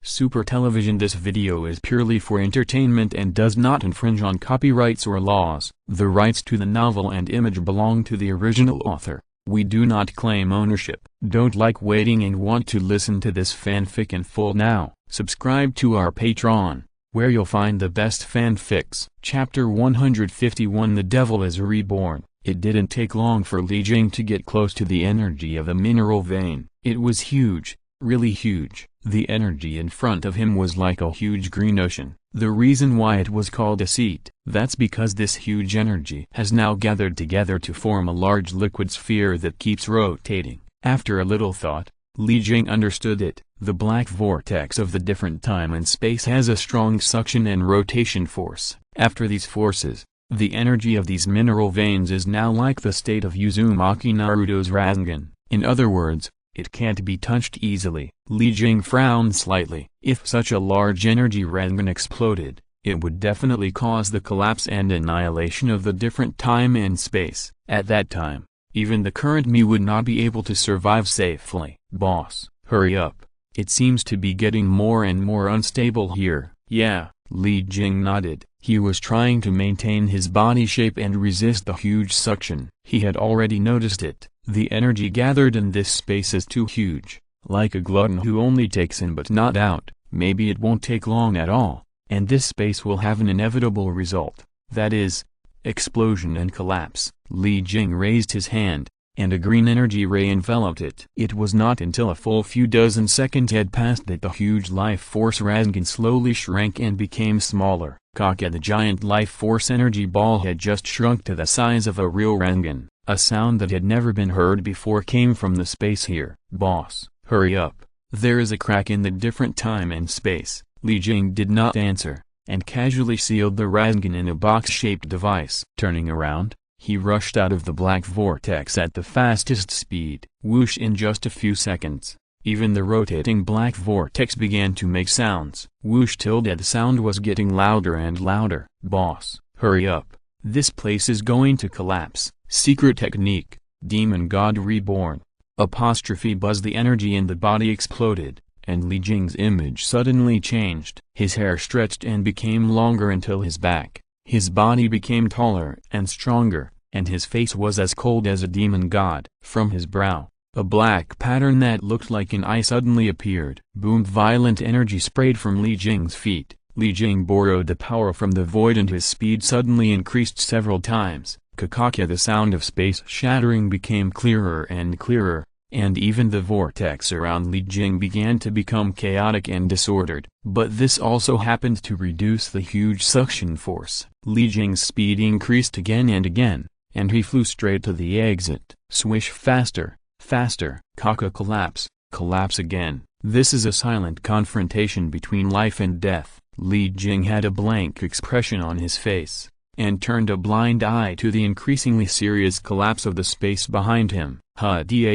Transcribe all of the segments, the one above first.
Super Television. This video is purely for entertainment and does not infringe on copyrights or laws. The rights to the novel and image belong to the original author. We do not claim ownership. Don't like waiting and want to listen to this fanfic in full now? Subscribe to our Patreon, where you'll find the best fanfics. Chapter 151. The Devil is Reborn. It didn't take long for Li Jing to get close to the energy of the mineral vein. It was huge, really huge. The energy in front of him was like a huge green ocean. The reason why it was called a seat, that's because this huge energy has now gathered together to form a large liquid sphere that keeps rotating. After a little thought, Li Jing understood it. The black vortex of the different time and space has a strong suction and rotation force. After these forces, the energy of these mineral veins is now like the state of Uzumaki Naruto's Rasengan. In other words, it can't be touched easily. Li Jing frowned slightly. If such a large energy Rasengan exploded, it would definitely cause the collapse and annihilation of the different time and space. At that time, even the current me would not be able to survive safely. Boss, hurry up. It seems to be getting more and more unstable here. Yeah, Li Jing nodded. He was trying to maintain his body shape and resist the huge suction. He had already noticed it. The energy gathered in this space is too huge. Like a glutton who only takes in but not out, maybe it won't take long at all, and this space will have an inevitable result. That is, explosion and collapse. Li Jing raised his hand, and a green energy ray enveloped it. It was not until a full few dozen seconds had passed that the huge life force Rasengan slowly shrank and became smaller. Kaka, the giant life force energy ball, had just shrunk to the size of a real Rasengan. A sound that had never been heard before came from the space here. Boss, hurry up. There is a crack in the different time and space. Li Jing did not answer, and casually sealed the Rasengan in a box-shaped device. Turning around, he rushed out of the black vortex at the fastest speed. Whoosh! In just a few seconds, even the rotating black vortex began to make sounds. Whoosh! The sound was getting louder and louder. Boss, hurry up. This place is going to collapse. Secret technique, Demon God Reborn. Buzz. The energy in the body exploded, and Li Jing's image suddenly changed. His hair stretched and became longer until his back. His body became taller and stronger, and his face was as cold as a demon god. From his brow, a black pattern that looked like an eye suddenly appeared. Boom! Violent energy sprayed from Li Jing's feet. Li Jing borrowed the power from the void and his speed suddenly increased several times. Kakaka, the sound of space shattering became clearer and clearer, and even the vortex around Li Jing began to become chaotic and disordered. But this also happened to reduce the huge suction force. Li Jing's speed increased again and again, and he flew straight to the exit. Swish! Faster, faster. Kaka, collapse, collapse again. This is a silent confrontation between life and death. Li Jing had a blank expression on his face, and turned a blind eye to the increasingly serious collapse of the space behind him.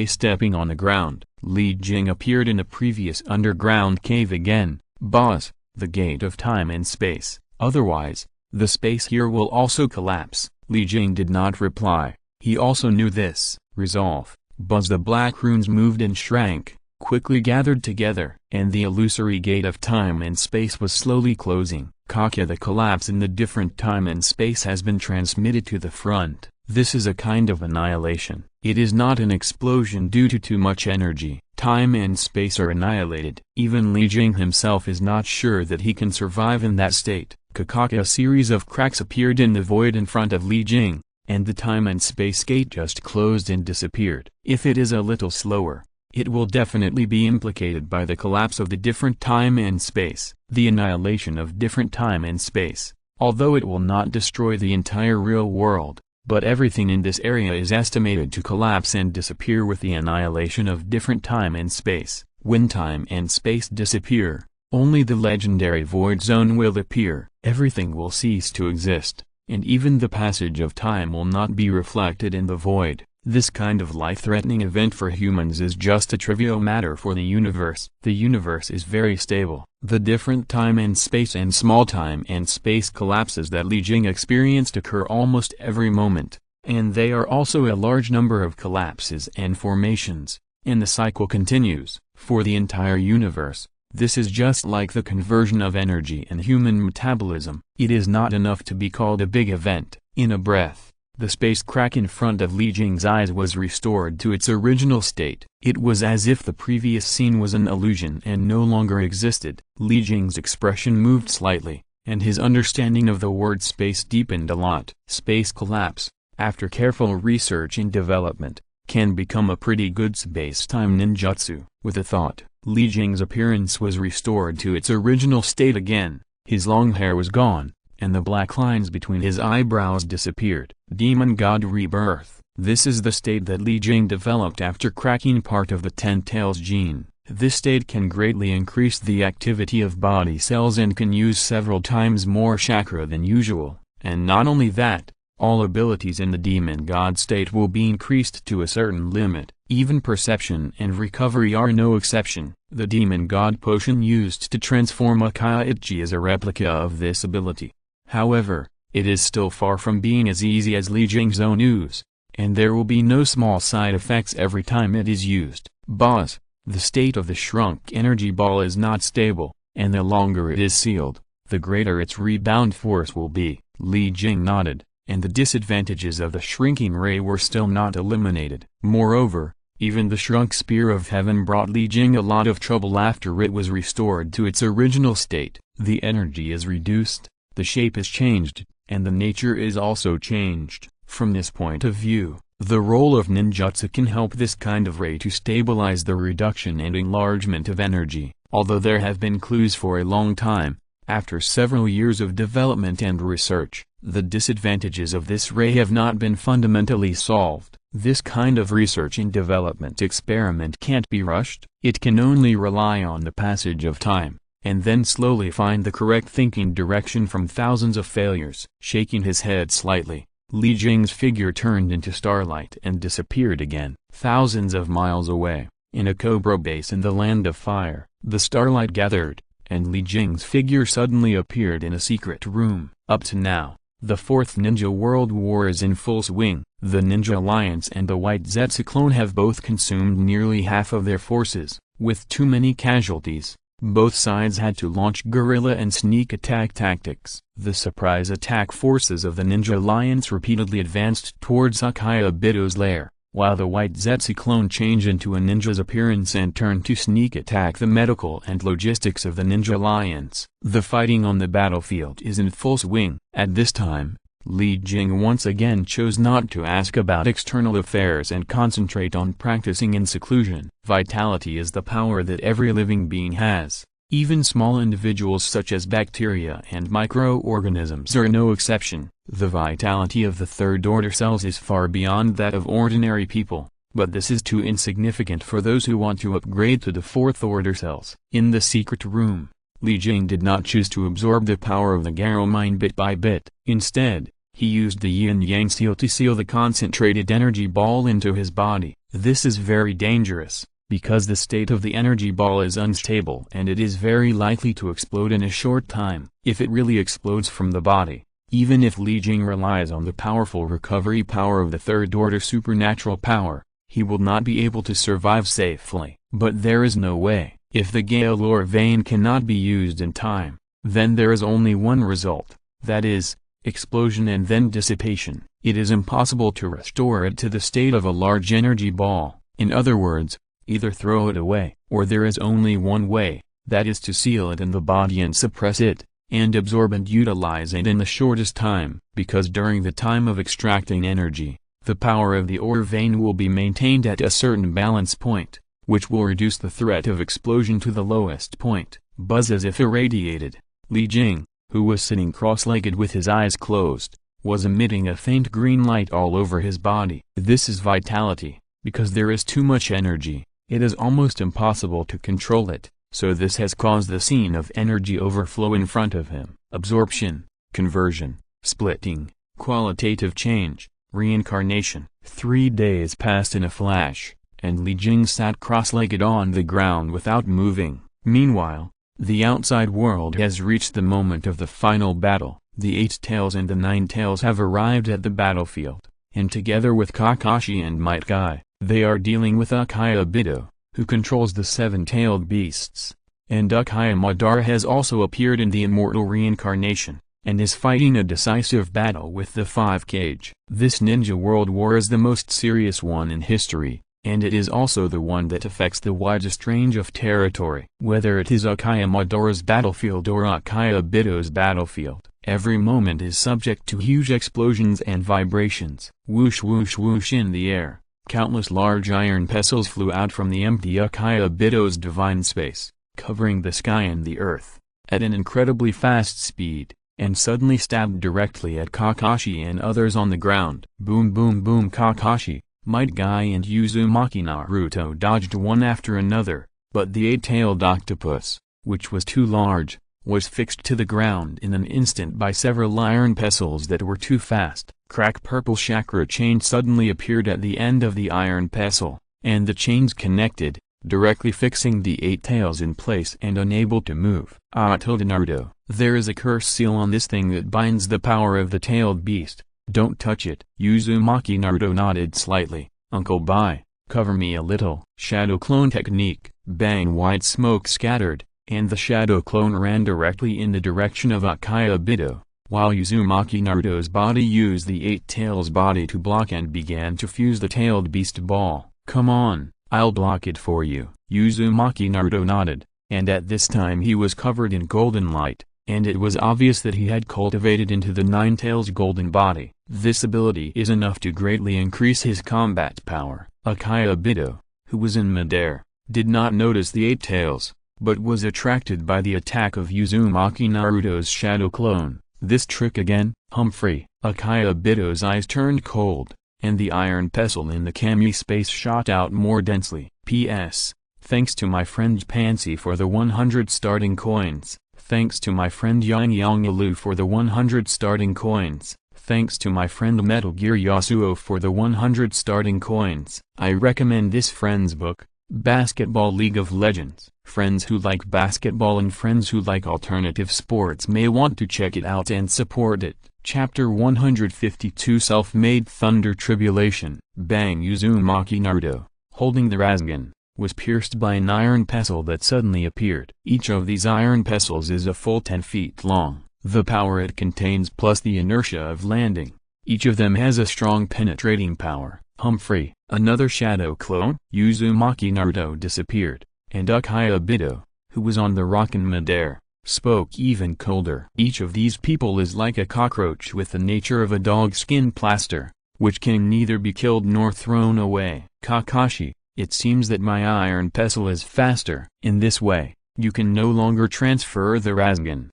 Stepping on the ground, Li Jing appeared in a previous underground cave again. Boss, the gate of time and space, otherwise, the space here will also collapse. Li Jing did not reply. He also knew this. Resolve. Buzz. The black runes moved and shrank, quickly gathered together, and the illusory gate of time and space was slowly closing. Kaka, the collapse in the different time and space has been transmitted to the front. This is a kind of annihilation. It is not an explosion due to too much energy. Time and space are annihilated. Even Li Jing himself is not sure that he can survive in that state. Kakaka, a series of cracks appeared in the void in front of Li Jing, and the time and space gate just closed and disappeared. If it is a little slower, it will definitely be implicated by the collapse of the different time and space. The annihilation of different time and space, although it will not destroy the entire real world, but everything in this area is estimated to collapse and disappear with the annihilation of different time and space. When time and space disappear, only the legendary void zone will appear. Everything will cease to exist, and even the passage of time will not be reflected in the void. This kind of life-threatening event for humans is just a trivial matter for the universe. The universe is very stable. The different time and small time and space collapses that Li Jing experienced occur almost every moment, and they are also a large number of collapses and formations, and the cycle continues. For the entire universe, This is just like the conversion of energy in human metabolism. It is not enough to be called a big event. In a breath, the space crack in front of Li Jing's eyes was restored to its original state. It was as if the previous scene was an illusion and no longer existed. Li Jing's expression moved slightly, and his understanding of the word space deepened a lot. Space collapse, after careful research and development, can become a pretty good space-time ninjutsu. With a thought, Li Jing's appearance was restored to its original state again. His long hair was gone, and the black lines between his eyebrows disappeared. Demon God Rebirth. This is the state that Li Jing developed after cracking part of the Ten Tails gene. This state can greatly increase the activity of body cells and can use several times more chakra than usual. And not only that, all abilities in the Demon God state will be increased to a certain limit. Even perception and recovery are no exception. The Demon God potion used to transform Akaichi is a replica of this ability. However, it is still far from being as easy as Li Jing's own ooze, and there will be no small side effects every time it is used. Boss, the state of the shrunk energy ball is not stable, and the longer it is sealed, the greater its rebound force will be. Li Jing nodded, and the disadvantages of the shrinking ray were still not eliminated. Moreover, even the shrunk spear of heaven brought Li Jing a lot of trouble after it was restored to its original state. The energy is reduced, the shape is changed, and the nature is also changed. From this point of view, the role of ninjutsu can help this kind of ray to stabilize the reduction and enlargement of energy. Although there have been clues for a long time, after several years of development and research, the disadvantages of this ray have not been fundamentally solved. This kind of research and development experiment can't be rushed. It can only rely on the passage of time, and then slowly find the correct thinking direction from thousands of failures. Shaking his head slightly, Li Jing's figure turned into starlight and disappeared again. Thousands of miles away, in a cobra base in the land of fire, the starlight gathered, and Li Jing's figure suddenly appeared in a secret room. Up to now, the Fourth Ninja World War is in full swing. The Ninja Alliance and the White Zetsu clone have both consumed nearly half of their forces. With too many casualties, both sides had to launch guerrilla and sneak attack tactics. The surprise attack forces of the Ninja Alliance repeatedly advanced towards Akaiabito's lair, while the White Zetsu clone changed into a ninja's appearance and turned to sneak attack the medical and logistics of the Ninja Alliance. The fighting on the battlefield is in full swing. At this time, Li Jing once again chose not to ask about external affairs and concentrate on practicing in seclusion. Vitality is the power that every living being has. Even small individuals such as bacteria and microorganisms are no exception. The vitality of the third-order cells is far beyond that of ordinary people, but this is too insignificant for those who want to upgrade to the fourth-order cells. In the secret room, Li Jing did not choose to absorb the power of the Garo mine bit by bit. Instead, he used the yin-yang seal to seal the concentrated energy ball into his body. This is very dangerous, because the state of the energy ball is unstable and it is very likely to explode in a short time. If it really explodes from the body, even if Li Jing relies on the powerful recovery power of the third-order supernatural power, he will not be able to survive safely. But there is no way. If the gale or vein cannot be used in time, then there is only one result, that is, explosion and then dissipation. It is impossible to restore it to the state of a large energy ball. In other words, either throw it away, or there is only one way, that is to seal it in the body and suppress it, and absorb and utilize it in the shortest time. Because during the time of extracting energy, the power of the ore vein will be maintained at a certain balance point, which will reduce the threat of explosion to the lowest point. Buzz as if irradiated. Li Jing, who was sitting cross-legged with his eyes closed, was emitting a faint green light all over his body. This is vitality. Because there is too much energy, it is almost impossible to control it, so this has caused the scene of energy overflow in front of him. Absorption, conversion, splitting, qualitative change, reincarnation. 3 days passed in a flash, and Li Jing sat cross-legged on the ground without moving. Meanwhile, the outside world has reached the moment of the final battle. The 8 tails and the 9 tails have arrived at the battlefield, and together with Kakashi and Might Guy, they are dealing with Akaiabito, who controls the 7-tailed beasts. And Uchiha Madara has also appeared in the immortal reincarnation, and is fighting a decisive battle with the Five Kage. This ninja world war is the most serious one in history, and it is also the one that affects the widest range of territory. Whether it is Uchiha Madara's battlefield or Uchiha Obito's battlefield, every moment is subject to huge explosions and vibrations. Whoosh whoosh whoosh in the air, countless large iron pestles flew out from the empty Uchiha Obito's divine space, covering the sky and the earth, at an incredibly fast speed, and suddenly stabbed directly at Kakashi and others on the ground. Boom boom boom. Kakashi, Might Guy and Uzumaki Naruto dodged one after another, but the eight-tailed octopus, which was too large, was fixed to the ground in an instant by several iron pestles that were too fast. Crack. Purple chakra chain suddenly appeared at the end of the iron pestle, and the chains connected, directly fixing the eight tails in place and unable to move. Naruto, there is a curse seal on this thing that binds the power of the tailed beast. Don't touch it. Uzumaki Naruto nodded slightly. Uncle Bai, cover me a little. Shadow clone technique. Bang. White smoke scattered, and the shadow clone ran directly in the direction of Uchiha Obito, while Uzumaki Naruto's body used the eight tails body to block and began to fuse the tailed beast ball. Come on, I'll block it for you. Uzumaki Naruto nodded, and at this time he was covered in golden light, and it was obvious that he had cultivated into the Nine Tails golden body. This ability is enough to greatly increase his combat power. Uchiha Obito, who was in midair, did not notice the eight tails, but was attracted by the attack of Uzumaki Naruto's shadow clone. This trick again, Humphrey. Uchiha Obito's eyes turned cold, and the iron pestle in the Kami space shot out more densely. P.S. Thanks to my friend Pansy for the 100 starting coins. Thanks to my friend Yang Yonglu for the 100 starting coins. Thanks to my friend Metal Gear Yasuo for the 100 starting coins. I recommend this friend's book, Basketball League of Legends. Friends who like basketball and friends who like alternative sports may want to check it out and support it. Chapter 152 Self-Made Thunder Tribulation. Bang. Uzumaki Naruto, holding the Rasengan, was pierced by an iron pestle that suddenly appeared. Each of these iron pestles is a full 10 feet long. The power it contains plus the inertia of landing. Each of them has a strong penetrating power. Humphrey, another shadow clone. Uzumaki Naruto disappeared, and Uchiha Obito, who was on the rock in midair, spoke even colder. Each of these people is like a cockroach with the nature of a dog-skin plaster, which can neither be killed nor thrown away. Kakashi, it seems that my iron pestle is faster. In this way, you can no longer transfer the Rasengan.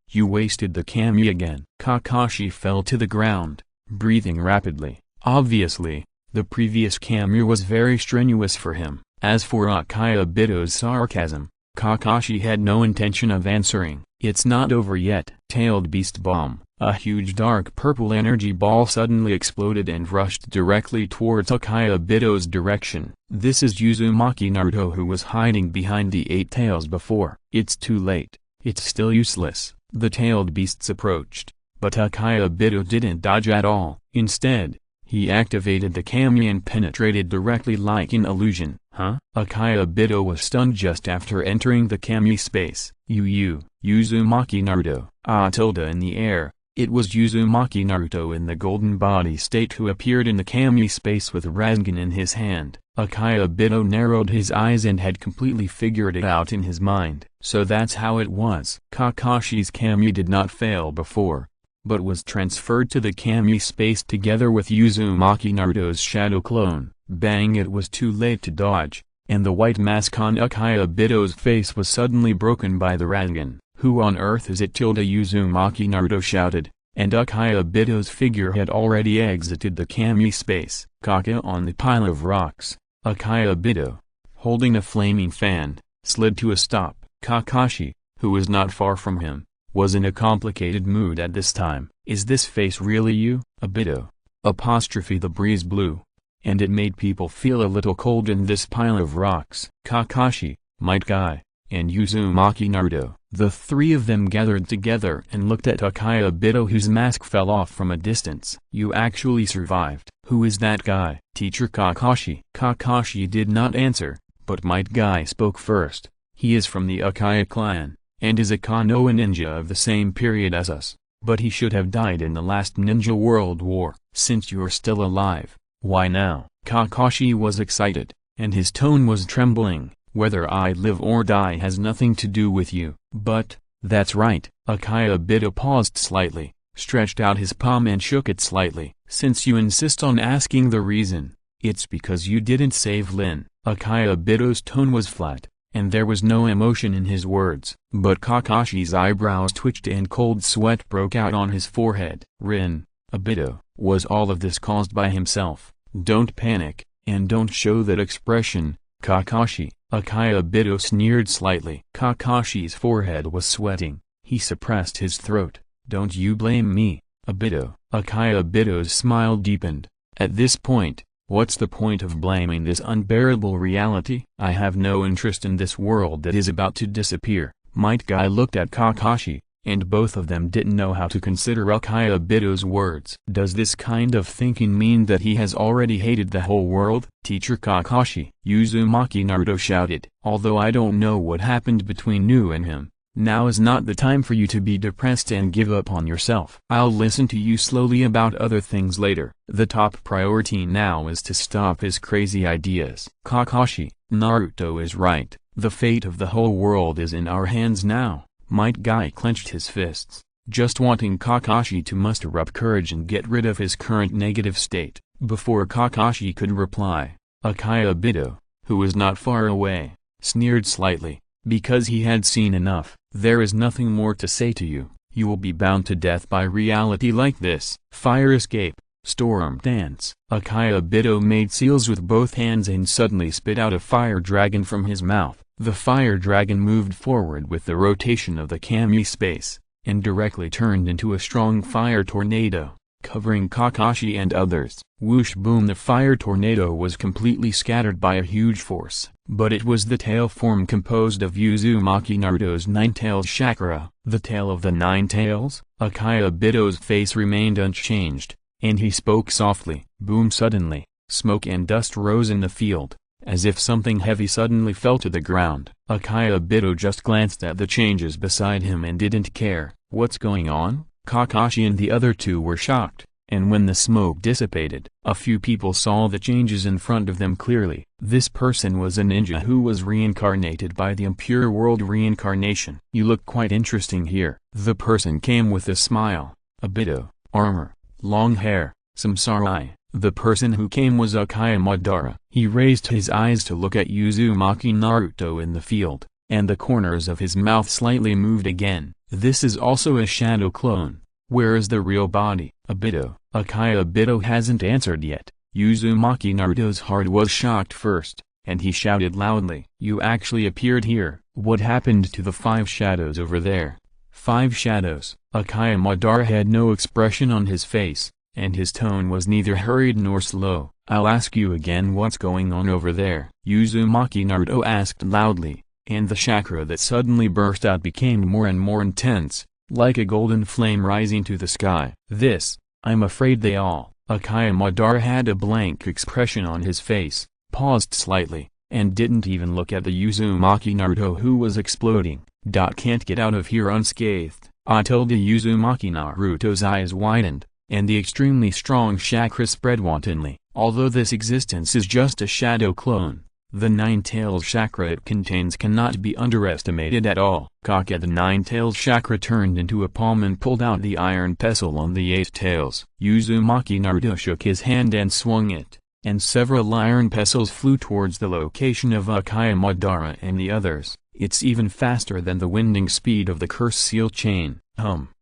You wasted the Kami again. Kakashi fell to the ground, breathing rapidly. Obviously, the previous Kami was very strenuous for him. As for Uchiha Obito's sarcasm, Kakashi had no intention of answering. It's not over yet. Tailed Beast Bomb. A huge dark purple energy ball suddenly exploded and rushed directly towards Uchiha Obito's direction. This is Uzumaki Naruto, who was hiding behind the eight tails before. It's too late. It's still useless. The tailed beasts approached, but Uchiha Obito didn't dodge at all. Instead, he activated the Kami and penetrated directly like an illusion. Uchiha Obito was stunned just after entering the Kami space. Uzumaki Naruto. In the air, it was Uzumaki Naruto in the golden body state who appeared in the Kami space with Rasengan in his hand. Uchiha Obito narrowed his eyes and had completely figured it out in his mind. So that's how it was. Kakashi's Kami did not fail before, but was transferred to the Kami space together with Uzumaki Naruto's shadow clone. Bang. It was too late to dodge, and the white mask on Uchiha Obito's face was suddenly broken by the Rasengan. Who on earth is it? Uzumaki Naruto shouted, and Uchiha Obito's figure had already exited the Kami space. Kaka on the pile of rocks. Uchiha Obito, holding a flaming fan, slid to a stop. Kakashi, who was not far from him, was in a complicated mood at this time. Is this face really you, Obito? The breeze blew, and it made people feel a little cold in this pile of rocks. Kakashi, Might Guy, and Uzumaki Naruto. The three of them gathered together and looked at Uchiha Obito, whose mask fell off from a distance. You actually survived. Who is that guy? Teacher Kakashi. Kakashi did not answer, but Might Guy spoke first. He is from the Akaya clan, and is a Konoha ninja of the same period as us, but he should have died in the last Ninja World War. Since you're still alive, why now?" Kakashi was excited, and his tone was trembling. "Whether I live or die has nothing to do with you." "But, that's right." Akaya Bito paused slightly, stretched out his palm and shook it slightly. "Since you insist on asking the reason, it's because you didn't save Lin." Akaya Bito's tone was flat, and there was no emotion in his words. But Kakashi's eyebrows twitched and cold sweat broke out on his forehead. "Rin, Obito, was all of this caused by himself? Don't panic, and don't show that expression, Kakashi." Akaya Bito sneered slightly. Kakashi's forehead was sweating. He suppressed his throat. "Don't you blame me, Obito." Akaya Bito's smile deepened. "At this point, what's the point of blaming this unbearable reality? I have no interest in this world that is about to disappear." Might Guy looked at Kakashi, and both of them didn't know how to consider Akaya Bito's words. Does this kind of thinking mean that he has already hated the whole world? "Teacher Kakashi," Uzumaki Naruto shouted. "Although I don't know what happened between you and him, now is not the time for you to be depressed and give up on yourself. I'll listen to you slowly about other things later. The top priority now is to stop his crazy ideas." "Kakashi, Naruto is right. The fate of the whole world is in our hands now." Might Guy clenched his fists, just wanting Kakashi to muster up courage and get rid of his current negative state. Before Kakashi could reply, Akaya Bito, who was not far away, sneered slightly, because he had seen enough. "There is nothing more to say to you. You will be bound to death by reality like this." Fire escape, storm dance. Akaya Bito made seals with both hands and suddenly spit out a fire dragon from his mouth. The fire dragon moved forward with the rotation of the Kami space, and directly turned into a strong fire tornado, covering Kakashi and others. Whoosh boom! The fire tornado was completely scattered by a huge force, but it was the tail form composed of Uzumaki Naruto's nine-tailed chakra. The tail of the nine tails? Akaya Bito's face remained unchanged, and he spoke softly. Boom! Suddenly, smoke and dust rose in the field, as if something heavy suddenly fell to the ground. Akaya Bito just glanced at the changes beside him and didn't care. "What's going on?" Kakashi and the other two were shocked, and when the smoke dissipated, a few people saw the changes in front of them clearly. This person was a ninja who was reincarnated by the Impure World reincarnation. "You look quite interesting here." The person came with a smile. "Obito, armor, long hair, some samurai." The person who came was Akaya Madara. He raised his eyes to look at Uzumaki Naruto in the field, and the corners of his mouth slightly moved again. "This is also a shadow clone. Where is the real body?" "Obito." Akaya Bito hasn't answered yet. Uzumaki Naruto's heart was shocked first, and he shouted loudly. "You actually appeared here. What happened to the 5 shadows over there?" 5 shadows. Akaya Madara had no expression on his face, and his tone was neither hurried nor slow. "I'll ask you again, what's going on over there?" Uzumaki Naruto asked loudly, and the chakra that suddenly burst out became more and more intense, like a golden flame rising to the sky. I'm afraid they all." Akaya Madara had a blank expression on his face, paused slightly, and didn't even look at the Uzumaki Naruto who was exploding. "Can't get out of here unscathed." Uzumaki Naruto's eyes widened, and the extremely strong chakra spread wantonly. Although this existence is just a shadow clone, the nine-tailed chakra it contains cannot be underestimated at all. The nine-tailed chakra turned into a palm and pulled out the iron pestle on the 8 tails. Uzumaki Naruto shook his hand and swung it, and several iron pestles flew towards the location of Akaya Madara and the others. "It's even faster than the winding speed of the curse seal chain."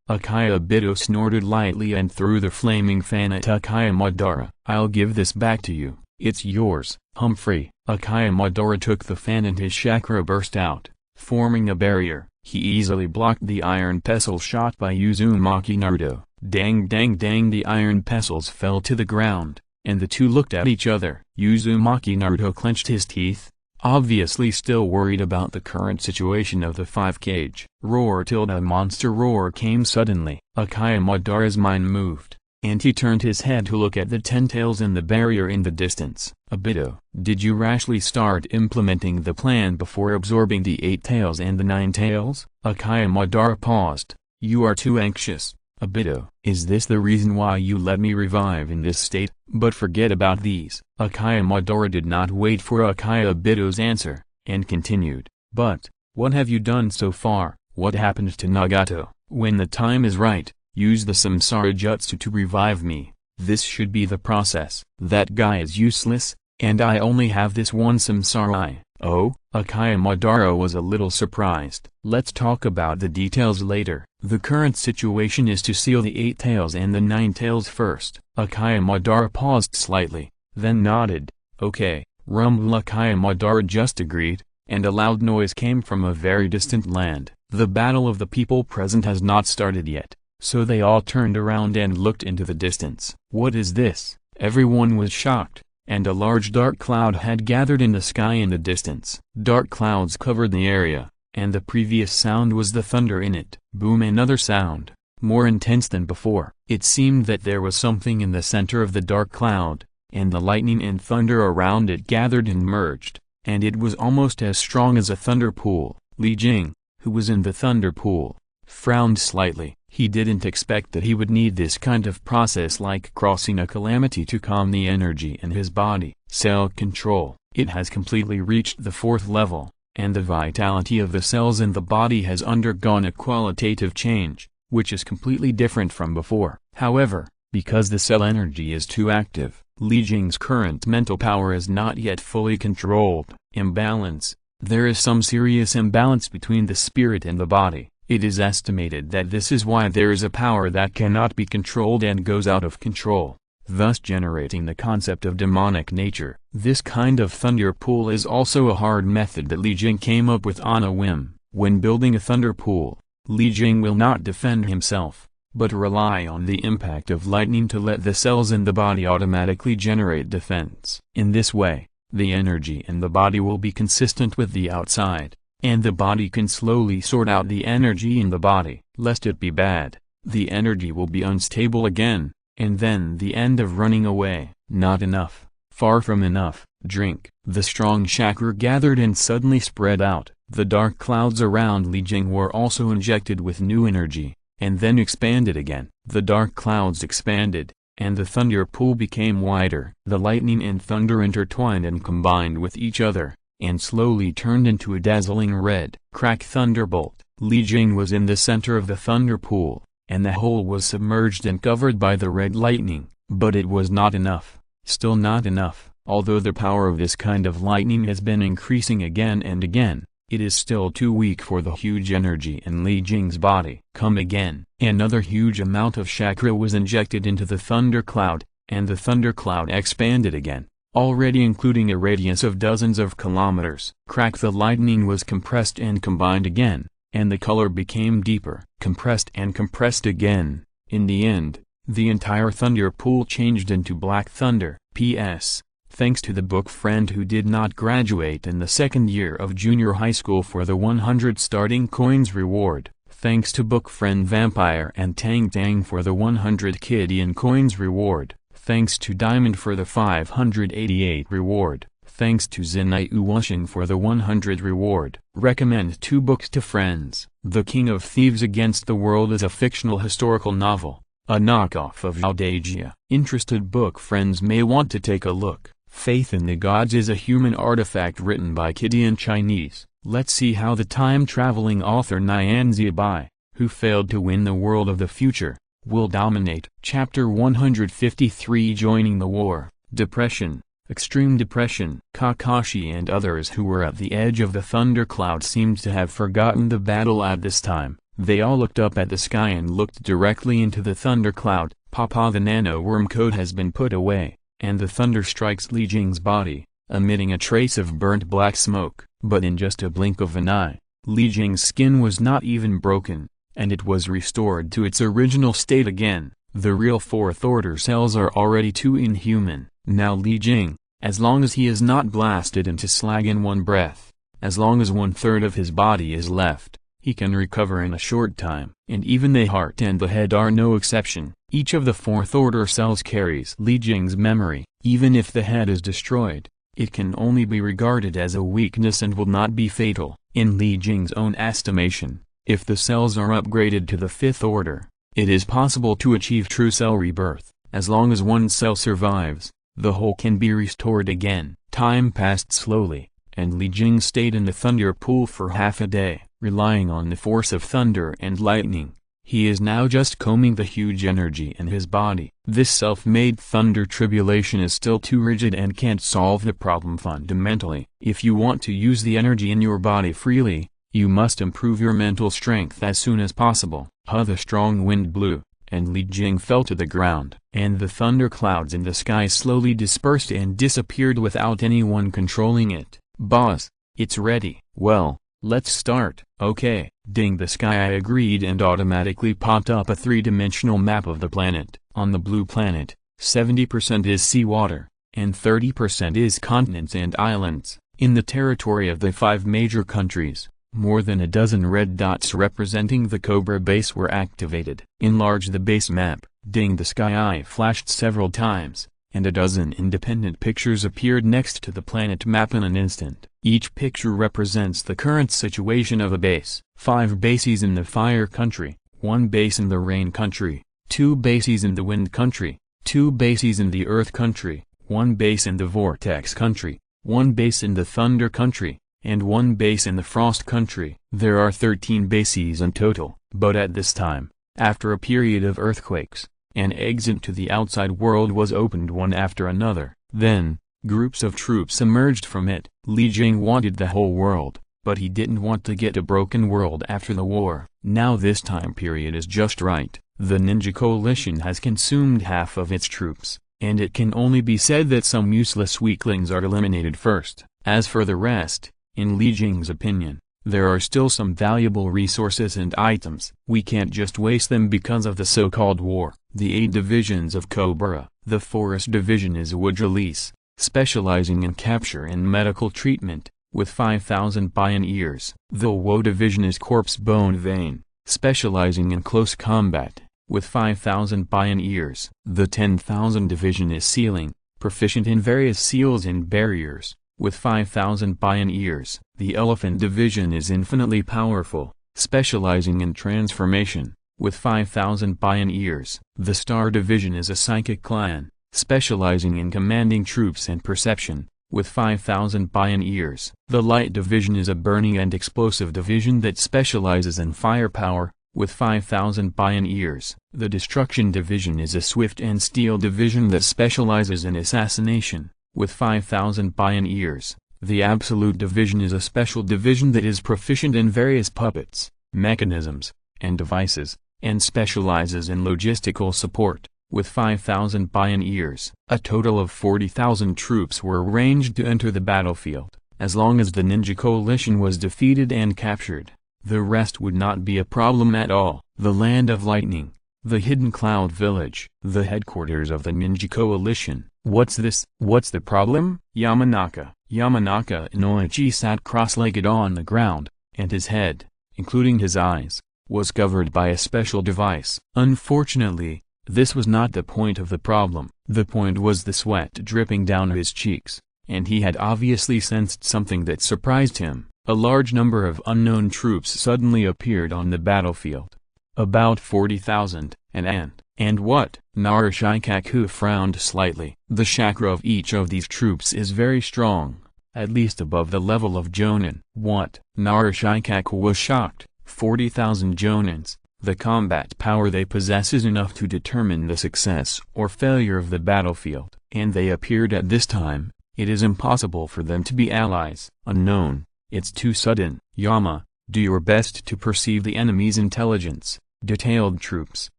Akaya Bito snorted lightly and threw the flaming fan at Akaya Madara. "I'll give this back to you. It's yours." Humphrey. Akaya Madara took the fan and his chakra burst out, forming a barrier. He easily blocked the iron pestle shot by Uzumaki Naruto. Dang dang dang! The iron pestles fell to the ground, and the two looked at each other. Uzumaki Naruto clenched his teeth, obviously still worried about the current situation of the 5 cage. Roar! A monster roar came suddenly. Akaya Madara's mind moved, and he turned his head to look at the 10 tails in the barrier in the distance. Abito, did you rashly start implementing the plan before absorbing the 8 tails and the 9 tails? Akaya Madara paused. You are too anxious. Abito, is this the reason why you let me revive in this state? But forget about these. Akaya Madara did not wait for Akaya Abito's answer, and continued. But, what have you done so far? What happened to Nagato? When the time is right, use the Samsara Jutsu to revive me. This should be the process. That guy is useless, and I only have this one Samsara eye. Oh? Akaya Madara was a little surprised. Let's talk about the details later. The current situation is to seal the 8 tails and the 9 tails first. Akaya Madara paused slightly, then nodded. Okay, rumble. Akaya Madara just agreed, and a loud noise came from a very distant land. The battle of the people present has not started yet, so they all turned around and looked into the distance. What is this? Everyone was shocked, and a large dark cloud had gathered in the sky in the distance. Dark clouds covered the area, and the previous sound was the thunder in it. Boom, another sound, more intense than before. It seemed that there was something in the center of the dark cloud, and the lightning and thunder around it gathered and merged, and it was almost as strong as a thunder pool. Li Jing, who was in the thunder pool, frowned slightly. He didn't expect that he would need this kind of process like crossing a calamity to calm the energy in his body. Cell control. It has completely reached the 4th level, and the vitality of the cells in the body has undergone a qualitative change, which is completely different from before. However, because the cell energy is too active, Li Jing's current mental power is not yet fully controlled. Imbalance. There is some serious imbalance between the spirit and the body. It is estimated that this is why there is a power that cannot be controlled and goes out of control, thus generating the concept of demonic nature. This kind of thunder pool is also a hard method that Li Jing came up with on a whim. When building a thunder pool, Li Jing will not defend himself, but rely on the impact of lightning to let the cells in the body automatically generate defense. In this way, the energy in the body will be consistent with the outside, and the body can slowly sort out the energy in the body. Lest it be bad, the energy will be unstable again, and then the end of running away. Not enough. Far from enough. Drink. The strong chakra gathered and suddenly spread out. The dark clouds around Li Jing were also injected with new energy, and then expanded again. The dark clouds expanded, and the thunder pool became wider. The lightning and thunder intertwined and combined with each other, and slowly turned into a dazzling red. Crack thunderbolt. Li Jing was in the center of the thunder pool, and the whole was submerged and covered by the red lightning. But it was not enough. Still not enough. Although the power of this kind of lightning has been increasing again and again, it is still too weak for the huge energy in Li Jing's body. Come again. Another huge amount of chakra was injected into the thunder cloud, and the thunder cloud expanded again, already including a radius of dozens of kilometers. Crack. The lightning was compressed and combined again, and the color became deeper. Compressed and compressed again. In the end, the entire thunder pool changed into black thunder. P.S. Thanks to the book friend who did not graduate in the 2nd year of junior high school for the 100 starting coins reward. Thanks to book friend Vampire and Tang Tang for the 100 Kidian coins reward. Thanks to Diamond for the 588 reward. Thanks to Zenai Uwashing for the 100 reward. Recommend 2 books to friends. The King of Thieves Against the World is a fictional historical novel, a knockoff of Zhao. Interested book friends may want to take a look. Faith in the Gods is a human artifact written by Kidian Chinese. Let's see how the time-traveling author Nian Ziabai, who failed to win the world of the future, will dominate. Chapter 153. Joining the war. Depression. Extreme depression. Kakashi and others who were at the edge of the thundercloud seemed to have forgotten the battle at this time. They all looked up at the sky and looked directly into the thundercloud. Papa, the nano-worm code has been put away, and the thunder strikes Li Jing's body, emitting a trace of burnt black smoke. But in just a blink of an eye, Li Jing's skin was not even broken, and it was restored to its original state again. The real 4th order cells are already too inhuman. Now Li Jing, as long as he is not blasted into slag in one breath, as long as 1/3 of his body is left, he can recover in a short time. And even the heart and the head are no exception. Each of the fourth-order cells carries Li Jing's memory. Even if the head is destroyed, it can only be regarded as a weakness and will not be fatal. In Li Jing's own estimation, if the cells are upgraded to the fifth order, it is possible to achieve true cell rebirth. As long as one cell survives, the whole can be restored again. Time passed slowly, and Li Jing stayed in the thunder pool for half a day, relying on the force of thunder and lightning. He is now just combing the huge energy in his body. This self-made thunder tribulation is still too rigid and can't solve the problem fundamentally. If you want to use the energy in your body freely, you must improve your mental strength as soon as possible. The strong wind blew, and Li Jing fell to the ground, and the thunder clouds in the sky slowly dispersed and disappeared without anyone controlling it. "Boss, it's ready." "Well, let's start." "Okay." Ding, the sky agreed and automatically popped up a three-dimensional map of the planet. On the blue planet, 70% is seawater, and 30% is continents and islands. In the territory of the 5 major countries, more than a dozen red dots representing the Cobra base were activated. Enlarge the base map. Ding, the sky flashed several times, and a dozen independent pictures appeared next to the planet map in an instant. Each picture represents the current situation of a base. 5 bases in the fire country, 1 base in the rain country, 2 bases in the wind country, 2 bases in the earth country, 1 base in the vortex country, 1 base in the thunder country, and 1 base in the frost country. There are 13 bases in total. But at this time, after a period of earthquakes, an exit to the outside world was opened one after another. Then, groups of troops emerged from it. Li Jing wanted the whole world, but he didn't want to get a broken world after the war. Now this time period is just right. The ninja coalition has consumed half of its troops, and it can only be said that some useless weaklings are eliminated first. As for the rest, in Li Jing's opinion, there are still some valuable resources and items. We can't just waste them because of the so-called war. The 8 divisions of Cobra. The Forest Division is a wood release, specializing in capture and medical treatment, with 5,000 pioneers. The Wo Division is Corpse Bone Vein, specializing in close combat, with 5,000 pioneers. The 10,000 Division is Sealing, proficient in various seals and barriers, with 5,000 pioneers. The Elephant Division is infinitely powerful, specializing in transformation, with 5,000 pioneers. The Star Division is a psychic clan, specializing in commanding troops and perception, with 5,000 pioneers. The Light Division is a burning and explosive division that specializes in firepower, with 5,000 pioneers. The Destruction Division is a swift and steel division that specializes in assassination, with 5,000 pioneers. The Absolute Division is a special division that is proficient in various puppets, mechanisms, and devices, and specializes in logistical support, with 5,000 pioneers. A total of 40,000 troops were arranged to enter the battlefield. As long as the ninja coalition was defeated and captured, the rest would not be a problem at all. The Land of Lightning, the Hidden Cloud Village, the headquarters of the ninja coalition. What's this? What's the problem? Yamanaka Inoichi sat cross-legged on the ground, and his head, including his eyes, was covered by a special device. Unfortunately, this was not the point of the problem. The point was the sweat dripping down his cheeks, and he had obviously sensed something that surprised him. A large number of unknown troops suddenly appeared on the battlefield. About 40,000, and what? Narashikaku frowned slightly. The chakra of each of these troops is very strong, at least above the level of Jonin. What? Narashikaku was shocked. 40,000 Jonins. The combat power they possess is enough to determine the success or failure of the battlefield. And they appeared at this time. It is impossible for them to be allies. Unknown. It's too sudden. Yama, do your best to perceive the enemy's intelligence, detailed troops,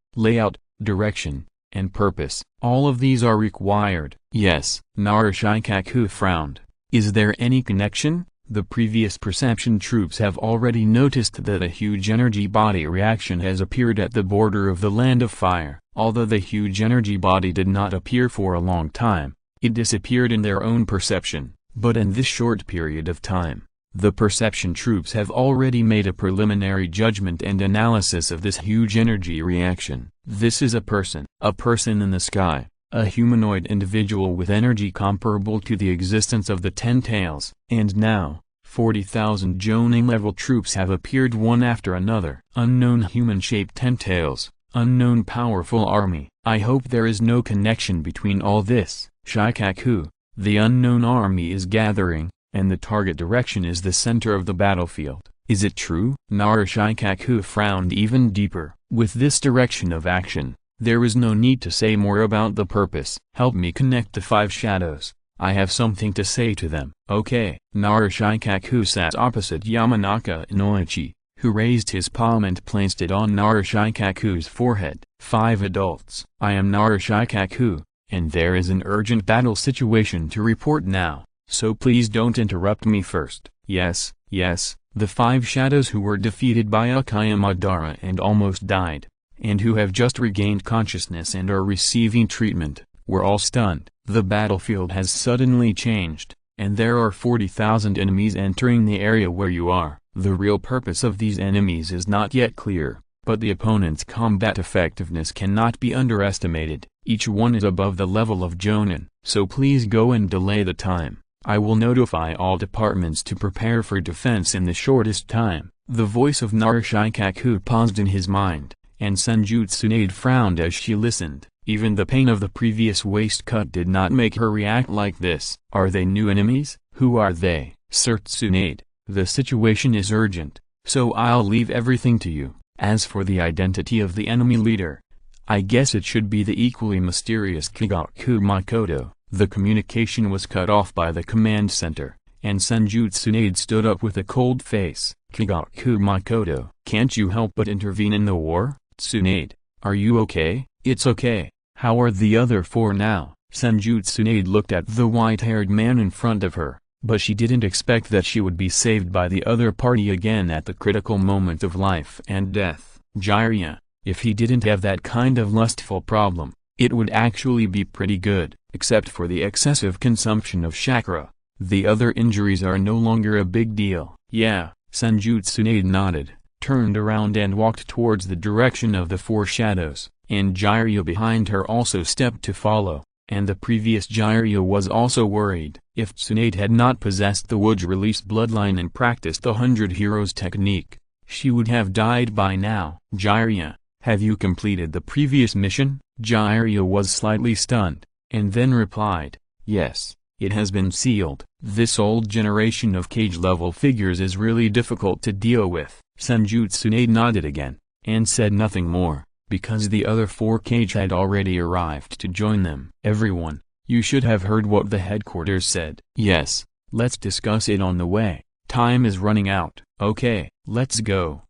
layout, direction, and purpose. All of these are required. Yes. Narashikaku frowned. Is there any connection? The previous perception troops have already noticed that a huge energy body reaction has appeared at the border of the Land of Fire. Although the huge energy body did not appear for a long time, it disappeared in their own perception. But in this short period of time, The perception troops have already made a preliminary judgment and analysis of this huge energy reaction. This is a person in the sky, a humanoid individual with energy comparable to the existence of the Ten Tails. And now, 40,000 Jonin-level troops have appeared one after another. Unknown human-shaped Ten Tails, unknown powerful army. I hope there is no connection between all this. Shikaku, the unknown army is gathering, and the target direction is the center of the battlefield. Is it true? Shikaku frowned even deeper. With this direction of action, there is no need to say more about the purpose. Help me connect the 5 shadows. I have something to say to them. Okay. Shikaku sat opposite Yamanaka Inoichi, who raised his palm and placed it on Shikaku's forehead. 5 adults. I am Shikaku, and there is an urgent battle situation to report now. So please don't interrupt me first. Yes, the 5 shadows who were defeated by Akaya Madara and almost died, and who have just regained consciousness and are receiving treatment, were all stunned. The battlefield has suddenly changed, and there are 40,000 enemies entering the area where you are. The real purpose of these enemies is not yet clear, but the opponent's combat effectiveness cannot be underestimated. Each one is above the level of Jonin, so please go and delay the time. I will notify all departments to prepare for defense in the shortest time. The voice of Shikaku paused in his mind, and Senju Tsunade frowned as she listened. Even the pain of the previous waist cut did not make her react like this. Are they new enemies? Who are they? Sir Tsunade, the situation is urgent, so I'll leave everything to you. As for the identity of the enemy leader, I guess it should be the equally mysterious Kigaku Makoto. The communication was cut off by the command center, and Senju Tsunade stood up with a cold face. Kigaku Makoto, can't you help but intervene in the war? Tsunade, are you okay? It's okay. How are the other 4 now? Senju Tsunade looked at the white-haired man in front of her, but she didn't expect that she would be saved by the other party again at the critical moment of life and death. Jiraiya, if he didn't have that kind of lustful problem, it would actually be pretty good. Except for the excessive consumption of chakra, the other injuries are no longer a big deal. Yeah, Senju Tsunade nodded, turned around and walked towards the direction of the 4 shadows, and Jiraiya behind her also stepped to follow, and the previous Jiraiya was also worried. If Tsunade had not possessed the Wood-released bloodline and practiced the 100 Heroes technique, she would have died by now. Jiraiya, have you completed the previous mission? Jiraiya was slightly stunned, and then replied, yes, it has been sealed. This old generation of cage-level figures is really difficult to deal with. Senju Tsunade nodded again, and said nothing more, because the other 4 cage had already arrived to join them. Everyone, you should have heard what the headquarters said. Yes, let's discuss it on the way. Time is running out. Okay, let's go.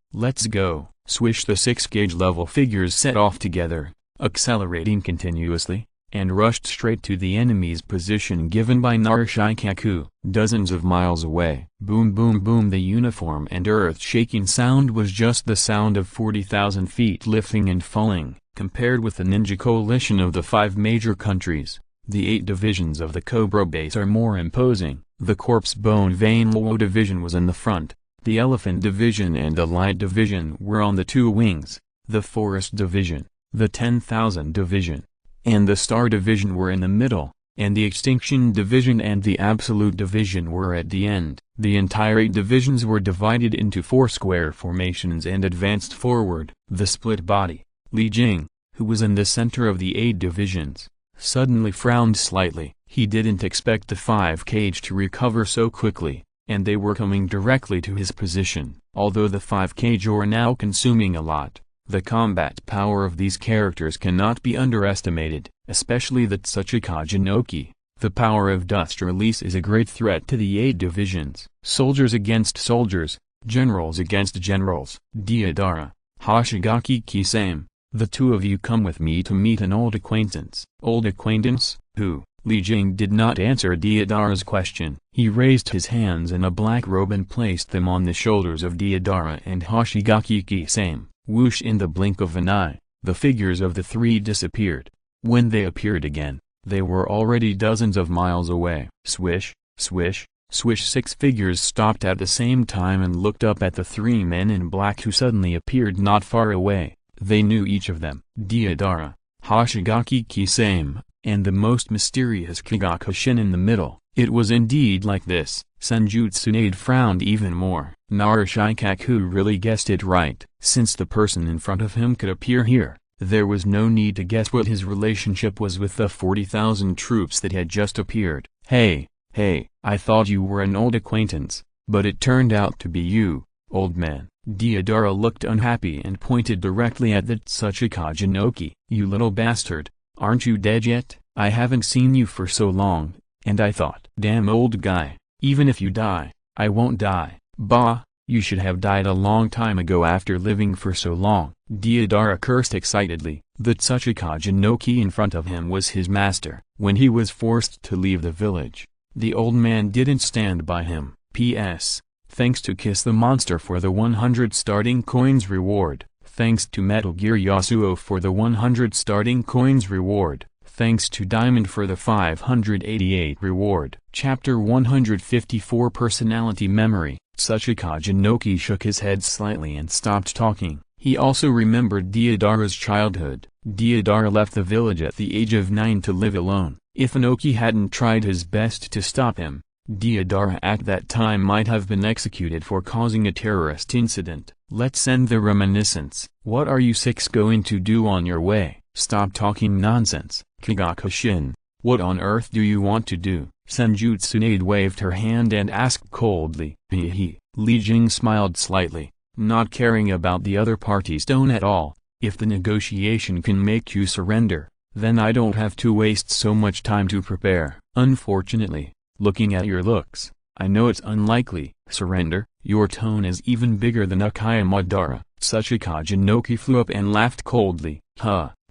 Swish. The 6 cage-level figures set off together, accelerating continuously, and rushed straight to the enemy's position given by Shikaku, dozens of miles away. Boom boom boom. The uniform and earth-shaking sound was just the sound of 40,000 feet lifting and falling. Compared with the ninja coalition of the 5 major countries, the 8 divisions of the Cobra base are more imposing. The Corpse Bone Vein Luo division was in the front, the Elephant division and the Light division were on the 2 wings, the Forest division, the 10,000 division, and the Star division were in the middle, and the Extinction division and the Absolute division were at the end. The entire 8 divisions were divided into 4 square formations and advanced forward. The split body, Li Jing, who was in the center of the 8 divisions, suddenly frowned slightly. He didn't expect the 5 cage to recover so quickly, and they were coming directly to his position. Although the 5 cage are now consuming a lot, the combat power of these characters cannot be underestimated, especially the Tsuchika Jinoki. The power of dust release is a great threat to the 8 divisions. Soldiers against soldiers, generals against generals. Deidara, Hoshigaki Kisame, the 2 of you come with me to meet an old acquaintance. Old acquaintance? Who? Li Jing did not answer Deidara's question. He raised his hands in a black robe and placed them on the shoulders of Deidara and Hoshigaki Kisame. Whoosh. In the blink of an eye, the figures of the 3 disappeared. When they appeared again, they were already dozens of miles away. Swish, swish, Swish, 6 figures stopped at the same time and looked up at the 3 men in black who suddenly appeared not far away. They knew each of them. Deidara, Hoshigaki Kisame, and the most mysterious Kagakushin in the middle. It was indeed like this. Senjutsunade frowned even more. Narashikaku really guessed it right. Since the person in front of him could appear here, there was no need to guess what his relationship was with the 40,000 troops that had just appeared. Hey, I thought you were an old acquaintance, but it turned out to be you, old man. Deidara looked unhappy and pointed directly at the Tsuchika Jinoki. You little bastard, aren't you dead yet? I haven't seen you for so long, and I thought, damn old guy, even if you die, I won't die. Bah, you should have died a long time ago after living for so long. Deidara cursed excitedly. The Tsuchika Jinoki in front of him was his master. When he was forced to leave the village, the old man didn't stand by him. P.S. Thanks to Kiss the Monster for the 100 starting coins reward. Thanks to Metal Gear Yasuo for the 100 starting coins reward. Thanks to Diamond for the 588 reward. Chapter 154 Personality Memory. Tsuchika Jinoki shook his head slightly and stopped talking. He also remembered Deidara's childhood. Deidara left the village at the age of 9 to live alone. If Inoki hadn't tried his best to stop him, Deidara at that time might have been executed for causing a terrorist incident. Let's end the reminiscence. What are you 6 going to do on your way? Stop talking nonsense. Kagakushin, what on earth do you want to do? Senjutsunade waved her hand and asked coldly. Hee. Li Jing smiled slightly, not caring about the other party's tone at all. If the negotiation can make you surrender, then I don't have to waste so much time to prepare. Unfortunately, looking at your looks, I know it's unlikely. Surrender? Your tone is even bigger than Akaya Madara. Tsuchika Jinoki flew up and laughed coldly.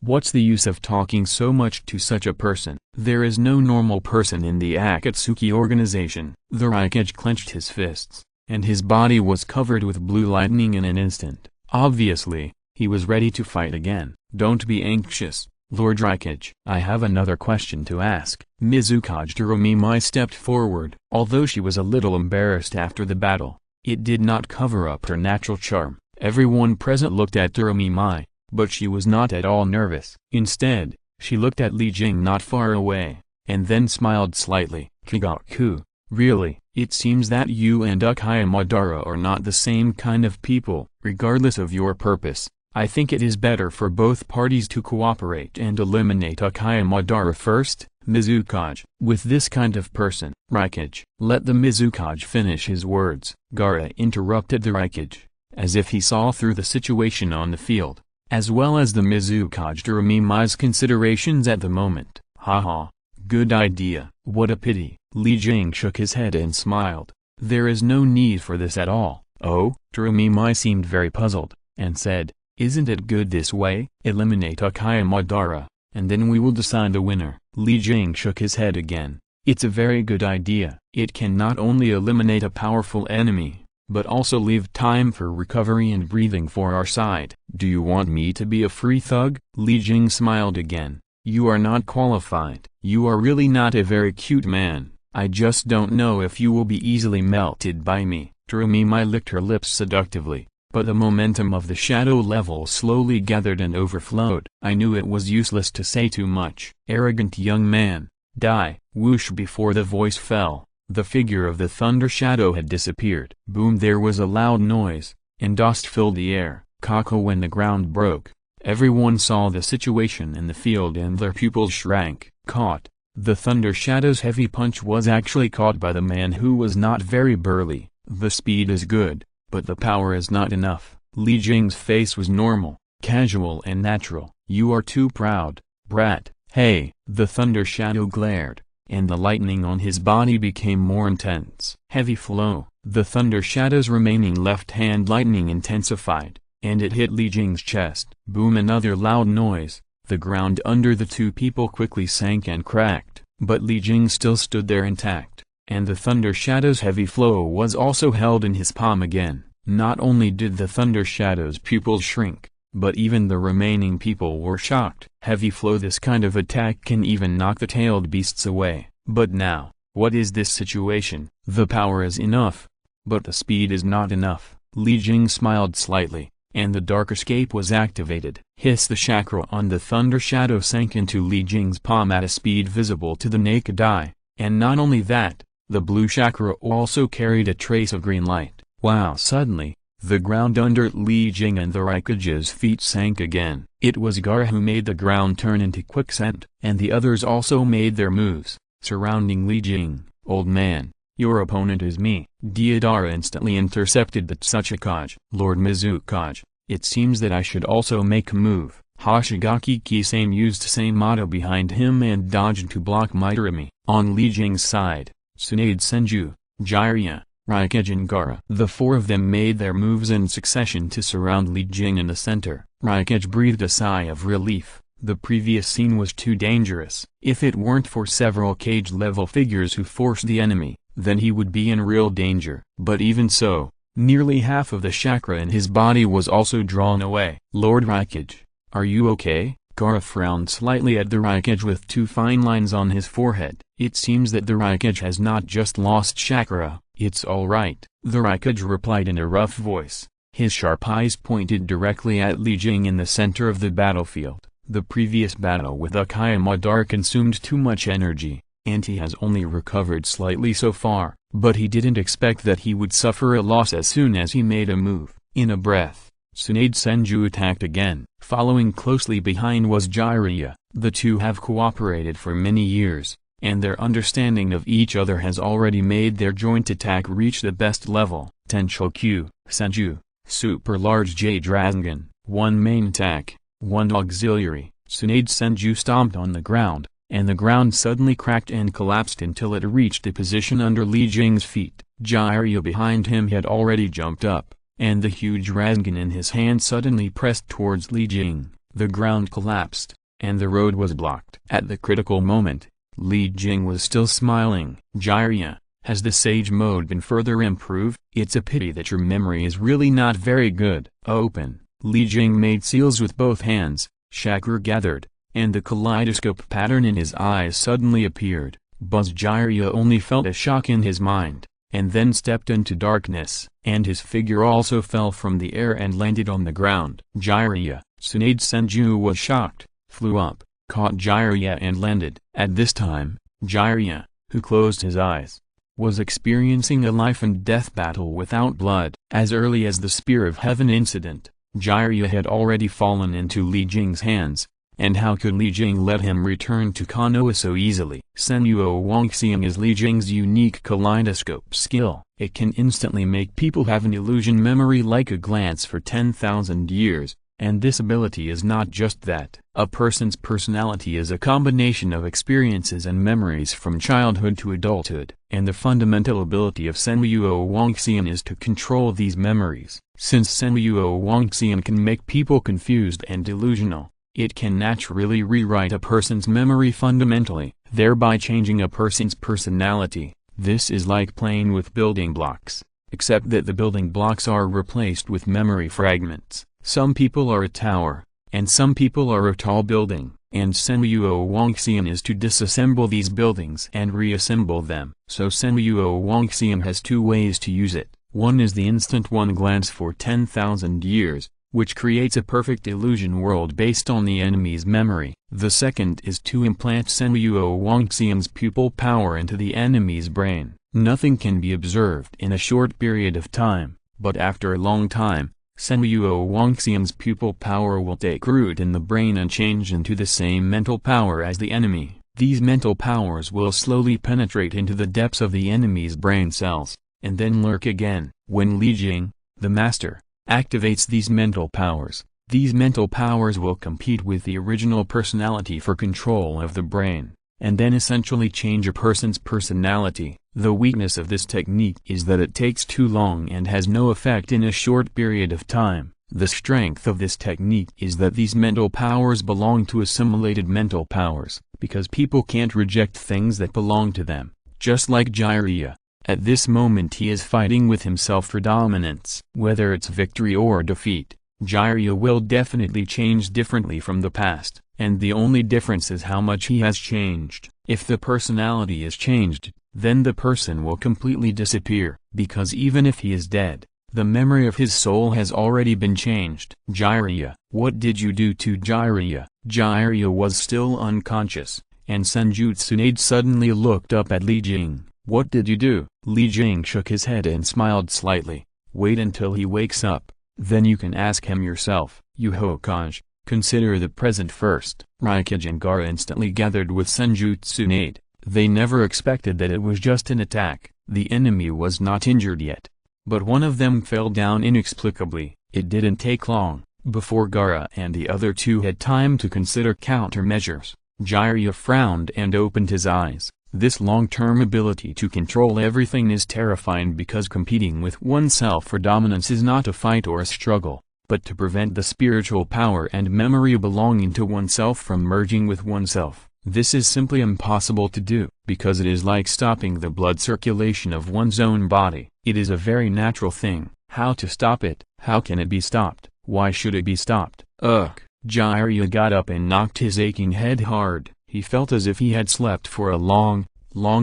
What's the use of talking so much to such a person? There is no normal person in the Akatsuki organization. The Raikage clenched his fists, and his body was covered with blue lightning in an instant. Obviously, he was ready to fight again. Don't be anxious, Lord Raikage. I have another question to ask. Mizukage Terumimai stepped forward. Although she was a little embarrassed after the battle, it did not cover up her natural charm. Everyone present looked at Terumimai, but she was not at all nervous. Instead, she looked at Li Jing not far away, and then smiled slightly. Kagaku, really, it seems that you and Akaya Madara are not the same kind of people. Regardless of your purpose, I think it is better for both parties to cooperate and eliminate Akaya Madara first. Mizukage, with this kind of person. Raikage, let the Mizukage finish his words. Gaara interrupted the Raikage, as if he saw through the situation on the field, as well as the Mizukage Terumimai's considerations at the moment. Haha, good idea. What a pity. Li Jing shook his head and smiled. There is no need for this at all. Oh? Terumimai seemed very puzzled, and said, isn't it good this way? Eliminate Akaya Madara, and then we will decide the winner. Li Jing shook his head again. It's a very good idea. It can not only eliminate a powerful enemy, but also leave time for recovery and breathing for our side. Do you want me to be a free thug? Li Jing smiled again. You are not qualified. You are really not a very cute man. I just don't know if you will be easily melted by me. Terumimai licked her lips seductively, but the momentum of the shadow level slowly gathered and overflowed. I knew it was useless to say too much. Arrogant young man, die. Whoosh! Before the voice fell, the figure of the thunder shadow had disappeared. Boom! There was a loud noise, and dust filled the air. Caca! When the ground broke, everyone saw the situation in the field and their pupils shrank. Caught! The thunder shadow's heavy punch was actually caught by the man who was not very burly. The speed is good, but the power is not enough. Li Jing's face was normal, casual and natural. You are too proud, brat. Hey! The thunder shadow glared, and the lightning on his body became more intense. Heavy flow. The thunder shadow's remaining left-hand lightning intensified, and it hit Li Jing's chest. Boom! Another loud noise. The ground under the two people quickly sank and cracked, but Li Jing still stood there intact, and the thunder shadow's heavy flow was also held in his palm again. Not only did the thunder shadow's pupils shrink, but even the remaining people were shocked. Heavy flow. This kind of attack can even knock the tailed beasts away. But now, What is this situation? The power is enough, but the speed is not enough. Li Jing smiled slightly, and the dark escape was activated. Hiss! The chakra on the thunder shadow sank into Li Jing's palm at a speed visible to the naked eye, and not only that, the blue chakra also carried a trace of green light. Wow! Suddenly, the ground under Li Jing and the Raikage's feet sank again. It was Gaara who made the ground turn into quicksand, and the others also made their moves, surrounding Li Jing. Old man, your opponent is me. Deidara instantly intercepted the Tsuchikage. Lord Mizukage, it seems that I should also make a move. Hoshigaki Kisame used Samato behind him and dodged to block Mitorimi. On Li Jing's side, Tsunade Senju, Jiraiya, Raikage and Gaara. The four of them made their moves in succession to surround Li Jing in the center. Raikage breathed a sigh of relief. The previous scene was too dangerous. If it weren't for several cage-level figures who forced the enemy, then he would be in real danger. But even so, nearly half of the chakra in his body was also drawn away. Lord Raikage, are you okay? Gaara frowned slightly at the Raikage with two fine lines on his forehead. It seems that the Raikage has not just lost chakra, it's alright. The Raikage replied in a rough voice. His sharp eyes pointed directly at Li Jing in the center of the battlefield. The previous battle with Uchiha Madara consumed too much energy, and he has only recovered slightly so far, but he didn't expect that he would suffer a loss as soon as he made a move. In a breath, Tsunade Senju attacked again. Following closely behind was Jiraiya. The two have cooperated for many years, and their understanding of each other has already made their joint attack reach the best level. Tenshoku, Senju, Super Large Jade Rasengan, one main attack, one auxiliary. Tsunade Senju stomped on the ground, and the ground suddenly cracked and collapsed until it reached a position under Li Jing's feet. Jiraiya behind him had already jumped up, and the huge Rasengan in his hand suddenly pressed towards Li Jing. The ground collapsed, and the road was blocked. At the critical moment, Li Jing was still smiling. Jiraiya, has the Sage Mode been further improved? It's a pity that your memory is really not very good. Open. Li Jing made seals with both hands, chakra gathered, and the kaleidoscope pattern in his eyes suddenly appeared. Buzz Jiraiya only felt a shock in his mind, and then stepped into darkness, and his figure also fell from the air and landed on the ground. Jiraiya, Tsunade Senju was shocked, flew up, caught Jiraiya and landed. At this time, Jiraiya, who closed his eyes, was experiencing a life-and-death battle without blood. As early as the Spear of Heaven incident, Jiraiya had already fallen into Li Jing's hands, and how could Li Jing let him return to Konoha so easily? Senuo Wangxiang is Li Jing's unique kaleidoscope skill. It can instantly make people have an illusion memory like a glance for 10,000 years, and this ability is not just that. A person's personality is a combination of experiences and memories from childhood to adulthood, and the fundamental ability of Senuo Wangxiang is to control these memories. Since Senuo Wangxiang can make people confused and delusional, it can naturally rewrite a person's memory fundamentally, thereby changing a person's personality. This is like playing with building blocks, except that the building blocks are replaced with memory fragments. Some people are a tower, and some people are a tall building, and Senuo Wangxiang is to disassemble these buildings and reassemble them. So Senuo Wangxiang has two ways to use it. One is the instant one glance for 10,000 years, which creates a perfect illusion world based on the enemy's memory. The second is to implant Senuo Wangxiang's pupil power into the enemy's brain. Nothing can be observed in a short period of time, but after a long time, Senuo Wangxiang's pupil power will take root in the brain and change into the same mental power as the enemy. These mental powers will slowly penetrate into the depths of the enemy's brain cells, and then lurk again. When Li Jing, the master, activates these mental powers will compete with the original personality for control of the brain, and then essentially change a person's personality. The weakness of this technique is that it takes too long and has no effect in a short period of time. The strength of this technique is that these mental powers belong to assimilated mental powers, because people can't reject things that belong to them. Just like Jiraiya, at this moment he is fighting with himself for dominance. Whether it's victory or defeat, Jiraiya will definitely change differently from the past, and the only difference is how much he has changed. If the personality is changed, then the person will completely disappear, because even if he is dead, the memory of his soul has already been changed. Jiraiya, what did you do to Jiraiya? Jiraiya was still unconscious, and Senju Tsunade suddenly looked up at Li Jing. What did you do? Li Jing shook his head and smiled slightly. Wait until he wakes up, then you can ask him yourself. You Hokage, consider the present first. Raikage and Gaara instantly gathered with Senju Tsunade. They never expected that it was just an attack. The enemy was not injured yet. But one of them fell down inexplicably. It didn't take long before Gaara and the other two had time to consider countermeasures. Jiraiya frowned and opened his eyes. This long-term ability to control everything is terrifying because competing with oneself for dominance is not a fight or a struggle, but to prevent the spiritual power and memory belonging to oneself from merging with oneself. This is simply impossible to do, because it is like stopping the blood circulation of one's own body. It is a very natural thing. How to stop it? How can it be stopped? Why should it be stopped? Ugh. Jiraiya got up and knocked his aching head hard. He felt as if he had slept for a long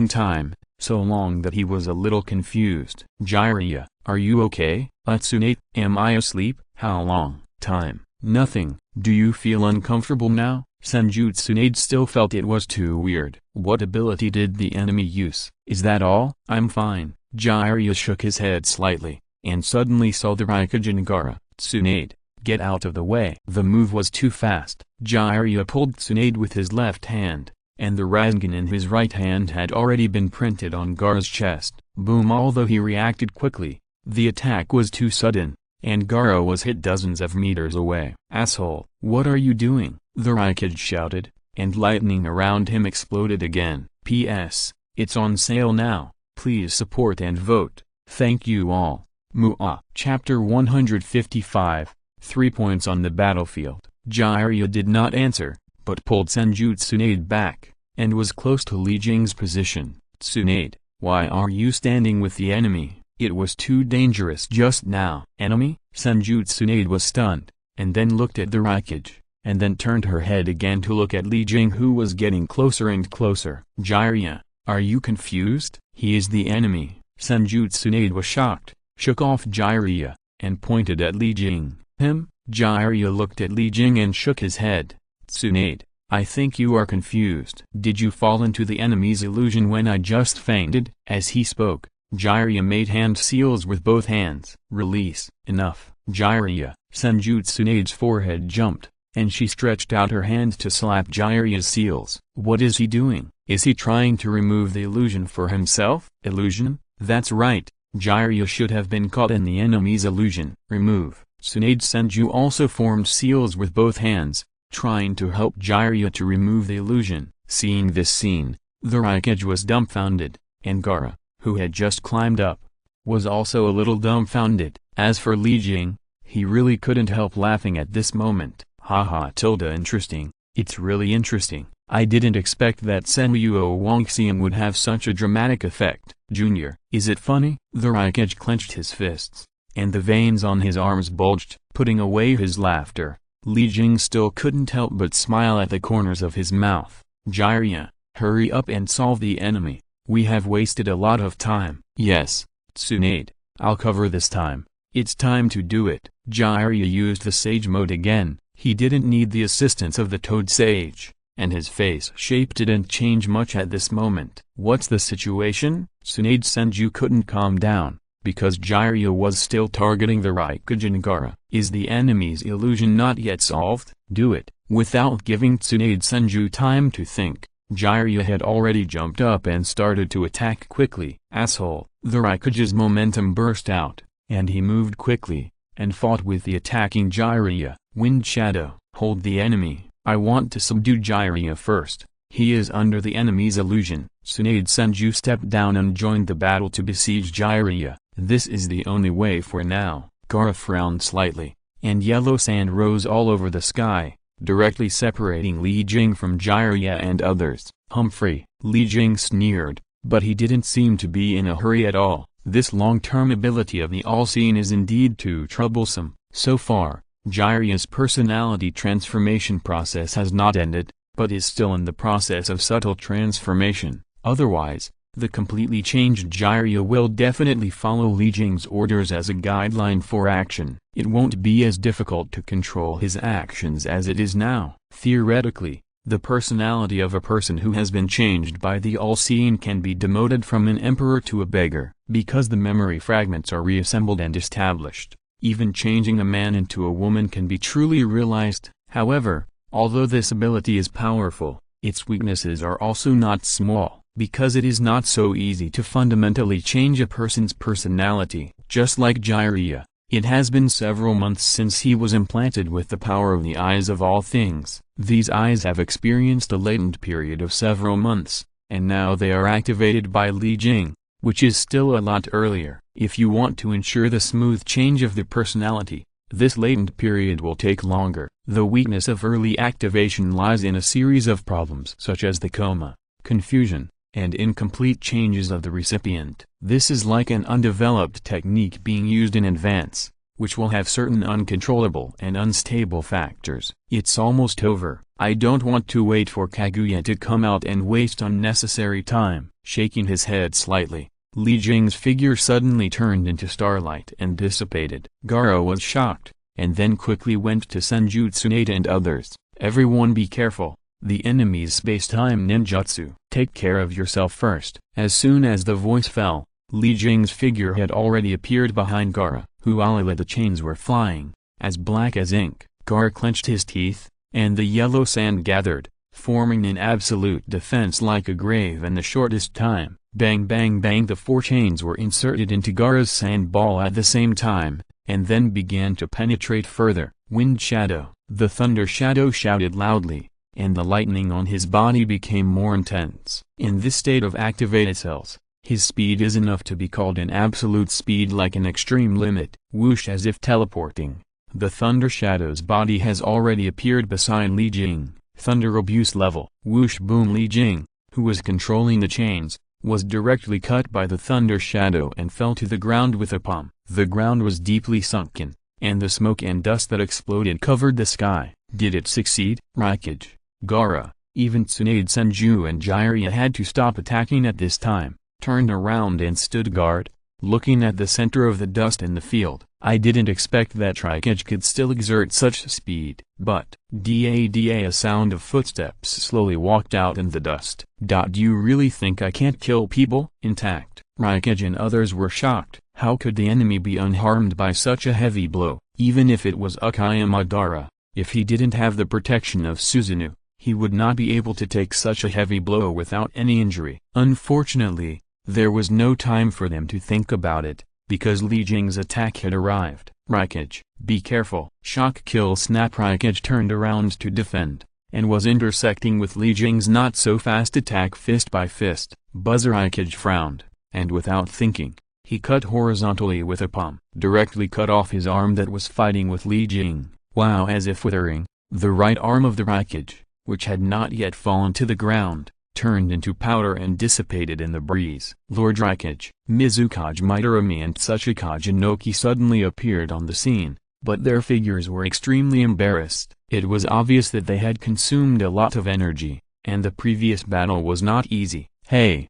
time, so long that he was a little confused. Jiraiya, are you okay? Tsunade, am I asleep? How long? Time. Nothing. Do you feel uncomfortable now? Senju Tsunade still felt it was too weird. What ability did the enemy use? Is that all? I'm fine. Jiraiya shook his head slightly, and suddenly saw the Raikage and Gaara. Tsunade, get out of the way. The move was too fast. Jiraiya pulled Tsunade with his left hand, and the Rasengan in his right hand had already been printed on Gaara's chest. Boom! Although he reacted quickly, the attack was too sudden, and Gaara was hit dozens of meters away. Asshole, what are you doing? The Raikage shouted, and lightning around him exploded again. P.S. It's on sale now. Please support and vote. Thank you all. Muah. Chapter 155. 3 points on the battlefield. Jiraiya did not answer, but pulled Senju Tsunade back, and was close to Li Jing's position. Tsunade, why are you standing with the enemy? It was too dangerous just now. Enemy? Senju Tsunade was stunned, and then looked at the Raikage, and then turned her head again to look at Li Jing, who was getting closer and closer. Jiraiya, are you confused? He is the enemy. Senju Tsunade was shocked, shook off Jiraiya, and pointed at Li Jing. Him? Jiraiya looked at Li Jing and shook his head. Tsunade, I think you are confused. Did you fall into the enemy's illusion when I just fainted? As he spoke, Jiraiya made hand seals with both hands. Release. Enough. Jiraiya. Senju Tsunade's forehead jumped, and she stretched out her hand to slap Jiraiya's seals. What is he doing? Is he trying to remove the illusion for himself? Illusion? That's right. Jiraiya should have been caught in the enemy's illusion. Remove. Tsunade Senju also formed seals with both hands, trying to help Jiraiya to remove the illusion. Seeing this scene, the Raikage was dumbfounded, and Gaara, who had just climbed up, was also a little dumbfounded. As for Li Jing, he really couldn't help laughing at this moment. Haha, interesting. It's really interesting. I didn't expect that Senryu Wangxian would have such a dramatic effect. Junior, is it funny? The Raikage clenched his fists, and the veins on his arms bulged, putting away his laughter. Li Jing still couldn't help but smile at the corners of his mouth. Jiraiya, hurry up and solve the enemy. We have wasted a lot of time. Yes, Tsunade, I'll cover this time. It's time to do it. Jiraiya used the Sage mode again. He didn't need the assistance of the Toad Sage, and his face shape didn't change much at this moment. What's the situation? Tsunade Senju couldn't calm down, because Jiraiya was still targeting the Raikage and Gaara. Is the enemy's illusion not yet solved? Do it. Without giving Tsunade Senju time to think, Jiraiya had already jumped up and started to attack quickly. Asshole. The Raikage's momentum burst out, and he moved quickly, and fought with the attacking Jiraiya. Wind Shadow. Hold the enemy. I want to subdue Jiraiya first. He is under the enemy's illusion. Tsunade Senju stepped down and joined the battle to besiege Jiraiya. This is the only way for now. Gaara frowned slightly, and yellow sand rose all over the sky, directly separating Li Jing from Jiraiya and others. Humphrey. Li Jing sneered, but he didn't seem to be in a hurry at all. This long-term ability of the All-Seeing is indeed too troublesome. So far, Jiraiya's personality transformation process has not ended, but is still in the process of subtle transformation. Otherwise, The completely changed Jiraiya will definitely follow Li Jing's orders as a guideline for action. It won't be as difficult to control his actions as it is now. Theoretically, the personality of a person who has been changed by the All-Seeing can be demoted from an emperor to a beggar, because the memory fragments are reassembled and established. Even changing a man into a woman can be truly realized. However, although this ability is powerful, its weaknesses are also not small, because it is not so easy to fundamentally change a person's personality. Just like Jiraiya, it has been several months since he was implanted with the power of the eyes of all things. These eyes have experienced a latent period of several months, and now they are activated by Li Jing, which is still a lot earlier. If you want to ensure the smooth change of the personality, this latent period will take longer. The weakness of early activation lies in a series of problems such as the coma, confusion, and incomplete changes of the recipient. This is like an undeveloped technique being used in advance, which will have certain uncontrollable and unstable factors. It's almost over. I don't want to wait for Kaguya to come out and waste unnecessary time. Shaking his head slightly, Li Jing's figure suddenly turned into starlight and dissipated. Gaara was shocked, and then quickly went to Senjutsu and others. Everyone be careful. The enemy's space-time ninjutsu. Take care of yourself first. As soon as the voice fell, Li Jing's figure had already appeared behind Gaara, who all the chains were flying, as black as ink. Gaara clenched his teeth, and the yellow sand gathered, forming an absolute defense like a grave in the shortest time. Bang bang bang, the 4 chains were inserted into Gaara's sand ball at the same time, and then began to penetrate further. Wind shadow. The thunder shadow shouted loudly, and the lightning on his body became more intense. In this state of activated cells, his speed is enough to be called an absolute speed, like an extreme limit. Whoosh, as if teleporting, the thunder shadow's body has already appeared beside Li Jing. Thunder abuse level. Whoosh boom. Li Jing, who was controlling the chains, was directly cut by the thunder shadow and fell to the ground with a palm. The ground was deeply sunken, and the smoke and dust that exploded covered the sky. Did it succeed? Refuge. Gaara, even Tsunade, Senju and Jiraiya had to stop attacking at this time, turned around and stood guard, looking at the center of the dust in the field. I didn't expect that Refuge could still exert such speed. But, a sound of footsteps slowly walked out in the dust. Do you really think I can't kill people? Intact. Refuge and others were shocked. How could the enemy be unharmed by such a heavy blow? Even if it was Akiyama Madara, if he didn't have the protection of Susanoo, he would not be able to take such a heavy blow without any injury. Unfortunately, there was no time for them to think about it, because Li Jing's attack had arrived. Refuge, be careful. Shock kill snap. Refuge turned around to defend, and was intersecting with Li Jing's not-so-fast attack fist by fist. Buzzer. Refuge frowned, and without thinking, he cut horizontally with a palm. Directly cut off his arm that was fighting with Li Jing. Wow, as if withering, the right arm of the Refuge, which had not yet fallen to the ground, turned into powder and dissipated in the breeze. Lord Refuge, Mizukage Mitarami and Tsuchikage Inoki suddenly appeared on the scene, but their figures were extremely embarrassed. It was obvious that they had consumed a lot of energy, and the previous battle was not easy. Hey,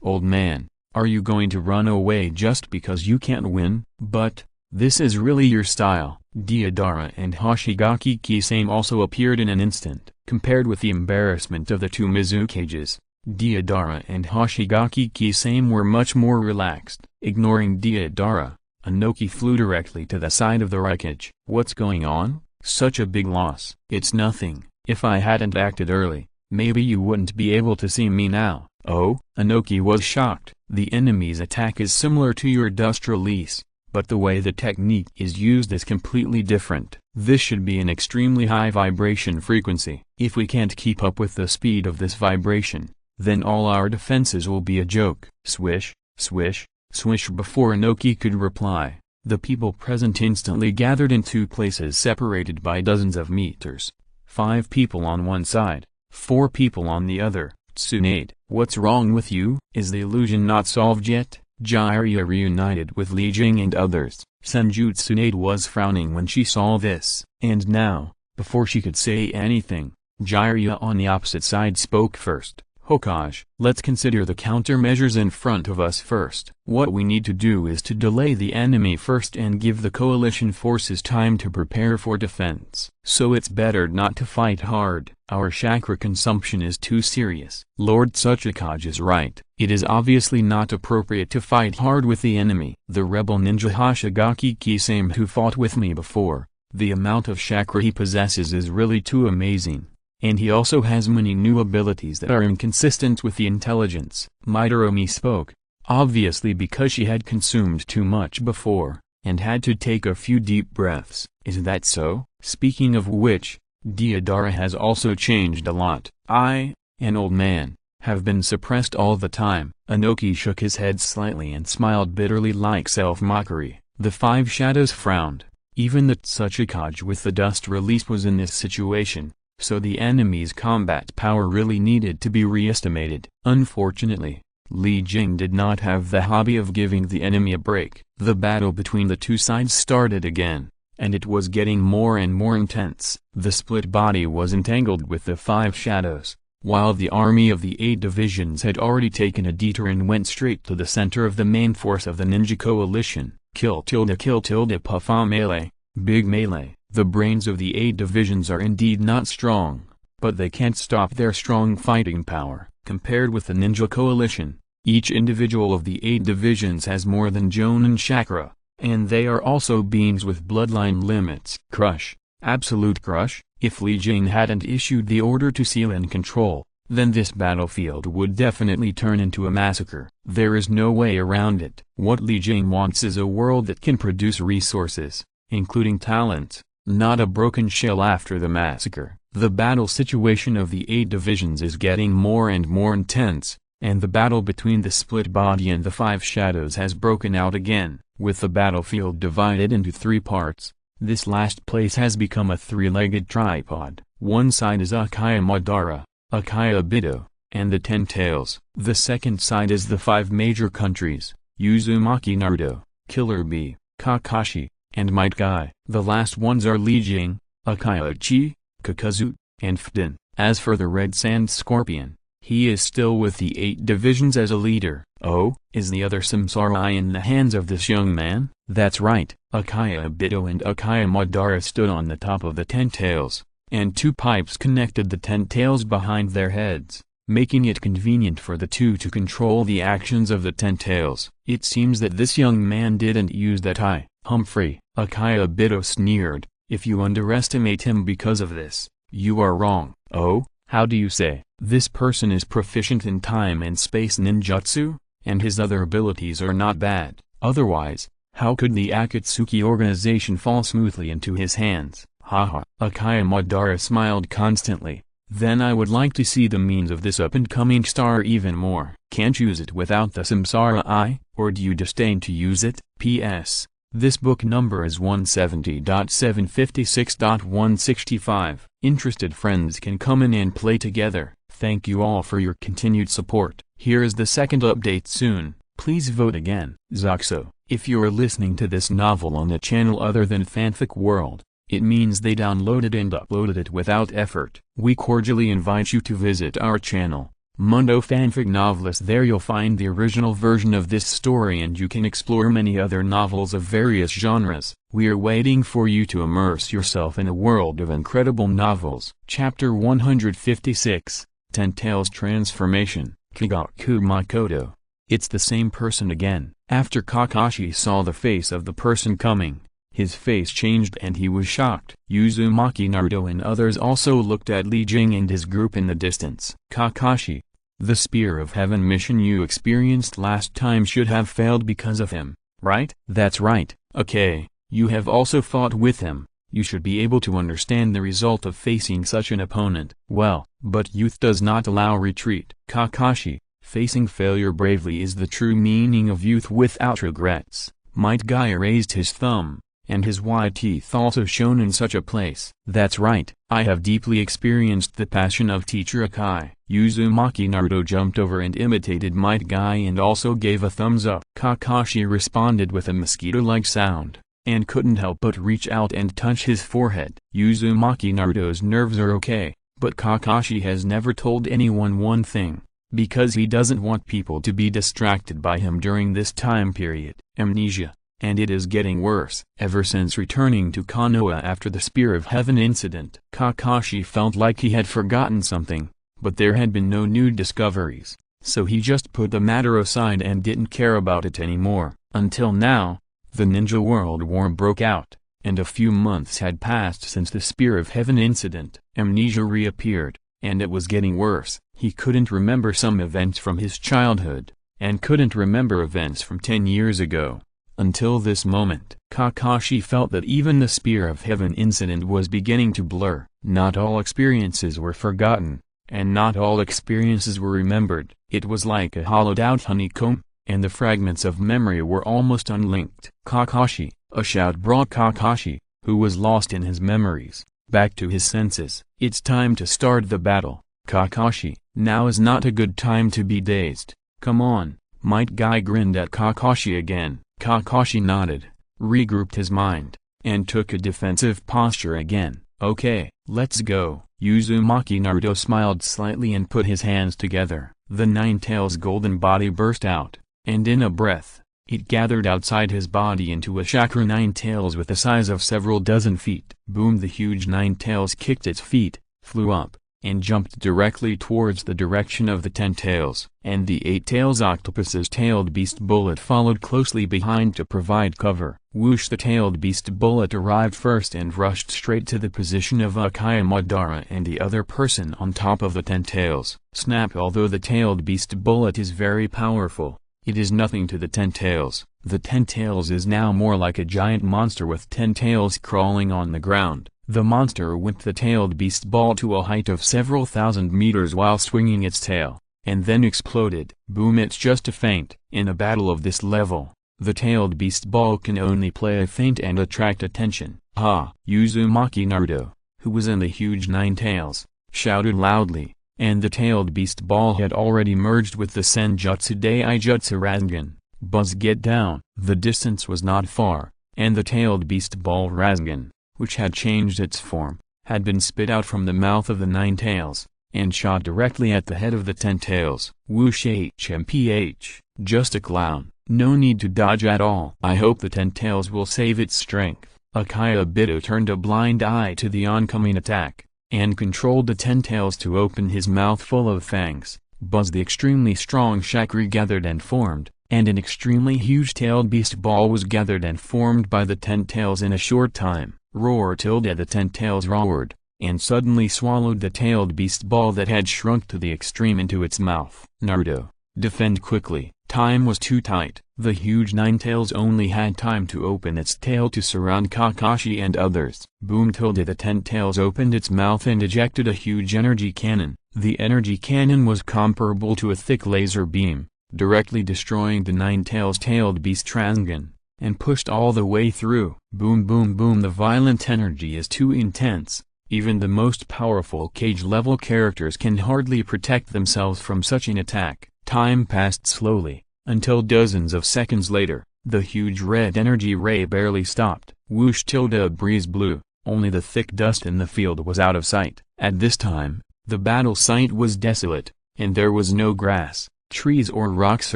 old man, are you going to run away just because you can't win? But, this is really your style. Deidara and Hoshigaki Kisame also appeared in an instant. Compared with the embarrassment of the two Mizukages, Deidara and Hoshigaki Kisame were much more relaxed. Ignoring Deidara, Inoki flew directly to the side of the Refuge. What's going on? Such a big loss. It's nothing. If I hadn't acted early, maybe you wouldn't be able to see me now. Oh? Inoki was shocked. The enemy's attack is similar to your dust release, but the way the technique is used is completely different. This should be an extremely high vibration frequency. If we can't keep up with the speed of this vibration, then all our defenses will be a joke. Swish, swish, swish. Before Inoki could reply, the people present instantly gathered in 2 places separated by dozens of meters. 5 people on one side, 4 people on the other. Tsunade, what's wrong with you? Is the illusion not solved yet? Jiraiya reunited with Li Jing and others. Senjutsu was frowning when she saw this. And now, before she could say anything, Jiraiya on the opposite side spoke first. Hokage. Let's consider the countermeasures in front of us first. What we need to do is to delay the enemy first and give the coalition forces time to prepare for defense. So it's better not to fight hard. Our chakra consumption is too serious. Lord Tsuchikage is right. It is obviously not appropriate to fight hard with the enemy. The rebel ninja Hoshigaki Kisame who fought with me before, the amount of chakra he possesses is really too amazing. And he also has many new abilities that are inconsistent with the intelligence. Midoromi spoke, obviously because she had consumed too much before, and had to take a few deep breaths. Is that so? Speaking of which, Deidara has also changed a lot. I, an old man, have been suppressed all the time. Inoki shook his head slightly and smiled bitterly like self-mockery. The five shadows frowned. Even the Tsuchikage with the dust release was in this situation. So the enemy's combat power really needed to be re-estimated. Unfortunately, Li Jing did not have the hobby of giving the enemy a break. The battle between the two sides started again, and it was getting more and more intense. The split body was entangled with the five shadows, while the army of the 8 divisions had already taken a detour and went straight to the center of the main force of the ninja coalition. Kill Puff melee, big melee. The brains of the 8 divisions are indeed not strong, but they can't stop their strong fighting power. Compared with the ninja coalition, each individual of the 8 divisions has more than Jonin chakra, and they are also beings with bloodline limits. Crush, absolute crush. If Li Jing hadn't issued the order to seal and control, then this battlefield would definitely turn into a massacre. There is no way around it. What Li Jing wants is a world that can produce resources, including talent. Not a broken shell after the massacre. The battle situation of the 8 divisions is getting more and more intense, and the battle between the split body and the 5 shadows has broken out again. With the battlefield divided into 3 parts, this last place has become a 3-legged tripod. One side is Akaya Madara, Akaya Bido, and the 10 Tails. The second side is the 5 major countries, Uzumaki Naruto, Killer Bee, Kakashi, and Might Guy. The last ones are Li Jing, Akayachi, Kakazu, and Fuden. As for the Red Sand Scorpion, he is still with the 8 divisions as a leader. Oh, is the other Samsara in the hands of this young man? That's right, Akaya Bido and Akaya Madara stood on the top of the 10 Tails, and 2 pipes connected the 10 Tails behind their heads, making it convenient for the 2 to control the actions of the 10 Tails. It seems that this young man didn't use that eye. Humphrey, Akaya Bido sneered, if you underestimate him because of this, you are wrong. Oh, how do you say? This person is proficient in time and space ninjutsu, and his other abilities are not bad. Otherwise, how could the Akatsuki organization fall smoothly into his hands? Haha. Akaya Madara smiled constantly. Then I would like to see the means of this up-and-coming star even more. Can't use it without the Samsara eye, or do you disdain to use it? P.S. This book number is 170.756.165. Interested friends can come in and play together. Thank you all for your continued support. Here is the second update soon. Please vote again. Zoxo. If you are listening to this novel on a channel other than Fanfic World, it means they downloaded and uploaded it without effort. We cordially invite you to visit our channel, Mundo Fanfic Novelist. There you'll find the original version of this story and you can explore many other novels of various genres. We are waiting for you to immerse yourself in a world of incredible novels. Chapter 156, 10 Tails Transformation, Kigaku Makoto. It's the same person again. After Kakashi saw the face of the person coming, his face changed and he was shocked. Uzumaki Naruto and others also looked at Li Jing and his group in the distance. Kakashi, the Spear of Heaven mission you experienced last time should have failed because of him, right? That's right. Okay, you have also fought with him. You should be able to understand the result of facing such an opponent. Well, but youth does not allow retreat. Kakashi, facing failure bravely is the true meaning of youth without regrets. Might Guy raised his thumb, and his white teeth also shone in such a place. That's right, I have deeply experienced the passion of Teacher Akai. Uzumaki Naruto jumped over and imitated Might Guy and also gave a thumbs up. Kakashi responded with a mosquito-like sound, and couldn't help but reach out and touch his forehead. Uzumaki Naruto's nerves are okay, but Kakashi has never told anyone one thing. because he doesn't want people to be distracted by him during this time period. Amnesia. And it is getting worse. Ever since returning to Konoha after the Spear of Heaven incident, Kakashi felt like he had forgotten something, but there had been no new discoveries, so he just put the matter aside and didn't care about it anymore. Until now, the Ninja World War broke out, and a few months had passed since the Spear of Heaven incident. Amnesia reappeared, and it was getting worse. He couldn't remember some events from his childhood, and couldn't remember events from 10 years ago. Until this moment, Kakashi felt that even the Spear of Heaven incident was beginning to blur. Not all experiences were forgotten, and not all experiences were remembered. It was like a hollowed-out honeycomb, and the fragments of memory were almost unlinked. Kakashi! A shout brought Kakashi, who was lost in his memories, back to his senses. It's time to start the battle, Kakashi. Now is not a good time to be dazed. Come on. Might Guy grinned at Kakashi again. Kakashi nodded, regrouped his mind, and took a defensive posture again. Okay, let's go. Uzumaki Naruto smiled slightly and put his hands together. The Nine-Tails golden body burst out, and in a breath, it gathered outside his body into a chakra Nine-Tails with the size of several dozen feet. Boom! The huge Nine-Tails kicked its feet, flew up, and jumped directly towards the direction of the 10 tails. And the 8 tails octopus's tailed beast bullet followed closely behind to provide cover. Whoosh! The tailed beast bullet arrived first and rushed straight to the position of Akaya Madara and the other person on top of the 10 tails. Snap! Although the tailed beast bullet is very powerful, it is nothing to the 10 tails. The 10 tails is now more like a giant monster with 10 tails crawling on the ground. The monster whipped the tailed beast ball to a height of several thousand meters while swinging its tail, and then exploded. Boom! It's just a feint. In a battle of this level, the tailed beast ball can only play a feint and attract attention. Ha! Uzumaki Naruto, who was in the huge Nine Tails, shouted loudly, and the tailed beast ball had already merged with the Senjutsu Daijutsu Rasengan. Buzz! Get down! The distance was not far, and the tailed beast ball Rasengan, which had changed its form, had been spit out from the mouth of the Nine Tails, and shot directly at the head of the 10 tails. Whoosh! HMPH, just a clown, no need to dodge at all. I hope the 10 tails will save its strength. Akaya Bito turned a blind eye to the oncoming attack, and controlled the 10 tails to open his mouth full of fangs. Buzz! The extremely strong chakra gathered and formed, and an extremely huge tailed beast ball was gathered and formed by the 10 tails in a short time. Roar! The 10 tails roared, and suddenly swallowed the tailed beast ball that had shrunk to the extreme into its mouth. Naruto, defend quickly. Time was too tight. The huge Nine Tails only had time to open its tail to surround Kakashi and others. Boom! The 10 tails opened its mouth and ejected a huge energy cannon. The energy cannon was comparable to a thick laser beam, directly destroying the Nine Tails tailed beast Rasengan, and pushed all the way through. Boom! Boom! Boom! The violent energy is too intense. Even the most powerful cage-level characters can hardly protect themselves from such an attack. Time passed slowly, until dozens of seconds later, the huge red energy ray barely stopped. Whoosh! A breeze blew, only the thick dust in the field was out of sight. At this time, the battle site was desolate, and there was no grass, trees or rocks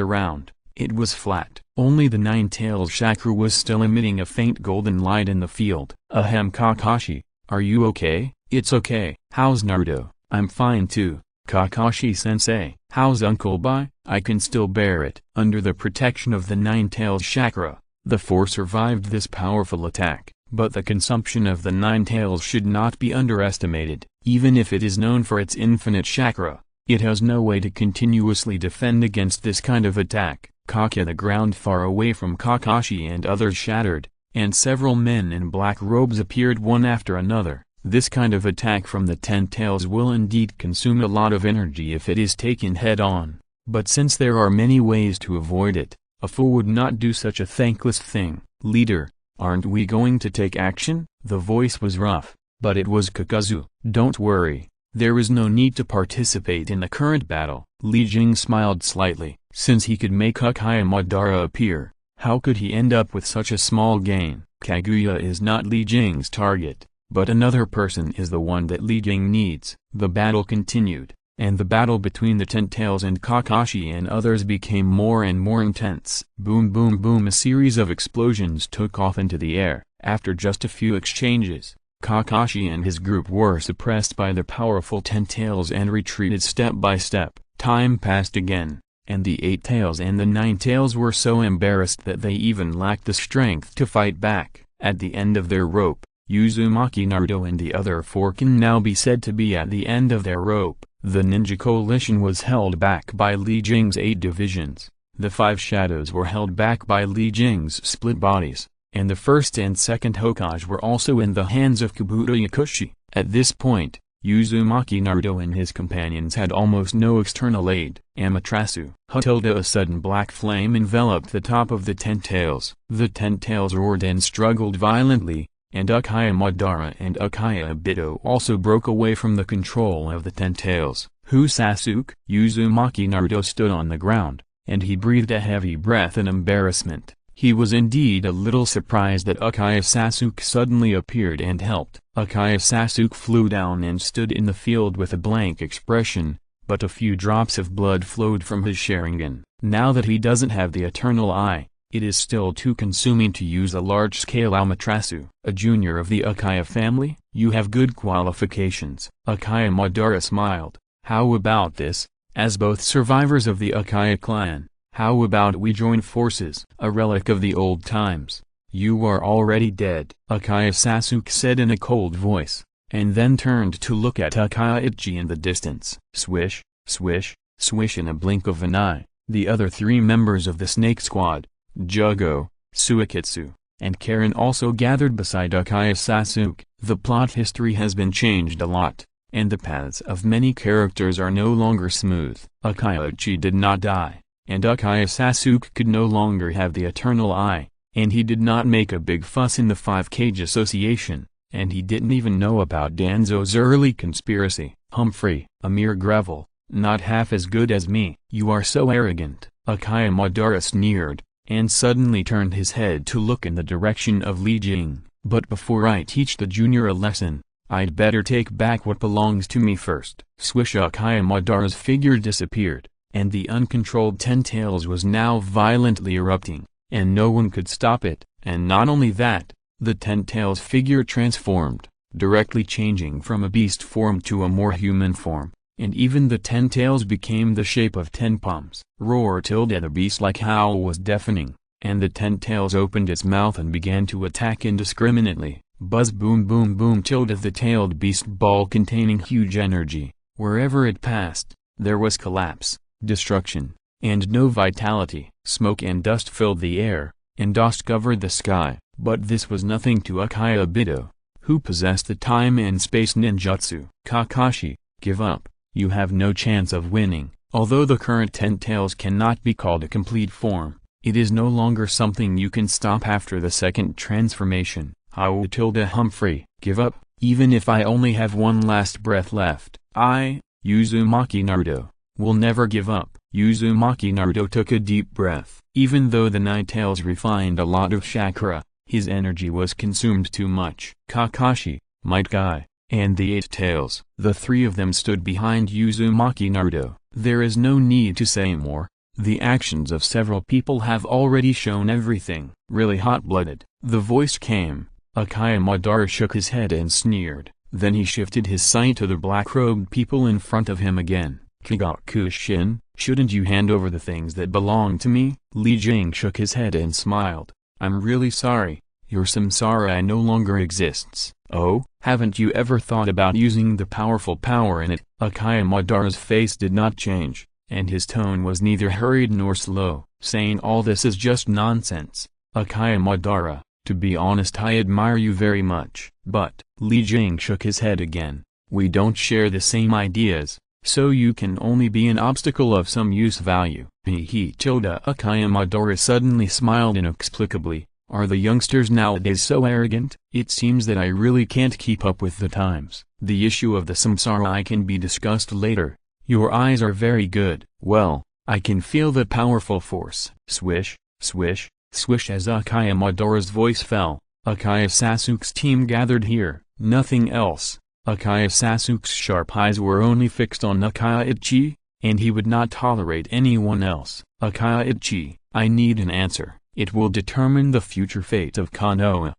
around. It was flat. Only the Nine Tails chakra was still emitting a faint golden light in the field. Ahem. Kakashi, are you okay? It's okay. How's Naruto? I'm fine too. Kakashi-sensei. How's Uncle Bai? I can still bear it. Under the protection of the Nine Tails chakra, the four survived this powerful attack. But the consumption of the Nine Tails should not be underestimated. Even if it is known for its infinite chakra, it has no way to continuously defend against this kind of attack. The ground far away from Kakashi and others shattered, and several men in black robes appeared one after another. This kind of attack from the 10 tails will indeed consume a lot of energy if it is taken head-on, but since there are many ways to avoid it, a fool would not do such a thankless thing. Leader, aren't we going to take action? The voice was rough, but it was Kakazu. Don't worry, there is no need to participate in the current battle. Jing smiled slightly. Since he could make Akaya Madara appear, how could he end up with such a small gain? Kaguya is not Jing's target, but another person is the one that Jing needs. The battle continued. and the battle between the Ten Tails and Kakashi and others became more and more intense. Boom boom boom, a series of explosions took off into the air. After just a few exchanges, Kakashi and his group were suppressed by the powerful Ten Tails and retreated step by step. Time passed again, and the Eight Tails and the Nine Tails were so embarrassed that they even lacked the strength to fight back. At the end of their rope, Uzumaki, Naruto and the other four can now be said to be at the end of their rope. The ninja coalition was held back by Li Jing's 8 divisions, the 5 shadows were held back by Li Jing's split bodies, and the first and second Hokage were also in the hands of Kabuto Yakushi. At this point, Uzumaki, Naruto and his companions had almost no external aid. Amaterasu. A sudden black flame enveloped the top of the Ten Tails. The Ten Tails roared and struggled violently, and Uchiha Madara and Uchiha Obito also broke away from the control of the Ten Tails. Who Sasuke? Uzumaki Naruto stood on the ground, and he breathed a heavy breath in embarrassment. He was indeed a little surprised that Uchiha Sasuke suddenly appeared and helped. Uchiha Sasuke flew down and stood in the field with a blank expression, but a few drops of blood flowed from his Sharingan. Now that he doesn't have the Eternal Eye, it is still too consuming to use a large-scale Amaterasu. A junior of the Uchiha family? You have good qualifications. Uchiha Madara smiled. How about this? As both survivors of the Uchiha clan, how about we join forces? A relic of the old times. You are already dead, Uchiha Sasuke said in a cold voice, and then turned to look at Uchiha Itachi in the distance. Swish, swish, swish. In a blink of an eye, the other 3 members of the Snake Squad, Jugo, Suikitsu, and Karen also gathered beside Uchiha Sasuke. The plot history has been changed a lot, and the paths of many characters are no longer smooth. Uchiha Itachi did not die, and Uchiha Sasuke could no longer have the Eternal Eye, and he did not make a big fuss in the 5-Cage Association, and he didn't even know about Danzo's early conspiracy. Humphrey, a mere gravel, not half as good as me. You are so arrogant, Uchiha Madara sneered, and suddenly turned his head to look in the direction of Li Jing. But before I teach the junior a lesson, I'd better take back what belongs to me first. Swish. Uchiha Madara's figure disappeared, and the uncontrolled Ten Tails was now violently erupting, and no one could stop it. And not only that, the Ten Tails figure transformed, directly changing from a beast form to a more human form, and even the Ten Tails became the shape of 10 palms. Roar. The beast-like howl was deafening, and the Ten Tails opened its mouth and began to attack indiscriminately. Buzz. Boom boom boom. The tailed beast ball containing huge energy. Wherever it passed, there was collapse, destruction, and no vitality. Smoke and dust filled the air, and dust covered the sky, but this was nothing to Uchiha Obito, who possessed the time and space ninjutsu. Kakashi, give up, you have no chance of winning. Although the current Ten Tails cannot be called a complete form, it is no longer something you can stop after the second transformation. How? Humphrey, give up, even if I only have one last breath left. I, Uzumaki Naruto, will never give up. Uzumaki Naruto took a deep breath. Even though the Nine Tails refined a lot of chakra, his energy was consumed too much. Kakashi, Might Guy, and the 8 Tails. The 3 of them stood behind Uzumaki Naruto. There is no need to say more. The actions of several people have already shown everything. Really hot-blooded. The voice came. Uchiha Madara shook his head and sneered. Then he shifted his sight to the black-robed people in front of him again. Kigakushin, shouldn't you hand over the things that belong to me? Li Jing shook his head and smiled. I'm really sorry. Your samsara no longer exists. Oh, haven't you ever thought about using the powerful power in it? Uchiha Madara's face did not change, and his tone was neither hurried nor slow. Saying all this is just nonsense. Uchiha Madara, to be honest, I admire you very much. But, Li Jing shook his head again, we don't share the same ideas, so you can only be an obstacle of some use value. Uchiha Madara suddenly smiled inexplicably. Are the youngsters nowadays so arrogant? It seems that I really can't keep up with the times. The issue of the samsara can be discussed later. Your eyes are very good. Well, I can feel the powerful force. Swish, swish, swish. As Uchiha Madara's voice fell, Uchiha Sasuke's team gathered here. Nothing else. Akaya Sasuke's sharp eyes were only fixed on Akaya Ichi, and he would not tolerate anyone else. Akaya Ichi, I need an answer. It will determine the future fate of Konoha.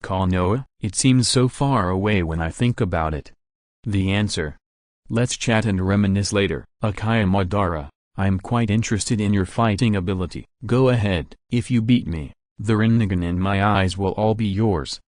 Konoha? It seems so far away when I think about it. The answer. Let's chat and reminisce later. Akaya Madara, I'm quite interested in your fighting ability. Go ahead. If you beat me, the Rinnegan in my eyes will all be yours.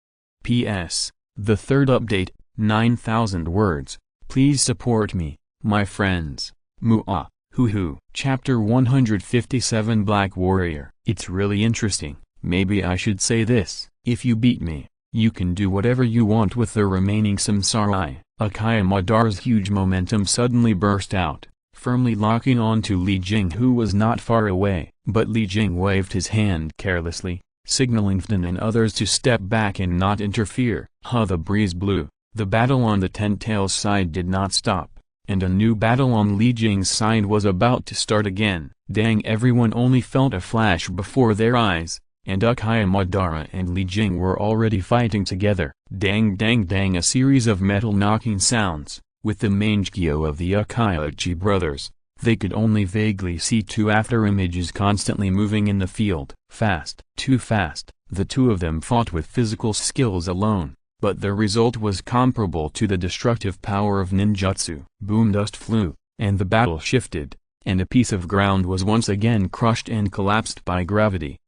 P.S. The third update, 9,000 words. Please support me, my friends. Muah. Hoo-hoo. Chapter 157 Black Warrior. It's really interesting. Maybe I should say this. If you beat me, you can do whatever you want with the remaining samsara. Akaya Madara's huge momentum suddenly burst out, firmly locking on to Li Jing, who was not far away. But Li Jing waved his hand carelessly, signaling Fden and others to step back and not interfere. The breeze blew. The battle on the Ten-Tails side did not stop, and a new battle on Li Jing's side was about to start again. Dang, everyone only felt a flash before their eyes, and Akaya Madara and Li Jing were already fighting together. Dang dang dang, a series of metal knocking sounds. With the Mangekyo of the Akaiuchi brothers, they could only vaguely see two after images constantly moving in the field. Fast, too fast, the two of them fought with physical skills alone, but the result was comparable to the destructive power of ninjutsu. Boom, dust flew, and the battle shifted, and a piece of ground was once again crushed and collapsed by gravity.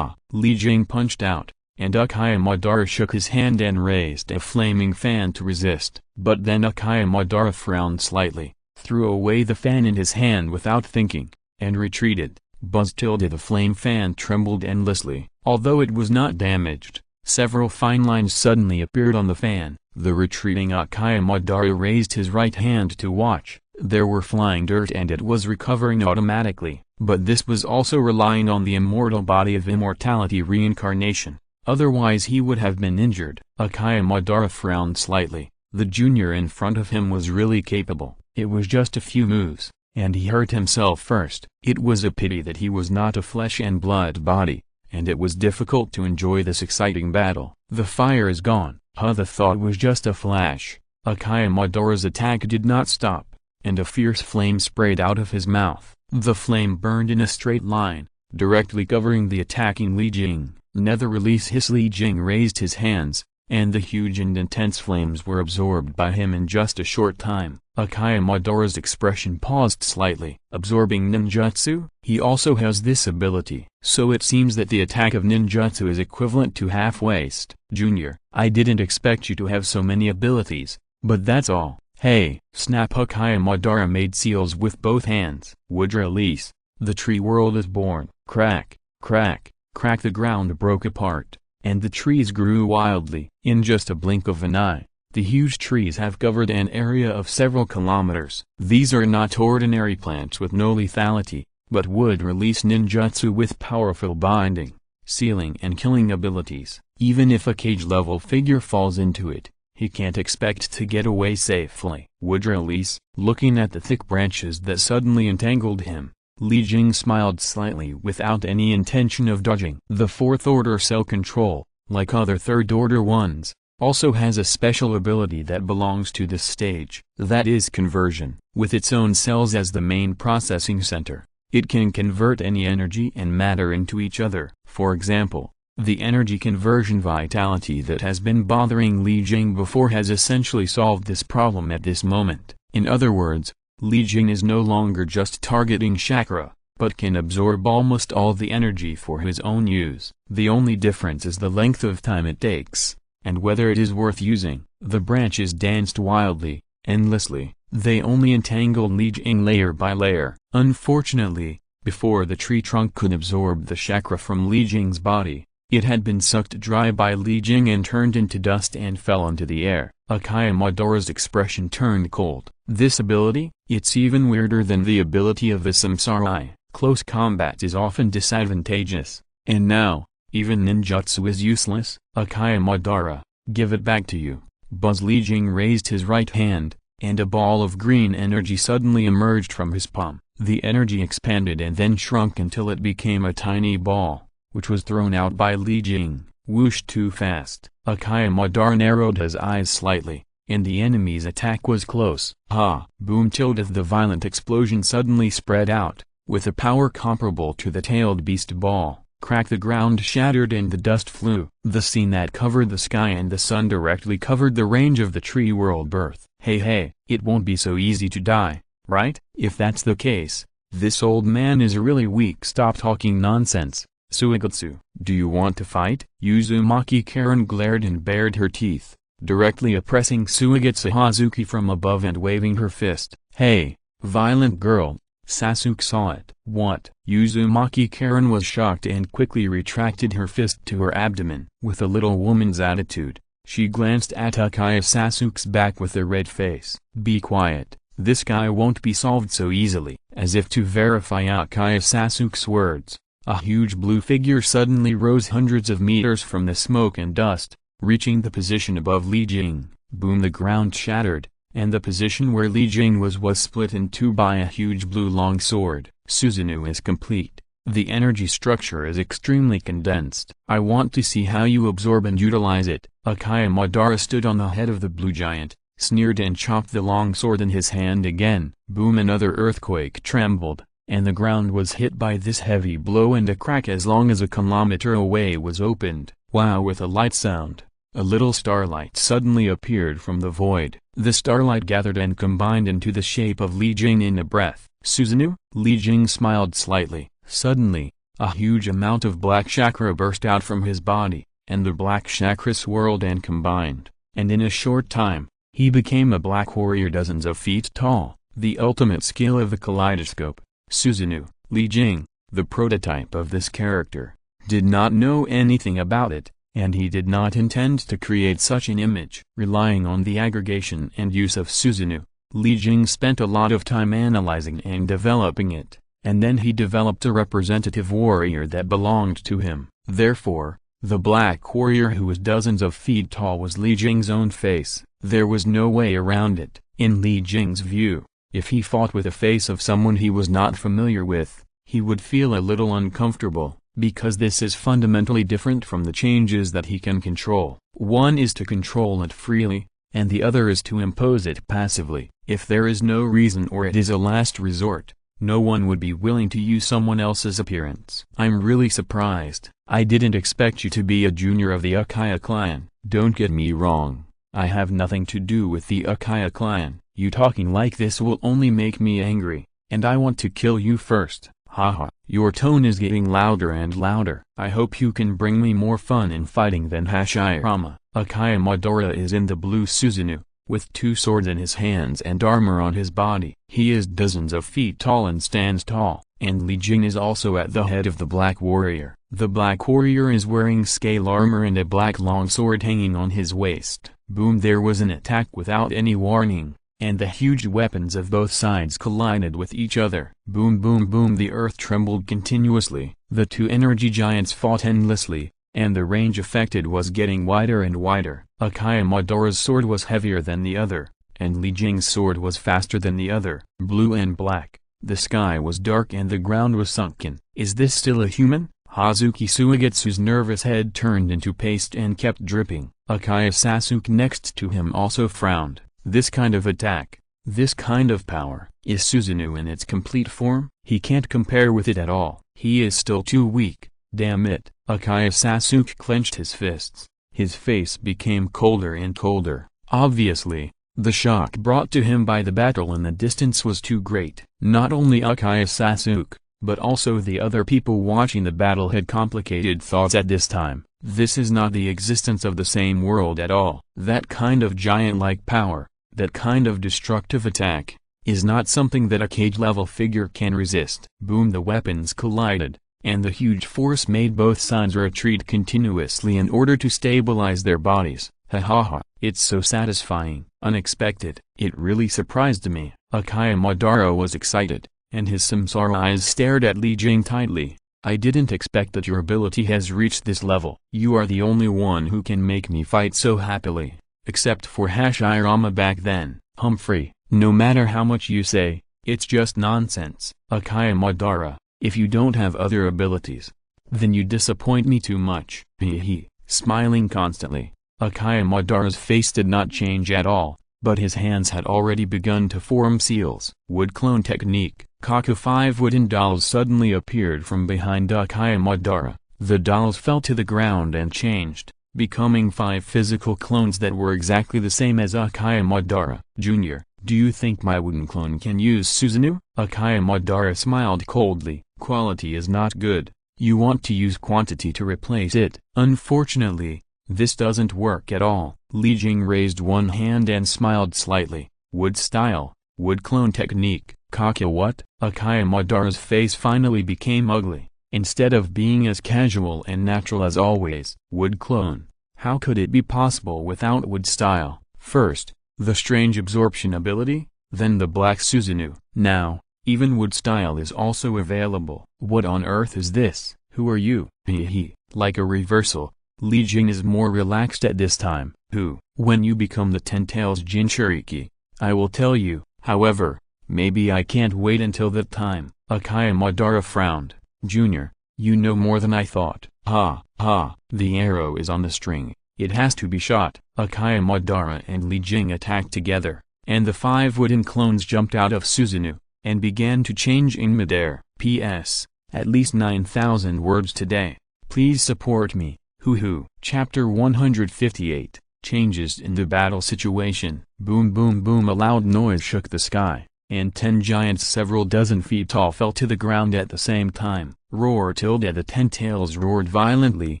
Li Jing punched out, and Akaya Madara shook his hand and raised a flaming fan to resist. But then Akaya Madara frowned slightly, threw away the fan in his hand without thinking, and retreated. The flame fan trembled endlessly. Although it was not damaged, several fine lines suddenly appeared on the fan. The retreating Akaya Madara raised his right hand to watch. There were flying dirt and it was recovering automatically, but this was also relying on the immortal body of immortality reincarnation. Otherwise he would have been injured. Akaya Madara frowned slightly. The junior in front of him was really capable. It was just a few moves, and he hurt himself first. It was a pity that he was not a flesh and blood body, and it was difficult to enjoy this exciting battle. The fire is gone. The thought was just a flash. Akaya Madara's attack did not stop, and a fierce flame sprayed out of his mouth. The flame burned in a straight line, directly covering the attacking Li Jing. Nether release hiss. Li Jing raised his hands, and the huge and intense flames were absorbed by him in just a short time. Akaya Madara's expression paused slightly. Absorbing ninjutsu? He also has this ability. So it seems that the attack of ninjutsu is equivalent to half-waist. Junior, I didn't expect you to have so many abilities, but that's all. Hey, snap! Akaya Madara made seals with both hands. Would release. The tree world is born. Crack, crack, crack. The ground broke apart, and the trees grew wildly. In just a blink of an eye, the huge trees have covered an area of several kilometers. These are not ordinary plants with no lethality, but would release ninjutsu with powerful binding, sealing and killing abilities. Even if a cage-level figure falls into it, he can't expect to get away safely. Would release. Looking at the thick branches that suddenly entangled him, Li Jing smiled slightly without any intention of dodging. The fourth order cell control, like other third order ones, also has a special ability that belongs to this stage. That is conversion. With its own cells as the main processing center, it can convert any energy and matter into each other. For example, the energy conversion vitality that has been bothering Li Jing before has essentially solved this problem at this moment. In other words, Li Jing is no longer just targeting chakra, but can absorb almost all the energy for his own use. The only difference is the length of time it takes, and whether it is worth using. The branches danced wildly, endlessly. They only entangled Li Jing layer by layer. Unfortunately, before the tree trunk could absorb the chakra from Li Jing's body, it had been sucked dry by Li Jing and turned into dust and fell into the air. Akaya Madara's expression turned cold. This ability? It's even weirder than the ability of the samsara. Close combat is often disadvantageous, and now, even ninjutsu is useless. Akaya Madara, give it back to you. Li Jing raised his right hand, and a ball of green energy suddenly emerged from his palm. The energy expanded and then shrunk until it became a tiny ball, which was thrown out by Li Jing. Whoosh! Too fast. Akaya Madara narrowed his eyes slightly, and the enemy's attack was close. Ha! Boom! Tilted. The violent explosion suddenly spread out, with a power comparable to the tailed beast ball. Crack! The ground shattered and the dust flew. The scene that covered the sky and the sun directly covered the range of the tree world birth. Hey, it won't be so easy to die, right? If that's the case, this old man is really weak. Stop talking nonsense, Suigatsu. Do you want to fight? Uzumaki Karen glared and bared her teeth, directly oppressing Suigatsu Hazuki from above and waving her fist. Hey, violent girl. Sasuke saw it. What? Uzumaki Karen was shocked and quickly retracted her fist to her abdomen. With a little woman's attitude, she glanced at Akaya Sasuke's back with a red face. Be quiet, this guy won't be solved so easily. As if to verify Akaya Sasuke's words, a huge blue figure suddenly rose hundreds of meters from the smoke and dust, reaching the position above Li Jing. Boom! The ground shattered, and the position where Li Jing was split in two by a huge blue longsword. Susanoo is complete. The energy structure is extremely condensed. I want to see how you absorb and utilize it. Akaya Madara stood on the head of the blue giant, sneered and chopped the longsword in his hand again. Boom! Another earthquake trembled, and the ground was hit by this heavy blow, and a crack as long as a kilometer away was opened. Wow! With a light sound, a little starlight suddenly appeared from the void. The starlight gathered and combined into the shape of Li Jing in a breath. Susanoo? Li Jing smiled slightly. Suddenly, a huge amount of black chakra burst out from his body, and the black chakra swirled and combined, and in a short time, he became a black warrior dozens of feet tall, the ultimate skill of the kaleidoscope. Susanoo, Li Jing, the prototype of this character, did not know anything about it, and he did not intend to create such an image. Relying on the aggregation and use of Susanoo, Li Jing spent a lot of time analyzing and developing it, and then he developed a representative warrior that belonged to him. Therefore, the black warrior who was dozens of feet tall was Li Jing's own face. There was no way around it. In Li Jing's view, if he fought with the face of someone he was not familiar with, he would feel a little uncomfortable, because this is fundamentally different from the changes that he can control. One is to control it freely, and the other is to impose it passively. If there is no reason or it is a last resort, no one would be willing to use someone else's appearance. I'm really surprised. I didn't expect you to be a junior of the Akaya clan. Don't get me wrong, I have nothing to do with the Akaya clan. You talking like this will only make me angry, and I want to kill you first. Haha, your tone is getting louder and louder. I hope you can bring me more fun in fighting than Hashirama. Akaya Madara is in the blue Susanoo, with two swords in his hands and armor on his body. He is dozens of feet tall and stands tall, and Li Jing is also at the head of the black warrior. The black warrior is wearing scale armor and a black longsword hanging on his waist. Boom! There was an attack without any warning, and the huge weapons of both sides collided with each other. Boom boom boom! The earth trembled continuously. The two energy giants fought endlessly, and the range affected was getting wider and wider. Akaya Madara's sword was heavier than the other, and Li Jing's sword was faster than the other. Blue and black, the sky was dark and the ground was sunken. Is this still a human? Hazuki Suigatsu's nervous head turned into paste and kept dripping. Akaya Sasuke next to him also frowned. This kind of attack, this kind of power, is Susanoo in its complete form? He can't compare with it at all. He is still too weak. Damn it. Akaya Sasuke clenched his fists. His face became colder and colder. Obviously, the shock brought to him by the battle in the distance was too great. Not only Akaya Sasuke, but also the other people watching the battle had complicated thoughts at this time. This is not the existence of the same world at all. That kind of giant-like power, that kind of destructive attack, is not something that a cage-level figure can resist. Boom! The weapons collided, and the huge force made both sides retreat continuously in order to stabilize their bodies. Ha ha ha! It's so satisfying. Unexpected. It really surprised me. Akaya Madara was excited, and his samsara eyes stared at Li Jing tightly. I didn't expect that your ability has reached this level. You are the only one who can make me fight so happily, except for Hashirama back then. Humphrey, no matter how much you say, it's just nonsense. Akaya Madara, if you don't have other abilities, then you disappoint me too much. He, smiling constantly, Akaya Madara's face did not change at all, but his hands had already begun to form seals. Wood clone technique. Kaku 5 wooden dolls suddenly appeared from behind Akaya Madara. The dolls fell to the ground and changed, becoming 5 physical clones that were exactly the same as Akaya Madara. Junior, do you think my wooden clone can use Susanoo? Akaya Madara smiled coldly. Quality is not good. You want to use quantity to replace it. Unfortunately, this doesn't work at all. Jing raised one hand and smiled slightly. Wood style, wood clone technique. Kaka what? Akaya Madara's face finally became ugly. Instead of being as casual and natural as always. Wood clone. How could it be possible without wood style? First, the strange absorption ability, then the black Susanoo. Now, even wood style is also available. What on earth is this? Who are you? Hehe. Like a reversal, Jing is more relaxed at this time. Who? When you become the Ten Tails Jinchuriki, I will tell you. However, maybe I can't wait until that time. Akaya Madara frowned. Junior, you know more than I thought. Ha, ha, the arrow is on the string. It has to be shot. Akaya Madara and Jing attacked together, and the 5 wooden clones jumped out of Susanoo, and began to change in midair. P.S. At least 9,000 words today. Please support me. Hoo-hoo. Chapter 158. Changes in the battle situation. Boom boom boom, a loud noise shook the sky, and 10 giants several dozen feet tall fell to the ground at the same time. Roar tilde. The 10 tails roared violently,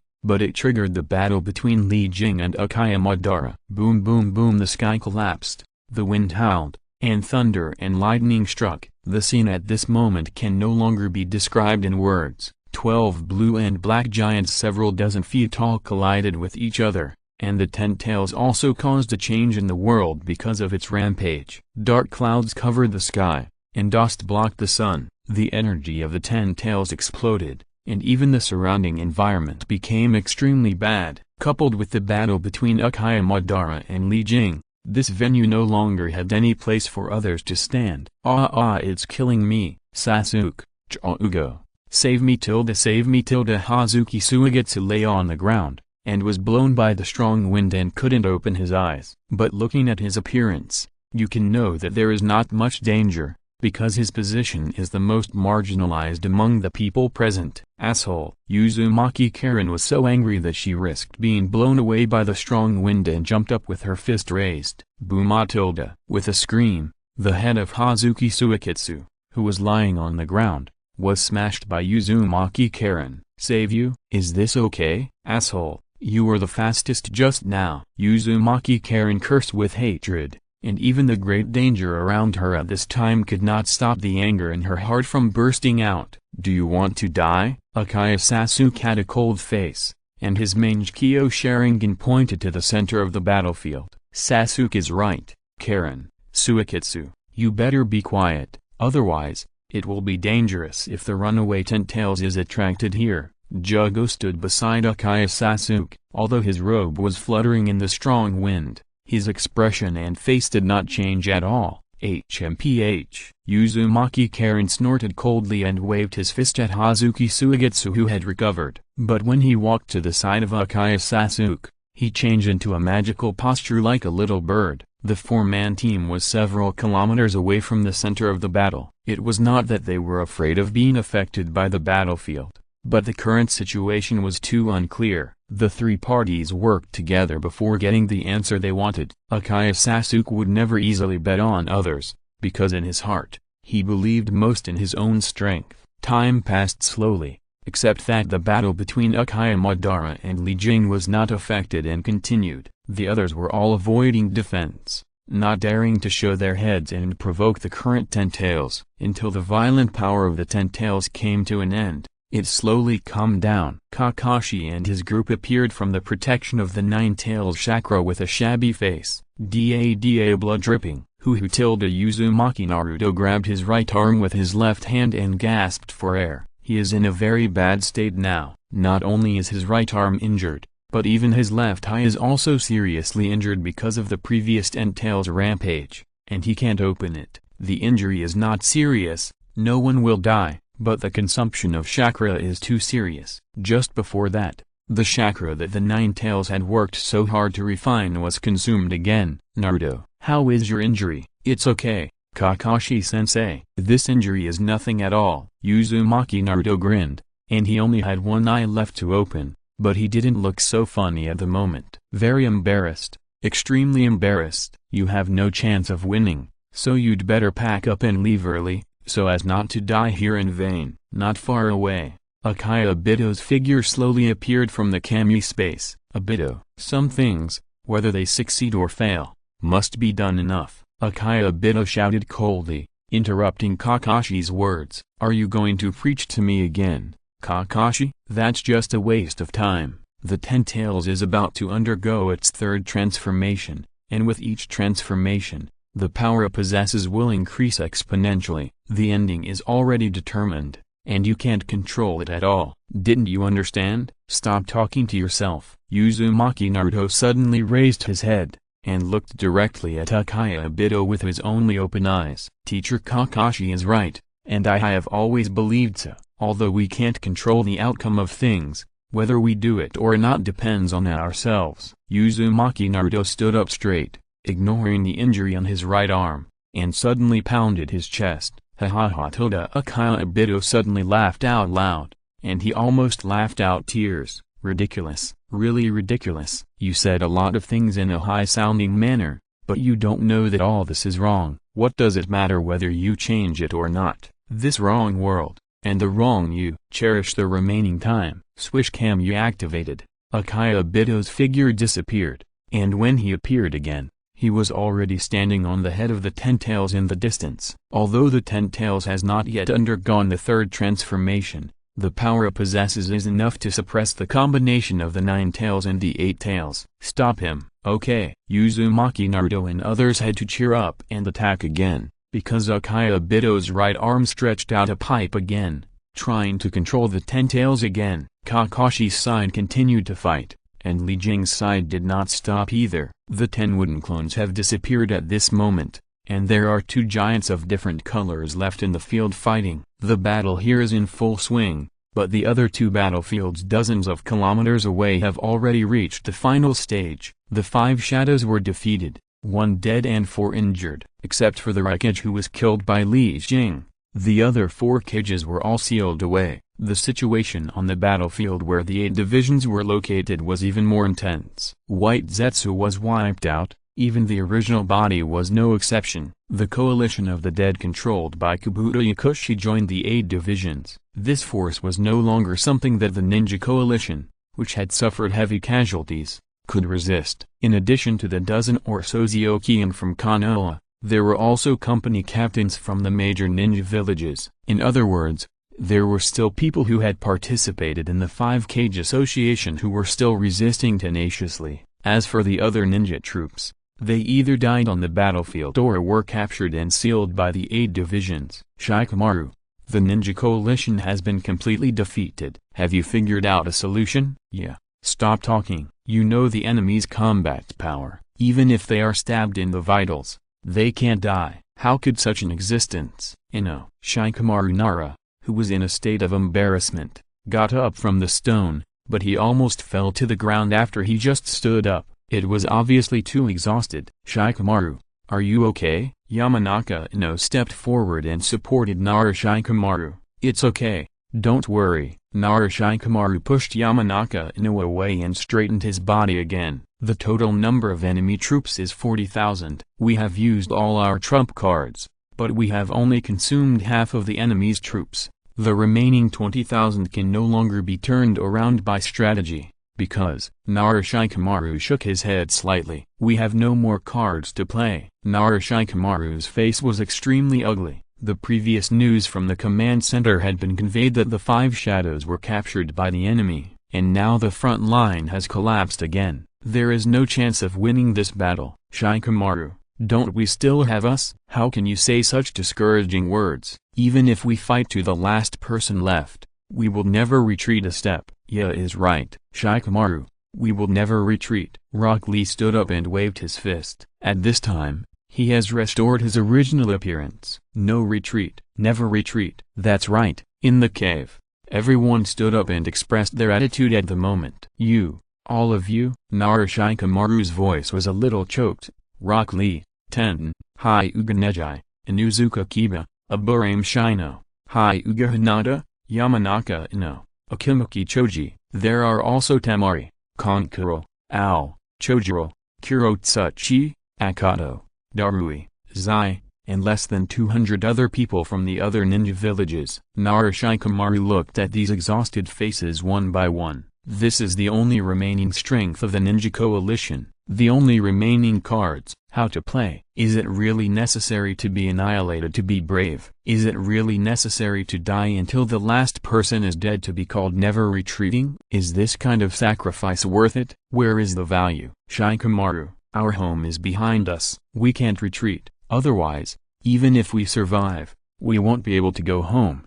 but it triggered the battle between Jing and Akaya Madara. Boom boom boom, the sky collapsed, the wind howled, and thunder and lightning struck. The scene at this moment can no longer be described in words. 12 blue and black giants several dozen feet tall collided with each other, and the 10 tails also caused a change in the world because of its rampage. Dark clouds covered the sky, and dust blocked the sun. The energy of the 10 tails exploded, and even the surrounding environment became extremely bad. Coupled with the battle between Akaya Madara and Jing, this venue no longer had any place for others to stand. It's killing me. Sasuke, Chaugo, save me tilde. Hazuki Suigetsu lay on the ground, and was blown by the strong wind and couldn't open his eyes. But looking at his appearance, you can know that there is not much danger, because his position is the most marginalized among the people present. Asshole. Uzumaki Karen was so angry that she risked being blown away by the strong wind and jumped up with her fist raised. Booma tilde. With a scream, the head of Hazuki Suiketsu, who was lying on the ground, was smashed by Uzumaki Karen. Save you? Is this okay? Asshole, you were the fastest just now. Uzumaki Karen cursed with hatred, and even the great danger around her at this time could not stop the anger in her heart from bursting out. Do you want to die? Akaya Sasuke had a cold face, and his Mangekyo Sharingan pointed to the center of the battlefield. Sasuke is right, Karen. Suiketsu, you better be quiet, otherwise, it will be dangerous if the runaway 10 tails is attracted here. Jugo stood beside Akaya Sasuke. Although his robe was fluttering in the strong wind, his expression and face did not change at all. HMPH. Uzumaki Karen snorted coldly and waved his fist at Hazuki Suigetsu, who had recovered. But when he walked to the side of Akaya Sasuke, he changed into a magical posture like a little bird. The 4-man team was several kilometers away from the center of the battle. It was not that they were afraid of being affected by the battlefield, but the current situation was too unclear. The 3 parties worked together before getting the answer they wanted. Akaya Sasuke would never easily bet on others, because in his heart, he believed most in his own strength. Time passed slowly, except that the battle between Akaya Madara and Jing was not affected and continued. The others were all avoiding defense, not daring to show their heads and provoke the current 10 tails, until the violent power of the 10 tails came to an end. It slowly calmed down. Kakashi and his group appeared from the protection of the 9 tails chakra with a shabby face. Da blood dripping. Hoo tilde. Uzumaki Naruto grabbed his right arm with his left hand and gasped for air. He is in a very bad state now. Not only is his right arm injured, but even his left eye is also seriously injured because of the previous 10 tails rampage, and he can't open it. The injury is not serious, no one will die, but the consumption of chakra is too serious. Just before that, The chakra that the Nine Tails had worked so hard to refine was consumed again. Naruto, how is your injury? It's okay, Kakashi-sensei. This injury is nothing at all. Uzumaki Naruto grinned, and he only had one eye left to open, but he didn't look so funny at the moment. Very embarrassed, extremely embarrassed. You have no chance of winning, so you'd better pack up and leave early, so as not to die here in vain. Not far away, Akaya Obito's figure slowly appeared from the kami space. Obito, some things, whether they succeed or fail, must be done enough. Akaya Obito shouted coldly, interrupting Kakashi's words. Are you going to preach to me again, Kakashi? That's just a waste of time. The Ten Tails is about to undergo its third transformation, and with each transformation, the power it possesses will increase exponentially. The ending is already determined, and you can't control it at all. Didn't you understand? Stop talking to yourself. Uzumaki Naruto suddenly raised his head, and looked directly at Akaya Obito with his only open eyes. Teacher Kakashi is right, and I have always believed so. Although we can't control the outcome of things, whether we do it or not depends on ourselves. Uzumaki Naruto stood up straight, ignoring the injury on his right arm, and suddenly pounded his chest. Ha ha ha. Akaya Obito suddenly laughed out loud, and he almost laughed out tears. Ridiculous, really ridiculous. You said a lot of things in a high-sounding manner, but you don't know that all this is wrong. What does it matter whether you change it or not? This wrong world, and the wrong you. Cherish the remaining time. Swish cam you activated. Akaya Obito's figure disappeared, and when he appeared again, he was already standing on the head of the Ten Tails in the distance. Although the Ten Tails has not yet undergone the third transformation, the power it possesses is enough to suppress the combination of the Nine Tails and the Eight Tails. Stop him. Okay. Uzumaki Naruto and others had to cheer up and attack again, because Akaya Obito's right arm stretched out a pipe again, trying to control the Ten Tails again. Kakashi's side continued to fight, and Li Jing's side did not stop either. The 10 wooden clones have disappeared at this moment, and there are 2 giants of different colors left in the field fighting. The battle here is in full swing, but the other 2 battlefields dozens of kilometers away have already reached the final stage. The 5 shadows were defeated, 1 dead and 4 injured. Except for the refuge who was killed by Li Jing, the other 4 cages were all sealed away. The situation on the battlefield where the 8 divisions were located was even more intense. White Zetsu was wiped out, even the original body was no exception. The coalition of the dead controlled by Kabuto Yakushi joined the 8 divisions. This force was no longer something that the ninja coalition, which had suffered heavy casualties, could resist. In addition to the dozen or so Zyokian from Konoha, there were also company captains from the major ninja villages. In other words, there were still people who had participated in the 5-Cage Association who were still resisting tenaciously. As for the other ninja troops, they either died on the battlefield or were captured and sealed by the 8 divisions. Shikamaru, the ninja coalition has been completely defeated. Have you figured out a solution? Yeah. Stop talking. You know the enemy's combat power. Even if they are stabbed in the vitals, they can't die. How could such an existence? Shikamaru Nara, who was in a state of embarrassment, got up from the stone, but he almost fell to the ground after he just stood up. It was obviously too exhausted. Shikamaru, are you okay? Yamanaka Ino stepped forward and supported Nara. Shikamaru, it's okay, don't worry. Nara. Shikamaru pushed Yamanaka Ino away and straightened his body again. The total number of enemy troops is 40,000. We have used all our trump cards, but we have only consumed half of the enemy's troops. The remaining 20,000 can no longer be turned around by strategy, because Nara. Shikamaru shook his head slightly. We have no more cards to play. Nara. Shikamaru's face was extremely ugly. The previous news from the command center had been conveyed that the 5 shadows were captured by the enemy, and now the front line has collapsed again. There is no chance of winning this battle. Shikamaru, don't we still have us? How can you say such discouraging words? Even if we fight to the last person left, we will never retreat a step. Yeah is right. Shikamaru, we will never retreat. Rock Lee stood up and waved his fist. At this time, he has restored his original appearance. No retreat. Never retreat. That's right. In the cave, Everyone stood up and expressed their attitude at the moment. "You, all of you?" Narashikamaru's voice was a little choked. "Rock Lee, Tenten, Hyuga Neji, Inuzuka Kiba, Aburame Shino, Hyuga Hinata, Yamanaka Ino, Akimaki Choji. There are also Tamari, Konkuro, Ao, Chojiro, Kurotsuchi, Akato, Darui, Zai, and less than 200 other people from the other ninja villages." Narashikamaru looked at these exhausted faces one by one. This is the only remaining strength of the ninja coalition, the only remaining cards. How to play. Is it really necessary to be annihilated to be brave? Is it really necessary to die until the last person is dead to be called never retreating? Is this kind of sacrifice worth it? Where is the value? Shikamaru, our home is behind us. We can't retreat, otherwise, even if we survive, we won't be able to go home.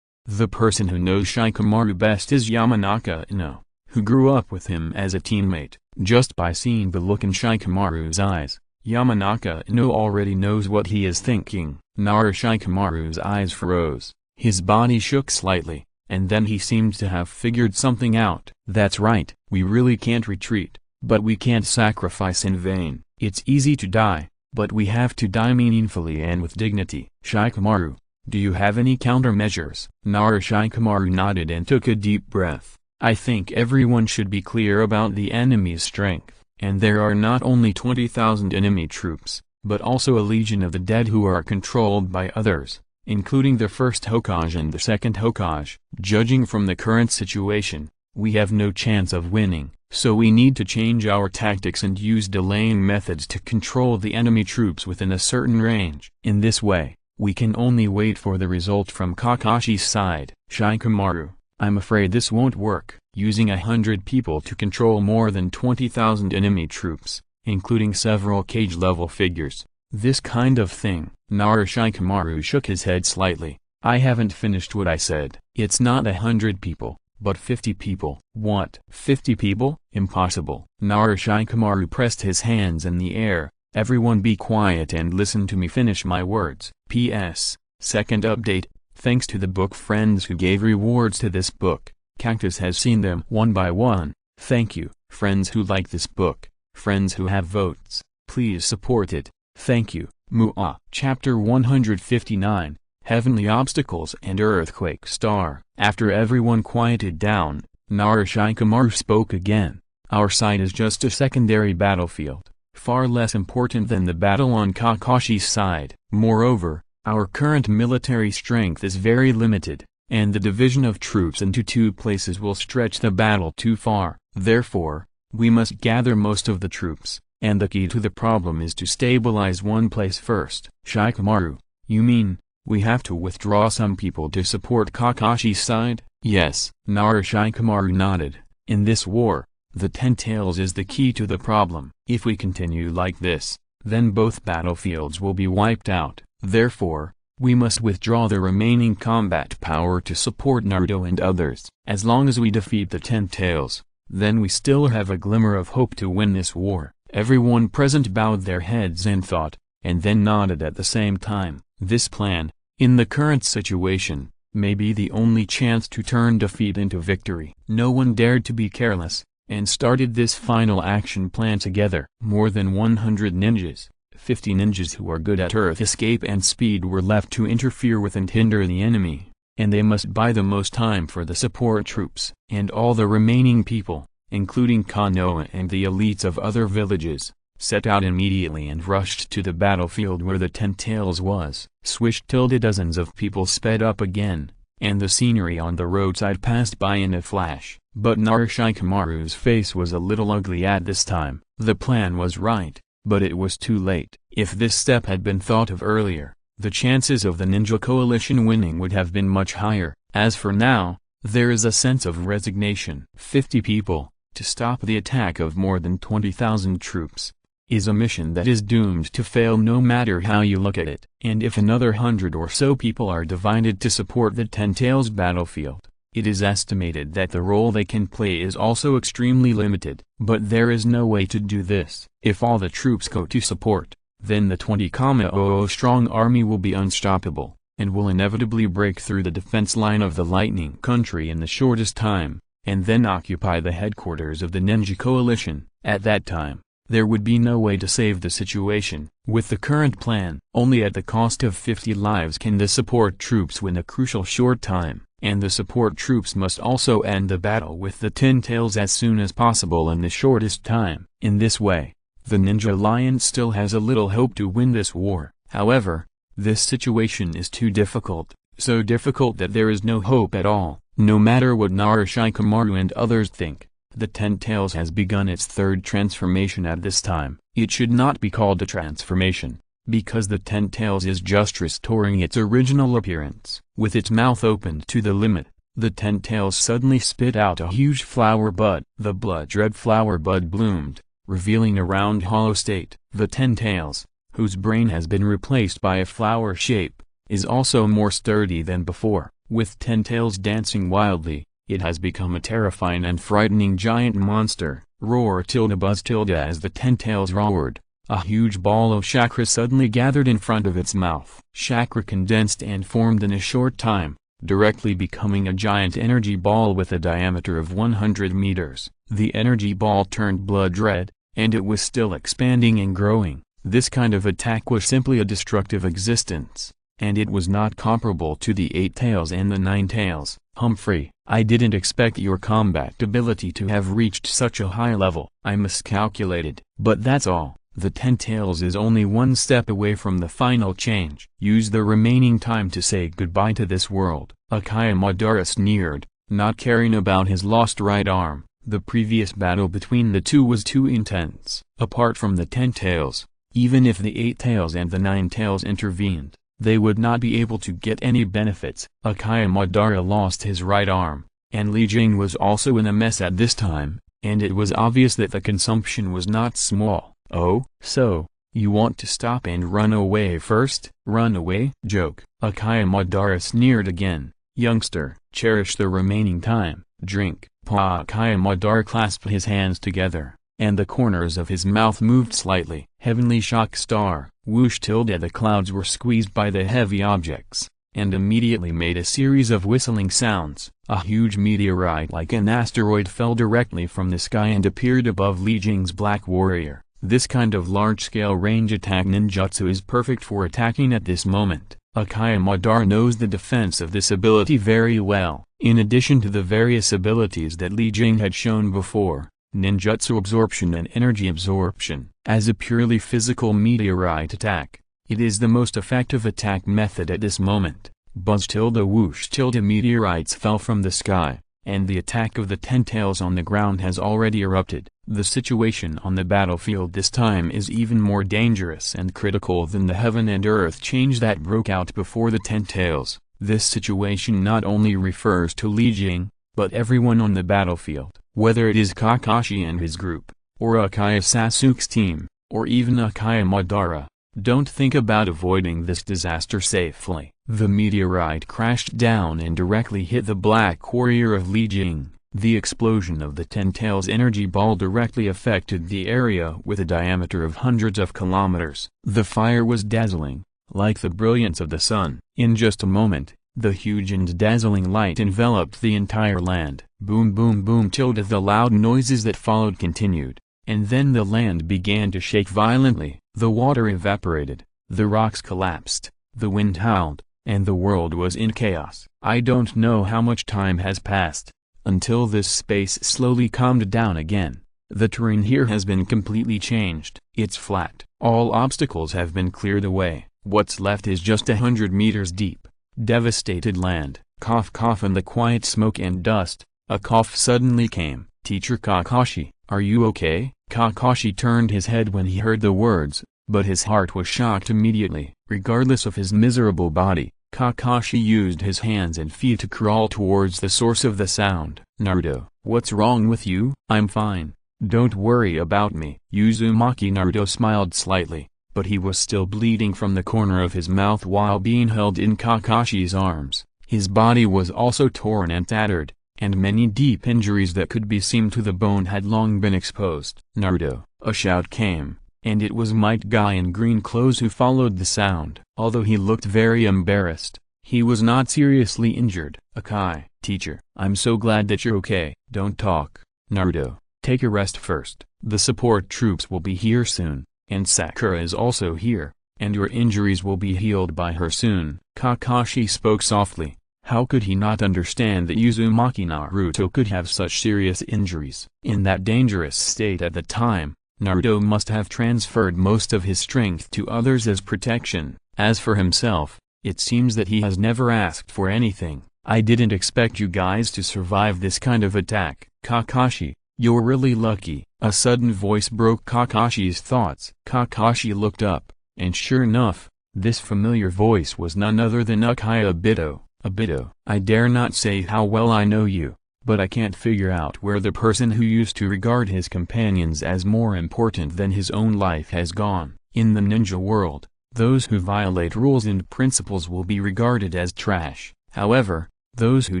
The person who knows Shikamaru best is Yamanaka Ino, who grew up with him as a teammate. Just by seeing the look in Shikamaru's eyes, Yamanaka Ino already knows what he is thinking. Narashikamaru's eyes froze, his body shook slightly, and then he seemed to have figured something out. "That's right, we really can't retreat, but we can't sacrifice in vain. It's easy to die, but we have to die meaningfully and with dignity." "Shikamaru, do you have any countermeasures?" Narashikamaru nodded and took a deep breath. "I think everyone should be clear about the enemy's strength. And there are not only 20,000 enemy troops, but also a legion of the dead who are controlled by others, including the first Hokage and the second Hokage. Judging from the current situation, we have no chance of winning, so we need to change our tactics and use delaying methods to control the enemy troops within a certain range. In this way, we can only wait for the result from Kakashi's side." "Shikamaru, I'm afraid this won't work. Using 100 people to control more than 20,000 enemy troops, including several cage-level figures. This kind of thing." Narashikamaru shook his head slightly. "I haven't finished what I said. It's not 100 people, but 50 people." "What? 50 people? Impossible." Narashikamaru pressed his hands in the air. "Everyone be quiet and listen to me finish my words. P.S. Second update, thanks to the book friends who gave rewards to this book. Cactus has seen them one by one. Thank you, friends who like this book, friends who have votes, please support it. Thank you. Mu'a. Chapter 159, Heavenly Obstacles and Earthquake Star. After everyone quieted down, Narashikamaru spoke again. "Our side is just a secondary battlefield, far less important than the battle on Kakashi's side. Moreover, our current military strength is very limited, and the division of troops into two places will stretch the battle too far. Therefore, we must gather most of the troops, and the key to the problem is to stabilize one place first." "Shikamaru, you mean, we have to withdraw some people to support Kakashi's side?" "Yes." Narashikamaru nodded. "In this war, the Ten Tails is the key to the problem. If we continue like this, then both battlefields will be wiped out. Therefore, we must withdraw the remaining combat power to support Naruto and others. As long as we defeat the Ten Tails, then we still have a glimmer of hope to win this war." Everyone present bowed their heads and thought, and then nodded at the same time. This plan, in the current situation, may be the only chance to turn defeat into victory. No one dared to be careless, and started this final action plan together. More than 100 ninjas, 50 ninjas who are good at earth escape and speed were left to interfere with and hinder the enemy, and they must buy the most time for the support troops. And all the remaining people, including Konoha and the elites of other villages, set out immediately and rushed to the battlefield where the Ten Tails was. Swish tilde dozens of people sped up again, and the scenery on the roadside passed by in a flash. But Narashikamaru's face was a little ugly at this time. The plan was right, but it was too late. If this step had been thought of earlier, the chances of the ninja coalition winning would have been much higher. As for now, there is a sense of resignation. 50 people, to stop the attack of more than 20,000 troops, is a mission that is doomed to fail no matter how you look at it. And if another 100 or so people are divided to support the Ten Tails battlefield, it is estimated that the role they can play is also extremely limited. But there is no way to do this. If all the troops go to support, then the 20,000 strong army will be unstoppable. and will inevitably break through the defense line of the Lightning Country in the shortest time, and then occupy the headquarters of the Ninja Coalition. At that time, there would be no way to save the situation. With the current plan, only at the cost of 50 lives can the support troops win a crucial short time, and the support troops must also end the battle with the Ten Tails as soon as possible in the shortest time. In this way, the Ninja Alliance still has a little hope to win this war. However, this situation is too difficult, so difficult that there is no hope at all. No matter what Shikamaru and others think, the Ten Tails has begun its third transformation at this time. It should not be called a transformation, because the Ten Tails is just restoring its original appearance. With its mouth opened to the limit, the Ten Tails suddenly spit out a huge flower bud. The blood-red flower bud bloomed, revealing a round hollow state. The Ten Tails, whose brain has been replaced by a flower shape, is also more sturdy than before. With 10 tails dancing wildly, it has become a terrifying and frightening giant monster. Roar tilde buzz tilde. As the 10 tails roared, a huge ball of chakra suddenly gathered in front of its mouth. Chakra condensed and formed in a short time, directly becoming a giant energy ball with a diameter of 100 meters. The energy ball turned blood red, and it was still expanding and growing. This kind of attack was simply a destructive existence, and it was not comparable to the 8 tails and the 9 tails. Humphrey, I didn't expect your combat ability to have reached such a high level. I miscalculated. But that's all. The 10 tails is only one step away from the final change. Use the remaining time to say goodbye to this world. Akaya Madara sneered, not caring about his lost right arm. The previous battle between the two was too intense. Apart from the 10 tails, even if the 8 tails and the 9 tails intervened, they would not be able to get any benefits. Akaya Madara lost his right arm, and Li Jing was also in a mess at this time, and it was obvious that the consumption was not small. Oh, so, you want to stop and run away first? Run away? Joke. Akaya Madara sneered again. Youngster, cherish the remaining time. Drink. Akaya Madara clasped his hands together, and the corners of his mouth moved slightly. Heavenly shock star. Whoosh tilde. The clouds were squeezed by the heavy objects, and immediately made a series of whistling sounds. A huge meteorite like an asteroid fell directly from the sky and appeared above Li Jing's Black Warrior. This kind of large-scale range attack ninjutsu is perfect for attacking at this moment. Akaya Madara knows the defense of this ability very well. In addition to the various abilities that Li Jing had shown before, ninjutsu absorption and energy absorption. As a purely physical meteorite attack, it is the most effective attack method at this moment. Buzz tilde whoosh tilde. Meteorites fell from the sky, and the attack of the 10 tails on the ground has already erupted. The situation on the battlefield this time is even more dangerous and critical than the heaven and earth change that broke out before the 10 tails. This situation not only refers to Li Jing, but everyone on the battlefield, whether it is Kakashi and his group, or Akaya Sasuke's team, or even Akaya Madara. Don't think about avoiding this disaster safely. The meteorite crashed down and directly hit the Black Warrior of Li Jing. The explosion of the 10 tails energy ball directly affected the area with a diameter of hundreds of kilometers. The fire was dazzling, like the brilliance of the sun. In just a moment, the huge and dazzling light enveloped the entire land. Boom boom boom tilde. The loud noises that followed continued, and then the land began to shake violently. The water evaporated, the rocks collapsed, the wind howled, and the world was in chaos. I don't know how much time has passed, until this space slowly calmed down again. The terrain here has been completely changed. It's flat. All obstacles have been cleared away. What's left is just 100 meters deep, devastated land. Cough cough. In the quiet smoke and dust, a cough suddenly came. Teacher Kakashi, are you okay? Kakashi turned his head when he heard the words, but his heart was shocked immediately. Regardless of his miserable body, Kakashi used his hands and feet to crawl towards the source of the sound. Naruto, what's wrong with you? I'm fine. Don't worry about me. Uzumaki. Naruto smiled slightly, but he was still bleeding from the corner of his mouth while being held in Kakashi's arms. His body was also torn and tattered, and many deep injuries that could be seen to the bone had long been exposed. Naruto, a shout came, and it was Might Guy in green clothes who followed the sound. Although he looked very embarrassed, He was not seriously injured. Akai, teacher, I'm so glad that you're okay. Don't talk, Naruto. Take a rest first. The support troops will be here soon, and Sakura is also here, and your injuries will be healed by her soon. Kakashi spoke softly. How could he not understand that Uzumaki Naruto could have such serious injuries? In that dangerous state at the time, Naruto must have transferred most of his strength to others as protection. As for himself, it seems that he has never asked for anything. I didn't expect you guys to survive this kind of attack. Kakashi, you're really lucky. A sudden voice broke Kakashi's thoughts. Kakashi looked up, and sure enough, this familiar voice was none other than Uchiha Obito. Obito, I dare not say how well I know you, but I can't figure out where the person who used to regard his companions as more important than his own life has gone. In the ninja world, those who violate rules and principles will be regarded as trash. However, those who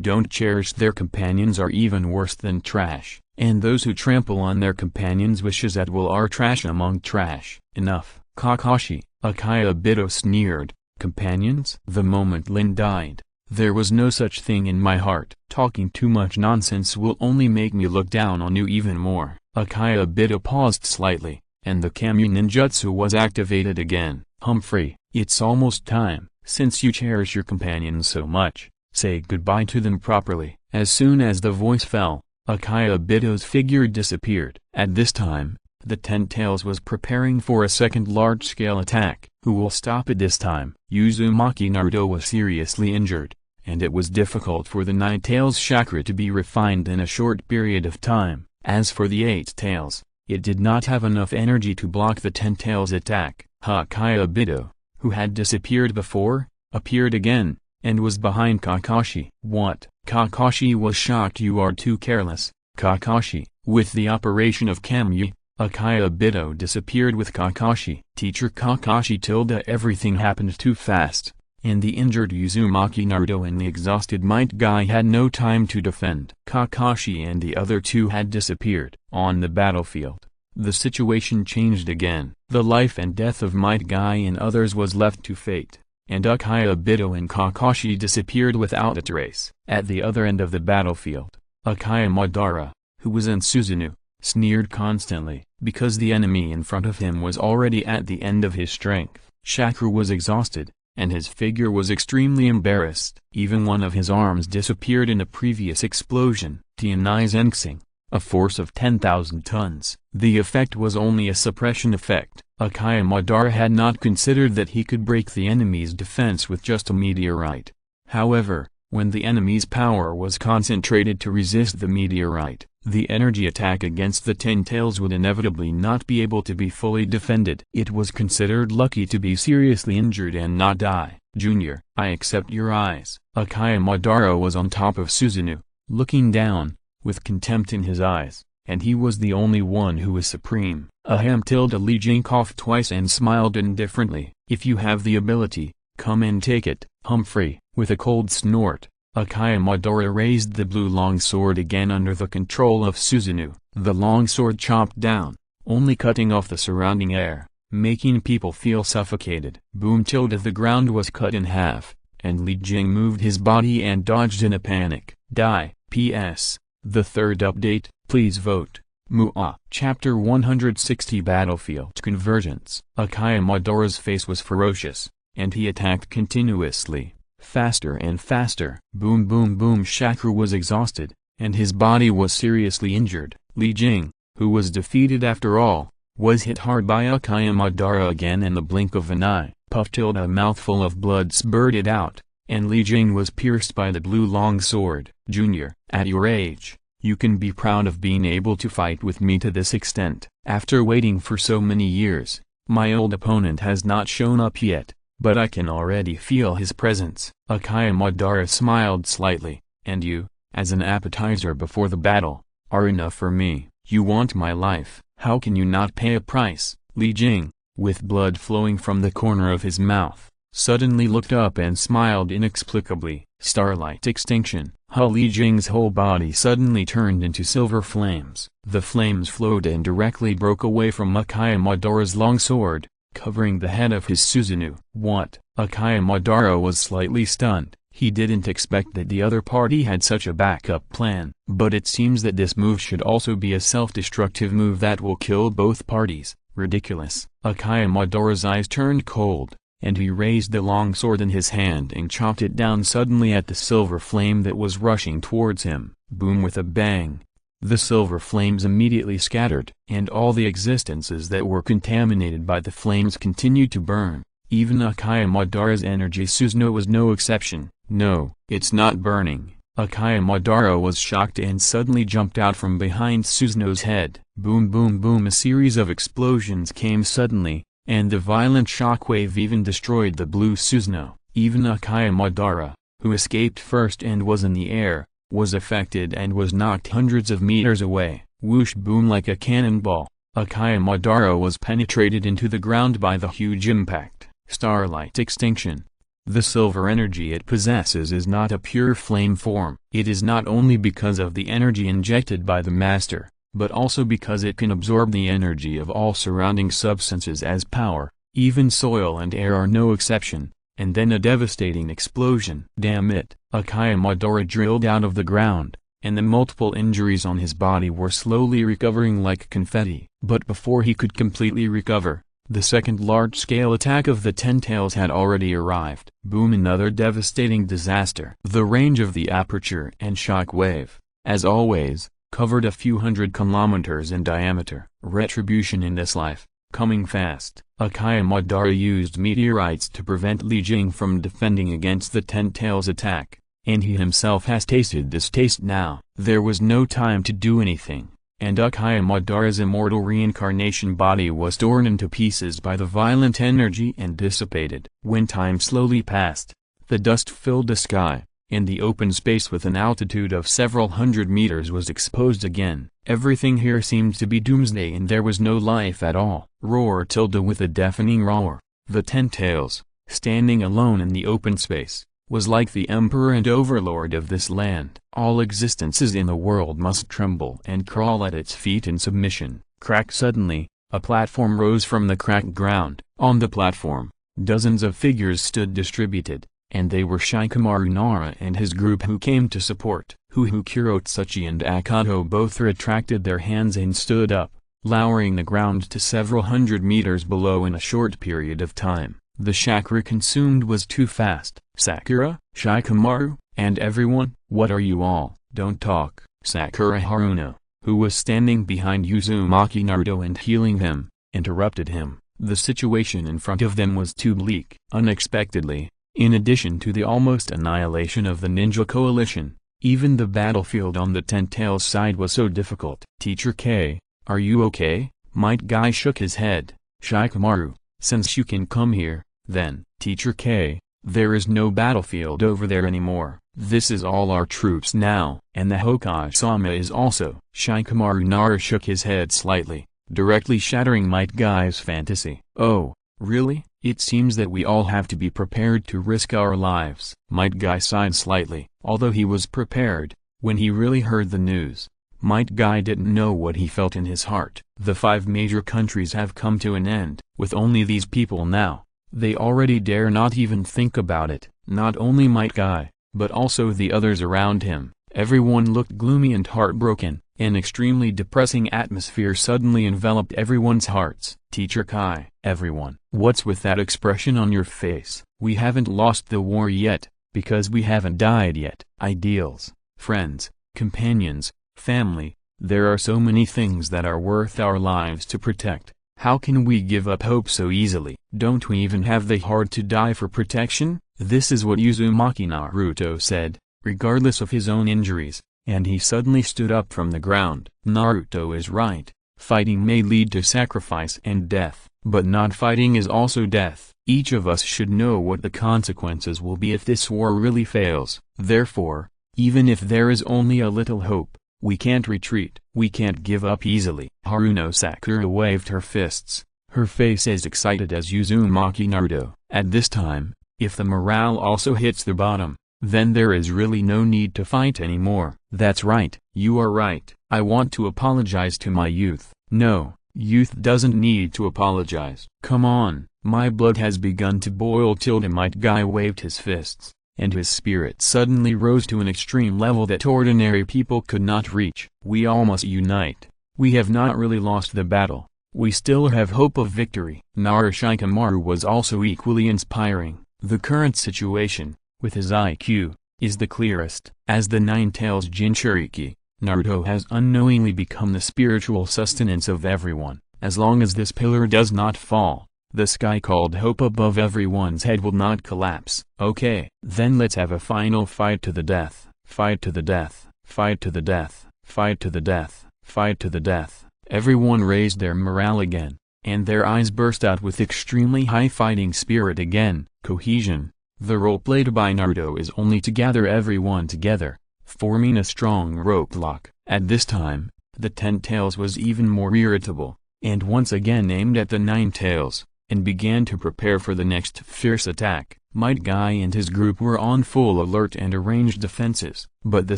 don't cherish their companions are even worse than trash, and those who trample on their companions' wishes at will are trash among trash. Enough, Kakashi, Uchiha Obito sneered. Companions? The moment Lin died, there was no such thing in my heart. Talking too much nonsense will only make me look down on you even more. Uchiha Obito paused slightly, and the Kami ninjutsu was activated again. Humphrey, it's almost time. Since you cherish your companions so much, say goodbye to them properly. As soon as the voice fell, Uchiha Obito's figure disappeared. At this time, the Ten Tails was preparing for a second large-scale attack. Who will stop it this time? Uzumaki Naruto was seriously injured, and it was difficult for the Nine Tails chakra to be refined in a short period of time. As for the Eight Tails, it did not have enough energy to block the Ten Tails attack. Uchiha Obito, who had disappeared before, appeared again, and was behind Kakashi. What? Kakashi was shocked. You are too careless, Kakashi. With the operation of Kami, Uchiha Obito disappeared with Kakashi. Teacher Kakashi tilde everything happened too fast, and the injured Uzumaki Naruto and the exhausted Might Guy had no time to defend. Kakashi and the other two had disappeared. On the battlefield, the situation changed again. The life and death of Might Guy and others was left to fate, and Uchiha Obito and Kakashi disappeared without a trace. At the other end of the battlefield, Uchiha Madara, who was in Susanoo, sneered constantly, because the enemy in front of him was already at the end of his strength. Chakra was exhausted, and his figure was extremely embarrassed. Even one of his arms disappeared in a previous explosion. Tianai Zengxing, a force of 10,000 tons. The effect was only a suppression effect. Uchiha Madara had not considered that he could break the enemy's defense with just a meteorite. However, when the enemy's power was concentrated to resist the meteorite, the energy attack against the Ten Tails would inevitably not be able to be fully defended. It was considered lucky to be seriously injured and not die. Junior, I accept your eyes. Uchiha Madara was on top of Susanoo, looking down, with contempt in his eyes, and he was the only one who was supreme. Li Jing coughed twice and smiled indifferently. If you have the ability, come and take it. Humphrey, with a cold snort, Uchiha Madara raised the blue longsword again under the control of Susanoo. The longsword chopped down, only cutting off the surrounding air, making people feel suffocated. Boom! The ground was cut in half, and Li Jing moved his body and dodged in a panic. Die. P.S. The third update, please vote. Muah. Chapter 160 Battlefield Convergence. Uchiha Madara's face was ferocious, and he attacked continuously, faster and faster. Boom boom boom. Chakra was exhausted, and his body was seriously injured. Li Jing, who was defeated after all, was hit hard by Uchiha Madara again in the blink of an eye. Puff! A mouthful of blood spurted out, and Li Jing was pierced by the blue longsword. Junior, at your age, you can be proud of being able to fight with me to this extent. After waiting for so many years, my old opponent has not shown up yet, but I can already feel his presence. Uchiha Madara smiled slightly. And you, as an appetizer before the battle, are enough for me. You want my life, how can you not pay a price? Li Jing, with blood flowing from the corner of his mouth, suddenly looked up and smiled inexplicably. Starlight extinction. Li Jing's whole body suddenly turned into silver flames. The flames flowed and directly broke away from Uchiha Madara's longsword, covering the head of his Susanoo. What? Akaya Madara was slightly stunned. He didn't expect that the other party had such a backup plan. But it seems that this move should also be a self-destructive move that will kill both parties. Ridiculous. Akaya Madara's eyes turned cold, and he raised the long sword in his hand and chopped it down suddenly at the silver flame that was rushing towards him. Boom! With a bang, the silver flames immediately scattered, and all the existences that were contaminated by the flames continued to burn. Even Akaya Madara's energy Susanoo was no exception. No, it's not burning. Akaya Madara was shocked and suddenly jumped out from behind Susanoo's head. Boom boom boom! A series of explosions came suddenly, and the violent shockwave even destroyed the blue Susanoo. Even Akaya Madara, who escaped first and was in the air, was affected and was knocked hundreds of meters away. Whoosh! Boom! Like a cannonball, Akaya Madara was penetrated into the ground by the huge impact. Starlight extinction. The silver energy it possesses is not a pure flame form. It is not only because of the energy injected by the master, but also because it can absorb the energy of all surrounding substances as power. Even soil and air are no exception. And then a devastating explosion. Damn it! Akaya Madara drilled out of the ground, and the multiple injuries on his body were slowly recovering like confetti. But before he could completely recover, the second large-scale attack of the Ten Tails had already arrived. Boom! Another devastating disaster. The range of the aperture and shock wave, as always, covered a few hundred kilometers in diameter. Retribution in this life, coming fast. Akaya Madara used meteorites to prevent Jing from defending against the Ten Tails attack, and he himself has tasted this taste now. There was no time to do anything, and Akaya Madara's immortal reincarnation body was torn into pieces by the violent energy and dissipated. When time slowly passed, the dust filled the sky, and the open space with an altitude of several hundred meters was exposed again. Everything here seemed to be doomsday and there was no life at all. Roar tilde with a deafening roar. The Ten Tails, standing alone in the open space, was like the emperor and overlord of this land. All existences in the world must tremble and crawl at its feet in submission. Crack! Suddenly, a platform rose from the cracked ground. On the platform, dozens of figures stood distributed, and they were Shikamaru Nara and his group who came to support. Kurotsuchi and Akato both retracted their hands and stood up, lowering the ground to several hundred meters below in a short period of time. The chakra consumed was too fast. Sakura, Shikamaru, and everyone, what are you all? Don't talk. Sakura Haruno, who was standing behind Uzumaki Naruto and healing him, interrupted him. The situation in front of them was too bleak. Unexpectedly, in addition to the almost annihilation of the ninja coalition, even the battlefield on the Ten Tails side was so difficult. Teacher K, are you okay? Might Guy shook his head. Shikamaru, since you can come here, then. Teacher K, there is no battlefield over there anymore. This is all our troops now. And the Hokage-sama is also. Shikamaru Nara shook his head slightly, directly shattering Might Guy's fantasy. Oh, really? It seems that we all have to be prepared to risk our lives. Might Guy sighed slightly. Although he was prepared, when he really heard the news, Might Guy didn't know what he felt in his heart. The 5 major countries have come to an end. With only these people now, they already dare not even think about it. Not only Might Guy, but also the others around him. Everyone looked gloomy and heartbroken. An extremely depressing atmosphere suddenly enveloped everyone's hearts. Teacher Kai, everyone, what's with that expression on your face? We haven't lost the war yet, because we haven't died yet. Ideals, friends, companions, family, there are so many things that are worth our lives to protect. How can we give up hope so easily? Don't we even have the heart to die for protection? This is what Uzumaki Naruto said, regardless of his own injuries. And he suddenly stood up from the ground. Naruto is right. Fighting may lead to sacrifice and death, but not fighting is also death. Each of us should know what the consequences will be if this war really fails. Therefore, even if there is only a little hope, we can't retreat. We can't give up easily. Haruno Sakura waved her fists, her face as excited as Uzumaki Naruto. At this time, if the morale also hits the bottom, then there is really no need to fight anymore. That's right. You are right. I want to apologize to my youth. No, Youth doesn't need to apologize. Come on, my blood has begun to boil. Might Guy waved his fists, and his spirit suddenly rose to an extreme level that ordinary people could not reach. We all must unite. We have not really lost the battle. We still have hope of victory. Narashikamaru was also equally inspiring. The current situation, with his IQ, is the clearest. As the Nine-Tails Jinchuriki, Naruto has unknowingly become the spiritual sustenance of everyone. As long as this pillar does not fall, the sky called hope above everyone's head will not collapse. Okay, then let's have a final fight to the death. Fight to the death. Fight to the death. Fight to the death. Fight to the death. Everyone raised their morale again, and their eyes burst out with extremely high fighting spirit again. Cohesion. The role played by Naruto is only to gather everyone together, forming a strong rope lock. At this time, the Ten-Tails was even more irritable, and once again aimed at the Nine-Tails, and began to prepare for the next fierce attack. Might Guy and his group were on full alert and arranged defenses, but the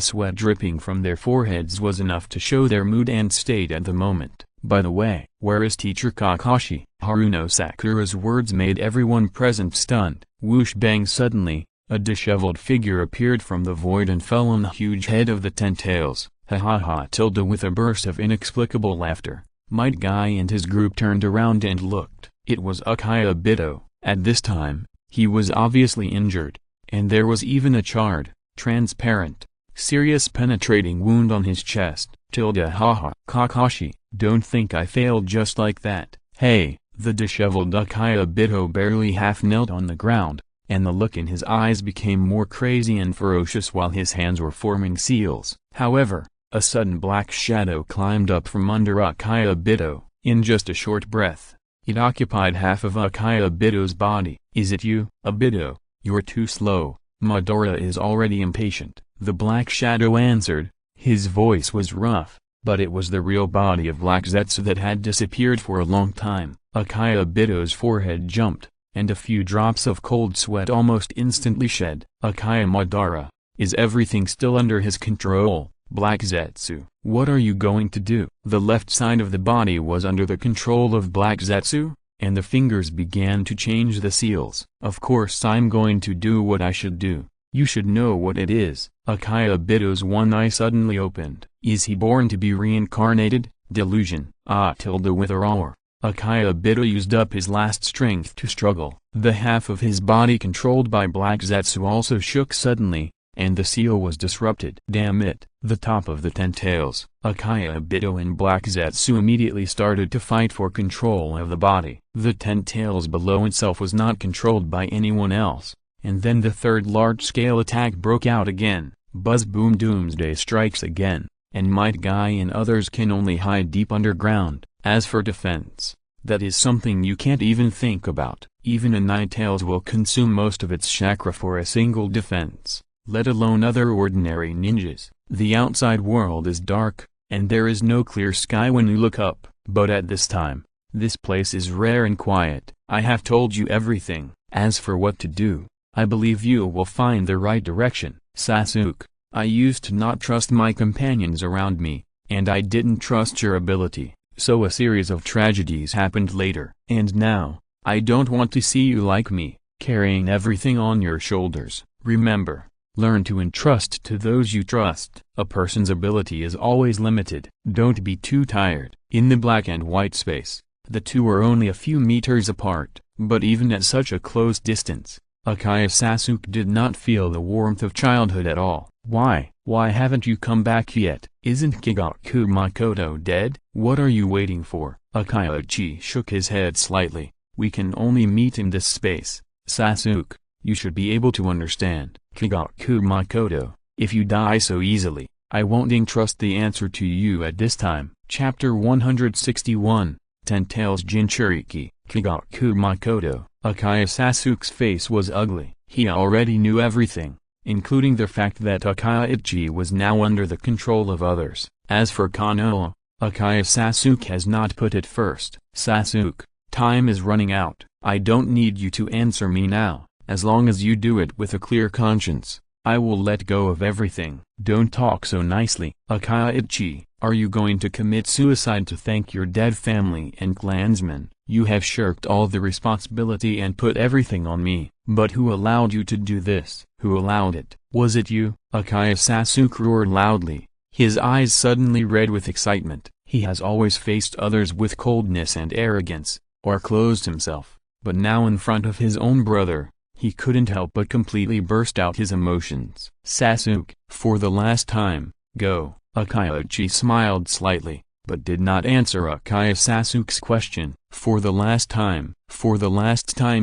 sweat dripping from their foreheads was enough to show their mood and state at the moment. By the way, where is Teacher Kakashi? Haruno Sakura's words made everyone present stunned. Whoosh bang, suddenly, a disheveled figure appeared from the void and fell on the huge head of the Ten-Tails. Ha ha ha! With a burst of inexplicable laughter, Might Guy and his group turned around and looked. It was Uchiha Obito. At this time, he was obviously injured, and there was even a charred, transparent, serious penetrating wound on his chest. Haha. Kakashi, don't think I failed just like that. Hey! The disheveled Uchiha Obito barely half knelt on the ground, and the look in his eyes became more crazy and ferocious while his hands were forming seals. However, a sudden black shadow climbed up from under Uchiha Obito. In just a short breath, it occupied half of Uchiha Obito's body. Is it you? Obito, you're too slow. Madara is already impatient. The black shadow answered. His voice was rough, but it was the real body of Black Zetsu that had disappeared for a long time. Uchiha Obito's forehead jumped, and a few drops of cold sweat almost instantly shed. Uchiha Madara, is everything still under his control? Black Zetsu, what are you going to do? The left side of the body was under the control of Black Zetsu, and the fingers began to change the seals. Of course I'm going to do what I should do. You should know what it is. Uchiha Obito's one eye suddenly opened. Is he born to be reincarnated? Delusion. With a roar, Uchiha Obito used up his last strength to struggle. The half of his body controlled by Black Zetsu also shook suddenly, and the seal was disrupted. Damn it! The top of the Ten-Tails, Uchiha Obito and Black Zetsu immediately started to fight for control of the body. The Ten-Tails below itself was not controlled by anyone else, and then the third large-scale attack broke out again. Buzz boom, doomsday strikes again, and Might Guy and others can only hide deep underground. As for defense, that is something you can't even think about. Even a Nine-Tails will consume most of its chakra for a single defense, let alone other ordinary ninjas. The outside world is dark, and there is no clear sky when you look up. But at this time, this place is rare and quiet. I have told you everything. As for what to do, I believe you will find the right direction. Sasuke, I used to not trust my companions around me, and I didn't trust your ability, so a series of tragedies happened later. And now, I don't want to see you like me, carrying everything on your shoulders. Remember, learn to entrust to those you trust. A person's ability is always limited. Don't be too tired. In the black and white space, the two were only a few meters apart, but even at such a close distance, Uchiha Sasuke did not feel the warmth of childhood at all. Why haven't you come back yet? Isn't Kigaku Makoto dead? What are you waiting for? Uchiha Chi shook his head slightly. We can only meet in this space. Sasuke, you should be able to understand. Kigaku Makoto, if you die so easily, I won't entrust the answer to you at this time. Chapter 161, Ten-Tails Jinchuriki. Kigaku Makoto. Uchiha Sasuke's face was ugly. He already knew everything, including the fact that Uchiha Itachi was now under the control of others. As for Konoha, Uchiha Sasuke has not put it first. Sasuke, time is running out. I don't need you to answer me now. As long as you do it with a clear conscience, I will let go of everything. Don't talk so nicely. Akaiichi, are you going to commit suicide to thank your dead family and clansmen? You have shirked all the responsibility and put everything on me. But who allowed you to do this? Who allowed it? Was it you? Akaya Sasuke roared loudly, his eyes suddenly red with excitement. He has always faced others with coldness and arrogance, or closed himself, but now in front of his own brother, he couldn't help but completely burst out his emotions. Sasuke, for the last time, go. Akaiichi smiled slightly, but did not answer Akaya Sasuke's question. For the last time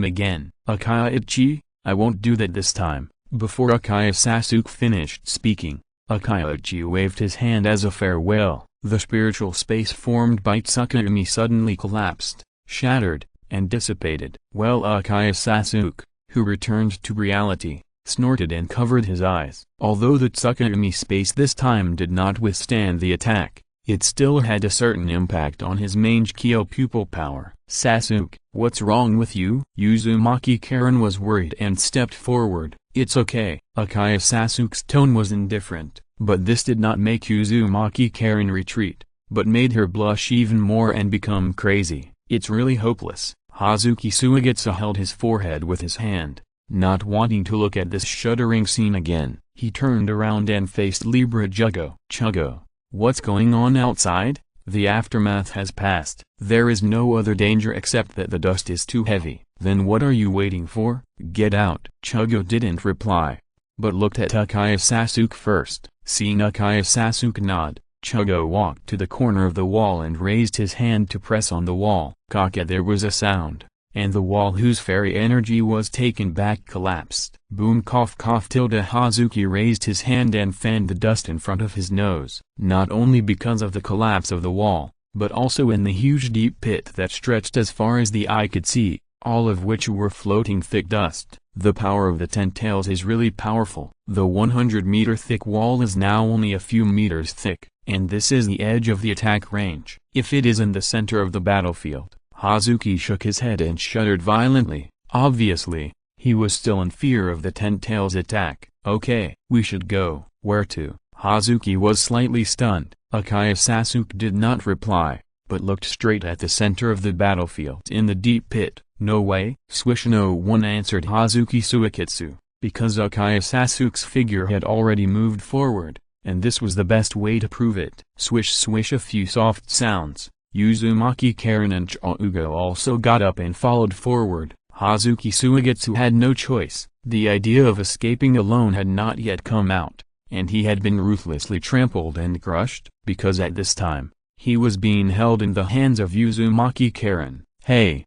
again. Akaiichi, I won't do that this time. Before Akaya Sasuke finished speaking, Akaiichi waved his hand as a farewell. The spiritual space formed by Tsukuyomi suddenly collapsed, shattered, and dissipated. Well, Akaya Sasuke, who returned to reality, snorted and covered his eyes. Although the Tsukuyomi space this time did not withstand the attack, it still had a certain impact on his Mangekyo pupil power. Sasuke, what's wrong with you? Uzumaki Karen was worried and stepped forward. It's okay. Akaya Sasuke's tone was indifferent, but this did not make Uzumaki Karen retreat, but made her blush even more and become crazy. It's really hopeless. Hazuki Suigetsu held his forehead with his hand, not wanting to look at this shuddering scene again. He turned around and faced Libra Jugo. Chugo, what's going on outside? The aftermath has passed. There is no other danger except that the dust is too heavy. Then what are you waiting for? Get out. Chugo didn't reply, but looked at Akaya Sasuke first. Seeing Akaya Sasuke nod, Chugo walked to the corner of the wall and raised his hand to press on the wall. Kaka, there was a sound, and the wall whose fairy energy was taken back collapsed. Boom, cough cough tilde. Hazuki raised his hand and fanned the dust in front of his nose. Not only because of the collapse of the wall, but also in the huge deep pit that stretched as far as the eye could see, all of which were floating thick dust. The power of the Ten Tails is really powerful. The 100-meter thick wall is now only a few meters thick, and this is the edge of the attack range. If it is in the center of the battlefield. Hazuki shook his head and shuddered violently. Obviously, he was still in fear of the Ten Tails attack. Okay, we should go. Where to? Hazuki was slightly stunned. Akaya Sasuke did not reply, but looked straight at the center of the battlefield. In the deep pit. No way. Swish. No one answered Hazuki Suigetsu, because Akaya Sasuke's figure had already moved forward, and this was the best way to prove it. Swish swish. A few soft sounds. Uzumaki Karen and Chaugo also got up and followed forward. Hazuki Suigetsu had no choice. The idea of escaping alone had not yet come out, and he had been ruthlessly trampled and crushed, because at this time, he was being held in the hands of Uzumaki Karen. Hey,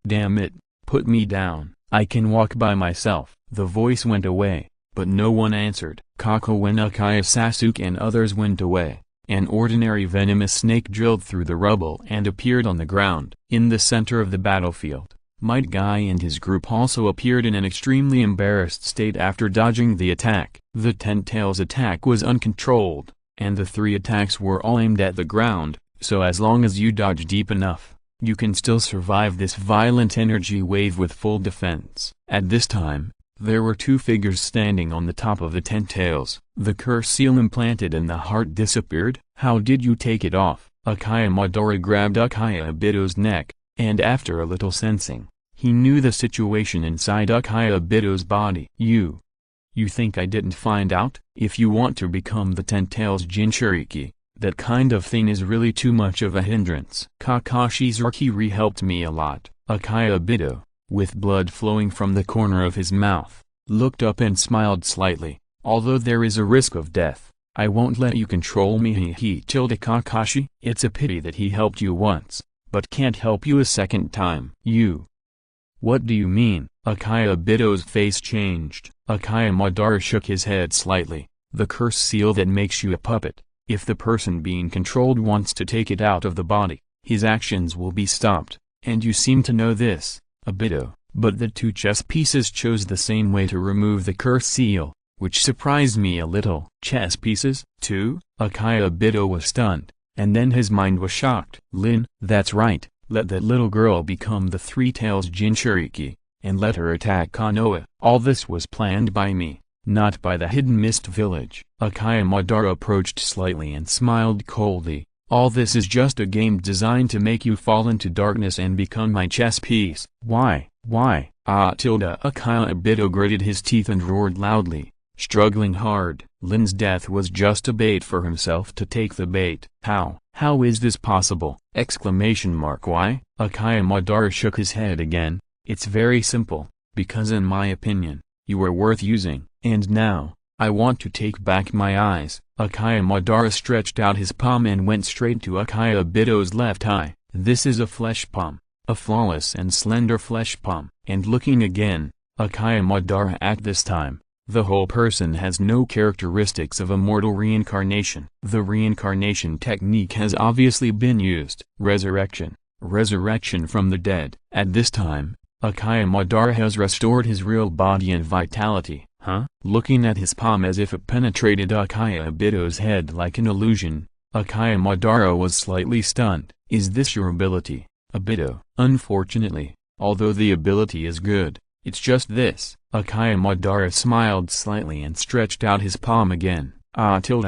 damn it, put me down. I can walk by myself. The voice went away, but no one answered. Kaka. When Akaya Sasuke and others went away, an ordinary venomous snake drilled through the rubble and appeared on the ground. In the center of the battlefield, Might Guy and his group also appeared in an extremely embarrassed state after dodging the attack. The Ten Tails attack was uncontrolled, and the three attacks were all aimed at the ground, so as long as you dodge deep enough, you can still survive this violent energy wave with full defense. At this time, there were two figures standing on the top of the Ten Tails. The curse seal implanted in the heart disappeared. How did you take it off? Akaya Madara grabbed Akaya Obito's neck, and after a little sensing, he knew the situation inside Akaya Obito's body. You think I didn't find out? If you want to become the Ten Tails Jinchuriki, that kind of thing is really too much of a hindrance. Kakashi Zurkiri helped me a lot. Akaya Obito, with blood flowing from the corner of his mouth, looked up and smiled slightly. Although there is a risk of death, I won't let you control me. He tilde. Kakashi, it's a pity that he helped you once, but can't help you a second time. You. What do you mean? Akaya Obito's face changed. Akaya Madara shook his head slightly. The curse seal that makes you a puppet. If the person being controlled wants to take it out of the body, his actions will be stopped, and you seem to know this, Obito. But the two chess pieces chose the same way to remove the curse seal, which surprised me a little. Chess pieces, too? Akaya Obito was stunned, and then his mind was shocked. Lin, that's right, let that little girl become the Three Tails Jinchuriki, and let her attack Konoha. All this was planned by me. not by the hidden mist village. Akaya Madara approached slightly and smiled coldly. All this is just a game designed to make you fall into darkness and become my chess piece. Why? Akaya Obito gritted his teeth and roared loudly, struggling hard. Lin's death was just a bait for himself to take the bait. How is this possible? Why? Akaya Madara shook his head again. It's very simple, because in my opinion, you are worth using. And now, I want to take back my eyes. Akaya Madara stretched out his palm and went straight to Akaya Obito's left eye. This is a flesh palm, a flawless and slender flesh palm. And looking again, Akaya Madara at this time, the whole person has no characteristics of a mortal reincarnation. The reincarnation technique has obviously been used. Resurrection from the dead. At this time, Akaya Madara has restored his real body and vitality. Looking at his palm as if it penetrated Akaya Obito's head like an illusion, Akaya Madara was slightly stunned. Is this your ability, Obito? Unfortunately, although the ability is good, it's just this. Akaya Madara smiled slightly and stretched out his palm again.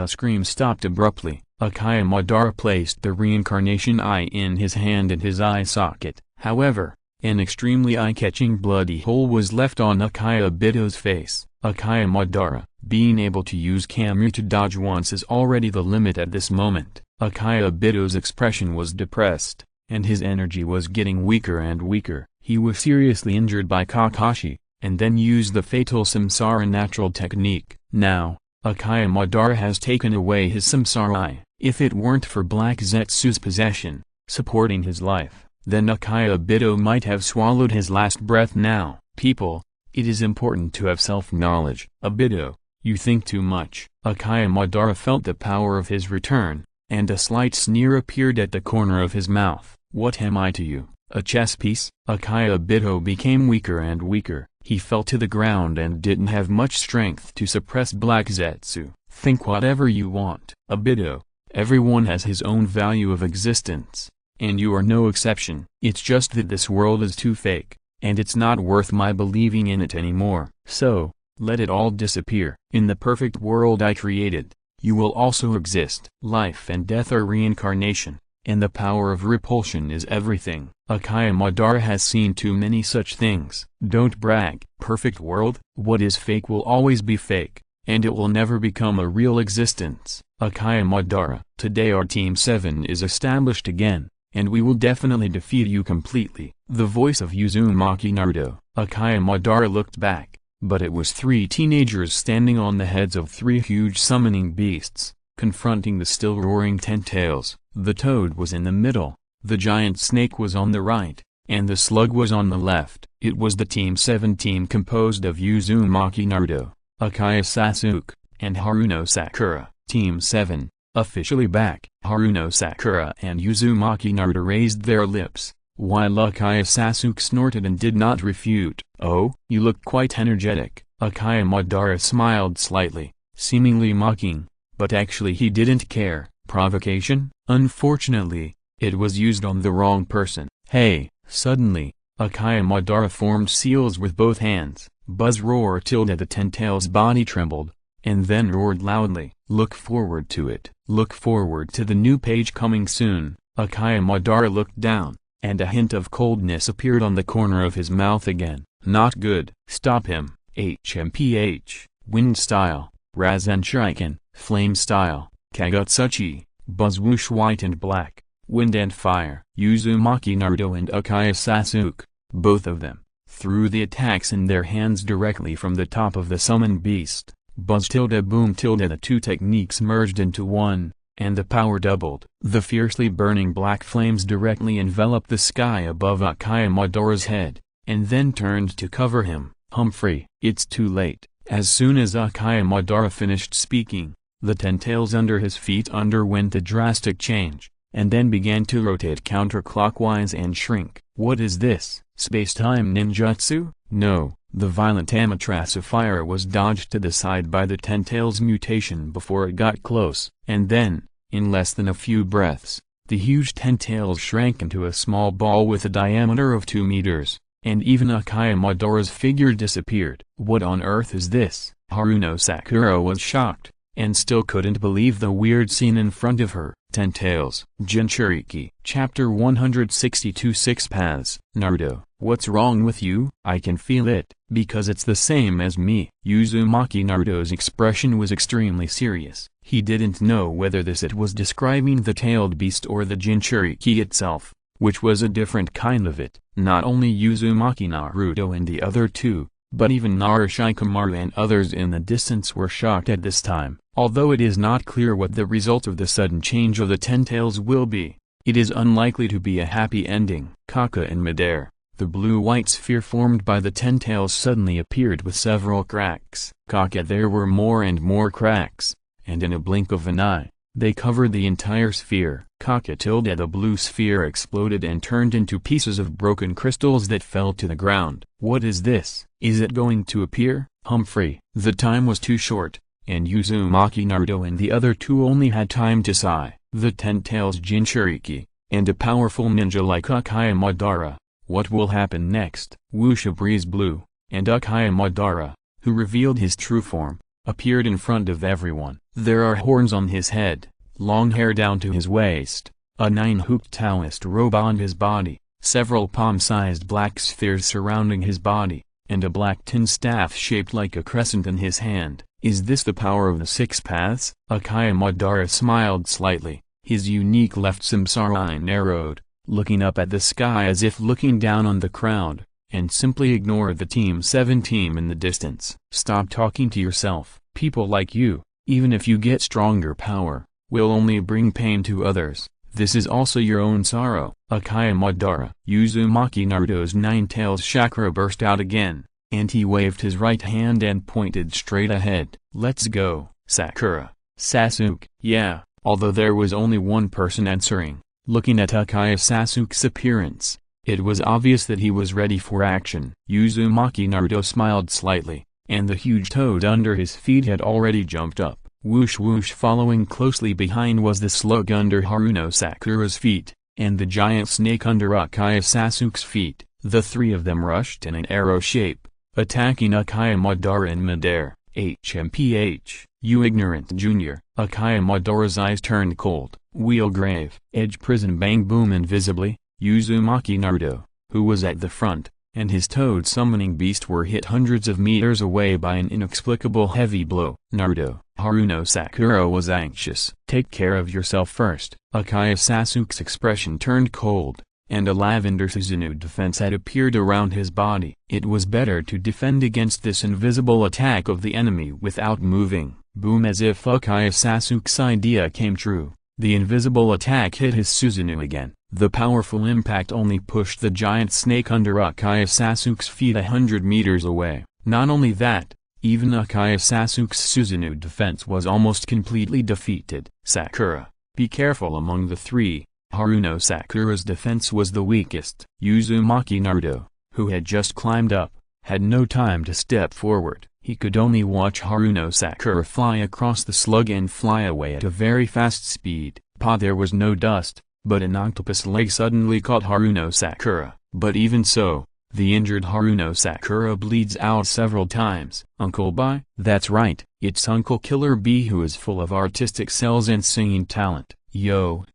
Scream stopped abruptly. Akaya Madara placed the reincarnation eye in his hand and his eye socket. However, an extremely eye-catching bloody hole was left on Akaya Obito's face. Akaya Madara, being able to use Kamui to dodge once is already the limit at this moment. Akaya Obito's expression was depressed, and his energy was getting weaker and weaker. He was seriously injured by Kakashi, and then used the fatal Samsara natural technique. Now, Akaya Madara has taken away his Samsara eye. If it weren't for Black Zetsu's possession, supporting his life, then Akaya Obito might have swallowed his last breath now. People, it is important to have self-knowledge. Obito, you think too much. Akaya Madara felt the power of his return, and a slight sneer appeared at the corner of his mouth. What am I to you, a chess piece? Akaya Obito became weaker and weaker. He fell to the ground and didn't have much strength to suppress Black Zetsu. Think whatever you want. Obito, everyone has his own value of existence, and you are no exception. It's just that this world is too fake, and it's not worth my believing in it anymore. So, let it all disappear. In the perfect world I created, you will also exist. Life and death are reincarnation, and the power of repulsion is everything. Akaya Madara has seen too many such things. Don't brag. Perfect world? What is fake will always be fake, and it will never become a real existence. Akaya Madara, today our Team 7 is established again, and we will definitely defeat you completely. The voice of Uzumaki Naruto. Akaya Madara looked back, but it was 3 teenagers standing on the heads of 3 huge summoning beasts, confronting the still roaring Ten-Tails. The toad was in the middle, the giant snake was on the right, and the slug was on the left. It was the Team 7 team composed of Uzumaki Naruto, Akaya Sasuke, and Haruno Sakura. Team 7, officially back. Haruno Sakura and Uzumaki Naruto raised their lips, while Akaya Sasuke snorted and did not refute. Oh, you look quite energetic. Akaya Madara smiled slightly, seemingly mocking, but actually he didn't care. Provocation? Unfortunately, it was used on the wrong person. Hey! Suddenly, Akaya Madara formed seals with both hands. Buzz roar tilde the Ten-Tails body trembled, and then roared loudly. Look forward to it. Look forward to the new page coming soon. Akaya Madara looked down, and a hint of coldness appeared on the corner of his mouth again. Not good. Stop him. HMPH. Wind style. Rasenshuriken. Flame style. Kagutsuchi. Buzz whoosh white and black. Wind and fire. Uzumaki Naruto and Akaya Sasuke, both of them, threw the attacks in their hands directly from the top of the summoned beast. Buzz tilde boom tilde the 2 techniques merged into one, and the power doubled. The fiercely burning black flames directly enveloped the sky above Akaya Madara's head, and then turned to cover him. Humphrey, it's too late. As soon as Akaya Madara finished speaking, the Ten-Tails under his feet underwent a drastic change, and then began to rotate counterclockwise and shrink. What is this? Space-time ninjutsu? No, the violent Amaterasu fire was dodged to the side by the Ten-Tails mutation before it got close, and then, in less than a few breaths, the huge Ten-Tails shrank into a small ball with a diameter of 2 meters, and even Akaya Madara's figure disappeared. What on earth is this? Haruno Sakura was shocked, and still couldn't believe the weird scene in front of her. 10 Tails, Jinchuriki. Chapter 162 6 Paths. Naruto, what's wrong with you? I can feel it, because it's the same as me. Uzumaki. Naruto's expression was extremely serious. He didn't know whether this it was describing the tailed beast or the Jinchuriki itself, which was a different kind of it. Not only Uzumaki, Naruto and the other two, but even Shikamaru and others in the distance were shocked at this time. Although it is not clear what the result of the sudden change of the 10 Tails will be, it is unlikely to be a happy ending. Kaka in midair, the blue-white sphere formed by the 10 Tails suddenly appeared with several cracks. Kaka, there were more and more cracks, and in a blink of an eye, they covered the entire sphere. Kaka tilde, the blue sphere exploded and turned into pieces of broken crystals that fell to the ground. What is this? Is it going to appear? Humphrey. The time was too short, and Uzumaki, Naruto and the other two only had time to sigh. The 10 Tails Jinchuriki, and a powerful ninja like Uchiha Madara. What will happen next? Wusha Breeze Blue, and Uchiha Madara, who revealed his true form, appeared in front of everyone. There are horns on his head, long hair down to his waist, a 9-hooped Taoist robe on his body, several palm-sized black spheres surrounding his body, and a black tin staff shaped like a crescent in his hand. Is this the power of the 6 paths? Uchiha Madara smiled slightly, his unique left samsara narrowed, looking up at the sky as if looking down on the crowd, and simply ignored the Team 7 team in the distance. Stop talking to yourself. People like you, even if you get stronger power, will only bring pain to others. This is also your own sorrow. Uchiha Madara. Uzumaki. Naruto's 9 Tails chakra burst out again, and he waved his right hand and pointed straight ahead. Let's go, Sakura. Sasuke. Yeah, although there was only one person answering. Looking at Uchiha Sasuke's appearance, it was obvious that he was ready for action. Uzumaki. Naruto smiled slightly, and the huge toad under his feet had already jumped up. Whoosh whoosh. Following closely behind was the slug under Haruno Sakura's feet, and the giant snake under Uchiha Sasuke's feet. The three of them rushed in an arrow shape, attacking Uchiha Madara in midair. HMPH, you ignorant junior. Uchiha Madara's eyes turned cold. Wheel grave. Edge prison. Bang boom. Invisibly, Uzumaki. Naruto, who was at the front, and his toad summoning beast were hit hundreds of meters away by an inexplicable heavy blow. Naruto. Haruno Sakura was anxious. Take care of yourself first. Uchiha Sasuke's expression turned cold, and a lavender Susanoo defense had appeared around his body. It was better to defend against this invisible attack of the enemy without moving. Boom. As if Uchiha Sasuke's idea came true, the invisible attack hit his Susanoo again. The powerful impact only pushed the giant snake under Uchiha Sasuke's feet 100 meters away. Not only that, even Uchiha Sasuke's Susanoo defense was almost completely defeated. Sakura, be careful. Among the three, Haruno Sakura's defense was the weakest. Uzumaki. Naruto, who had just climbed up, had no time to step forward. He could only watch Haruno Sakura fly across the slug and fly away at a very fast speed. There was no dust, but an octopus leg suddenly caught Haruno Sakura. But even so, the injured Haruno Sakura bleeds out several times. Uncle Bai? That's right, it's Uncle Killer Bee, who is full of artistic cells and singing talent. Yo,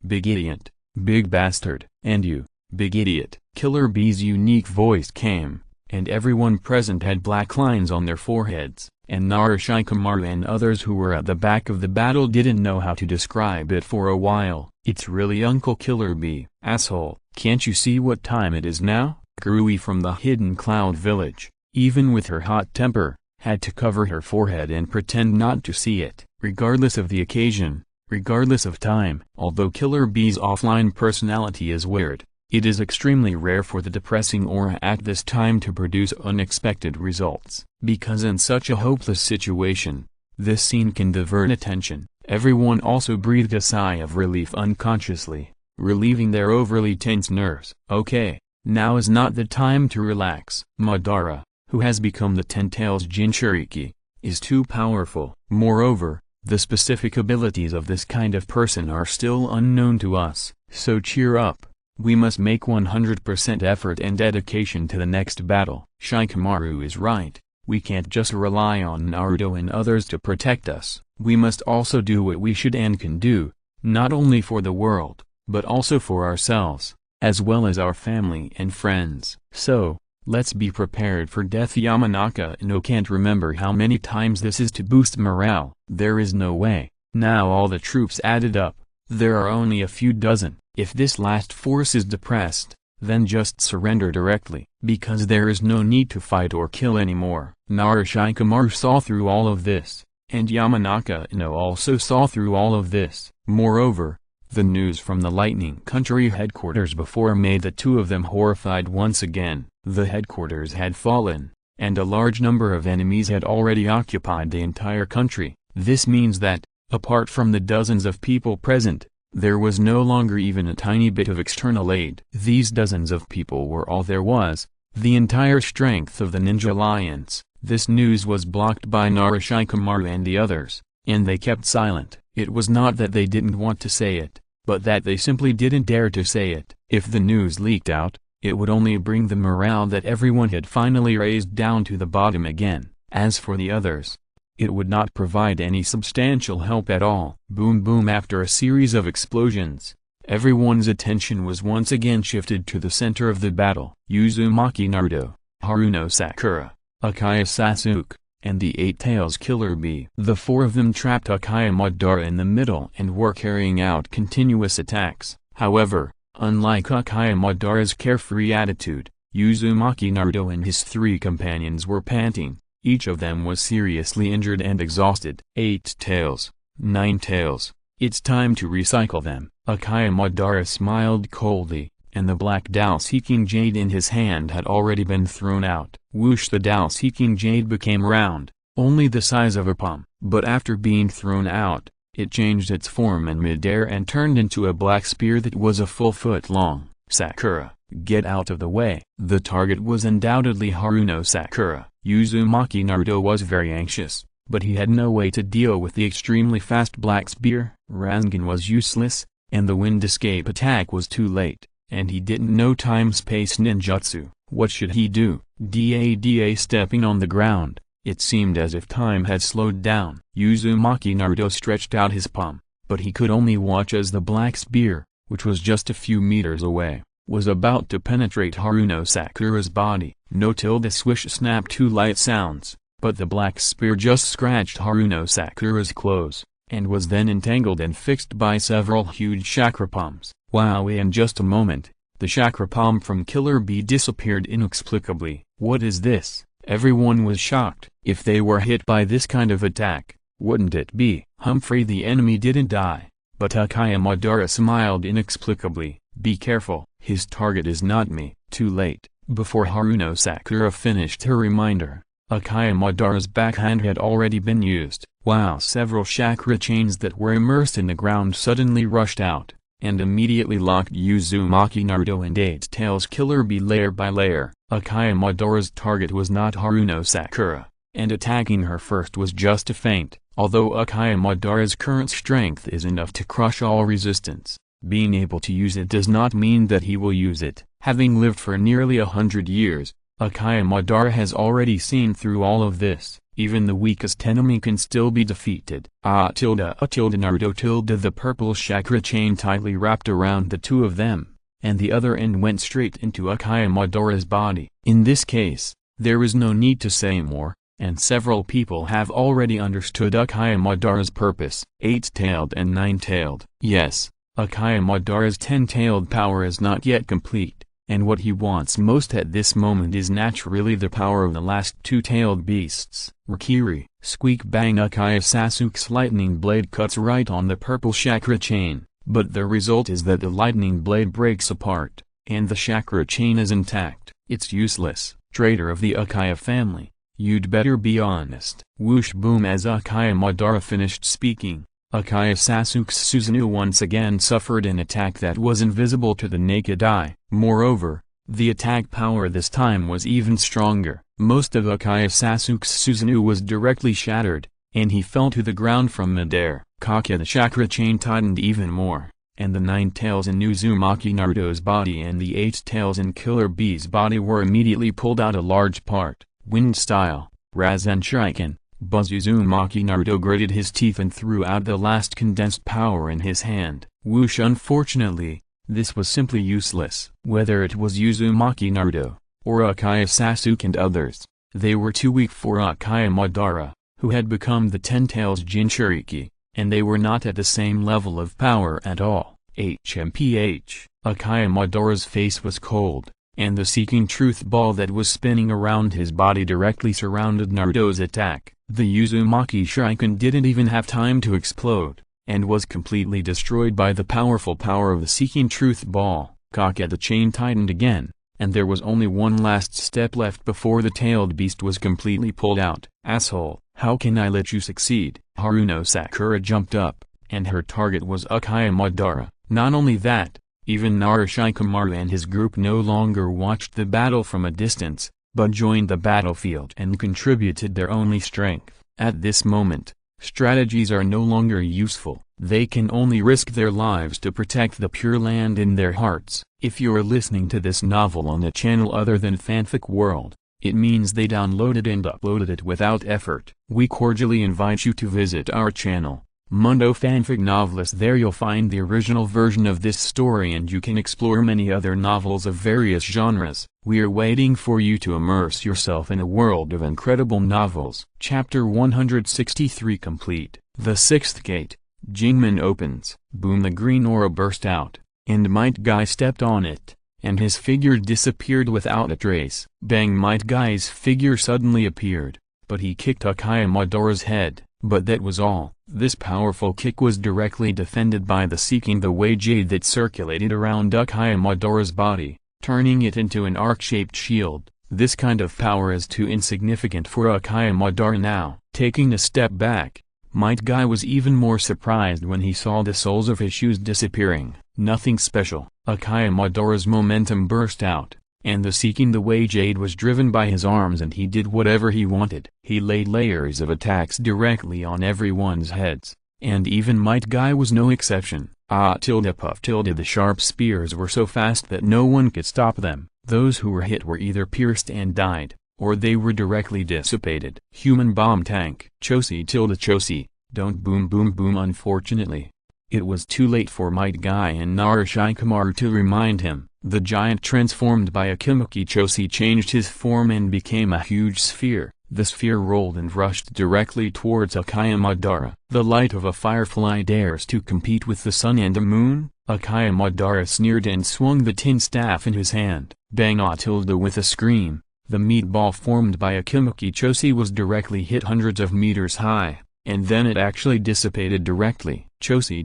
big idiot, big bastard. And you, big idiot. Killer Bee's unique voice came, and everyone present had black lines on their foreheads, and Shikamaru and others who were at the back of the battle didn't know how to describe it for a while. It's really Uncle Killer Bee. Asshole, can't you see what time it is now? Grui from the hidden cloud village, even with her hot temper, had to cover her forehead and pretend not to see it. Regardless of the occasion, regardless of time. Although Killer Bee's offline personality is weird, it is extremely rare for the depressing aura at this time to produce unexpected results. Because in such a hopeless situation, this scene can divert attention. Everyone also breathed a sigh of relief unconsciously, relieving their overly tense nerves. Okay, now is not the time to relax. Madara, who has become the 10 Tails Jinchuriki, is too powerful. Moreover, the specific abilities of this kind of person are still unknown to us. So cheer up. We must make 100% effort and dedication to the next battle. Shikamaru is right. We can't just rely on Naruto and others to protect us. We must also do what we should and can do, not only for the world, but also for ourselves, as well as our family and friends. So, let's be prepared for death. Yamanaka no can't remember how many times this is to boost morale. There is no way. Now all the troops added up, there are only a few dozen. If this last force is depressed, then just surrender directly, because there is no need to fight or kill anymore. Narashikamaru saw through all of this, and Yamanaka no also saw through all of this. Moreover, the news from the Lightning Country headquarters before made the two of them horrified once again. The headquarters had fallen, and a large number of enemies had already occupied the entire country. This means that, apart from the dozens of people present, there was no longer even a tiny bit of external aid. These dozens of people were all there was, the entire strength of the Ninja Alliance. This news was blocked by Narashikamaru and the others, and they kept silent. It was not that they didn't want to say it, but that they simply didn't dare to say it. If the news leaked out, it would only bring the morale that everyone had finally raised down to the bottom again. As for the others, it would not provide any substantial help at all. Boom boom. After a series of explosions, everyone's attention was once again shifted to the center of the battle. Uzumaki Naruto, Haruno Sakura, Akaya Sasuke, and the Eight-Tails Killer Bee. The four of them trapped Akaya Madara in the middle and were carrying out continuous attacks. However, unlike Akaya Madara's carefree attitude, Uzumaki Naruto and his three companions were panting. Each of them was seriously injured and exhausted. 8 tails, 9 tails, it's time to recycle them. Akaya Madara smiled coldly, and the black Dao-seeking jade in his hand had already been thrown out. Whoosh! The Dao-seeking jade became round, only the size of a palm. But after being thrown out, it changed its form in midair and turned into a black spear that was a full foot long. Sakura, get out of the way. The target was undoubtedly Haruno Sakura. Uzumaki Naruto was very anxious, but he had no way to deal with the extremely fast black spear. Rasengan was useless, and the wind escape attack was too late, and he didn't know time-space ninjutsu. What should he do? Stepping on the ground, it seemed as if time had slowed down. Uzumaki Naruto stretched out his palm, but he could only watch as the black spear, which was just a few meters away, was about to penetrate Haruno Sakura's body. No tilde swish snap. 2 light sounds, but the black spear just scratched Haruno Sakura's clothes, and was then entangled and fixed by several huge chakra palms. Wow! In just a moment, the chakra palm from Killer Bee disappeared inexplicably. What is this? Everyone was shocked. If they were hit by this kind of attack, wouldn't it be Humphrey? The enemy didn't die, but Akaya Madara smiled inexplicably. Be careful, his target is not me. Too late. Before Haruno Sakura finished her reminder, Akaya Madara's backhand had already been used. Wow! Several chakra chains that were immersed in the ground suddenly rushed out, and immediately locked Uzumaki Naruto and Eight-Tails Killer Bee layer by layer. Akaya Madara's target was not Haruno Sakura, and attacking her first was just a feint. Although Akaya Madara's current strength is enough to crush all resistance, being able to use it does not mean that he will use it. Having lived for nearly 100 years, Akaya Madara has already seen through all of this. Even the weakest enemy can still be defeated. Naruto. The purple chakra chain tightly wrapped around the two of them, and the other end went straight into Akaya Madara's body. In this case, there is no need to say more, and several people have already understood Akaya Madara's purpose. 8-tailed and 9-tailed. Yes, Akaya Madara's 10-tailed power is not yet complete, and what he wants most at this moment is naturally the power of the last 2-tailed beasts. Rikiri, squeak bang! Akaya Sasuke's lightning blade cuts right on the purple chakra chain, but the result is that the lightning blade breaks apart, and the chakra chain is intact. It's useless. Traitor of the Akaya family, you'd better be honest. Whoosh boom! As Akaya Madara finished speaking, Akaya Sasuke's Susanoo once again suffered an attack that was invisible to the naked eye. Moreover, the attack power this time was even stronger. Most of Akaya Sasuke's Susanoo was directly shattered, and he fell to the ground from midair. The chakra chain tightened even more, and the 9 tails in Uzumaki Naruto's body and the 8 tails in Killer Bee's body were immediately pulled out a large part. Wind style, Rasen Shiken, Uzumaki Naruto gritted his teeth and threw out the last condensed power in his hand. Whoosh! Unfortunately, this was simply useless. Whether it was Uzumaki Naruto, or Uchiha Sasuke and others, they were too weak for Uchiha Madara, who had become the Ten-Tails Jinchuriki, and they were not at the same level of power at all. HMPH, Uchiha Madara's face was cold, and the seeking truth ball that was spinning around his body directly surrounded Naruto's attack. The Uzumaki Shiken didn't even have time to explode, and was completely destroyed by the powerful power of the seeking truth ball. Cock at the chain tightened again, and there was only one last step left before the tailed beast was completely pulled out. Asshole, how can I let you succeed? Haruno Sakura jumped up, and her target was Uchiha Madara. Not only that, even Narushikamaru and his group no longer watched the battle from a distance, but joined the battlefield and contributed their only strength. At this moment, strategies are no longer useful. They can only risk their lives to protect the Pure Land in their hearts. If you're listening to this novel on a channel other than Fanfic World, it means they downloaded and uploaded it without effort. We cordially invite you to visit our channel, Mundo Fanfic Novelist. There you'll find the original version of this story and you can explore many other novels of various genres. We are waiting for you to immerse yourself in a world of incredible novels. Chapter 163 complete. The Sixth Gate. Jingmen opens. Boom! The green aura burst out, and Might Guy stepped on it, and his figure disappeared without a trace. Bang! Might Guy's figure suddenly appeared, but he kicked Uchiha Madara's head, but that was all. This powerful kick was directly defended by the Seeking the Way jade that circulated around Uchiha Madara's body, turning it into an arc-shaped shield. This kind of power is too insignificant for Uchiha Madara now. Taking a step back, Might Guy was even more surprised when he saw the soles of his shoes disappearing. Nothing special. Uchiha Madara's momentum burst out, and the Seeking the Way jade was driven by his arms and he did whatever he wanted. He laid layers of attacks directly on everyone's heads, and even Might Guy was no exception. The sharp spears were so fast that no one could stop them. Those who were hit were either pierced and died, or they were directly dissipated. Human bomb tank. Chosi, don't boom boom boom. Unfortunately, it was too late for Might Guy and Narushikamaru to remind him. The giant transformed by Akimaki Chosi changed his form and became a huge sphere. The sphere rolled and rushed directly towards Uchiha Madara. The light of a firefly dares to compete with the sun and the moon? Uchiha Madara sneered and swung the tin staff in his hand. Bang! With a scream, the meatball formed by Akimaki Chosi was directly hit hundreds of meters high, and then it actually dissipated directly. Chosi,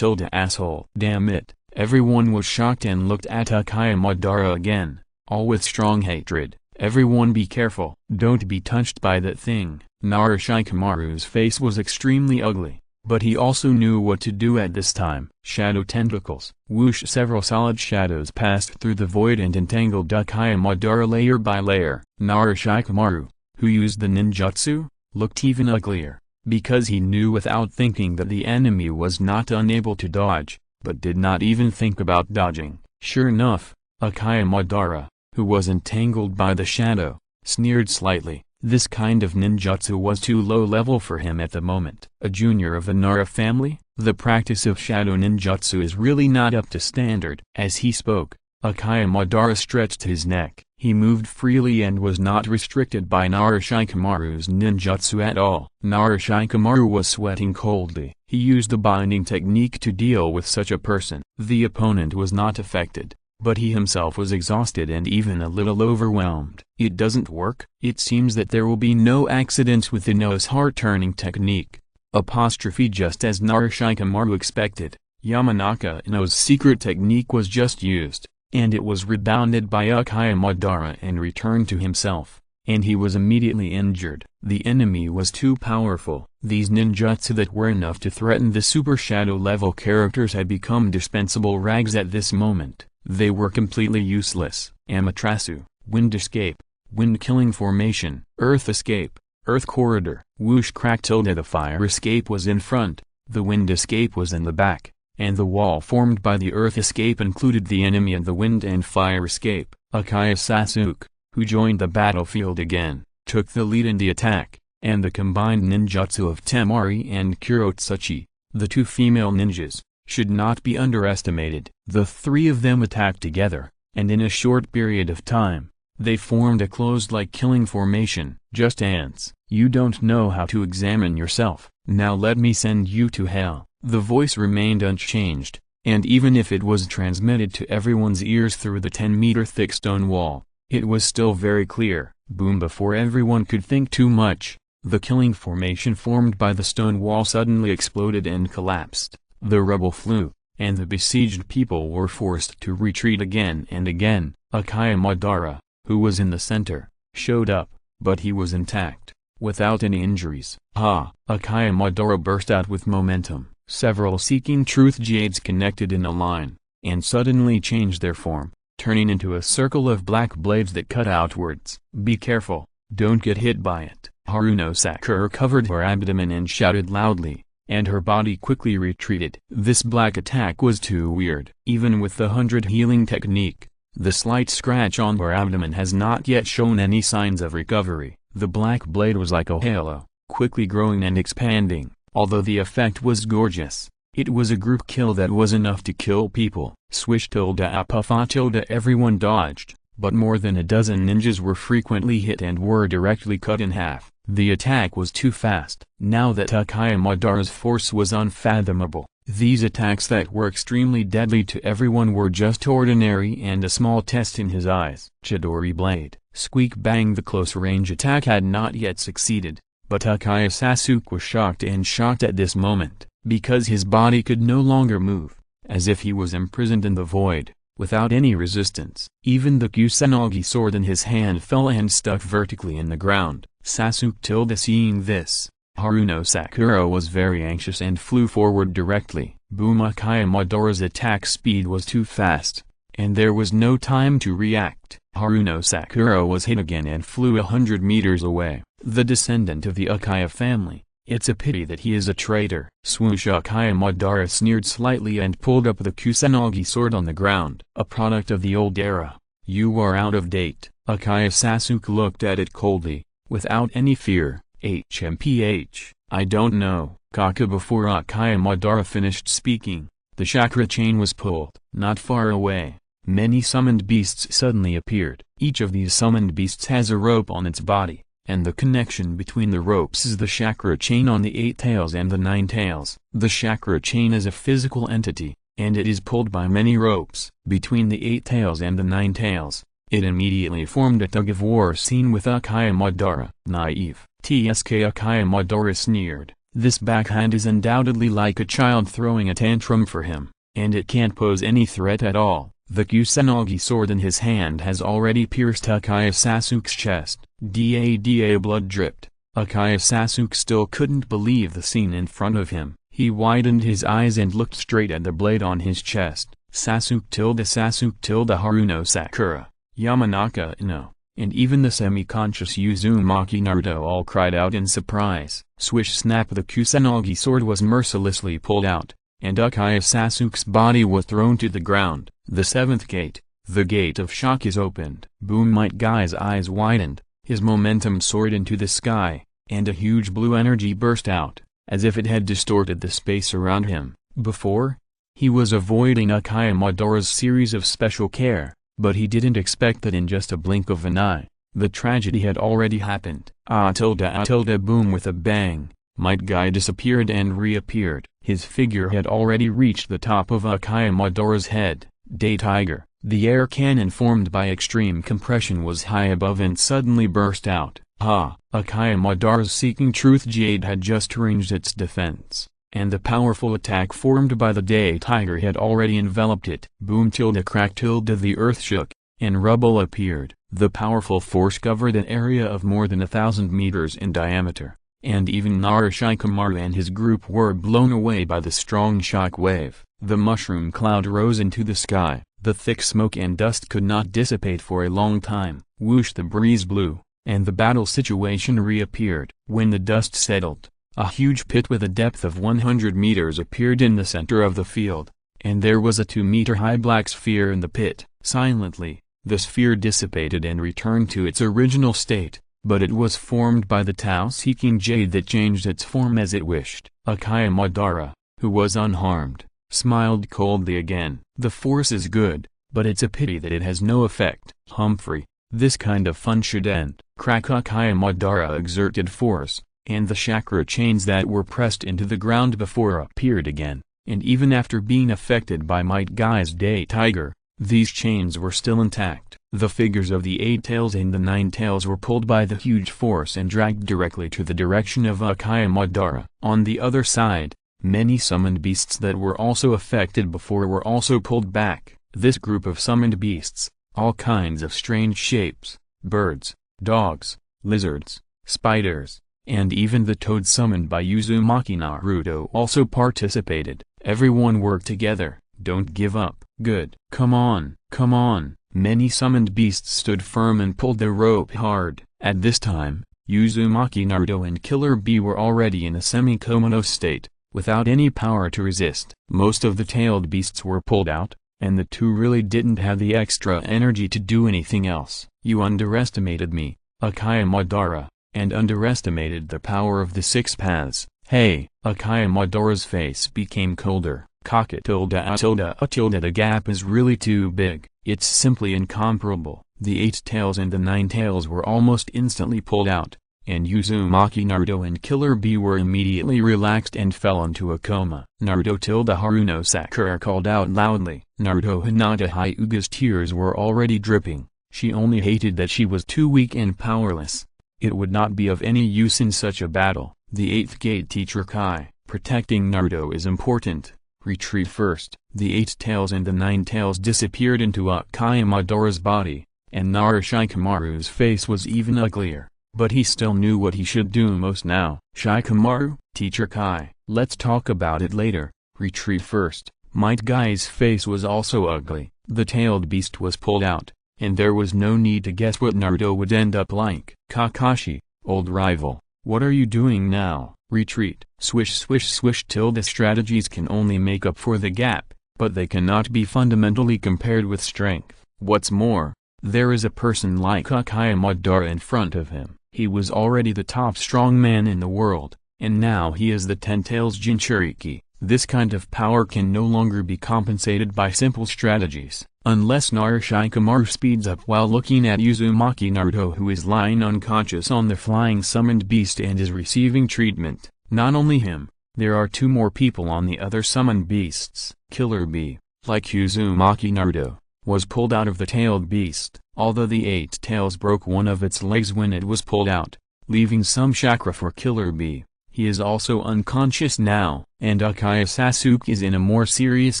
asshole. Damn it. Everyone was shocked and looked at Uchiha Madara again, all with strong hatred. Everyone be careful. Don't be touched by that thing. Narushikamaru's face was extremely ugly, but he also knew what to do at this time. Shadow tentacles. Whoosh! Several solid shadows passed through the void and entangled Uchiha Madara layer by layer. Narushikamaru, who used the ninjutsu, looked even uglier, because he knew without thinking that the enemy was not unable to dodge, but did not even think about dodging. Sure enough, Uchiha Madara, who was entangled by the shadow, sneered slightly. This kind of ninjutsu was too low level for him at the moment. A junior of the Nara family? The practice of shadow ninjutsu is really not up to standard. As he spoke, Uchiha Madara stretched his neck. He moved freely and was not restricted by Narushikamaru's ninjutsu at all. Narushikamaru was sweating coldly. He used the binding technique to deal with such a person. The opponent was not affected, but he himself was exhausted and even a little overwhelmed. It doesn't work? It seems that there will be no accidents with Ino's heart-turning technique. Just as Narushikamaru expected, Yamanaka Ino's secret technique was just used, and it was rebounded by Uchiha Madara and returned to himself, and he was immediately injured. The enemy was too powerful. These ninjutsu that were enough to threaten the super shadow level characters had become dispensable rags at this moment. They were completely useless. Amaterasu, wind escape, wind killing formation, earth escape, earth corridor. Whoosh! Crack! The fire escape was in front, the wind escape was in the back, and the wall formed by the earth escape included the enemy and the wind and fire escape. Uchiha Sasuke, who joined the battlefield again, took the lead in the attack, and the combined ninjutsu of Temari and Kurotsuchi, the two female ninjas, should not be underestimated. The three of them attacked together, and in a short period of time, they formed a closed-like killing formation. Just ants. You don't know how to examine yourself, now let me send you to hell. The voice remained unchanged, and even if it was transmitted to everyone's ears through the 10-meter thick stone wall, it was still very clear. Boom! Before everyone could think too much, the killing formation formed by the stone wall suddenly exploded and collapsed. The rubble flew, and the besieged people were forced to retreat again and again. Akaya Madara, who was in the center, showed up, but he was intact, without any injuries. Ha! Akaya Madara burst out with momentum. Several seeking truth jades connected in a line, and suddenly changed their form, turning into a circle of black blades that cut outwards. Be careful, don't get hit by it. Haruno Sakura covered her abdomen and shouted loudly, and her body quickly retreated. This black attack was too weird. Even with the 100 healing technique, the slight scratch on her abdomen has not yet shown any signs of recovery. The black blade was like a halo, quickly growing and expanding. Although the effect was gorgeous, it was a group kill that was enough to kill people. Swish tilde apuffa tilde. Everyone dodged, but more than a dozen ninjas were frequently hit and were directly cut in half. The attack was too fast. Now that Akaya Madara's force was unfathomable, these attacks that were extremely deadly to everyone were just ordinary and a small test in his eyes. Chidori Blade. Squeak bang! The close-range attack had not yet succeeded. But Akaya Sasuke was shocked at this moment, because his body could no longer move, as if he was imprisoned in the void, without any resistance. Even the Kusanagi sword in his hand fell and stuck vertically in the ground. Sasuke seeing this, Haruno Sakura was very anxious and flew forward directly. Boom! Akaya Madara's attack speed was too fast, and there was no time to react. Haruno Sakura was hit again and flew 100 meters away. The descendant of the Akaya family, it's a pity that he is a traitor. Swoosh! Akaya Madara sneered slightly and pulled up the Kusanagi sword on the ground. A product of the old era. You are out of date. Akaya Sasuke looked at it coldly, without any fear. HMPH, I don't know. Kaka! Before Akaya Madara finished speaking, the chakra chain was pulled. Not far away, many summoned beasts suddenly appeared. Each of these summoned beasts has a rope on its body, and the connection between the ropes is the chakra chain on the 8 tails and the 9 tails. The chakra chain is a physical entity, and it is pulled by many ropes. Between the 8 tails and the 9 tails, it immediately formed a tug-of-war scene with Akaya Madara. Naive. TSK. Akaya Madara sneered. This backhand is undoubtedly like a child throwing a tantrum for him, and it can't pose any threat at all. The Kusanagi sword in his hand has already pierced Akaya Sasuke's chest. Blood dripped. Akaya Sasuke still couldn't believe the scene in front of him. He widened his eyes and looked straight at the blade on his chest. Sasuke tilde Haruno Sakura, Yamanaka Ino, and even the semi-conscious Uzumaki Naruto all cried out in surprise. Swish snap! The Kusanagi sword was mercilessly pulled out, and Akaya Sasuke's body was thrown to the ground. The 7th gate, the gate of shock, is opened. Boom! Might Guy's eyes widened, his momentum soared into the sky, and a huge blue energy burst out, as if it had distorted the space around him. Before, he was avoiding Akaya Madara's series of special care, but he didn't expect that in just a blink of an eye, the tragedy had already happened. Boom! With a bang, Might Guy disappeared and reappeared. His figure had already reached the top of Akaya Madara's head. Day Tiger. The air cannon formed by extreme compression was high above and suddenly burst out. Ha! Akaya Madara's Seeking Truth Jade had just ranged its defense, and the powerful attack formed by the Day Tiger had already enveloped it. Boom! Crack! The earth shook, and rubble appeared. The powerful force covered an area of more than 1,000 meters in diameter, and even Narashikamaru and his group were blown away by the strong shock wave. The mushroom cloud rose into the sky. The thick smoke and dust could not dissipate for a long time. Whoosh! The breeze blew, and the battle situation reappeared. When the dust settled, a huge pit with a depth of 100 meters appeared in the center of the field, and there was a 2-meter-high black sphere in the pit. Silently, the sphere dissipated and returned to its original state, but it was formed by the Tao-seeking jade that changed its form as it wished. Akaya Madara, who was unharmed, smiled coldly again. The force is good, but it's a pity that it has no effect. Humphrey, this kind of fun should end. Crack. Akaya Madara exerted force, and the chakra chains that were pressed into the ground before appeared again, and even after being affected by Might Guy's day tiger, these chains were still intact. The figures of the 8 tails and the 9 tails were pulled by the huge force and dragged directly to the direction of Akaya Madara. On the other side, many summoned beasts that were also affected before were also pulled back. This group of summoned beasts, all kinds of strange shapes, birds, dogs, lizards, spiders, and even the toad summoned by Uzumaki Naruto also participated. Everyone worked together. Don't give up. Good. Come on, come on. Many summoned beasts stood firm and pulled the rope hard. At this time, Uzumaki Naruto and Killer Bee were already in a semi-comatose state, without any power to resist. Most of the tailed beasts were pulled out, and the two really didn't have the extra energy to do anything else. You underestimated me, Akaya Madara, and underestimated the power of the 6 paths. Hey! Akaya Madara's face became colder. The gap is really too big. It's simply incomparable. The 8 tails and the 9 tails were almost instantly pulled out, and Uzumaki Naruto and Killer Bee were immediately relaxed and fell into a coma. Naruto Haruno Sakura called out loudly. Naruto Hinata Hyuga's tears were already dripping. She only hated that she was too weak and powerless. It would not be of any use in such a battle. The 8th gate teacher Kai, protecting Naruto is important. Retreat first. The 8 tails and the 9 tails disappeared into Akaya Madara's body, and Shikamaru's face was even uglier, but he still knew what he should do most now. Shikamaru, Teacher Kai, let's talk about it later. Retreat first. Might Guy's face was also ugly. The tailed beast was pulled out, and there was no need to guess what Naruto would end up like. Kakashi, old rival, what are you doing now? Retreat. Swish swish swish. The strategies can only make up for the gap, but they cannot be fundamentally compared with strength. What's more, there is a person like Akaya Madara in front of him. He was already the top strong man in the world, and now he is the 10 tails Jinchuriki. This kind of power can no longer be compensated by simple strategies, unless Shikamaru speeds up while looking at Uzumaki Naruto, who is lying unconscious on the flying summoned beast and is receiving treatment. Not only him, there are 2 more people on the other summoned beasts. Killer Bee, like Uzumaki Naruto, was pulled out of the tailed beast, although the 8 tails broke one of its legs when it was pulled out, leaving some chakra for Killer Bee. He is also unconscious now, and Akaya Sasuke is in a more serious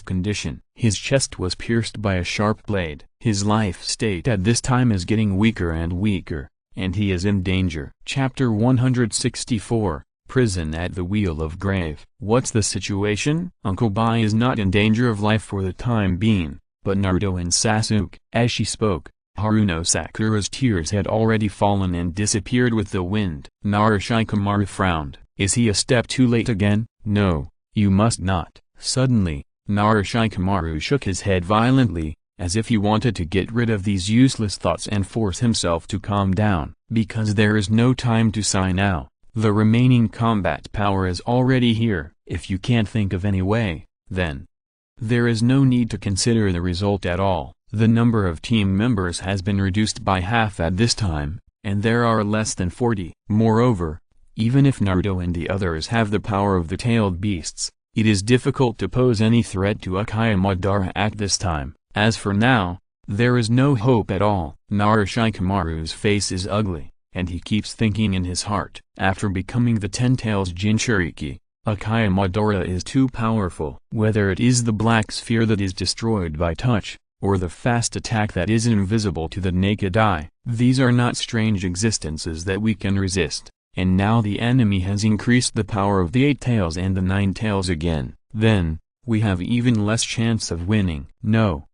condition. His chest was pierced by a sharp blade. His life state at this time is getting weaker and weaker, and he is in danger. Chapter 164, Prison at the Wheel of Grave. What's the situation? Uncle Bai is not in danger of life for the time being, but Naruto and Sasuke. As she spoke, Haruno Sakura's tears had already fallen and disappeared with the wind. Shikamaru frowned. Is he a step too late again? No, you must not. Suddenly, Shikamaru shook his head violently, as if he wanted to get rid of these useless thoughts and force himself to calm down. Because there is no time to sigh now. The remaining combat power is already here. If you can't think of any way, then there is no need to consider the result at all. The number of team members has been reduced by half at this time, and there are less than 40. Moreover, even if Naruto and the others have the power of the tailed beasts, it is difficult to pose any threat to Akaya Madara at this time. As for now, there is no hope at all. Shikamaru's face is ugly, and he keeps thinking in his heart. After becoming the 10 tails Jinchuriki, Akaya Madara is too powerful. Whether it is the black sphere that is destroyed by touch, or the fast attack that is invisible to the naked eye, these are not strange existences that we can resist. And now the enemy has increased the power of the 8 tails and the 9 tails again. Then, we have even less chance of winning. No,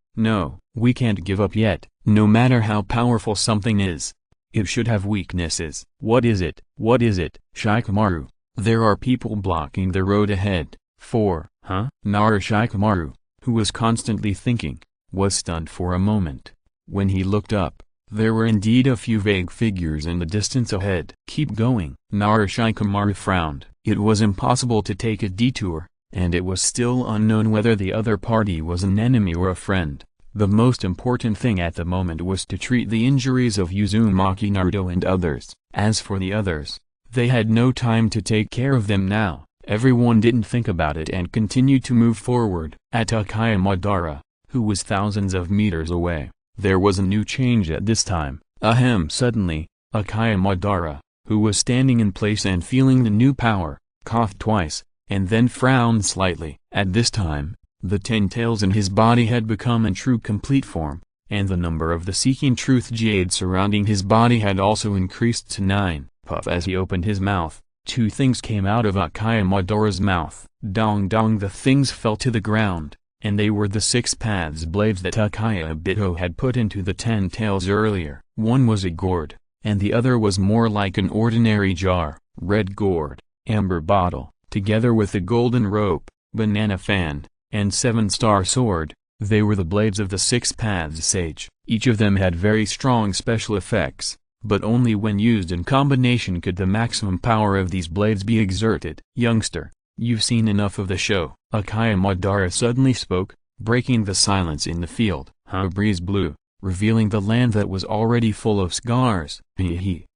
we can't give up yet. No matter how powerful something is, it should have weaknesses. What is it? What is it? Shikamaru, there are people blocking the road ahead. Shikamaru, who was constantly thinking, was stunned for a moment. When he looked up, There were indeed a few vague figures in the distance ahead. "Keep going." Narashikamaru frowned. It was impossible to take a detour, and it was still unknown whether the other party was an enemy or a friend. The most important thing at the moment was to treat the injuries of Uzumaki Naruto and others. As for the others, they had no time to take care of them now. Everyone didn't think about it and continued to move forward. At Akaya Madara, who was thousands of meters away, there was a new change at this time. Suddenly, Akaya Madara, who was standing in place and feeling the new power, coughed twice, and then frowned slightly. At this time, the 10 tails in his body had become in true complete form, and the number of the seeking truth jade surrounding his body had also increased to 9. Puff! As he opened his mouth, 2 things came out of Akaya Madara's mouth. Dong dong! The things fell to the ground, and they were the 6 paths blades that Akaya Obito had put into the 10 tails earlier. One was a gourd, and the other was more like an ordinary jar. Red gourd, amber bottle, together with a golden rope, banana fan, and 7-star sword. They were the blades of the 6 paths sage. Each of them had very strong special effects, but only when used in combination could the maximum power of these blades be exerted. "Youngster, you've seen enough of the show." Akaya Madara suddenly spoke, breaking the silence in the field. A breeze blew, revealing the land that was already full of scars.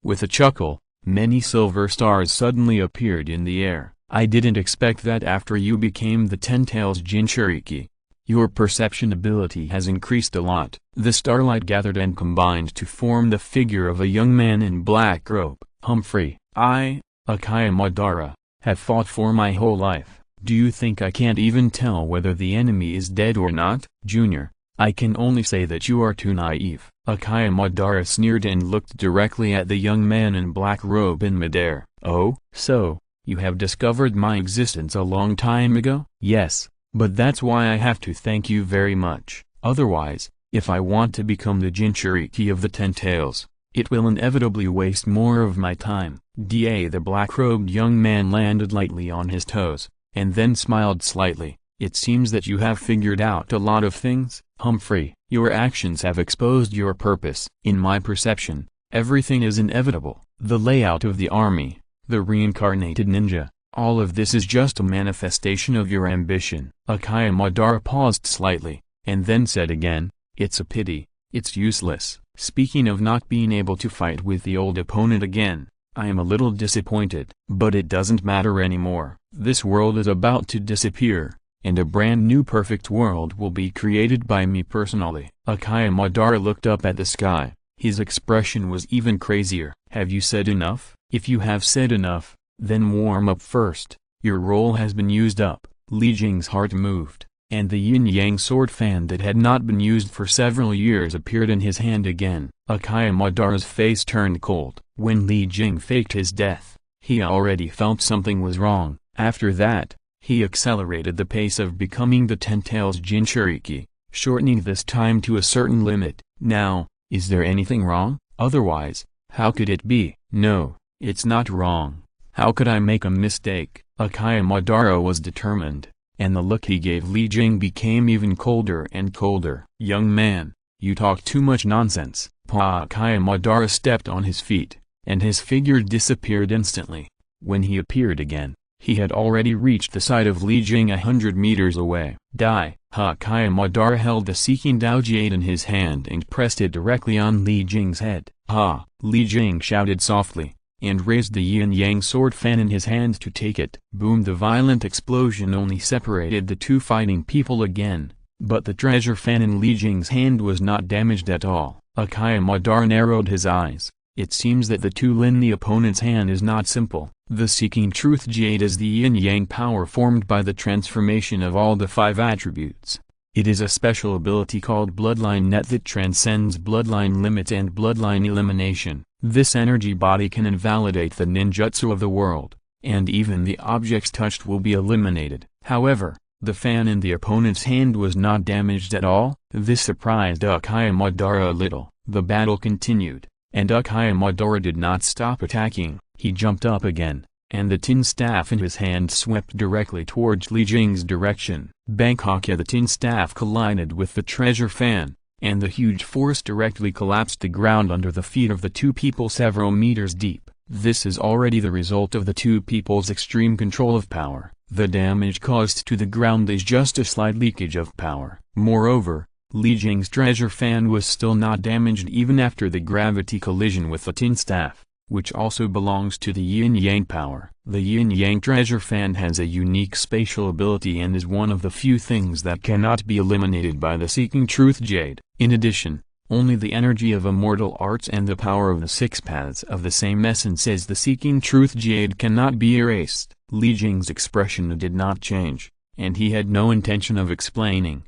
With a chuckle, many silver stars suddenly appeared in the air. "I didn't expect that after you became the 10 tails Jinchuriki. Your perception ability has increased a lot." The starlight gathered and combined to form the figure of a young man in black robe. "Humphrey, I, Akaya Madara, have fought for my whole life. Do you think I can't even tell whether the enemy is dead or not?" "Junior, I can only say that you are too naive." Akaya Madara sneered and looked directly at the young man in black robe in midair. "Oh, so, you have discovered my existence a long time ago?" "Yes. But that's why I have to thank you very much. Otherwise, if I want to become the Jinchuriki of the 10 tails, it will inevitably waste more of my time." The black-robed young man landed lightly on his toes, and then smiled slightly. "It seems that you have figured out a lot of things, Humphrey. Your actions have exposed your purpose. In my perception, everything is inevitable. The layout of the army, the reincarnated ninja, all of this is just a manifestation of your ambition." Akaya Madara paused slightly, and then said again, "It's a pity, it's useless. Speaking of not being able to fight with the old opponent again, I am a little disappointed. But it doesn't matter anymore. This world is about to disappear, and a brand new perfect world will be created by me personally." Akaya Madara looked up at the sky. His expression was even crazier. "Have you said enough? If you have said enough, then warm up first. Your role has been used up." Li Jing's heart moved, and the yin-yang sword fan that had not been used for several years appeared in his hand again. Akaya Madara's face turned cold. When Li Jing faked his death, he already felt something was wrong. After that, he accelerated the pace of becoming the 10 tails Jinchuriki, shortening this time to a certain limit. "Now, is there anything wrong? Otherwise, how could it be?" "No, it's not wrong. How could I make a mistake?" Akaya Madara was determined, and the look he gave Li Jing became even colder and colder. "Young man, you talk too much nonsense." Akaya Madara stepped on his feet, and his figure disappeared instantly. When he appeared again, he had already reached the side of Li Jing 100 meters away. "Die!" Akaya Madara held the seeking Dao Jade in his hand and pressed it directly on Li Jing's head. "Ha!" Li Jing shouted softly, and raised the yin-yang sword fan in his hand to take it. Boom! The violent explosion only separated the two fighting people again, but the treasure fan in Li Jing's hand was not damaged at all. Akaya Madara narrowed his eyes. It seems that the tool in the opponent's hand is not simple. The Seeking Truth Jade is the yin-yang power formed by the transformation of all the 5 attributes. It is a special ability called Bloodline Net that transcends bloodline limits and bloodline elimination. This energy body can invalidate the ninjutsu of the world, and even the objects touched will be eliminated. However, the fan in the opponent's hand was not damaged at all. This surprised Akaya Madara a little. The battle continued, and Akaya Madara did not stop attacking. He jumped up again, and the tin staff in his hand swept directly towards Li Jing's direction. Bangkok! The tin staff collided with the treasure fan, and the huge force directly collapsed the ground under the feet of the two people several meters deep. This is already the result of the two people's extreme control of power. The damage caused to the ground is just a slight leakage of power. Moreover, Li Jing's treasure fan was still not damaged even after the gravity collision with the tin staff, which also belongs to the yin-yang power. The yin-yang treasure fan has a unique spatial ability and is one of the few things that cannot be eliminated by the Seeking Truth Jade. In addition, only the energy of immortal arts and the power of the six paths of the same essence as the Seeking Truth Jade cannot be erased. Li Jing's expression did not change, and he had no intention of explaining.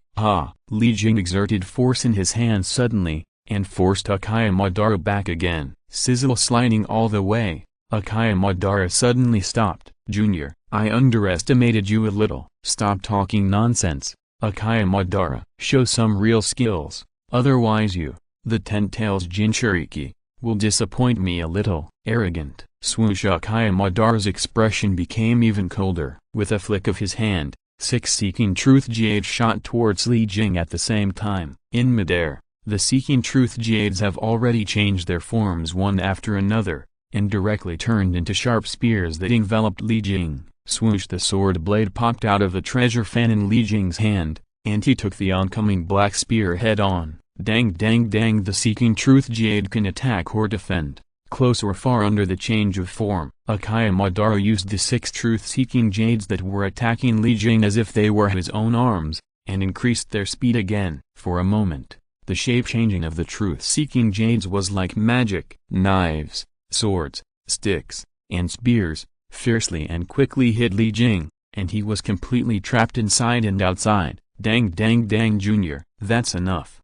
Li Jing exerted force in his hands suddenly, and forced Akaya Madara back again, sizzle sliding all the way. Akaya Madara suddenly stopped. Junior, I underestimated you a little. Stop talking nonsense, Akaya Madara. Show some real skills, otherwise you, the Ten-Tails Jinchuriki, will disappoint me a little. Arrogant. Swoosh. Akaya Madara's expression became even colder. With a flick of his hand, 6 Seeking Truth Jades shot towards Li Jing at the same time. In midair, the Seeking Truth Jades have already changed their forms one after another, and directly turned into sharp spears that enveloped Li Jing. Swoosh. The sword blade popped out of the treasure fan in Li Jing's hand, and he took the oncoming black spear head on. Dang dang dang. The Seeking Truth Jade can attack or defend, close or far under the change of form. Akaya Madara used the 6 truth-seeking jades that were attacking Li Jing as if they were his own arms, and increased their speed again. For a moment, the shape-changing of the truth-seeking jades was like magic. Knives, swords, sticks, and spears, fiercely and quickly hit Li Jing, and he was completely trapped inside and outside. Dang dang dang. Junior, that's enough.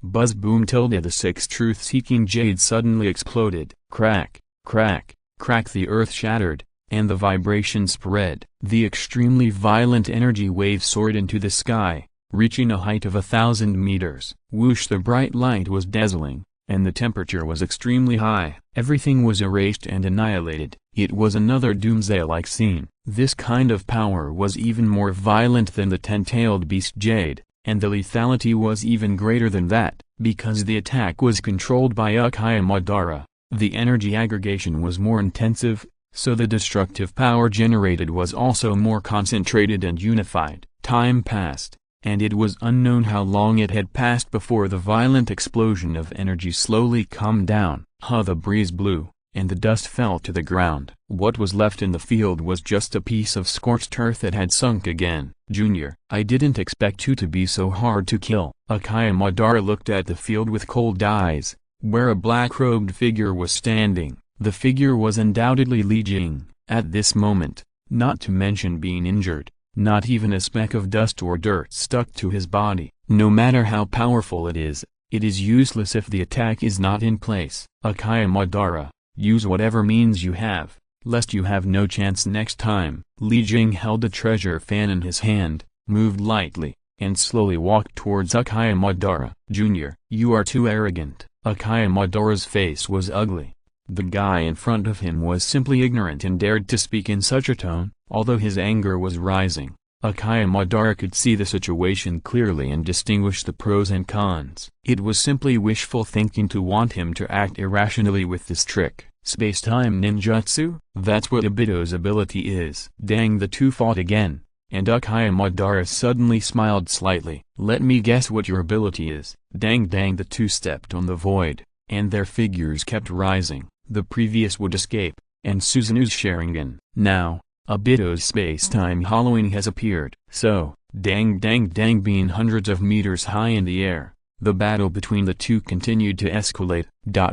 Buzz boom tilde. The 6 truth-seeking jades suddenly exploded. Crack, crack, crack. The earth shattered, and the vibration spread. The extremely violent energy wave soared into the sky, reaching a height of 1,000 meters. Whoosh. The bright light was dazzling, and the temperature was extremely high. Everything was erased and annihilated. It was another doomsday-like scene. This kind of power was even more violent than the ten-tailed beast jade, and the lethality was even greater than that, because the attack was controlled by Akaya Madara. The energy aggregation was more intensive, so the destructive power generated was also more concentrated and unified. Time passed, and it was unknown how long it had passed before the violent explosion of energy slowly calmed down. The breeze blew, and the dust fell to the ground. What was left in the field was just a piece of scorched earth that had sunk again. Junior, I didn't expect you to be so hard to kill. Akaya Madara looked at the field with cold eyes, where a black-robed figure was standing. The figure was undoubtedly Li Jing. At this moment, not to mention being injured, not even a speck of dust or dirt stuck to his body. No matter how powerful it is useless if the attack is not in place. Akaya Madara, use whatever means you have, lest you have no chance next time. Li Jing held a treasure fan in his hand, moved lightly, and slowly walked towards Akaya Madara. Junior, you are too arrogant. Akaya Madara's face was ugly. The guy in front of him was simply ignorant and dared to speak in such a tone. Although his anger was rising, Akaya Madara could see the situation clearly and distinguish the pros and cons. It was simply wishful thinking to want him to act irrationally with this trick. Space-time ninjutsu? That's what Obito's ability is. Dang. The two fought again, and Akaya Madara suddenly smiled slightly. Let me guess what your ability is. Dang dang. The two stepped on the void, and their figures kept rising. The previous would escape, and Susanu's Sharingan. Now, Obito's space-time hollowing has appeared. So, dang dang dang. Being hundreds of meters high in the air, the battle between the two continued to escalate.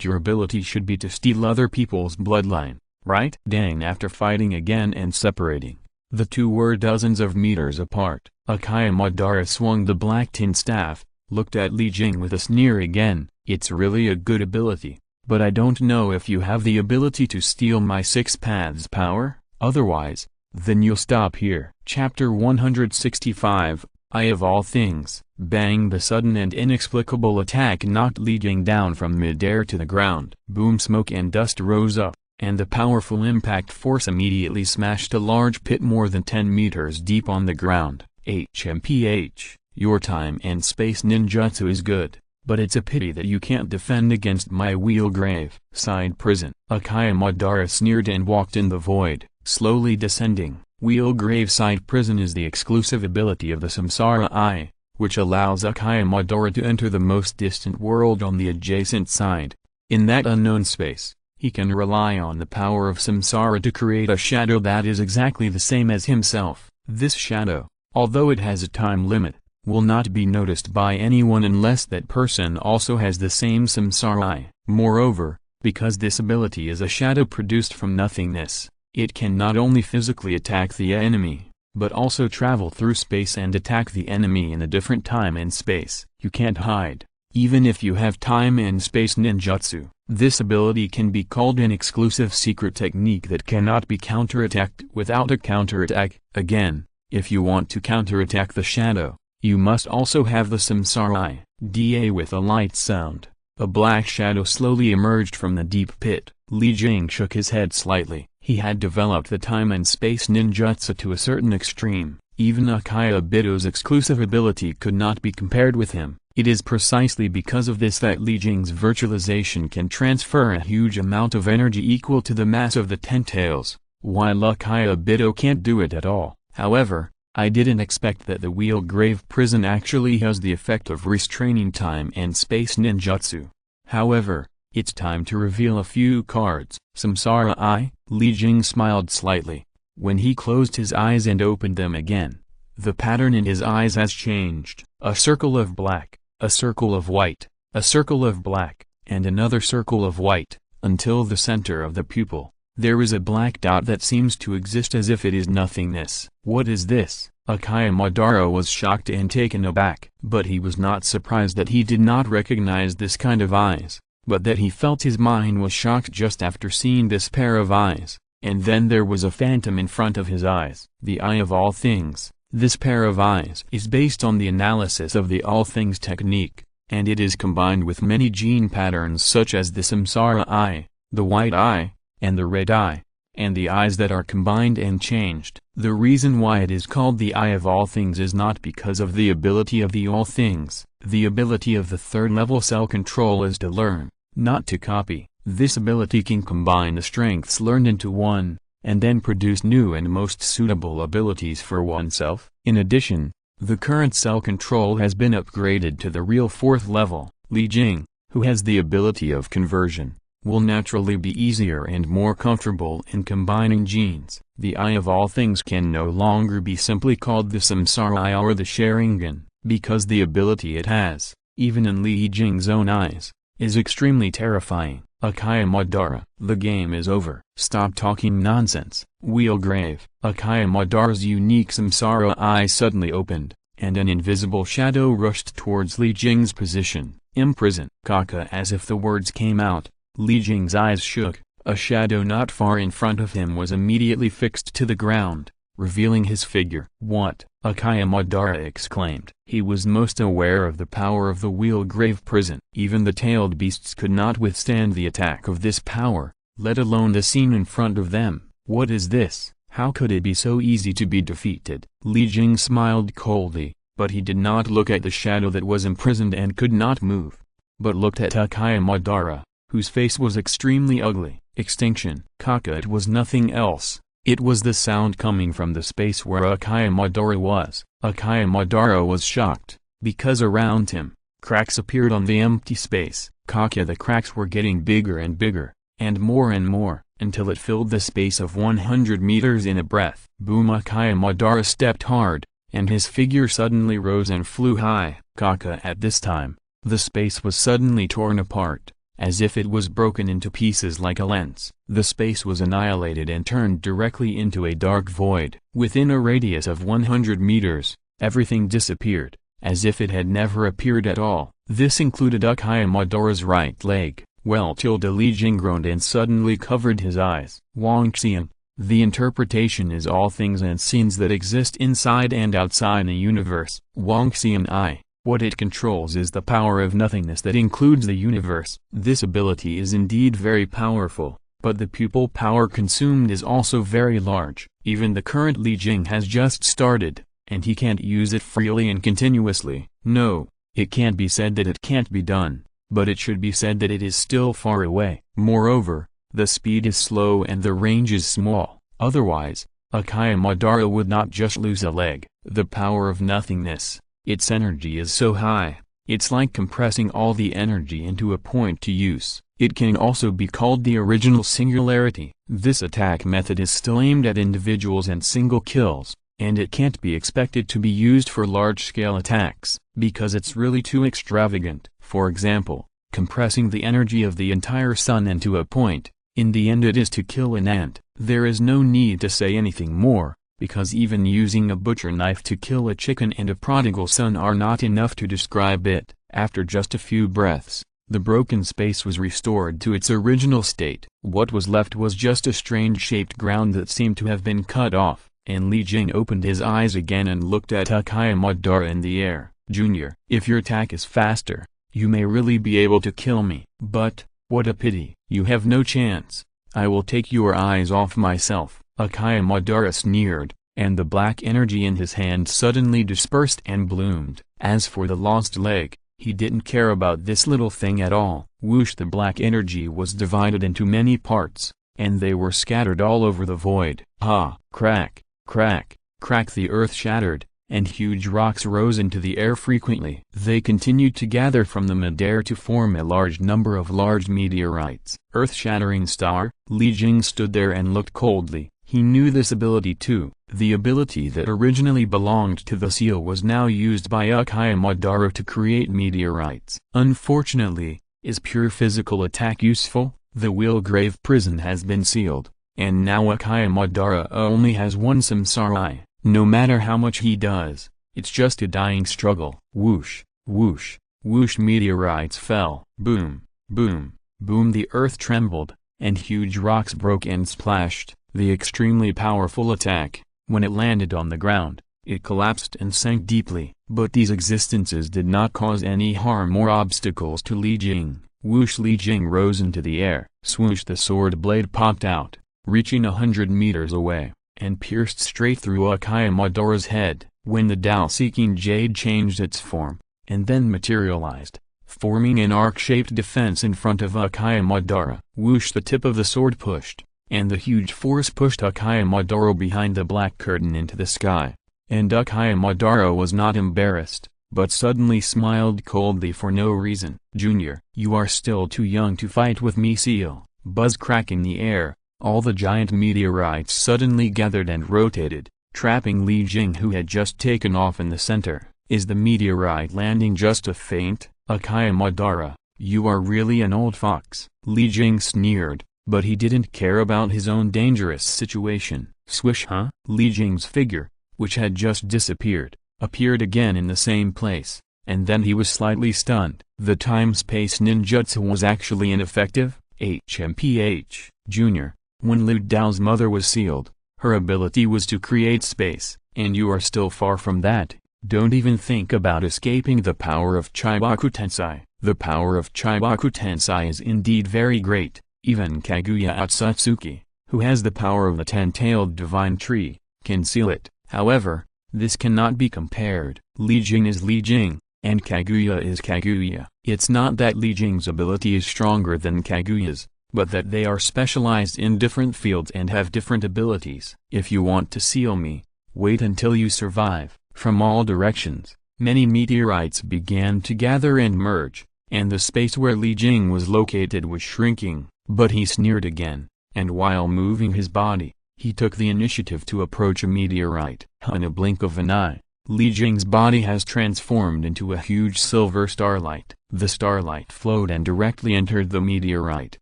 Your ability should be to steal other people's bloodline, right? Dang. After fighting again and separating, the two were dozens of meters apart. Akaya Madara swung the black tin staff, looked at Li Jing with a sneer again. It's really a good ability, but I don't know if you have the ability to steal my 6 paths power. Otherwise, then you'll stop here. Chapter 165, I of all things. Bang. The sudden and inexplicable attack knocked Li Jing down from mid-air to the ground. Boom. Smoke and dust rose up, and the powerful impact force immediately smashed a large pit more than 10 meters deep on the ground. HMPH, your time and space ninjutsu is good. but it's a pity that you can't defend against my Wheelgrave. Side prison. Akaya Madara sneered and walked in the void, slowly descending. Wheelgrave side prison is the exclusive ability of the Samsara Eye, which allows Akaya Madara to enter the most distant world on the adjacent side. In that unknown space, he can rely on the power of Samsara to create a shadow that is exactly the same as himself. This shadow, although it has a time limit, will not be noticed by anyone unless that person also has the same Samsara Eye. Moreover, because this ability is a shadow produced from nothingness, it can not only physically attack the enemy, but also travel through space and attack the enemy in a different time and space. You can't hide, even if you have time and space ninjutsu. This ability can be called an exclusive secret technique that cannot be counterattacked without a counterattack. Again, if you want to counterattack the shadow, you must also have the Samsara Eye. Da with a light sound, a black shadow slowly emerged from the deep pit. Li Jing shook his head slightly. He had developed the time and space ninjutsu to a certain extreme. Even Akaya Bito's exclusive ability could not be compared with him. It is precisely because of this that Li Jing's virtualization can transfer a huge amount of energy equal to the mass of the Ten Tails, while Akaya Bito can't do it at all. However, I didn't expect that the Wheelgrave prison actually has the effect of restraining time and space ninjutsu. However, it's time to reveal a few cards. Samsara Eye? Li Jing smiled slightly. When he closed his eyes and opened them again, the pattern in his eyes has changed. A circle of black, a circle of white, a circle of black, and another circle of white, until the center of the pupil, there is a black dot that seems to exist as if it is nothingness. What is this? Akaya Madara was shocked and taken aback. But he was not surprised that he did not recognize this kind of eyes, but that he felt his mind was shocked just after seeing this pair of eyes. And then there was a phantom in front of his eyes. The eye of all things. This pair of eyes is based on the analysis of the all things technique, and it is combined with many gene patterns such as the Samsara Eye, the white eye, and the red eye, and the eyes that are combined and changed. The reason why it is called the eye of all things is not because of the ability of the all things. The ability of the third level cell control is to learn, not to copy. This ability can combine the strengths learned into one, and then produce new and most suitable abilities for oneself. In addition, the current cell control has been upgraded to the real fourth level. Li Jing, who has the ability of conversion, will naturally be easier and more comfortable in combining genes. The eye of all things can no longer be simply called the Samsara Eye or the Sharingan, because the ability it has, even in Li Jing's own eyes, is extremely terrifying. Akaya Madara, the game is over. Stop talking nonsense. Wheelgrave. Akaya Madara's unique Samsara Eye suddenly opened, and an invisible shadow rushed towards Li Jing's position. Imprison. Kaka. As if the words came out, Li Jing's eyes shook. A shadow not far in front of him was immediately fixed to the ground, revealing his figure. What? Akaya Madara exclaimed. He was most aware of the power of the Wheelgrave prison. Even the tailed beasts could not withstand the attack of this power, let alone the scene in front of them. What is this? How could it be so easy to be defeated? Li Jing smiled coldly, but he did not look at the shadow that was imprisoned and could not move, but looked at Akaya Madara, whose face was extremely ugly. Extinction. Kaka. It was nothing else. It was the sound coming from the space where Akaya Madara was. Akaya Madara was shocked, because around him, cracks appeared on the empty space. Kaka. The cracks were getting bigger and bigger, and more, until it filled the space of 100 meters in a breath. Boom. Akaya Madara stepped hard, and his figure suddenly rose and flew high. Kaka. At this time, the space was suddenly torn apart, as if it was broken into pieces like a lens. The space was annihilated and turned directly into a dark void. Within a radius of 100 meters, everything disappeared, as if it had never appeared at all. This included Akaya Madara's right leg. Well, Li Jing groaned and suddenly covered his eyes. Wangxian. The interpretation is all things and scenes that exist inside and outside the universe. Wangxian Eye. What it controls is the power of nothingness that includes the universe. This ability is indeed very powerful, but the pupil power consumed is also very large. Even the current Li Jing has just started, and he can't use it freely and continuously. No, It can't be said that it can't be done, but it should be said that it is still far away. Moreover, the speed is slow and the range is small, otherwise, Accuse Madara would not just lose a leg. The power of nothingness, its energy is so high, it's like compressing all the energy into a point to use. It can also be called the original singularity. This attack method is still aimed at individuals and single kills, and it can't be expected to be used for large-scale attacks, because it's really too extravagant. For example, compressing the energy of the entire sun into a point, in the end it is to kill an ant. There is no need to say anything more, because even using a butcher knife to kill a chicken and a prodigal son are not enough to describe it. After just a few breaths, the broken space was restored to its original state. What was left was just a strange-shaped ground that seemed to have been cut off, and Li Jing opened his eyes again and looked at Accuse Madara in the air. Junior, if your attack is faster, you may really be able to kill me. But, what a pity. You have no chance. I will take your eyes off myself. Accuse Madara sneered, and the black energy in his hand suddenly dispersed and bloomed. As for the lost leg, he didn't care about this little thing at all. Whoosh! The black energy was divided into many parts, and they were scattered all over the void. Ha! Crack, crack, crack! The earth shattered, and huge rocks rose into the air frequently. They continued to gather from the mid-air to form a large number of large meteorites. Earth-shattering star? Li Jing stood there and looked coldly. He knew this ability too. The ability that originally belonged to the seal was now used by Accuse Madara to create meteorites. Unfortunately, is pure physical attack useful? The Wheelgrave prison has been sealed, and now Accuse Madara only has one samsara. No matter how much he does, it's just a dying struggle. Whoosh, whoosh, whoosh! Meteorites fell. Boom, boom, boom! The earth trembled, and huge rocks broke and splashed. The extremely powerful attack, when it landed on the ground, it collapsed and sank deeply. But these existences did not cause any harm or obstacles to Li Jing. Whoosh! Li Jing rose into the air. Swoosh! The sword blade popped out, reaching 100 meters away, and pierced straight through Accuse Madara's head. When the Tao-seeking jade changed its form, and then materialized, forming an arc-shaped defense in front of Accuse Madara. Whoosh! The tip of the sword pushed, and the huge force pushed Accuse Madara behind the black curtain into the sky. And Accuse Madara was not embarrassed, but suddenly smiled coldly for no reason. Junior, you are still too young to fight with me. Seal. Buzz! Cracking the air, all the giant meteorites suddenly gathered and rotated, trapping Li Jing, who had just taken off in the center. Is the meteorite landing just a feint? Accuse Madara, you are really an old fox. Li Jing sneered, but he didn't care about his own dangerous situation. Swish! Huh? Li Jing's figure, which had just disappeared, appeared again in the same place, and then he was slightly stunned. The time-space ninjutsu was actually ineffective. HMPH. Junior, when Liu Dao's mother was sealed, her ability was to create space, and you are still far from that. Don't even think about escaping the power of Chibaku Tensei. The power of Chibaku Tensei is indeed very great. Even Kaguya Otsutsuki, who has the power of the ten-tailed divine tree, can seal it. However, this cannot be compared. Li Jing is Li Jing, and Kaguya is Kaguya. It's not that Li Jing's ability is stronger than Kaguya's, but that they are specialized in different fields and have different abilities. If you want to seal me, wait until you survive. From all directions, many meteorites began to gather and merge, and the space where Li Jing was located was shrinking. But he sneered again, and while moving his body, he took the initiative to approach a meteorite. In a blink of an eye, Li Jing's body has transformed into a huge silver starlight. The starlight flowed and directly entered the meteorite.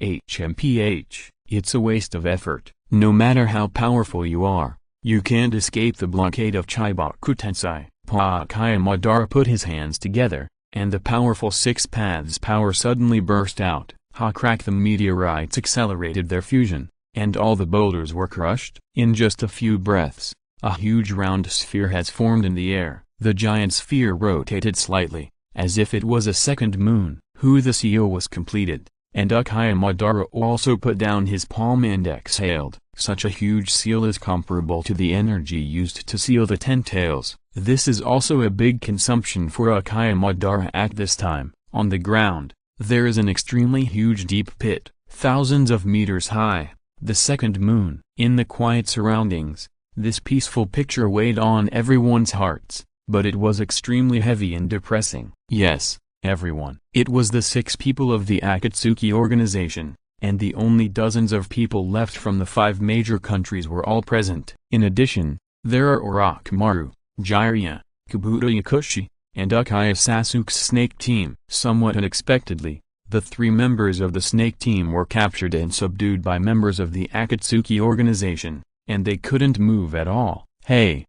HMPH. It's a waste of effort. No matter how powerful you are, you can't escape the blockade of Chibaku Tensei. Accuse Madara put his hands together, and the powerful Six Paths power suddenly burst out. Ha! Crack! The meteorites accelerated their fusion, and all the boulders were crushed. In just a few breaths, a huge round sphere has formed in the air. The giant sphere rotated slightly, as if it was a second moon. The seal was completed, and Accuse Madara also put down his palm and exhaled. Such a huge seal is comparable to the energy used to seal the 10 tails. This is also a big consumption for Akaya Madara at this time. On the ground, there is an extremely huge deep pit, thousands of meters high, the second moon. In the quiet surroundings, this peaceful picture weighed on everyone's hearts, but it was extremely heavy and depressing. Yes, everyone. It was the 6 people of the Akatsuki organization, and the only dozens of people left from the 5 major countries were all present. In addition, there are Orochimaru, Jiraiya, Kabuto Yakushi, and Akaya Sasuke's snake team. Somewhat unexpectedly, the 3 members of the snake team were captured and subdued by members of the Akatsuki organization, and they couldn't move at all. Hey,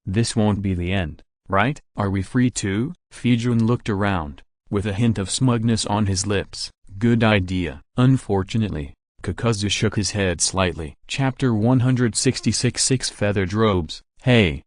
this won't be the end, right? Are we free too? Fijun looked around, with a hint of smugness on his lips. Good idea. Unfortunately, Kakazu shook his head slightly. Chapter 166 6 Feathered Robes. Hey,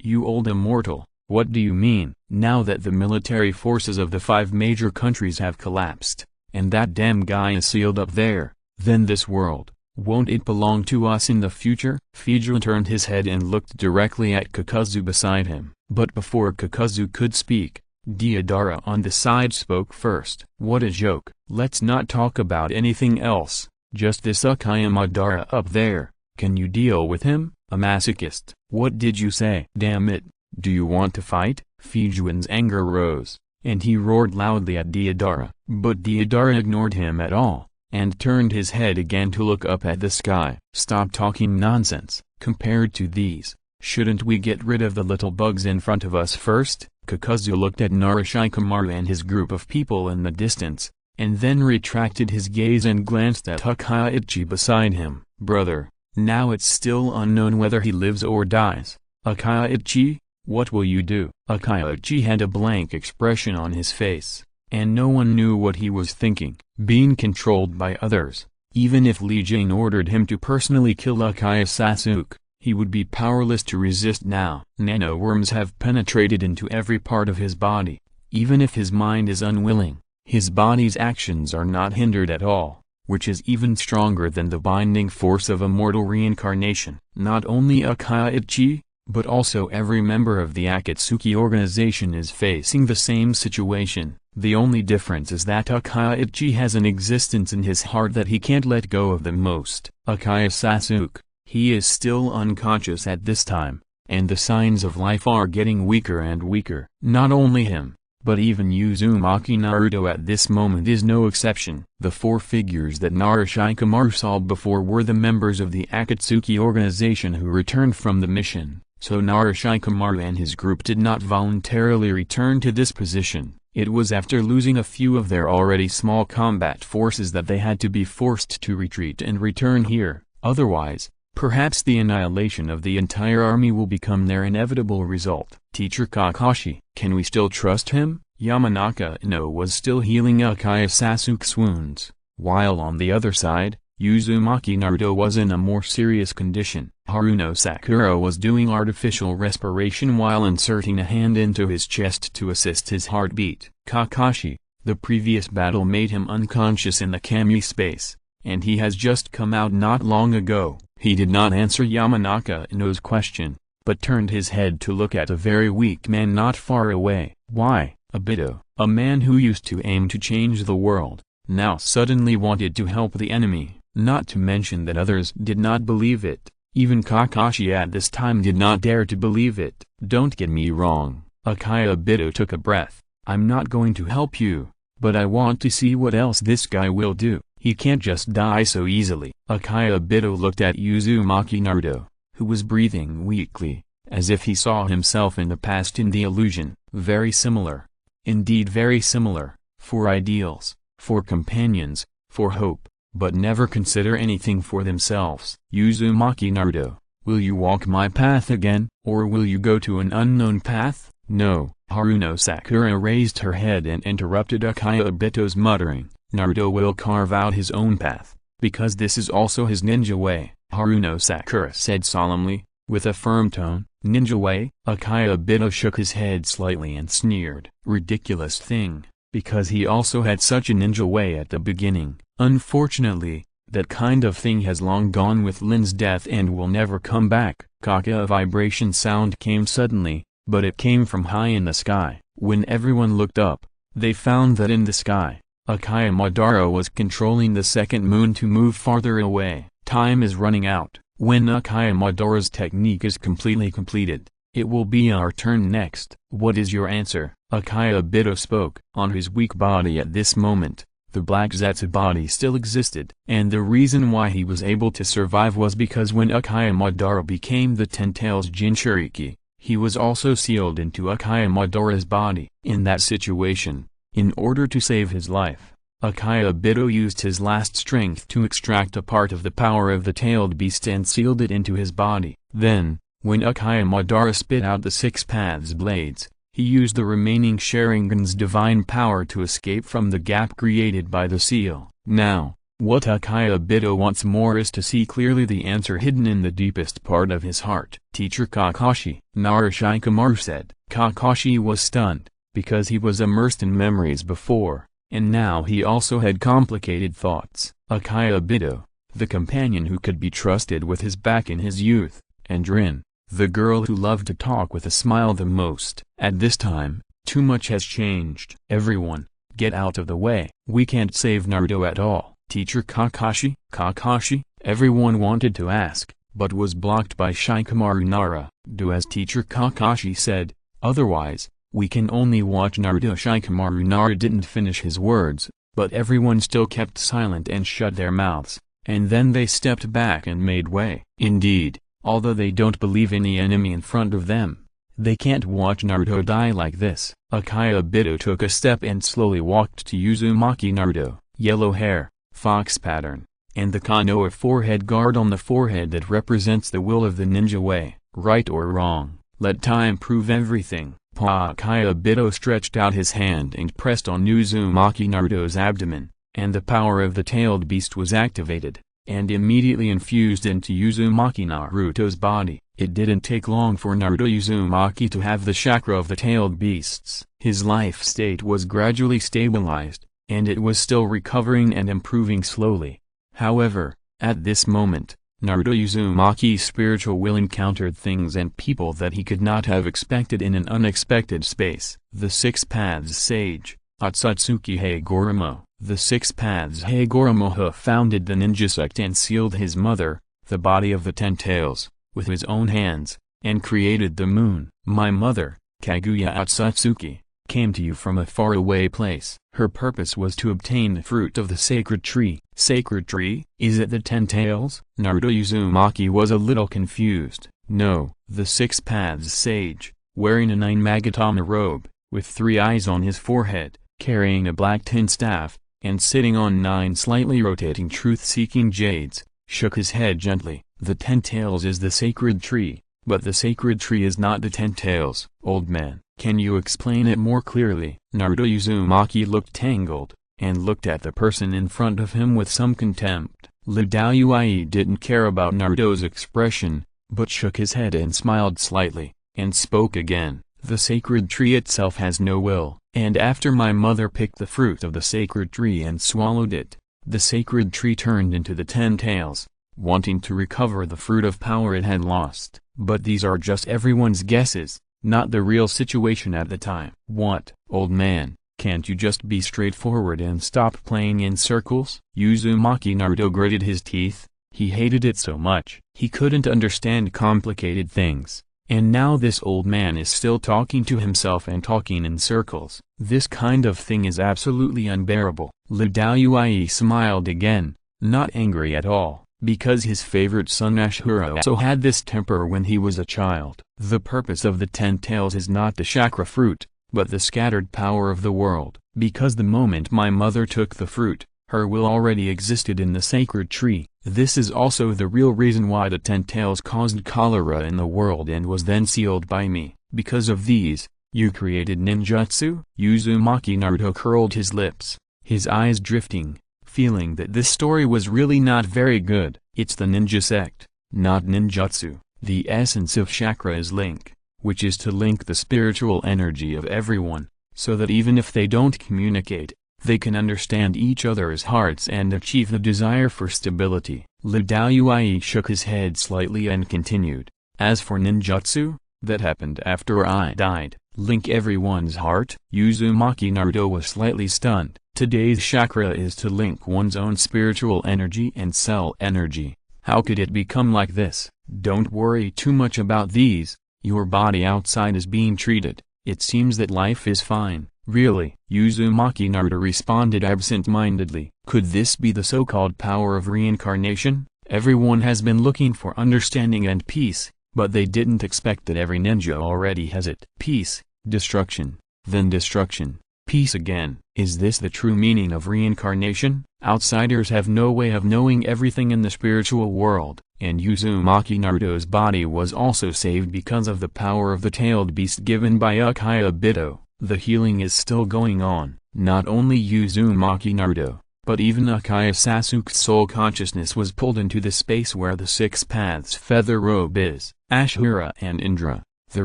you old immortal, what do you mean? Now that the military forces of the 5 major countries have collapsed, and that damn guy is sealed up there, then this world, won't it belong to us in the future? Fijun turned his head and looked directly at Kakazu beside him. But before Kakazu could speak, Deidara on the side spoke first. What a joke. Let's not talk about anything else, just this Akaya Madara up there. Can you deal with him? A masochist. What did you say? Damn it, do you want to fight? Fijun's anger rose, and he roared loudly at Deidara. But Deidara ignored him at all, and turned his head again to look up at the sky. Stop talking nonsense. Compared to these, shouldn't we get rid of the little bugs in front of us first? Kakazu looked at Narashikamaru and his group of people in the distance, and then retracted his gaze and glanced at Akaichi beside him. Brother, now it's still unknown whether he lives or dies. Akaichi, what will you do? Akaichi had a blank expression on his face, and no one knew what he was thinking. Being controlled by others, even if Li Jing ordered him to personally kill Akaya Sasuke, he would be powerless to resist now. Nanoworms have penetrated into every part of his body. Even if his mind is unwilling, his body's actions are not hindered at all, which is even stronger than the binding force of immortal reincarnation. Not only Akaichi, but also every member of the Akatsuki organization is facing the same situation. The only difference is that Akaichi has an existence in his heart that he can't let go of the most. Akaya Sasuke, he is still unconscious at this time, and the signs of life are getting weaker and weaker. Not only him, but even Uzumaki Naruto at this moment is no exception. The 4 figures that Narashikamaru saw before were the members of the Akatsuki organization who returned from the mission, so Narashikamaru and his group did not voluntarily return to this position. It was after losing a few of their already small combat forces that they had to be forced to retreat and return here. Otherwise, perhaps the annihilation of the entire army will become their inevitable result. Teacher Kakashi, can we still trust him? Yamanaka Ino was still healing Akaya Sasuke's wounds, while on the other side, Uzumaki Naruto was in a more serious condition. Haruno Sakura was doing artificial respiration while inserting a hand into his chest to assist his heartbeat. Kakashi, the previous battle made him unconscious in the Kami space, and he has just come out not long ago. He did not answer Yamanaka Ino's question, but turned his head to look at a very weak man not far away. Why, Obito, a man who used to aim to change the world, now suddenly wanted to help the enemy, not to mention that others did not believe it. Even Kakashi at this time did not dare to believe it. Don't get me wrong, Akaya Obito took a breath. I'm not going to help you, but I want to see what else this guy will do. He can't just die so easily. Akaya Obito looked at Uzumaki Naruto, who was breathing weakly, as if he saw himself in the past in the illusion. Very similar. Indeed very similar. For ideals, for companions, for hope, but never consider anything for themselves. Uzumaki Naruto, will you walk my path again, or will you go to an unknown path? No. Haruno Sakura raised her head and interrupted Akaya Obito's muttering. Naruto will carve out his own path, because this is also his ninja way, Haruno Sakura said solemnly, with a firm tone. Ninja way? Akaya Obito shook his head slightly and sneered. Ridiculous thing, because he also had such a ninja way at the beginning. Unfortunately, That kind of thing has long gone with Lin's death and will never come back. A vibration sound came suddenly, but it came from high in the sky. When everyone looked up, they found that in the sky, Akaya Madara was controlling the second moon to move farther away. Time is running out. When Akaya Madara's technique is completely completed, it will be our turn next. What is your answer? Akaya Bito spoke. On his weak body at this moment, the Black Zetsu body still existed. And the reason why he was able to survive was because when Akaya Madara became the Ten Tails Jinchuriki, he was also sealed into Akaya Madara's body. In that situation, in order to save his life, Akaya Bito used his last strength to extract a part of the power of the tailed beast and sealed it into his body. Then, when Akaya Madara spit out the Six Paths blades, he used the remaining Sharingan's divine power to escape from the gap created by the seal. Now, what Akaya Bito wants more is to see clearly the answer hidden in the deepest part of his heart. Teacher Kakashi, Shikamaru said. Kakashi was stunned, because he was immersed in memories before, and now he also had complicated thoughts. Akaya Bito, the companion who could be trusted with his back in his youth, and Rin, the girl who loved to talk with a smile the most. At this time, too much has changed. Everyone, get out of the way. We can't save Naruto at all. Teacher Kakashi? Kakashi? Everyone wanted to ask, but was blocked by Shikamaru Nara. Do as Teacher Kakashi said, otherwise, we can only watch Naruto. Shikamaru Nara didn't finish his words, but everyone still kept silent and shut their mouths, and then they stepped back and made way. Indeed, although they don't believe any enemy in front of them, they can't watch Naruto die like this. Akaya Bito took a step and slowly walked to Uzumaki. Naruto, yellow hair, fox pattern, and the Konoha forehead guard on the forehead that represents the will of the ninja way. Right or wrong, let time prove everything. Akaya Bito stretched out his hand and pressed on Uzumaki Naruto's abdomen, and the power of the tailed beast was activated, and immediately infused into Uzumaki Naruto's body. It didn't take long for Naruto Uzumaki to have the chakra of the tailed beasts. His life state was gradually stabilized, and it was still recovering and improving slowly. However, at this moment, Naruto Uzumaki's spiritual will encountered things and people that he could not have expected in an unexpected space. The Six Paths Sage, Otsutsuki Hagoromo. The Six Paths Hagoromo founded the ninja sect and sealed his mother, the body of the Ten Tails, with his own hands, and created the moon. My mother, Kaguya Otsutsuki, came to you from a faraway place. Her purpose was to obtain the fruit of the sacred tree. Sacred tree? Is it the Ten Tails? Naruto Uzumaki was a little confused. No, the Six Paths Sage, wearing a 9-magatama robe, with 3 eyes on his forehead, carrying a black tin staff, and sitting on 9 slightly rotating truth-seeking jades, shook his head gently. The Ten Tails is the sacred tree, but the sacred tree is not the Ten Tails. Old man, can you explain it more clearly? Naruto Uzumaki looked tangled, and looked at the person in front of him with some contempt. Li Daoyue didn't care about Naruto's expression, but shook his head and smiled slightly, and spoke again. The sacred tree itself has no will, and after my mother picked the fruit of the sacred tree and swallowed it, the sacred tree turned into the Ten Tails, wanting to recover the fruit of power it had lost. But these are just everyone's guesses, not the real situation at the time. What, old man, can't you just be straightforward and stop playing in circles? Uzumaki Naruto gritted his teeth. He hated it so much. He couldn't understand complicated things. And now this old man is still talking to himself and talking in circles. This kind of thing is absolutely unbearable. Li Daoyue smiled again, not angry at all, because his favorite son Ashura also had this temper when he was a child. The purpose of the Ten Tails is not the chakra fruit, but the scattered power of the world. Because the moment my mother took the fruit, her will already existed in the sacred tree. This is also the real reason why the Ten Tails caused cholera in the world and was then sealed by me. Because of these, you created ninjutsu? Uzumaki Naruto curled his lips, his eyes drifting, feeling that this story was really not very good. It's the ninja sect, not ninjutsu. The essence of chakra is link, which is to link the spiritual energy of everyone, so that even if they don't communicate, They can understand each other's hearts and achieve the desire for stability. Li Daoyue shook his head slightly and continued. As for ninjutsu, that happened after I died. Link everyone's heart? Uzumaki Naruto was slightly stunned. Today's chakra is to link one's own spiritual energy and cell energy. How could it become like this? Don't worry too much about these. Your body outside is being treated. It seems that life is fine. Really? Uzumaki Naruto responded absent-mindedly. Could this be the so-called power of reincarnation? Everyone has been looking for understanding and peace, but they didn't expect that every ninja already has it. Peace, destruction, then destruction, peace again. Is this the true meaning of reincarnation? Outsiders have no way of knowing everything in the spiritual world, and Uzumaki Naruto's body was also saved because of the power of the tailed beast given by Uchiha Obito. The healing is still going on. Not only Uzumaki Naruto, but even Uchiha Sasuke's soul consciousness was pulled into the space where the six paths feather robe is. Ashura and Indra, the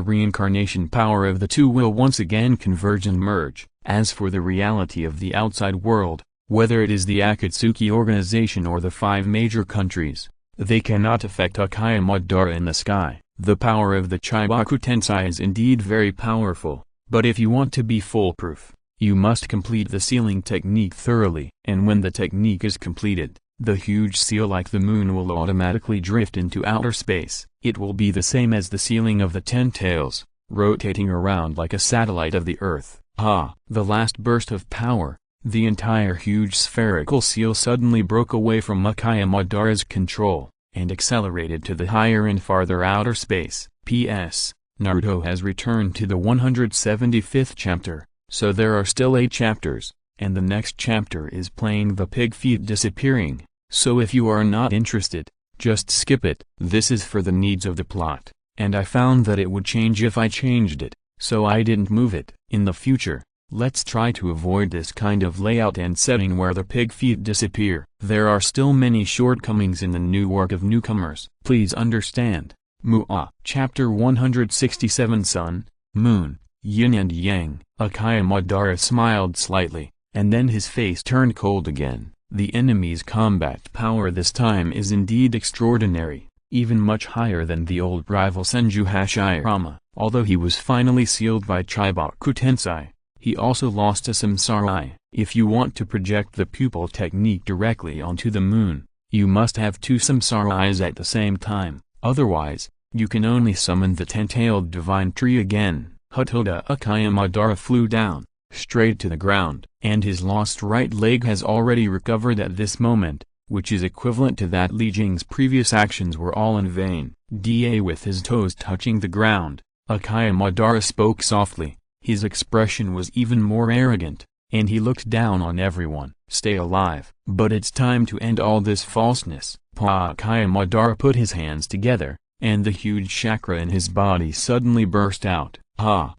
reincarnation power of the two will once again converge and merge. As for the reality of the outside world, whether it is the Akatsuki organization or the 5 major countries, they cannot affect Uchiha Madara in the sky. The power of the Chibaku Tensei is indeed very powerful, but if you want to be foolproof, you must complete the sealing technique thoroughly. And when the technique is completed, the huge seal like the moon will automatically drift into outer space. It will be the same as the sealing of the 10 tails, rotating around like a satellite of the Earth. The last burst of power, the entire huge spherical seal suddenly broke away from Uchiha Madara's control, and accelerated to the higher and farther outer space. P.S. Naruto has returned to the 175th chapter, so there are still 8 chapters, and the next chapter is playing the pig feet disappearing, so if you are not interested, just skip it. This is for the needs of the plot, and I found that it would change if I changed it, so I didn't move it. In the future, let's try to avoid this kind of layout and setting where the pig feet disappear. There are still many shortcomings in the new work of newcomers. Please understand. Mu'a. Chapter 167 Sun, Moon, Yin and Yang. Uchiha Madara smiled slightly, and then his face turned cold again. The enemy's combat power this time is indeed extraordinary, even much higher than the old rival Senju Hashirama. Although he was finally sealed by Chibaku Tensei, he also lost a samsara eye. If you want to project the pupil technique directly onto the moon, you must have 2 samsara eyes at the same time. Otherwise, you can only summon the 10-tailed divine tree again. Uchiha Madara flew down, straight to the ground, and his lost right leg has already recovered at this moment, which is equivalent to that Li Jing's previous actions were all in vain. With his toes touching the ground, Uchiha Madara spoke softly. His expression was even more arrogant, and he looked down on everyone. Stay alive. But it's time to end all this falseness. Uchiha Madara put his hands together, and the huge chakra in his body suddenly burst out. A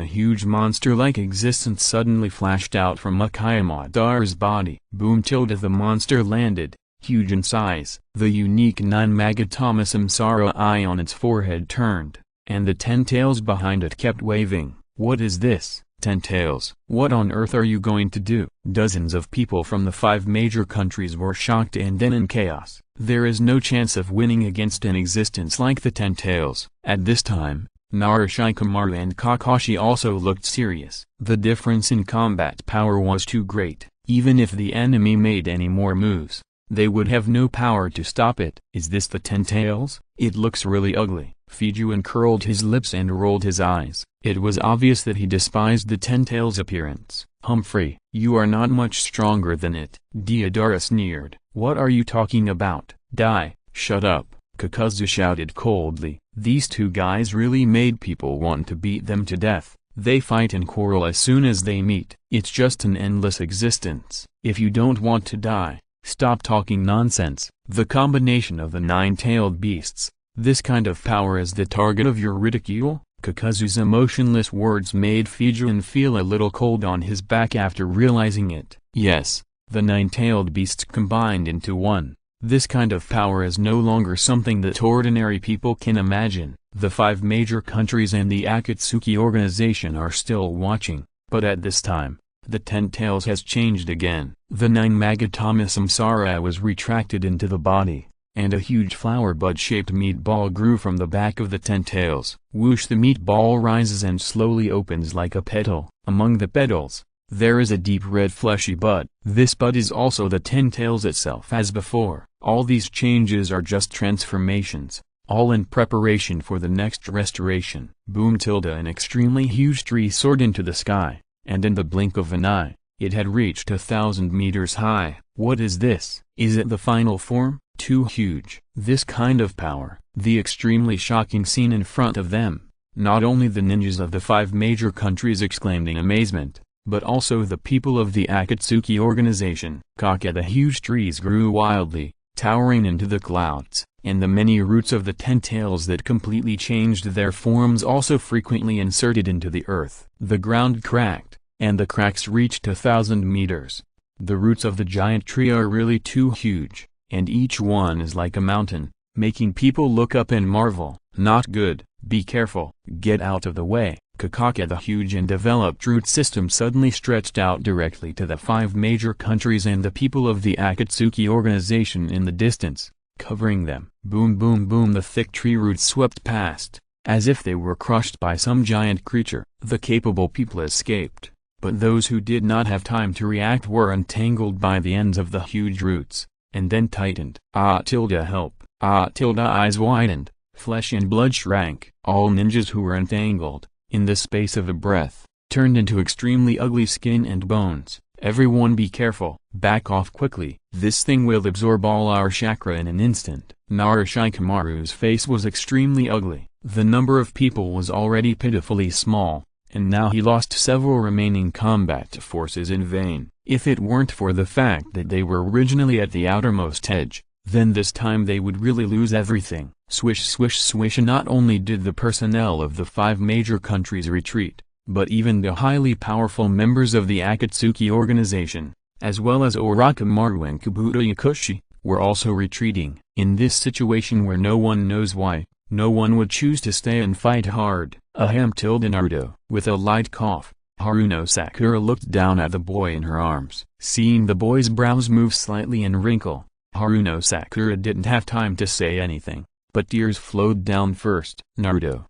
huge monster-like existence suddenly flashed out from Uchiha Madara's body. Boom! The monster landed, huge in size. The unique 9-Magatama Samsara eye on its forehead turned, and the 10 tails behind it kept waving. What is this? 10 tails. What on earth are you going to do? Dozens of people from the 5 major countries were shocked and then in chaos. There is no chance of winning against an existence like the 10 tails. At this time, Narashikamaru and Kakashi also looked serious. The difference in combat power was too great. Even if the enemy made any more moves, they would have no power to stop it. Is this the 10 tails? It looks really ugly. Fujian curled his lips and rolled his eyes. It was obvious that he despised the 10 tails appearance. Humphrey, you are not much stronger than it. Deidara sneered. What are you talking about? Die. Shut up. Kakazu shouted coldly. These 2 guys really made people want to beat them to death. They fight and quarrel as soon as they meet. It's just an endless existence. If you don't want to die, stop talking nonsense. The combination of the 9-tailed beasts, this kind of power is the target of your ridicule? Kakazu's emotionless words made Fujian feel a little cold on his back after realizing it. Yes, the 9-tailed beasts combined into one. This kind of power is no longer something that ordinary people can imagine. The 5 major countries and the Akatsuki organization are still watching, but at this time, The 10 tails has changed again. The 9 Magatama Samsara was retracted into the body, and a huge flower bud-shaped meatball grew from the back of the 10 tails. Whoosh, the meatball rises and slowly opens like a petal. Among the petals, there is a deep red fleshy bud. This bud is also the 10 tails itself as before. All these changes are just transformations, all in preparation for the next restoration. Boom! An extremely huge tree soared into the sky, and in the blink of an eye, it had reached 1,000 meters high. What is this? Is it the final form? Too huge. This kind of power, the extremely shocking scene in front of them, not only the ninjas of the 5 major countries exclaimed in amazement, but also the people of the Akatsuki organization. The huge trees grew wildly, towering into the clouds, and the many roots of the 10 tails that completely changed their forms also frequently inserted into the earth. The ground cracked, and the cracks reached 1,000 meters. The roots of the giant tree are really too huge, and each one is like a mountain, making people look up and marvel. Not good, be careful, get out of the way. The huge and developed root system suddenly stretched out directly to the 5 major countries and the people of the Akatsuki organization in the distance, covering them. Boom boom boom, the thick tree roots swept past, as if they were crushed by some giant creature. The capable people escaped, but those who did not have time to react were entangled by the ends of the huge roots, and then tightened. Help! Eyes widened, flesh and blood shrank. All ninjas who were entangled, in the space of a breath, turned into extremely ugly skin and bones. Everyone be careful, back off quickly. This thing will absorb all our chakra in an instant. Narashikamaru's face was extremely ugly. The number of people was already pitifully small, and now he lost several remaining combat forces in vain. If it weren't for the fact that they were originally at the outermost edge, then this time they would really lose everything. Swish swish swish. And not only did the personnel of the 5 major countries retreat, but even the highly powerful members of the Akatsuki organization, as well as Orochimaru and Kabuto Yakushi, were also retreating. In this situation where no one knows why, no one would choose to stay and fight hard. Naruto. With a light cough, Haruno Sakura looked down at the boy in her arms. Seeing the boy's brows move slightly and wrinkle, Haruno Sakura didn't have time to say anything, but tears flowed down first. Naruto.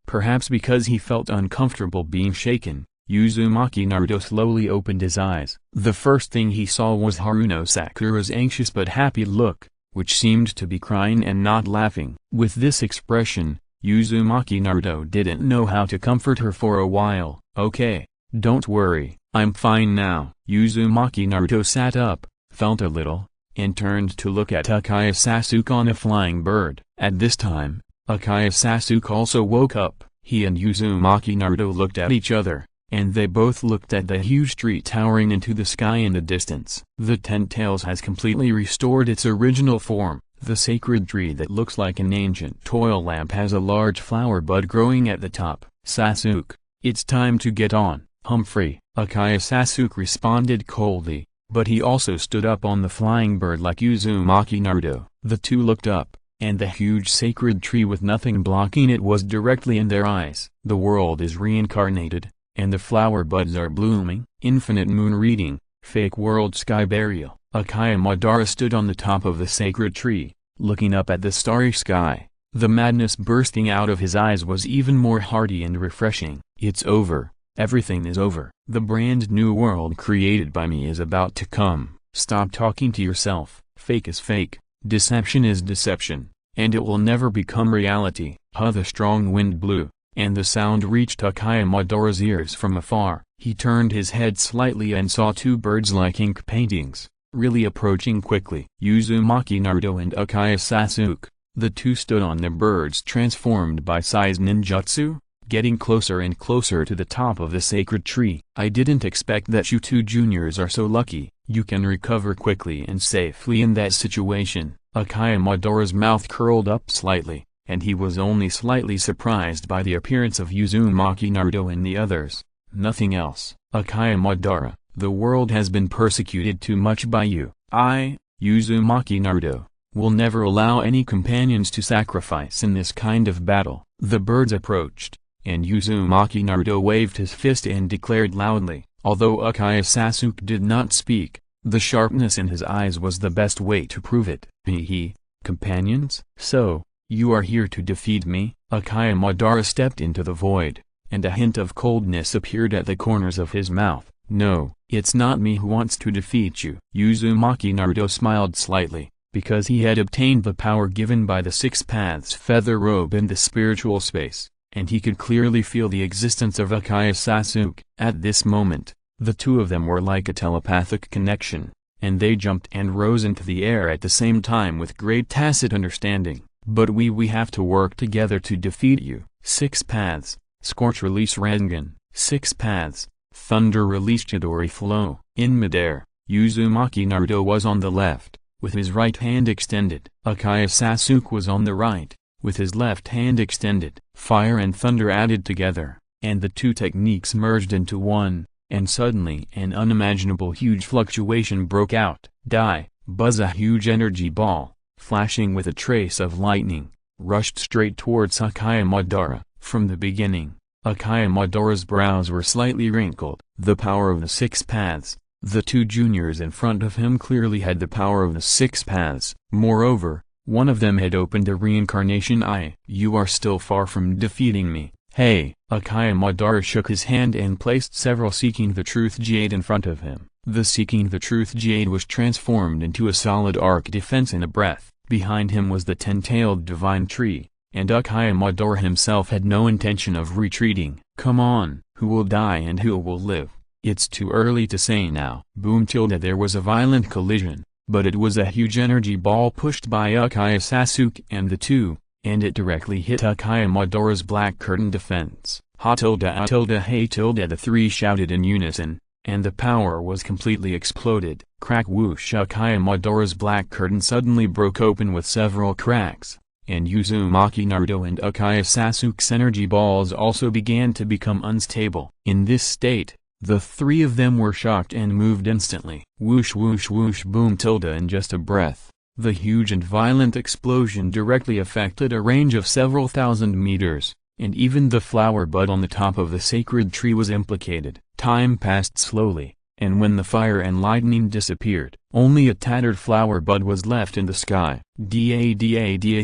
Perhaps because he felt uncomfortable being shaken, Uzumaki Naruto slowly opened his eyes. The first thing he saw was Haruno Sakura's anxious but happy look, which seemed to be crying and not laughing. With this expression, Uzumaki Naruto didn't know how to comfort her for a while. Okay, don't worry, I'm fine now. Uzumaki Naruto sat up, felt a little, and turned to look at Akaya Sasuke on a flying bird. At this time, Akaya Sasuke also woke up. He and Uzumaki Naruto looked at each other, and they both looked at the huge tree towering into the sky in the distance. The 10 tails has completely restored its original form. The sacred tree that looks like an ancient toil lamp has a large flower bud growing at the top. Sasuke, it's time to get on. Humphrey. Akaya Sasuke responded coldly, but he also stood up on the flying bird like Uzumaki Naruto. The two looked up, and the huge sacred tree with nothing blocking it was directly in their eyes. The world is reincarnated, and the flower buds are blooming. Infinite moon reading, fake world sky burial. Akaya Madara stood on the top of the sacred tree, looking up at the starry sky. The madness bursting out of his eyes was even more hearty and refreshing. It's over. Everything is over. The brand new world created by me is about to come. Stop talking to yourself. Fake is fake, deception is deception, and it will never become reality. The strong wind blew, and the sound reached Akaya Madara's ears from afar. He turned his head slightly and saw 2 birds like ink paintings, really approaching quickly. Uzumaki Naruto and Akaya Sasuke. The two stood on the birds transformed by Sai's ninjutsu, getting closer and closer to the top of the sacred tree. I didn't expect that you two juniors are so lucky. You can recover quickly and safely in that situation. Akaya Madara's mouth curled up slightly, and he was only slightly surprised by the appearance of Uzumaki Naruto and the others. Nothing else. Akaya Madara, the world has been persecuted too much by you. I, Uzumaki Naruto, will never allow any companions to sacrifice in this kind of battle. The birds approached, and Uzumaki Naruto waved his fist and declared loudly, Although Accuse Sasuke did not speak, the sharpness in his eyes was the best way to prove it. Companions? So, you are here to defeat me? Accuse Madara stepped into the void, and a hint of coldness appeared at the corners of his mouth. No, it's not me who wants to defeat you. Uzumaki Naruto smiled slightly, because he had obtained the power given by the Six Paths feather robe in the spiritual space, and he could clearly feel the existence of Accuse Sasuke. At this moment, the two of them were like a telepathic connection, and they jumped and rose into the air at the same time with great tacit understanding. But we have to work together to defeat you. Six Paths, Scorch release Rasengan. Six Paths, Thunder release Chidori flow. In midair, Uzumaki Naruto was on the left, with his right hand extended. Accuse Sasuke was on the right, with his left hand extended. Fire and thunder added together, and the two techniques merged into one, and suddenly an unimaginable huge fluctuation broke out. Buzz, a huge energy ball, flashing with a trace of lightning, rushed straight towards Accuse Madara. From the beginning, Accuse Madara's brows were slightly wrinkled. The power of the Six Paths. The two juniors in front of him clearly had the power of the Six Paths. Moreover, one of them had opened a reincarnation eye. You are still far from defeating me. Hey! Accuse Madara shook his hand and placed several Seeking the Truth Jade in front of him. The Seeking the Truth Jade was transformed into a solid arc defense in a breath. Behind him was the ten-tailed divine tree, and Accuse Madara himself had no intention of retreating. Come on, who will die and who will live? It's too early to say now. Boom! There was a violent collision, but it was a huge energy ball pushed by Accuse Sasuke and the two, and it directly hit Accuse Madara's black curtain defense. Ha tilde a tilde hey tilde, the three shouted in unison, and the power was completely exploded. Crack whoosh! Accuse Madara's black curtain suddenly broke open with several cracks, and Uzumaki Naruto and Accuse Sasuke's energy balls also began to become unstable. In this state, the three of them were shocked and moved instantly. Whoosh whoosh whoosh boom! In just a breath, the huge and violent explosion directly affected a range of several thousand meters, and even the flower bud on the top of the sacred tree was implicated. Time passed slowly, and when the fire and lightning disappeared, only a tattered flower bud was left in the sky. Da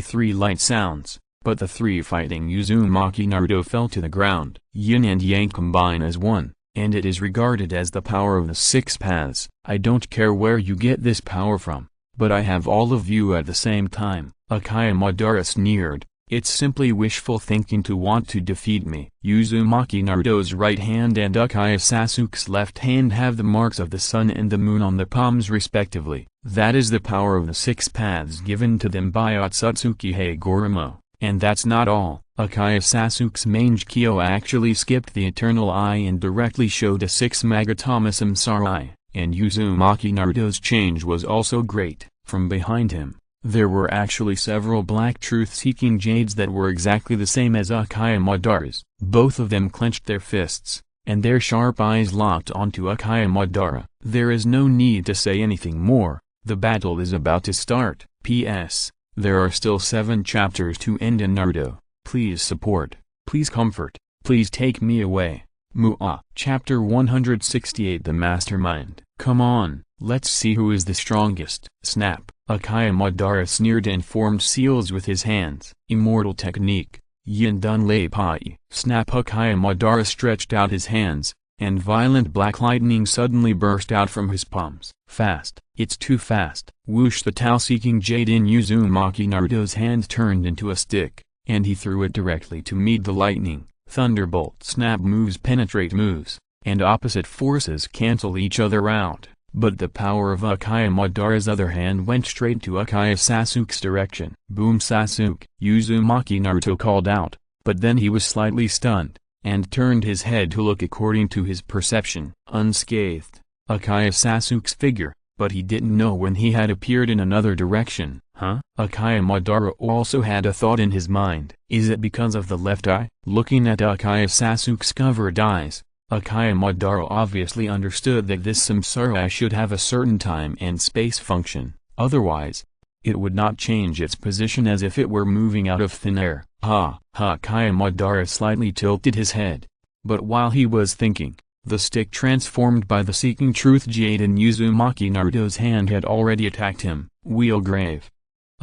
three light sounds, but the three fighting Uzumaki Naruto fell to the ground. Yin and Yang combine as one, and it is regarded as the power of the Six Paths. I don't care where you get this power from, but I have all of you at the same time. Accuse Madara sneered. It's simply wishful thinking to want to defeat me. Uzumaki Naruto's right hand and Accuse Sasuke's left hand have the marks of the sun and the moon on the palms respectively. That is the power of the Six Paths given to them by Otsutsuki Hagoromo. And that's not all. Accuse Sasuke's Mangekyo actually skipped the Eternal Eye and directly showed a 6 Magatama Samsara, and Uzumaki Naruto's change was also great. From behind him, there were actually several black truth-seeking jades that were exactly the same as Accuse Madara's. Both of them clenched their fists, and their sharp eyes locked onto Accuse Madara. There is no need to say anything more, the battle is about to start. P.S. There are still 7 chapters to end in Naruto. Please support, please comfort, please take me away. Muah. Chapter 168. The Mastermind. Come on, let's see who is the strongest. Snap. Accuse Madara sneered and formed seals with his hands. Immortal technique. Yin Dun Lei Pai. Snap. Accuse Madara stretched out his hands, and violent black lightning suddenly burst out from his palms. Fast. It's too fast. Whoosh! The Tao-seeking jade in Uzumaki Naruto's hand turned into a stick, and he threw it directly to meet the lightning. Thunderbolt. Snap. Moves penetrate moves, and opposite forces cancel each other out. But the power of Accuse Madara's other hand went straight to Accuse Sasuke's direction. Boom! Sasuke! Uzumaki Naruto called out, but then he was slightly stunned, and turned his head to look according to his perception. Unscathed, Accuse Sasuke's figure, but he didn't know when he had appeared in another direction. Accuse Madara also had a thought in his mind. Is it because of the left eye? Looking at Accuse Sasuke's covered eyes, Accuse Madara obviously understood that this samsara should have a certain time and space function, otherwise, it would not change its position as if it were moving out of thin air. Accuse Madara slightly tilted his head. But while he was thinking, The stick transformed by the seeking truth jade in Uzumaki Naruto's hand had already attacked him. Wheelgrave.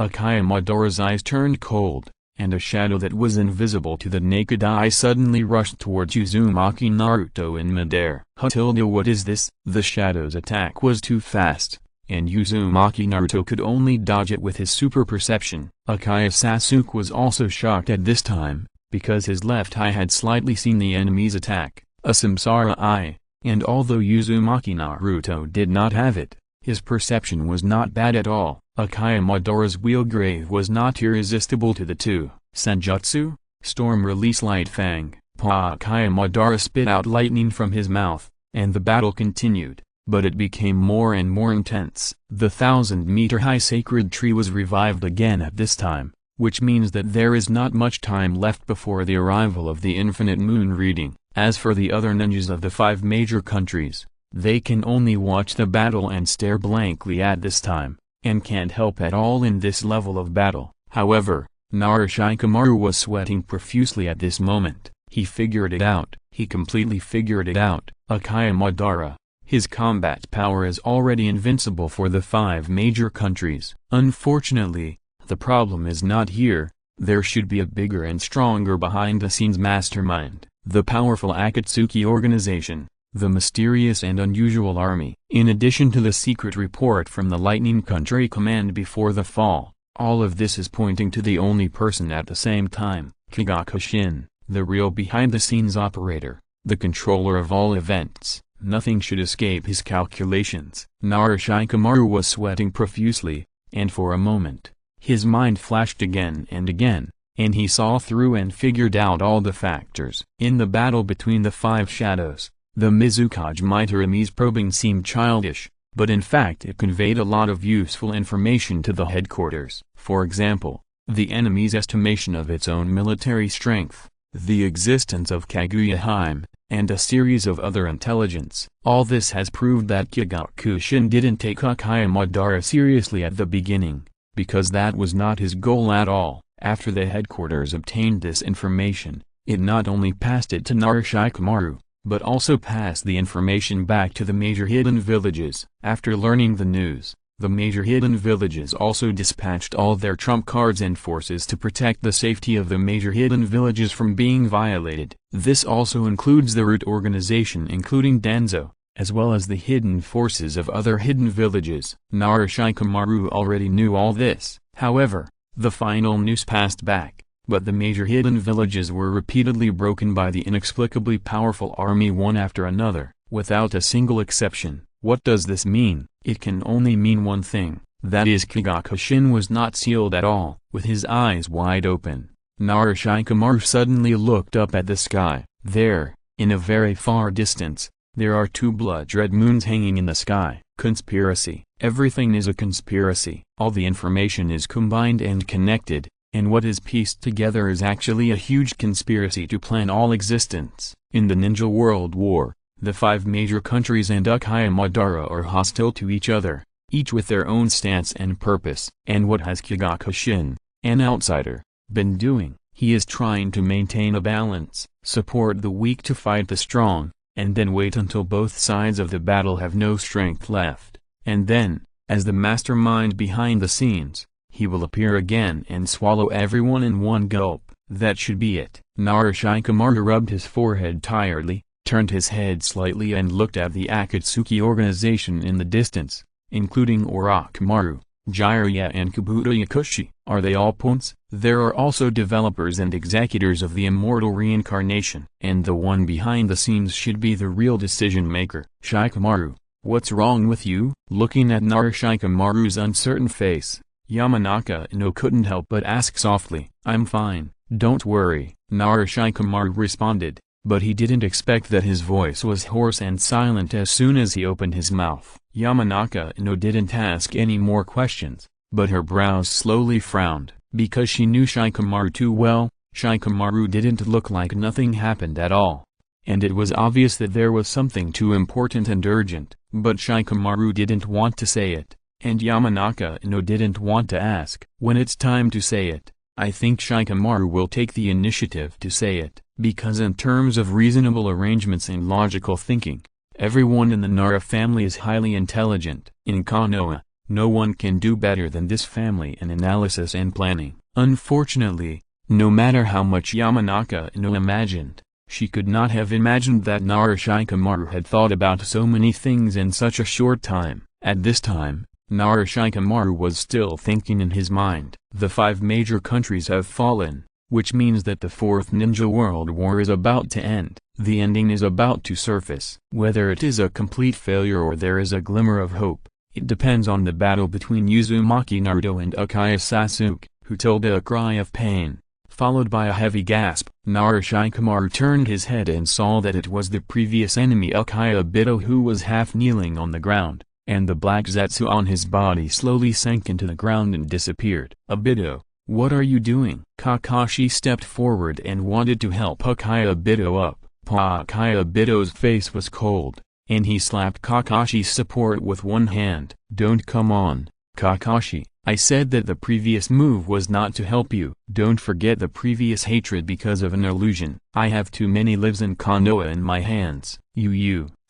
Akaya Madara's eyes turned cold, and a shadow that was invisible to the naked eye suddenly rushed towards Uzumaki Naruto in midair. Tilde, what is this? The shadow's attack was too fast, and Uzumaki Naruto could only dodge it with his super perception. Akaya Sasuke was also shocked at this time, because his left eye had slightly seen the enemy's attack, a samsara eye, and although Uzumaki Naruto did not have it, his perception was not bad at all. Akaya Madara's Wheelgrave was not irresistible to the two. Senjutsu, Storm Release Light Fang. Akaya Madara spit out lightning from his mouth, and the battle continued, but it became more and more intense. The 1,000-meter-high sacred tree was revived again at this time, which means that there is not much time left before the arrival of the infinite moon reading. As for the other ninjas of the 5 major countries, they can only watch the battle and stare blankly at this time, and can't help at all in this level of battle. However, Shikamaru was sweating profusely at this moment. He figured it out. He completely figured it out. Akaya Madara, his combat power is already invincible for the 5 major countries. Unfortunately, the problem is not here. There should be a bigger and stronger behind-the-scenes mastermind. The powerful Akatsuki organization, the mysterious and unusual army. In addition to the secret report from the Lightning Country Command before the fall, all of this is pointing to the only person at the same time, Kagakushin, the real behind-the-scenes operator, the controller of all events. Nothing should escape his calculations. Shikamaru was sweating profusely, and for a moment, his mind flashed again and again, and he saw through and figured out all the factors. In the battle between the 5 shadows, the Mizukage Mitarame's probing seemed childish, but in fact it conveyed a lot of useful information to the headquarters. For example, the enemy's estimation of its own military strength, the existence of Kaguya-hime, and a series of other intelligence. All this has proved that Kagakushin didn't take Akaya Madara seriously at the beginning, because that was not his goal at all. After the headquarters obtained this information, it not only passed it to Shikamaru, but also passed the information back to the major hidden villages. After learning the news, the major hidden villages also dispatched all their trump cards and forces to protect the safety of the major hidden villages from being violated. This also includes the root organization including Danzo, as well as the hidden forces of other hidden villages. Shikamaru already knew all this. However, the final news passed back, but the major hidden villages were repeatedly broken by the inexplicably powerful army one after another, without a single exception. What does this mean? It can only mean one thing, that is Kagakushin was not sealed at all. With his eyes wide open, Shikamaru suddenly looked up at the sky. There, in a very far distance, there are 2 blood-red moons hanging in the sky. Conspiracy. Everything is a conspiracy. All the information is combined and connected, and what is pieced together is actually a huge conspiracy to plan all existence. In the Ninja World War, the 5 major countries and Akaya Madara are hostile to each other, each with their own stance and purpose. And what has Kagakushin, an outsider, been doing? He is trying to maintain a balance, support the weak to fight the strong, and then wait until both sides of the battle have no strength left. And then, as the mastermind behind the scenes, he will appear again and swallow everyone in one gulp. That should be it. Shikamaru rubbed his forehead tiredly, turned his head slightly and looked at the Akatsuki organization in the distance, including Orochimaru, Jiraiya and Kabuto Yakushi. Are they all points? There are also developers and executors of the immortal reincarnation. And the one behind the scenes should be the real decision maker. Shikamaru, what's wrong with you? Looking at Shikamaru's uncertain face, Yamanaka no couldn't help but ask softly. I'm fine, don't worry, Shikamaru responded, but he didn't expect that his voice was hoarse and silent as soon as he opened his mouth. Yamanaka no didn't ask any more questions, but her brows slowly frowned, because she knew Shikamaru too well. Shikamaru didn't look like nothing happened at all, and it was obvious that there was something too important and urgent, but Shikamaru didn't want to say it, and Yamanaka no didn't want to ask. When it's time to say it, I think Shikamaru will take the initiative to say it. because in terms of reasonable arrangements and logical thinking, everyone in the Nara family is highly intelligent. In Konoha, no one can do better than this family in analysis and planning. Unfortunately, no matter how much Yamanaka Ino imagined, she could not have imagined that Nara Shikamaru had thought about so many things in such a short time. At this time, Nara Shikamaru was still thinking in his mind. The 5 major countries have fallen, which means that the 4th Ninja World War is about to end. The ending is about to surface. Whether it is a complete failure or there is a glimmer of hope, it depends on the battle between Uzumaki Naruto and Uchiha Sasuke, who told a cry of pain, followed by a heavy gasp. Nara Shikamaru turned his head and saw that it was the previous enemy Uchiha Obito who was half kneeling on the ground, and the black Zetsu on his body slowly sank into the ground and disappeared. Obito, what are you doing? Kakashi stepped forward and wanted to help Uchiha Obito up. Uchiha Obito's face was cold, and he slapped Kakashi's support with one hand. Don't come on, Kakashi. I said that the previous move was not to help you. Don't forget the previous hatred because of an illusion. I have too many lives in Konoha in my hands.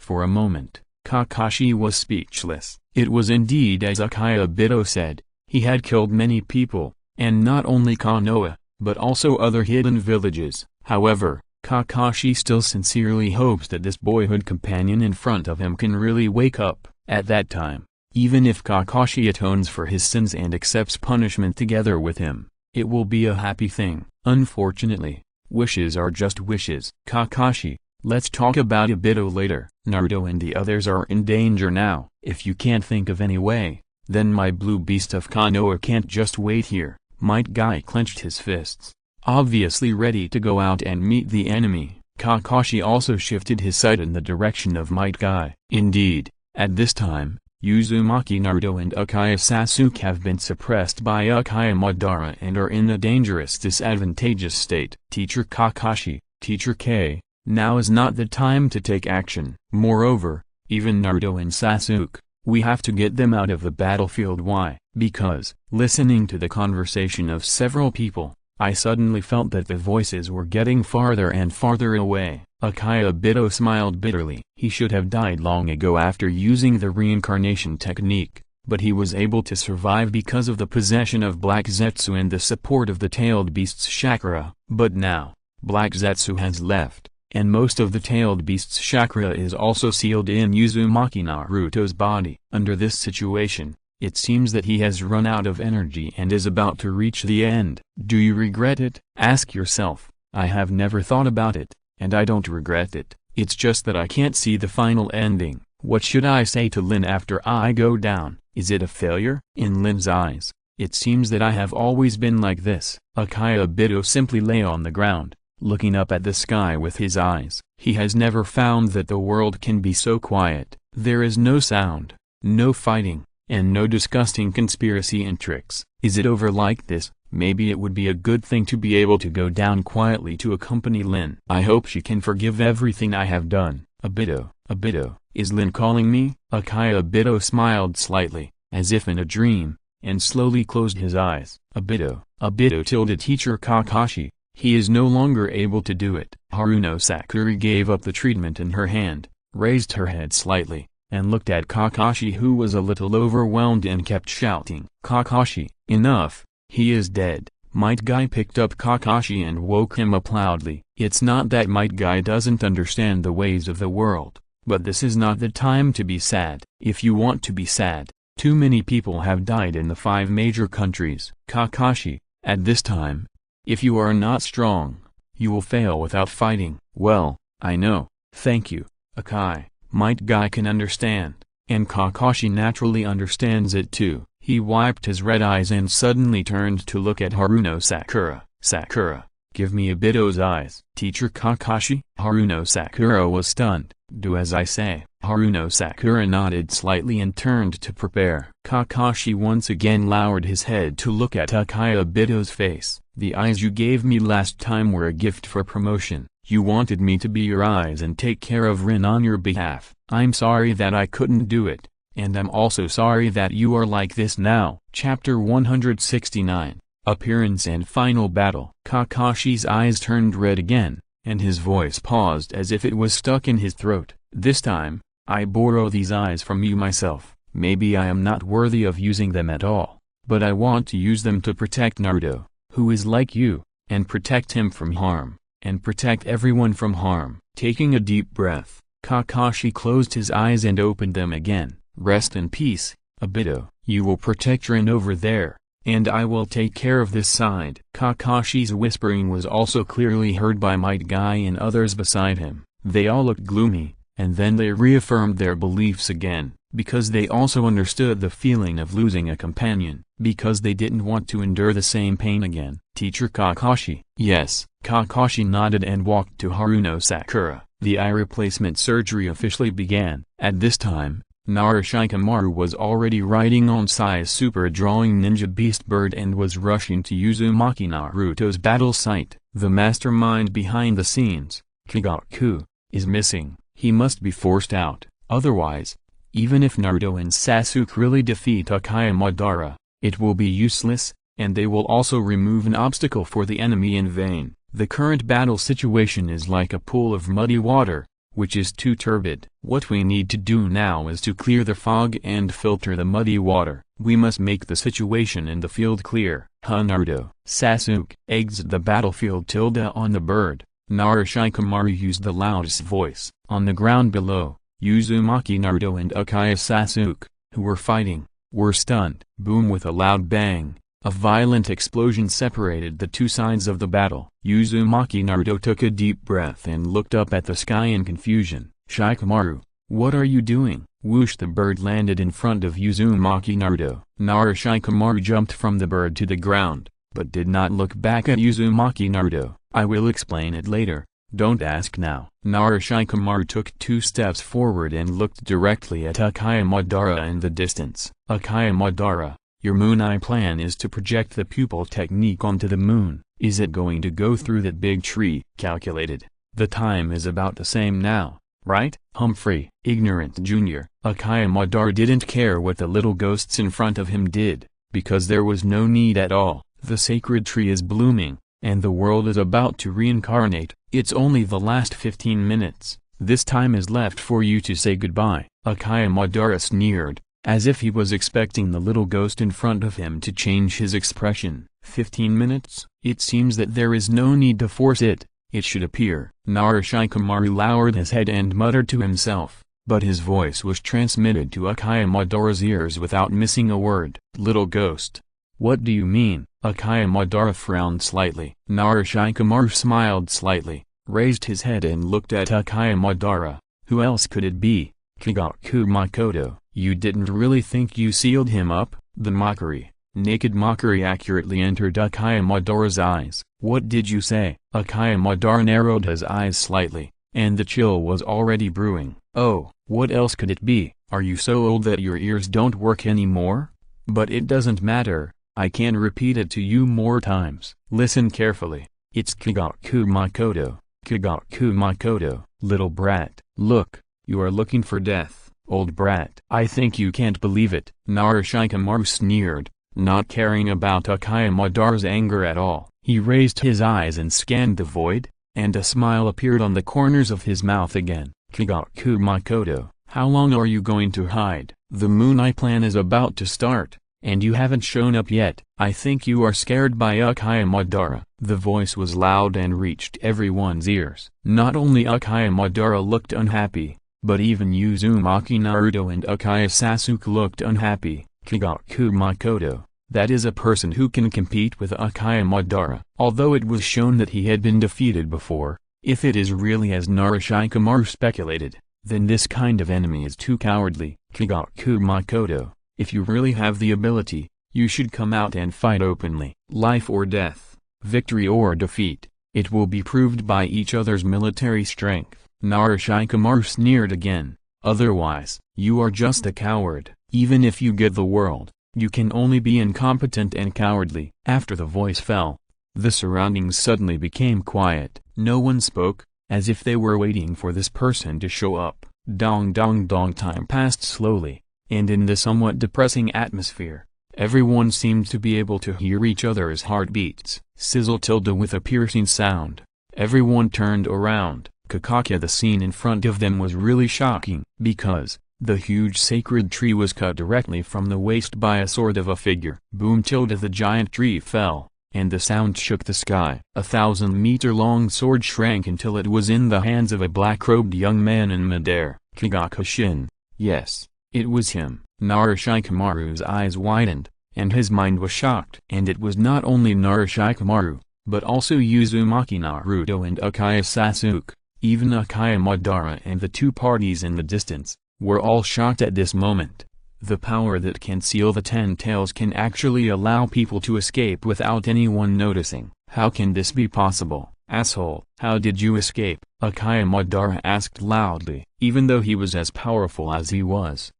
For a moment, Kakashi was speechless. It was indeed as Uchiha Obito said, he had killed many people, and not only Konoha, but also other hidden villages. However, Kakashi still sincerely hopes that this boyhood companion in front of him can really wake up. At that time, even if Kakashi atones for his sins and accepts punishment together with him, it will be a happy thing. Unfortunately, wishes are just wishes. Kakashi, let's talk about Obito later. Naruto and the others are in danger now. If you can't think of any way, then my blue beast of Konoha can't just wait here. Might Guy clenched his fists, obviously ready to go out and meet the enemy. Kakashi also shifted his sight in the direction of Might Guy. Indeed, at this time, Uzumaki Naruto and Uchiha Sasuke have been suppressed by Uchiha Madara and are in a dangerous disadvantageous state. Teacher Kakashi, Teacher K, now is not the time to take action. Moreover, even Naruto and Sasuke, we have to get them out of the battlefield. Why? Because, listening to the conversation of several people, I suddenly felt that the voices were getting farther and farther away. Uchiha Obito smiled bitterly. He should have died long ago after using the reincarnation technique, but he was able to survive because of the possession of Black Zetsu and the support of the tailed beast's chakra. But now, Black Zetsu has left, and most of the tailed beast's chakra is also sealed in Uzumaki Naruto's body. Under this situation, it seems that he has run out of energy and is about to reach the end. Do you regret it? Ask yourself. I have never thought about it, and I don't regret it. It's just that I can't see the final ending. What should I say to Lin after I go down? Is it a failure? In Lin's eyes, it seems that I have always been like this. Uchiha Obito simply lay on the ground, looking up at the sky with his eyes. He has never found that the world can be so quiet. There is no sound, no fighting, and no disgusting conspiracy and tricks. Is it over like this? Maybe it would be a good thing to be able to go down quietly to accompany Lin. I hope she can forgive everything I have done. Obito, Obito, is Lin calling me? Uchiha Obito smiled slightly, as if in a dream, and slowly closed his eyes. Obito, Obito tilted Teacher Kakashi. He is no longer able to do it. Haruno Sakura gave up the treatment in her hand, raised her head slightly, and looked at Kakashi, who was a little overwhelmed and kept shouting, Kakashi, enough, he is dead. Might Guy picked up Kakashi and woke him up loudly. It's not that Might Guy doesn't understand the ways of the world, but this is not the time to be sad. If you want to be sad, too many people have died in the 5 major countries. Kakashi, at this time, if you are not strong, you will fail without fighting. Well, I know, thank you, Akai. Might Guy can understand, and Kakashi naturally understands it too. He wiped his red eyes and suddenly turned to look at Haruno Sakura. Sakura, give me Obito's eyes. Teacher Kakashi? Haruno Sakura was stunned. Do as I say. Haruno Sakura nodded slightly and turned to prepare. Kakashi once again lowered his head to look at Uchiha Obito's face. The eyes you gave me last time were a gift for promotion. You wanted me to be your eyes and take care of Rin on your behalf. I'm sorry that I couldn't do it, and I'm also sorry that you are like this now. Chapter 169, Appearance and Final Battle. Kakashi's eyes turned red again, and his voice paused as if it was stuck in his throat. "This time, I borrow these eyes from you myself. Maybe I am not worthy of using them at all, but I want to use them to protect Naruto, who is like you, and protect him from harm, and protect everyone from harm." Taking a deep breath, Kakashi closed his eyes and opened them again. "Rest in peace, Obito. You will protect Rin over there, and I will take care of this side." Kakashi's whispering was also clearly heard by Might Guy and others beside him. They all looked gloomy, and then they reaffirmed their beliefs again, because they also understood the feeling of losing a companion, because they didn't want to endure the same pain again. "Teacher Kakashi." "Yes." Kakashi nodded and walked to Haruno Sakura. The eye replacement surgery officially began. At this time, Narashikamaru was already riding on Sai's super drawing ninja beast bird and was rushing to Uzumaki Naruto's battle site. The mastermind behind the scenes, Kigaku, is missing. He must be forced out, otherwise, even if Naruto and Sasuke really defeat Uchiha Madara, it will be useless, and they will also remove an obstacle for the enemy in vain. The current battle situation is like a pool of muddy water, which is too turbid. What we need to do now is to clear the fog and filter the muddy water. We must make the situation in the field clear. Naruto. Sasuke exit the battlefield. On the bird, Narashikamaru used the loudest voice. On the ground below, Uzumaki Naruto and Uchiha Sasuke, who were fighting, were stunned. Boom! With a loud bang, a violent explosion separated the two sides of the battle. Uzumaki Naruto took a deep breath and looked up at the sky in confusion. "Shikamaru, what are you doing?" Whoosh! The bird landed in front of Uzumaki Naruto. Narashikamaru jumped from the bird to the ground, but did not look back at Uzumaki Naruto. "I will explain it later, don't ask now." Narashikamaru took 2 steps forward and looked directly at Uchiha Madara in the distance. "Uchiha Madara, your moon eye plan is to project the pupil technique onto the moon. Is it going to go through that big tree?" "Calculated. The time is about the same now, right?" "Humphrey." "Ignorant junior." Uchiha Madara didn't care what the little ghosts in front of him did, because there was no need at all. The sacred tree is blooming, and the world is about to reincarnate. It's only the last 15 minutes. This time is left for you to say goodbye. Uchiha Madara sneered, as if he was expecting the little ghost in front of him to change his expression. 15 minutes? It seems that there is no need to force it. It should appear. Narashikamaru lowered his head and muttered to himself, but his voice was transmitted to Uchiha Madara's ears without missing a word. "Little ghost. What do you mean?" Uchiha Madara frowned slightly. Narashikamaru smiled slightly, raised his head and looked at Uchiha Madara. "Who else could it be? Kigaku Makoto." "You didn't really think you sealed him up?" The mockery, naked mockery accurately entered Uchiha Madara's eyes. "What did you say?" Uchiha Madara narrowed his eyes slightly, and the chill was already brewing. "Oh, what else could it be? Are you so old that your ears don't work anymore? But it doesn't matter, I can repeat it to you more times. Listen carefully. It's Kigaku Makoto. Kigaku Makoto." "Little brat, look, you are looking for death, old brat." "I think you can't believe it." Narashikamaru sneered, not caring about Uchiha Madara's anger at all. He raised his eyes and scanned the void, and a smile appeared on the corners of his mouth again. "Kigaku Makoto, how long are you going to hide? The Moon Eye plan is about to start, and you haven't shown up yet. I think you are scared by Uchiha Madara." The voice was loud and reached everyone's ears. Not only Uchiha Madara looked unhappy, but even Uzumaki Naruto and Uchiha Sasuke looked unhappy. "Kigaku Makoto, that is a person who can compete with Uchiha Madara." Although it was shown that he had been defeated before, if it is really as Narashikamaru speculated, then this kind of enemy is too cowardly. "Kigaku Makoto, if you really have the ability, you should come out and fight openly. Life or death, victory or defeat, it will be proved by each other's military strength." Narashikamaru sneered again. "Otherwise, you are just a coward. Even if you get the world, you can only be incompetent and cowardly." After the voice fell, the surroundings suddenly became quiet. No one spoke, as if they were waiting for this person to show up. Dong dong dong. Time passed slowly, and in the somewhat depressing atmosphere, everyone seemed to be able to hear each other's heartbeats. Sizzle. With a piercing sound, Everyone turned around. Kakaka, the scene in front of them was really shocking, because the huge sacred tree was cut directly from the waist by a sword of a figure. Boom! The giant tree fell, and the sound shook the sky. A 1,000-meter-long sword shrank until it was in the hands of a black-robed young man in midair. Kagakushin. Yes, it was him. Narashikamaru's eyes widened, and his mind was shocked. And it was not only Narashikamaru, but also Uzumaki Naruto and Uchiha Sasuke. Even Uchiha Madara and the two parties in the distance were all shocked at this moment. The power that can seal the 10 tails can actually allow people to escape without anyone noticing. How can this be possible, asshole? How did you escape? Uchiha Madara asked loudly. Even though he was as powerful as he was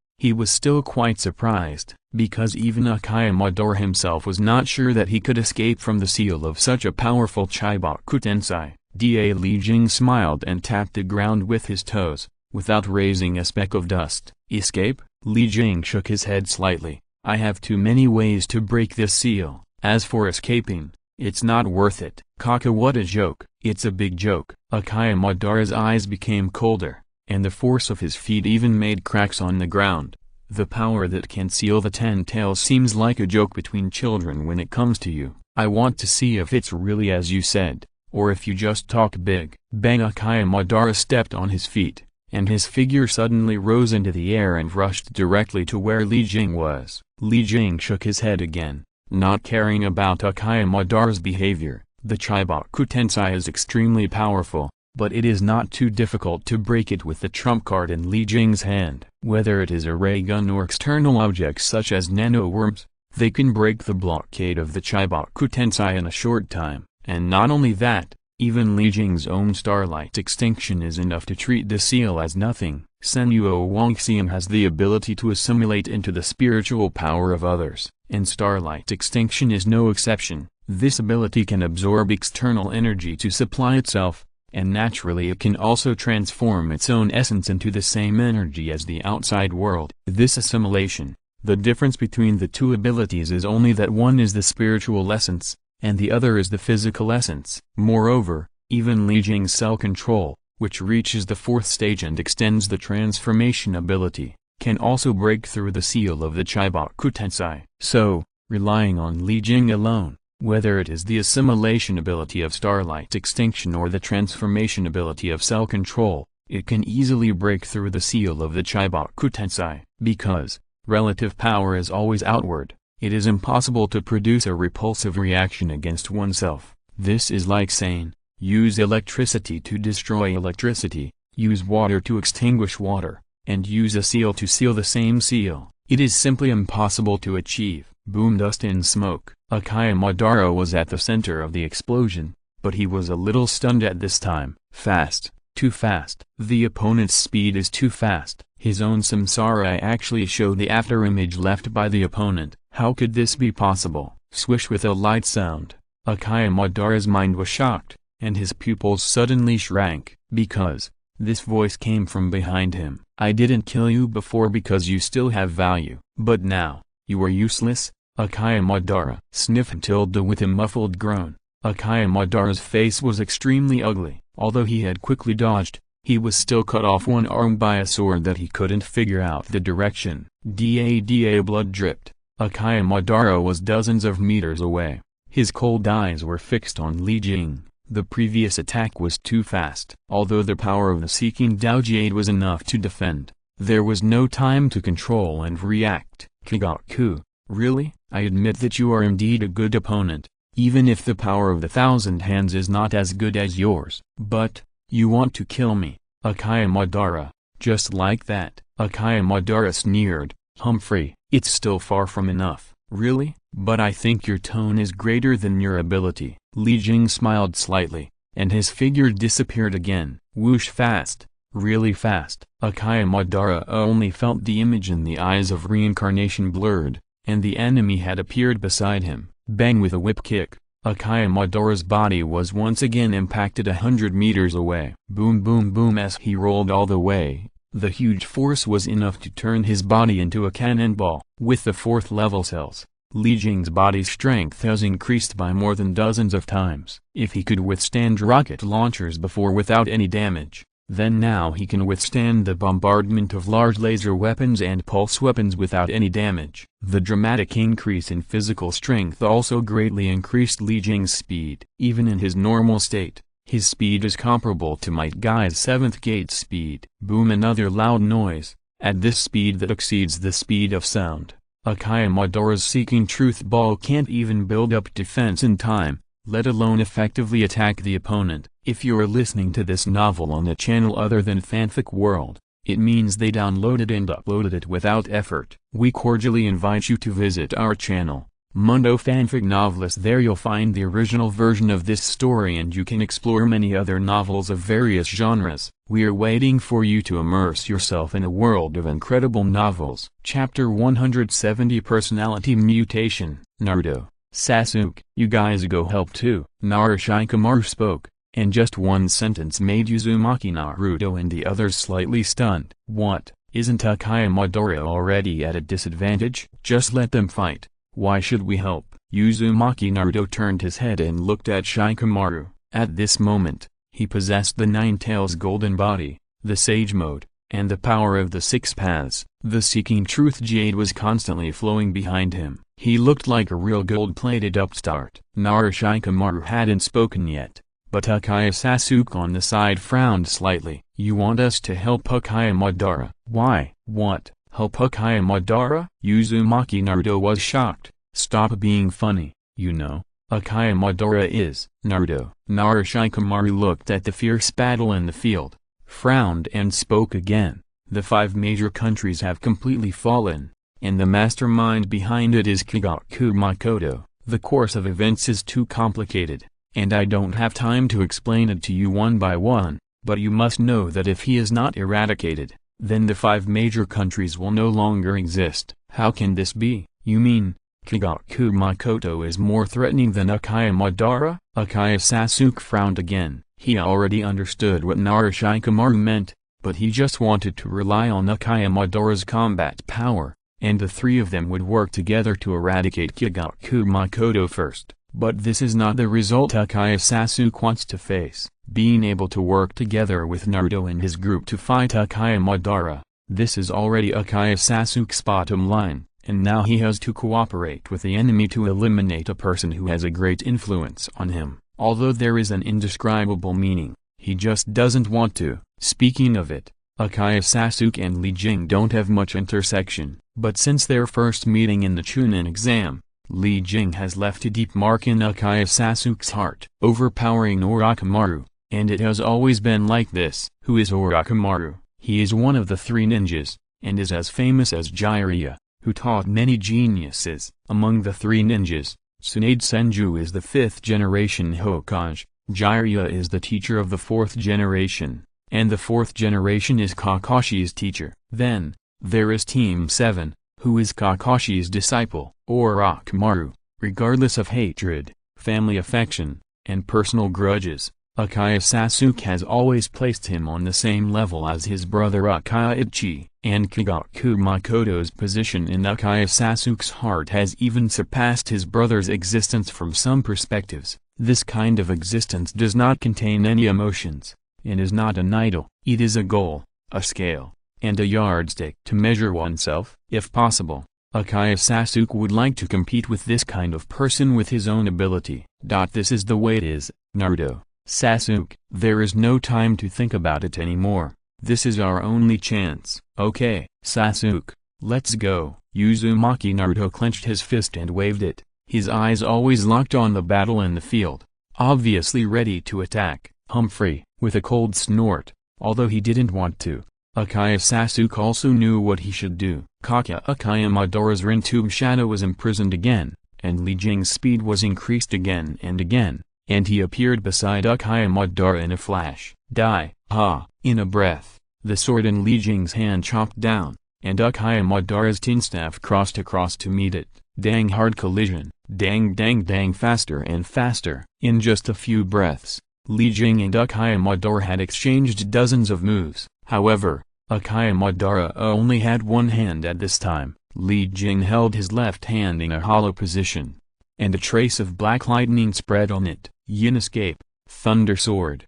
still quite surprised, because even Uchiha Madara himself was not sure that he could escape from the seal of such a powerful Chibaku Tensei. Li Jing smiled and tapped the ground with his toes, without raising a speck of dust. Escape? Li Jing shook his head slightly. I have too many ways to break this seal. As for escaping, it's not worth it. Kaka, what a joke. It's a big joke. Uchiha Madara's eyes became colder, and the force of his feet even made cracks on the ground. The power that can seal the 10 tails seems like a joke between children when it comes to you. I want to see if it's really as you said, or if you just talk big. Bang! Uchiha Madara stepped on his feet, and his figure suddenly rose into the air and rushed directly to where Li Jing was. Li Jing shook his head again, not caring about Uchiha Madara's behavior. The Chibaku Tensei is extremely powerful, but it is not too difficult to break it with the trump card in Li Jing's hand. Whether it is a ray gun or external objects such as nano-worms, they can break the blockade of the Chibaku Tensei in a short time. And not only that, even Li Jing's own starlight extinction is enough to treat the seal as nothing. Senyo Wangxian has the ability to assimilate into the spiritual power of others, and starlight extinction is no exception. This ability can absorb external energy to supply itself, and naturally it can also transform its own essence into the same energy as the outside world. This assimilation, the difference between the two abilities is only that one is the spiritual essence, and the other is the physical essence. Moreover, even Li Jing's cell control, which reaches the 4th stage and extends the transformation ability, can also break through the seal of the Chibaku Tensei. So, relying on Li Jing alone, whether it is the assimilation ability of starlight extinction or the transformation ability of cell control, it can easily break through the seal of the Chibaku Tensei. Because relative power is always outward, it is impossible to produce a repulsive reaction against oneself. This is like saying, use electricity to destroy electricity, use water to extinguish water, and use a seal to seal the same seal. It is simply impossible to achieve. Boom! Dust and smoke. Uchiha Madara was at the center of the explosion, but he was a little stunned at this time. Fast. Too fast. The opponent's speed is too fast. His own samsara actually showed the afterimage left by the opponent. How could this be possible? Swish! With a light sound, Uchiha Madara's mind was shocked, and his pupils suddenly shrank, because this voice came from behind him. I didn't kill you before because you still have value, but now, you are useless, Uchiha Madara. Sniff! With a muffled groan, Uchiha Madara's face was extremely ugly. Although he had quickly dodged, he was still cut off one arm by a sword that he couldn't figure out the direction. Blood dripped. Uchiha Madara was dozens of meters away. His cold eyes were fixed on Li Jing. The previous attack was too fast. Although the power of the Seeking Daojade was enough to defend, there was no time to control and react. Kigaku, really? I admit that you are indeed a good opponent, even if the power of the 1,000 hands is not as good as yours. But, you want to kill me, Uchiha Madara, just like that. Uchiha Madara sneered. Humphrey, it's still far from enough. Really? But I think your tone is greater than your ability. Li Jing smiled slightly, and his figure disappeared again. Whoosh! Fast. Really fast. Uchiha Madara only felt the image in the eyes of reincarnation blurred, and the enemy had appeared beside him. Bang! With a whip kick, Uchiha Madara's body was once again impacted 100 meters away. Boom! Boom! Boom! As he rolled all the way, the huge force was enough to turn his body into a cannonball. With the 4th level cells, Li Jing's body strength has increased by more than dozens of times. If he could withstand rocket launchers before without any damage, then now he can withstand the bombardment of large laser weapons and pulse weapons without any damage. The dramatic increase in physical strength also greatly increased Li Jing's speed. Even in his normal state, his speed is comparable to Might Guy's 7th gate speed. Boom! Another loud noise. At this speed that exceeds the speed of sound, Akaya Madara's Seeking Truth ball can't even build up defense in time, let alone effectively attack the opponent. If you're listening to this novel on a channel other than Fanfic World, it means they downloaded and uploaded it without effort. We cordially invite you to visit our channel, Mundo Fanfic Novelist. There you'll find the original version of this story and you can explore many other novels of various genres. We are waiting for you to immerse yourself in a world of incredible novels. Chapter 170 Personality Mutation. Naruto, Sasuke, you guys go help too. Shikamaru spoke, and just one sentence made Uzumaki, Naruto and the others slightly stunned. What, isn't Akaya Madara already at a disadvantage? Just let them fight. Why should we help? Uzumaki Naruto turned his head and looked at Shikamaru. At this moment, he possessed the Nine Tails golden body, the Sage Mode, and the power of the Six Paths. The Seeking Truth Jade was constantly flowing behind him. He looked like a real gold-plated upstart. Shikamaru hadn't spoken yet, but Akaya Sasuke on the side frowned slightly. You want us to help Akaya Madara? Why? What? Help Akaya Madara? Uzumaki Naruto was shocked. Stop being funny, you know. Akaya Madara is Naruto. Shikamaru looked at the fierce battle in the field, frowned and spoke again. The 5 major countries have completely fallen, and the mastermind behind it is Kigaku Makoto. The course of events is too complicated, and I don't have time to explain it to you one by one, but you must know that if he is not eradicated, then the 5 major countries will no longer exist. How can this be? You mean Kigaku Makoto is more threatening than Akaya Madara? Akaya Sasuke frowned again. He already understood what Shikamaru meant, but he just wanted to rely on Akaya Madara's combat power, and the 3 of them would work together to eradicate Kigaku Makoto first. But this is not the result Akaya Sasuke wants to face. Being able to work together with Naruto and his group to fight Akaya Madara, this is already Akaya Sasuke's bottom line. And now he has to cooperate with the enemy to eliminate a person who has a great influence on him. Although there is an indescribable meaning, he just doesn't want to. Speaking of it, Akaya Sasuke and Li Jing don't have much intersection, but since their first meeting in the Chunin exam, Li Jing has left a deep mark in Akaya Sasuke's heart. Overpowering Orochimaru, and it has always been like this. Who is Orochimaru? He is one of the 3 ninjas, and is as famous as Jiraiya, who taught many geniuses. Among the 3 ninjas, Tsunade Senju is the 5th generation Hokage, Jiraiya is the teacher of the 4th generation, and the 4th generation is Kakashi's teacher. Then, there is Team 7, who is Kakashi's disciple. Orochimaru, regardless of hatred, family affection, and personal grudges, Akaya Sasuke has always placed him on the same level as his brother Akaichi, and Kigaku Makoto's position in Akaya Sasuke's heart has even surpassed his brother's existence from some perspectives. This kind of existence does not contain any emotions, and is not an idol. It is a goal, a scale, and a yardstick to measure oneself. If possible, Akaya Sasuke would like to compete with this kind of person with his own ability. This is the way it is, Naruto. Sasuke, there is no time to think about it anymore. This is our only chance. Okay, Sasuke, let's go. Uzumaki Naruto clenched his fist and waved it, his eyes always locked on the battle in the field, obviously ready to attack. Humphrey, with a cold snort, although he didn't want to, Akaya Sasuke also knew what he should do. Akaya Madara's Rin-tube shadow was imprisoned again, and Li Jing's speed was increased again, and he appeared beside Akaya Madara in a flash. Die! Ha! In a breath, the sword in Li Jing's hand chopped down, and Akaya Madara's tin staff crossed across to meet it. Dang, hard collision. Dang, dang, dang, faster and faster. In just a few breaths, Li Jing and Akaya Madara had exchanged dozens of moves. However, Akaya Madara only had one hand at this time. Li Jing held his left hand in a hollow position, and a trace of black lightning spread on it. Yin escape, thunder sword.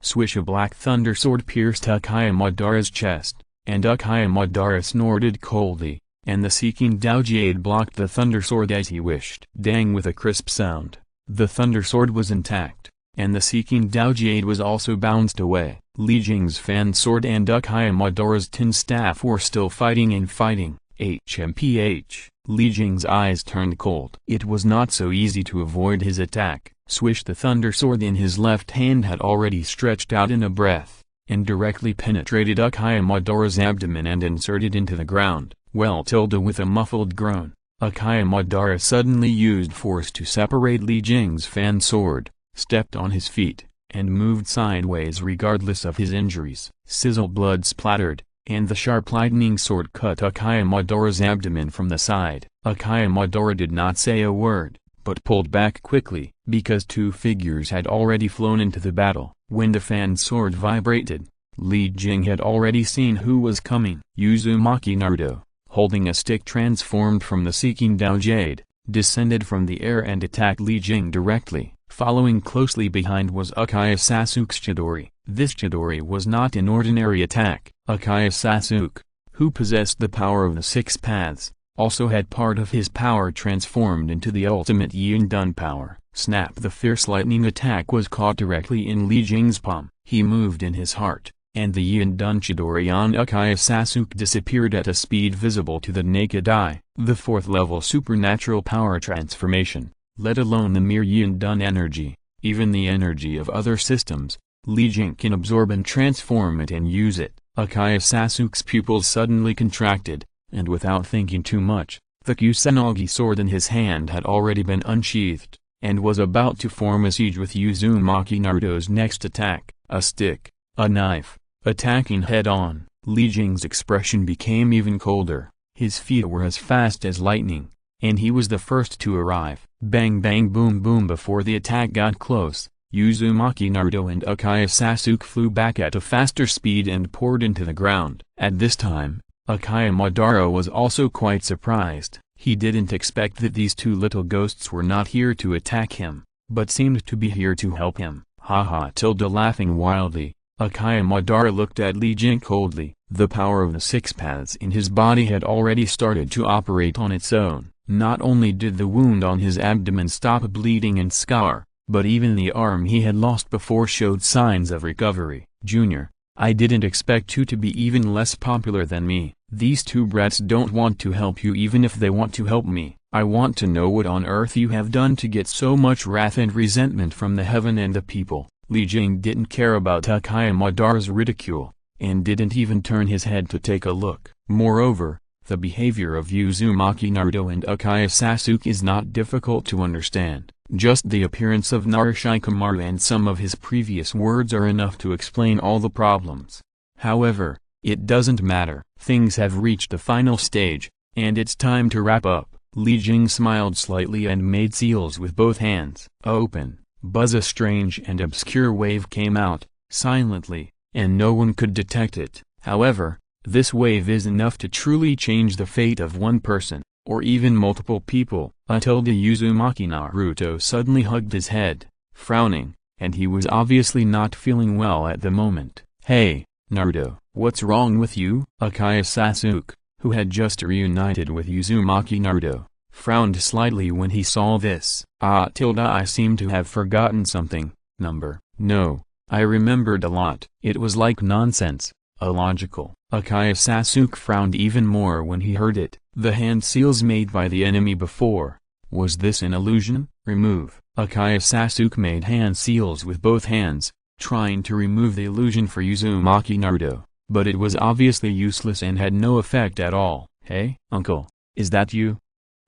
Swish. A black thunder sword pierced Madara's chest, and Madara snorted coldly, and the seeking Daojade blocked the thunder sword as he wished. Dang! With a crisp sound, the thunder sword was intact, and the seeking Daojade was also bounced away. Li Jing's fan sword and Madara's tin staff were still fighting and fighting. HMPH. Li Jing's eyes turned cold. It was not so easy to avoid his attack. Swish. The thunder sword in his left hand had already stretched out in a breath, and directly penetrated Madara's abdomen and inserted into the ground. Well, with a muffled groan, Madara suddenly used force to separate Li Jing's fan sword, stepped on his feet, and moved sideways regardless of his injuries. Sizzle. Blood splattered, and the sharp lightning sword cut Madara's abdomen from the side. Madara did not say a word, but pulled back quickly, because two figures had already flown into the battle. When the fan sword vibrated, Li Jing had already seen who was coming. Uzumaki Naruto, holding a stick transformed from the seeking Daojade, descended from the air and attacked Li Jing directly. Following closely behind was Uchiha Sasuke's Chidori. This Chidori was not an ordinary attack. Uchiha Sasuke, who possessed the power of the six paths, also had part of his power transformed into the ultimate Yin-Dun power. Snap. The fierce lightning attack was caught directly in Li Jing's palm. He moved in his heart, and the Yin-Dun Chidori on Uchiha Sasuke disappeared at a speed visible to the naked eye. The fourth level supernatural power transformation, let alone the mere Yin-Dun energy, even the energy of other systems, Li Jing can absorb and transform it and use it. Uchiha Sasuke's pupils suddenly contracted, and without thinking too much, the Kusanagi sword in his hand had already been unsheathed, and was about to form a siege with Uzumaki Naruto's next attack, a stick, a knife, attacking head-on. Li Jing's expression became even colder, his feet were as fast as lightning, and he was the first to arrive. Bang bang boom boom. Before the attack got close, Uzumaki Naruto and Uchiha Sasuke flew back at a faster speed and poured into the ground. At this time, Uchiha Madara was also quite surprised. He didn't expect that these two little ghosts were not here to attack him, but seemed to be here to help him. Haha. Laughing wildly, Uchiha Madara looked at Li Jing coldly. The power of the six paths in his body had already started to operate on its own. Not only did the wound on his abdomen stop bleeding and scar, but even the arm he had lost before showed signs of recovery. Junior, I didn't expect you to be even less popular than me. These two brats don't want to help you even if they want to help me. I want to know what on earth you have done to get so much wrath and resentment from the heaven and the people. Li Jing didn't care about Uchiha Madara's ridicule, and didn't even turn his head to take a look. Moreover, the behavior of Uzumaki Naruto and Uchiha Sasuke is not difficult to understand. Just the appearance of Narushikamaru and some of his previous words are enough to explain all the problems. However, it doesn't matter. Things have reached the final stage, and it's time to wrap up. Li Jing smiled slightly and made seals with both hands. Open. Buzz. A strange and obscure wave came out, silently, and no one could detect it. However, this wave is enough to truly change the fate of one person, or even multiple people. Uzumaki Naruto suddenly hugged his head, frowning, and he was obviously not feeling well at the moment. Hey, Naruto, what's wrong with you? Uchiha Sasuke, who had just reunited with Uzumaki Naruto, frowned slightly when he saw this. I seem to have forgotten something. No, I remembered a lot. It was like nonsense, illogical. Uchiha Sasuke frowned even more when he heard it. The hand seals made by the enemy before. Was this an illusion? Remove. Uchiha Sasuke made hand seals with both hands, trying to remove the illusion for Uzumaki Naruto, but it was obviously useless and had no effect at all. Hey, uncle, is that you?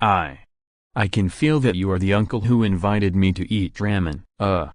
I can feel that you are the uncle who invited me to eat ramen.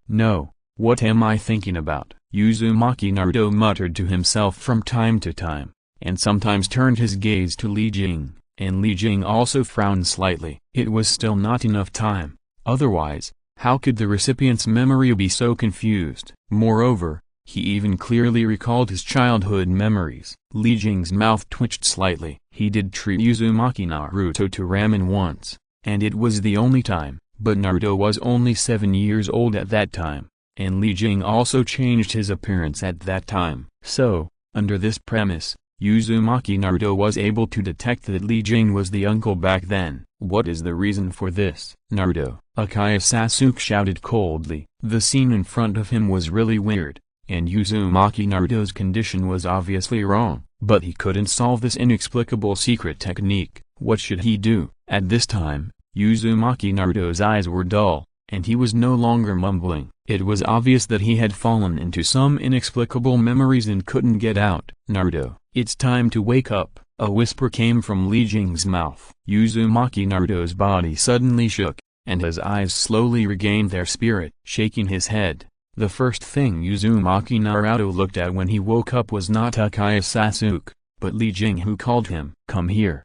No, what am I thinking about? Uzumaki Naruto muttered to himself from time to time, and sometimes turned his gaze to Li Jing, and Li Jing also frowned slightly. It was still not enough time, otherwise, how could the recipient's memory be so confused? Moreover, He even clearly recalled his childhood memories. Li Jing's mouth twitched slightly. He did treat Uzumaki Naruto to ramen once, and it was the only time, but Naruto was only 7 years old at that time, and Li Jing also changed his appearance at that time. So, under this premise, Uzumaki Naruto was able to detect that Li Jing was the uncle back then. What is the reason for this? Naruto, accuse Sasuke shouted coldly. The scene in front of him was really weird, and Uzumaki Naruto's condition was obviously wrong, but he couldn't solve this inexplicable secret technique. What should he do? At this time, Uzumaki Naruto's eyes were dull, and he was no longer mumbling. It was obvious that he had fallen into some inexplicable memories and couldn't get out. Naruto, it's time to wake up, a whisper came from Li Jing's mouth. Uzumaki Naruto's body suddenly shook, and his eyes slowly regained their spirit. Shaking his head, the first thing Uzumaki Naruto looked at when he woke up was not accuse Sasuke, but Li Jing, who called him. Come here.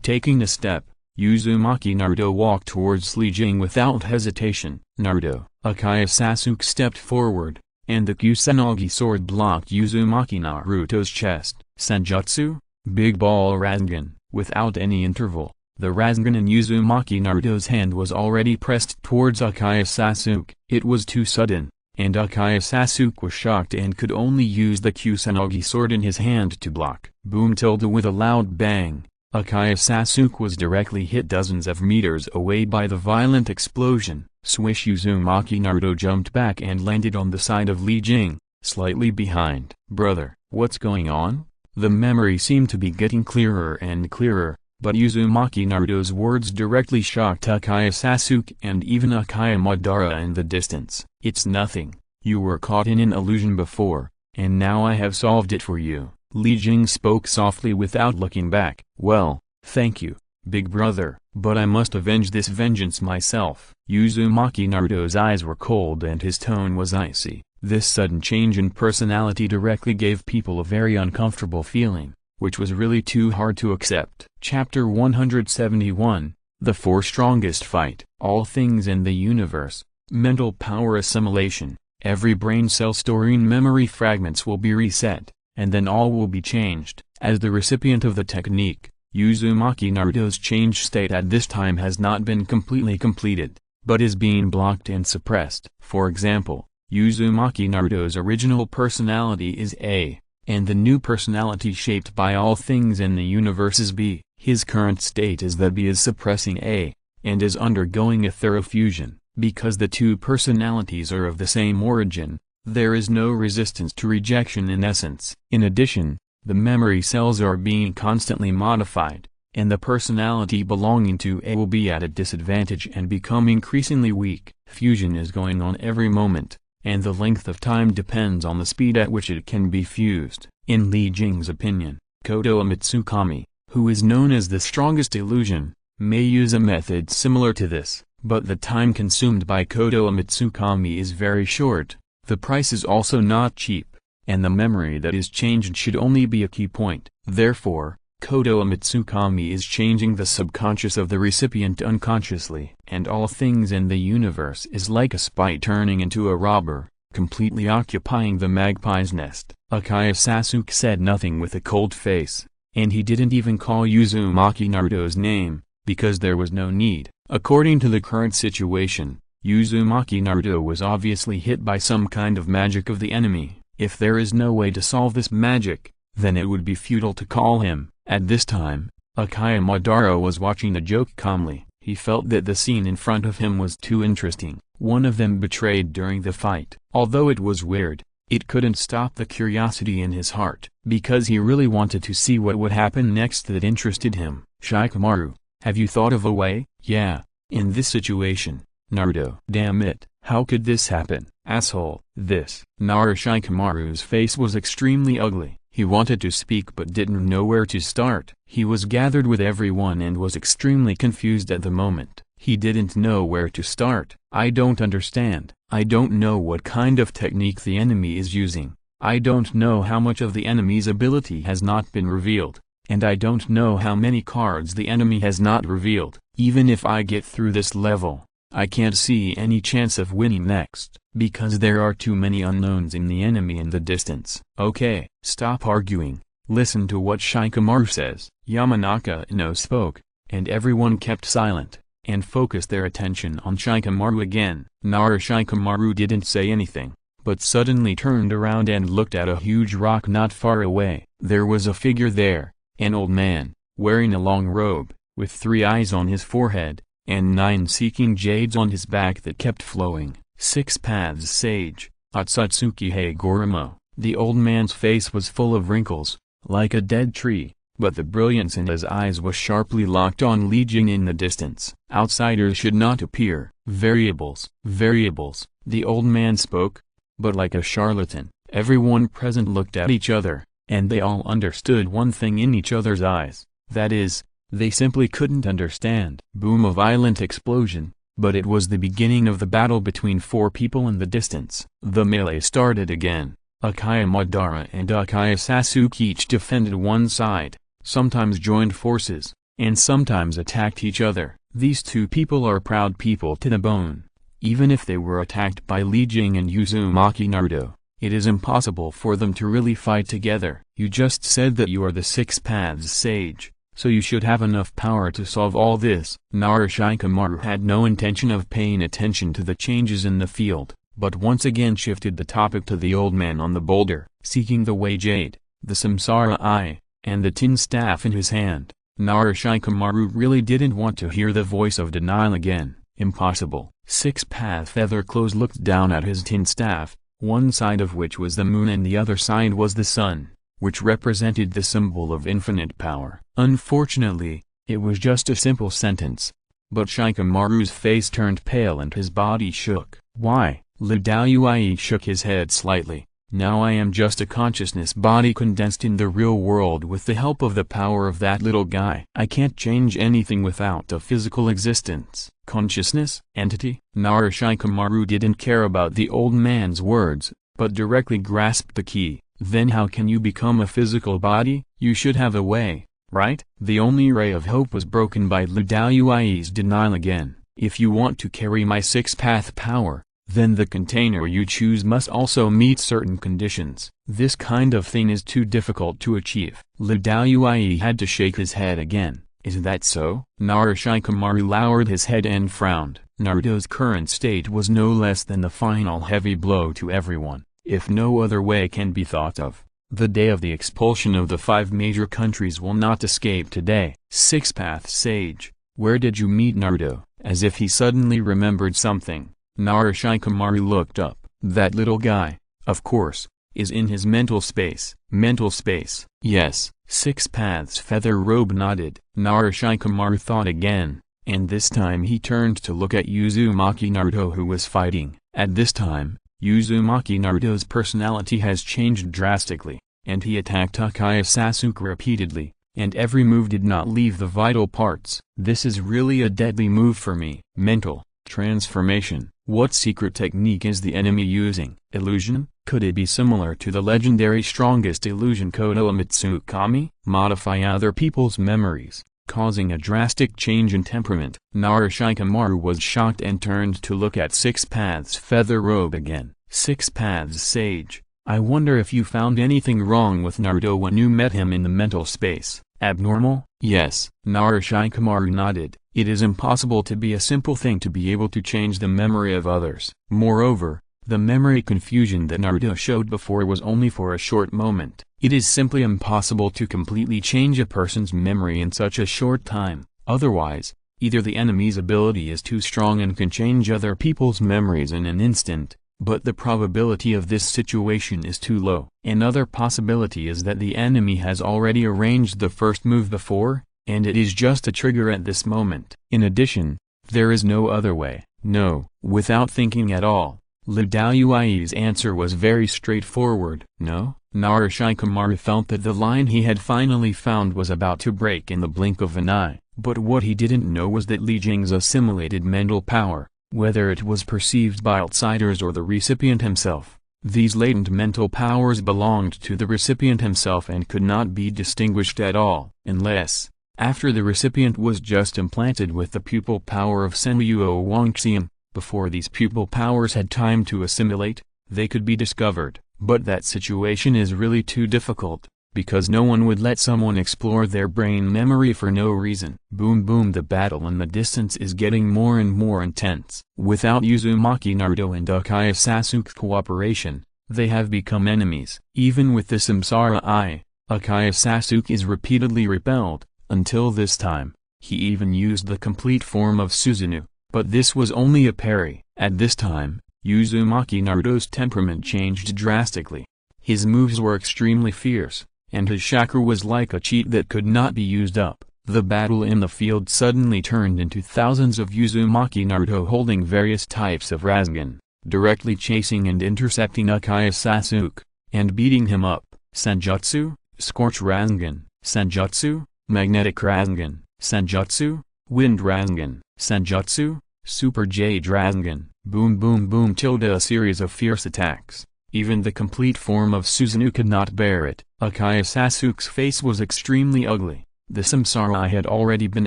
Taking a step, Uzumaki Naruto walked towards Li Jing without hesitation. Naruto, accuse Sasuke stepped forward, and the Kusanagi sword blocked Uzumaki Naruto's chest. Senjutsu? Big Ball Rasengan. Without any interval, the Rasengan in Uzumaki Naruto's hand was already pressed towards accuse Sasuke. It was too sudden, and accuse Sasuke was shocked and could only use the Kusanagi sword in his hand to block. Boom! With a loud bang, accuse Sasuke was directly hit dozens of meters away by the violent explosion. Swish! Uzumaki Naruto jumped back and landed on the side of Li Jing, slightly behind. Brother, what's going on? The memory seemed to be getting clearer and clearer, but Uzumaki Naruto's words directly shocked accuse Sasuke and even accuse Madara in the distance. It's nothing, you were caught in an illusion before, and now I have solved it for you. Li Jing spoke softly without looking back. Well, thank you, big brother, but I must avenge this vengeance myself. Uzumaki Naruto's eyes were cold and his tone was icy. This sudden change in personality directly gave people a very uncomfortable feeling, which was really too hard to accept. Chapter 171, The Four Strongest Fight. All things in the universe, mental power assimilation, every brain cell storing memory fragments will be reset, and then all will be changed. As the recipient of the technique, Uzumaki Naruto's changed state at this time has not been completely completed, but is being blocked and suppressed. For example, Uzumaki Naruto's original personality is A, and the new personality shaped by all things in the universe is B. His current state is that B is suppressing A, and is undergoing a thorough fusion. Because the two personalities are of the same origin, there is no resistance to rejection in essence. In addition, the memory cells are being constantly modified, and the personality belonging to A will be at a disadvantage and become increasingly weak. Fusion is going on every moment, and the length of time depends on the speed at which it can be fused. In Li Jing's opinion, Kodo Mitsukami, who is known as the strongest illusion, may use a method similar to this, but the time consumed by Kodo Mitsukami is very short, the price is also not cheap, and the memory that is changed should only be a key point. Therefore, Kodo Mitsukami is changing the subconscious of the recipient unconsciously. And all things in the universe is like a spy turning into a robber, completely occupying the magpie's nest. Accuse Sasuke said nothing with a cold face, and he didn't even call Uzumaki Naruto's name, because there was no need. According to the current situation, Uzumaki Naruto was obviously hit by some kind of magic of the enemy. If there is no way to solve this magic, then it would be futile to call him. At this time, accuse Madara was watching the joke calmly. He felt that the scene in front of him was too interesting. One of them betrayed during the fight. Although it was weird, it couldn't stop the curiosity in his heart, because he really wanted to see what would happen next that interested him. Shikamaru, have you thought of a way? Yeah, in this situation, Naruto. Damn it, how could this happen? Asshole. This. Shikamaru's face was extremely ugly. He wanted to speak but didn't know where to start. He was gathered with everyone and was extremely confused at the moment. He didn't know where to start. I don't understand. I don't know what kind of technique the enemy is using. I don't know how much of the enemy's ability has not been revealed. And I don't know how many cards the enemy has not revealed. Even if I get through this level, I can't see any chance of winning next, because there are too many unknowns in the enemy in the distance. Okay, stop arguing, listen to what Shikamaru says. Yamanaka no spoke, and everyone kept silent, and focused their attention on Shikamaru again. Shikamaru didn't say anything, but suddenly turned around and looked at a huge rock not far away. There was a figure there, an old man, wearing a long robe, with 3 eyes on his forehead, and 9 seeking jades on his back that kept flowing. 6 Paths Sage, Otsutsuki Hagoromo. The old man's face was full of wrinkles, like a dead tree, but the brilliance in his eyes was sharply locked on Li Jing in the distance. Outsiders should not appear. Variables. Variables, the old man spoke, but like a charlatan. Everyone present looked at each other, and they all understood one thing in each other's eyes, that is, they simply couldn't understand. Boom, a violent explosion, but it was the beginning of the battle between 4 people in the distance. The melee started again. Akaya Madara and Akaya Sasuke each defended one side, sometimes joined forces, and sometimes attacked each other. These 2 people are proud people to the bone. Even if they were attacked by Li Jing and Uzumaki Naruto, it is impossible for them to really fight together. You just said that you are the 6 Paths Sage, so you should have enough power to solve all this. Shikamaru had no intention of paying attention to the changes in the field, but once again shifted the topic to the old man on the boulder, seeking the way jade, the samsara eye, and the tin staff in his hand. Shikamaru really didn't want to hear the voice of denial again. Impossible. 6 Path Feather Clothes looked down at his tin staff, one side of which was the moon and the other side was the sun, which represented the symbol of infinite power. Unfortunately, it was just a simple sentence, but Shikamaru's face turned pale and his body shook. Why? Li Daoyue shook his head slightly. Now I am just a consciousness body condensed in the real world with the help of the power of that little guy. I can't change anything without a physical existence. Consciousness? Entity? Shikamaru didn't care about the old man's words, but directly grasped the key. Then how can you become a physical body? You should have a way, right? The only ray of hope was broken by Li Daoyue's denial again. If you want to carry my 6-path power, then the container you choose must also meet certain conditions. This kind of thing is too difficult to achieve. Li Daoyue had to shake his head again. Is that so? Shikamaru lowered his head and frowned. Naruto's current state was no less than the final heavy blow to everyone, if no other way can be thought of. The day of the expulsion of the 5 major countries will not escape today. 6-path Sage, where did you meet Naruto? As if he suddenly remembered something, Shikamaru looked up. That little guy, of course, is in his mental space. Mental space? Yes. 6 Paths Feather Robe nodded. Shikamaru thought again, and this time he turned to look at Uzumaki Naruto who was fighting. At this time, Uzumaki Naruto's personality has changed drastically, and he attacked Akaya Sasuke repeatedly, and every move did not leave the vital parts. This is really a deadly move for me. Mental transformation. What secret technique is the enemy using? Illusion? Could it be similar to the legendary strongest illusion Kodo Mitsukami? Modify other people's memories, causing a drastic change in temperament. Shikamaru was shocked and turned to look at 6 Paths Feather Robe again. 6 Paths Sage, I wonder if you found anything wrong with Naruto when you met him in the mental space. Abnormal? Yes. Shikamaru nodded. It is impossible to be a simple thing to be able to change the memory of others. Moreover, the memory confusion that Naruto showed before was only for a short moment. It is simply impossible to completely change a person's memory in such a short time. Otherwise, either the enemy's ability is too strong and can change other people's memories in an instant, but the probability of this situation is too low. Another possibility is that the enemy has already arranged the first move before, and it is just a trigger at this moment. In addition, there is no other way. No. Without thinking at all, Li Daoyue's answer was very straightforward. No? Shikamaru felt that the line he had finally found was about to break in the blink of an eye, but what he didn't know was that Li Jing's assimilated mental power, whether it was perceived by outsiders or the recipient himself, these latent mental powers belonged to the recipient himself and could not be distinguished at all, unless After the recipient was just implanted with the pupil power of Senyuo Wangxian, before these pupil powers had time to assimilate, they could be discovered. But that situation is really too difficult, because no one would let someone explore their brain memory for no reason. Boom boom, the battle in the distance is getting more and more intense. Without Uzumaki Naruto and Uchiha Sasuke's cooperation, they have become enemies. Even with the Samsara Eye, Uchiha Sasuke is repeatedly repelled, until this time. He even used the complete form of Susanoo, but this was only a parry. At this time, Uzumaki Naruto's temperament changed drastically. His moves were extremely fierce, and his chakra was like a cheat that could not be used up. The battle in the field suddenly turned into thousands of Uzumaki Naruto holding various types of Rasengan, directly chasing and intercepting Uchiha Sasuke, and beating him up. Senjutsu, Scorch Rasengan, Senjutsu, Magnetic Rasengan, Senjutsu, Wind Rasengan, Senjutsu, Super Jade Rasengan, boom boom boom tilde, a series of fierce attacks. Even the complete form of Susanoo could not bear it. Uchiha Sasuke's face was extremely ugly. The Samsara Eye had already been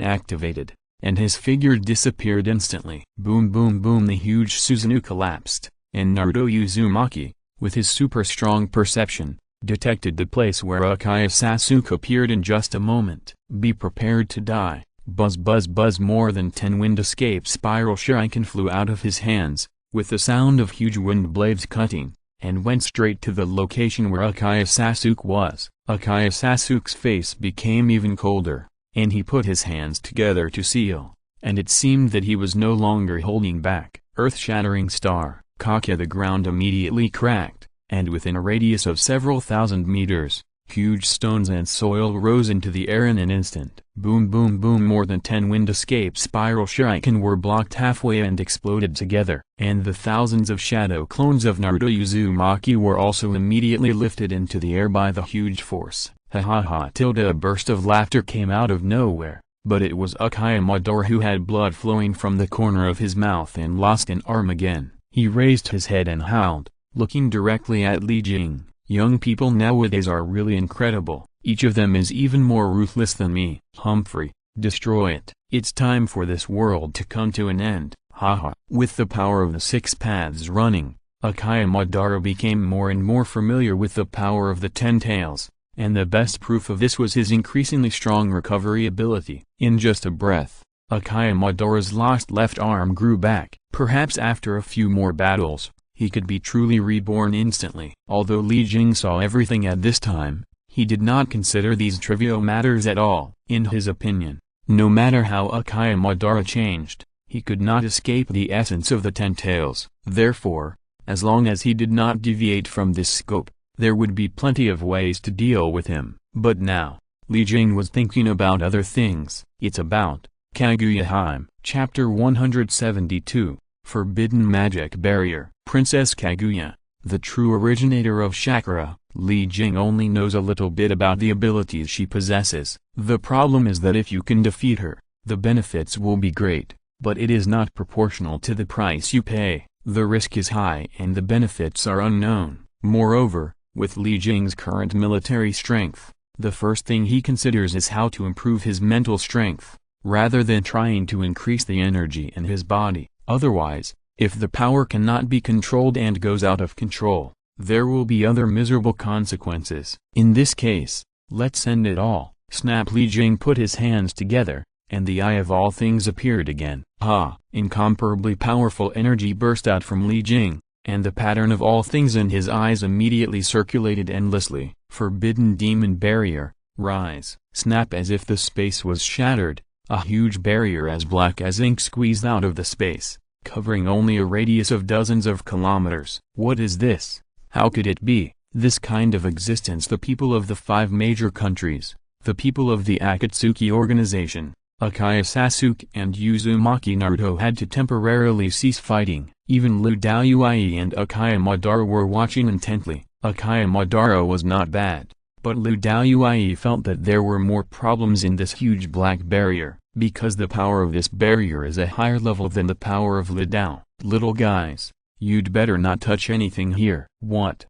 activated, and his figure disappeared instantly. Boom boom boom, the huge Susanoo collapsed, and Naruto Uzumaki, with his super strong perception, detected the place where Uchiha Sasuke appeared in just a moment. Be prepared to die. Buzz buzz buzz, more than 10 wind escape spiral shuriken flew out of his hands, with the sound of huge wind blades cutting, and went straight to the location where Uchiha Sasuke was. Uchiha Sasuke's face became even colder, and he put his hands together to seal, and it seemed that he was no longer holding back. Earth-shattering star, Kakia, the ground immediately cracked, and within a radius of several thousand meters, huge stones and soil rose into the air in an instant. Boom boom boom, more than 10 wind escape spiral shuriken were blocked halfway and exploded together. And the thousands of shadow clones of Naruto Uzumaki were also immediately lifted into the air by the huge force. Ha ha ha tilde, a burst of laughter came out of nowhere, but it was Uchiha Madara who had blood flowing from the corner of his mouth and lost an arm again. He raised his head and howled, looking directly at Jing. Young people nowadays are really incredible. Each of them is even more ruthless than me. Humphrey, destroy it. It's time for this world to come to an end. Haha. With the power of the 6 paths running, Uchiha Madara became more and more familiar with the power of the 10 tails, and the best proof of this was his increasingly strong recovery ability. In just a breath, Uchiha Madara's lost left arm grew back. Perhaps after a few more battles, he could be truly reborn instantly. Although Jing saw everything at this time, he did not consider these trivial matters at all. In his opinion, no matter how Uchiha Madara changed, he could not escape the essence of the 10 tails. Therefore, as long as he did not deviate from this scope, there would be plenty of ways to deal with him. But now, Jing was thinking about other things. It's about Kaguya-hime. Chapter 172, Forbidden Magic Barrier. Princess Kaguya, the true originator of chakra, Jing only knows a little bit about the abilities she possesses. The problem is that if you can defeat her, the benefits will be great, but it is not proportional to the price you pay. The risk is high and the benefits are unknown. Moreover, with Jing's current military strength, the first thing he considers is how to improve his mental strength, rather than trying to increase the energy in his body. Otherwise, if the power cannot be controlled and goes out of control, there will be other miserable consequences. In this case, let's end it all. Snap! Jing put his hands together, and the eye of all things appeared again. Incomparably powerful energy burst out from Jing, and the pattern of all things in his eyes immediately circulated endlessly. Forbidden demon barrier, rise. Snap! As if the space was shattered, a huge barrier as black as ink squeezed out of the space, covering only a radius of dozens of kilometers. What is this? How could it be? This kind of existence the people of the 5 major countries, the people of the Akatsuki organization, Uchiha Sasuke and Uzumaki Naruto had to temporarily cease fighting. Even Ludoui and Uchiha Madara were watching intently. Uchiha Madara was not bad, but Ludoui felt that there were more problems in this huge black barrier, because the power of this barrier is a higher level than the power of Ludao. Little guys, you'd better not touch anything here. What?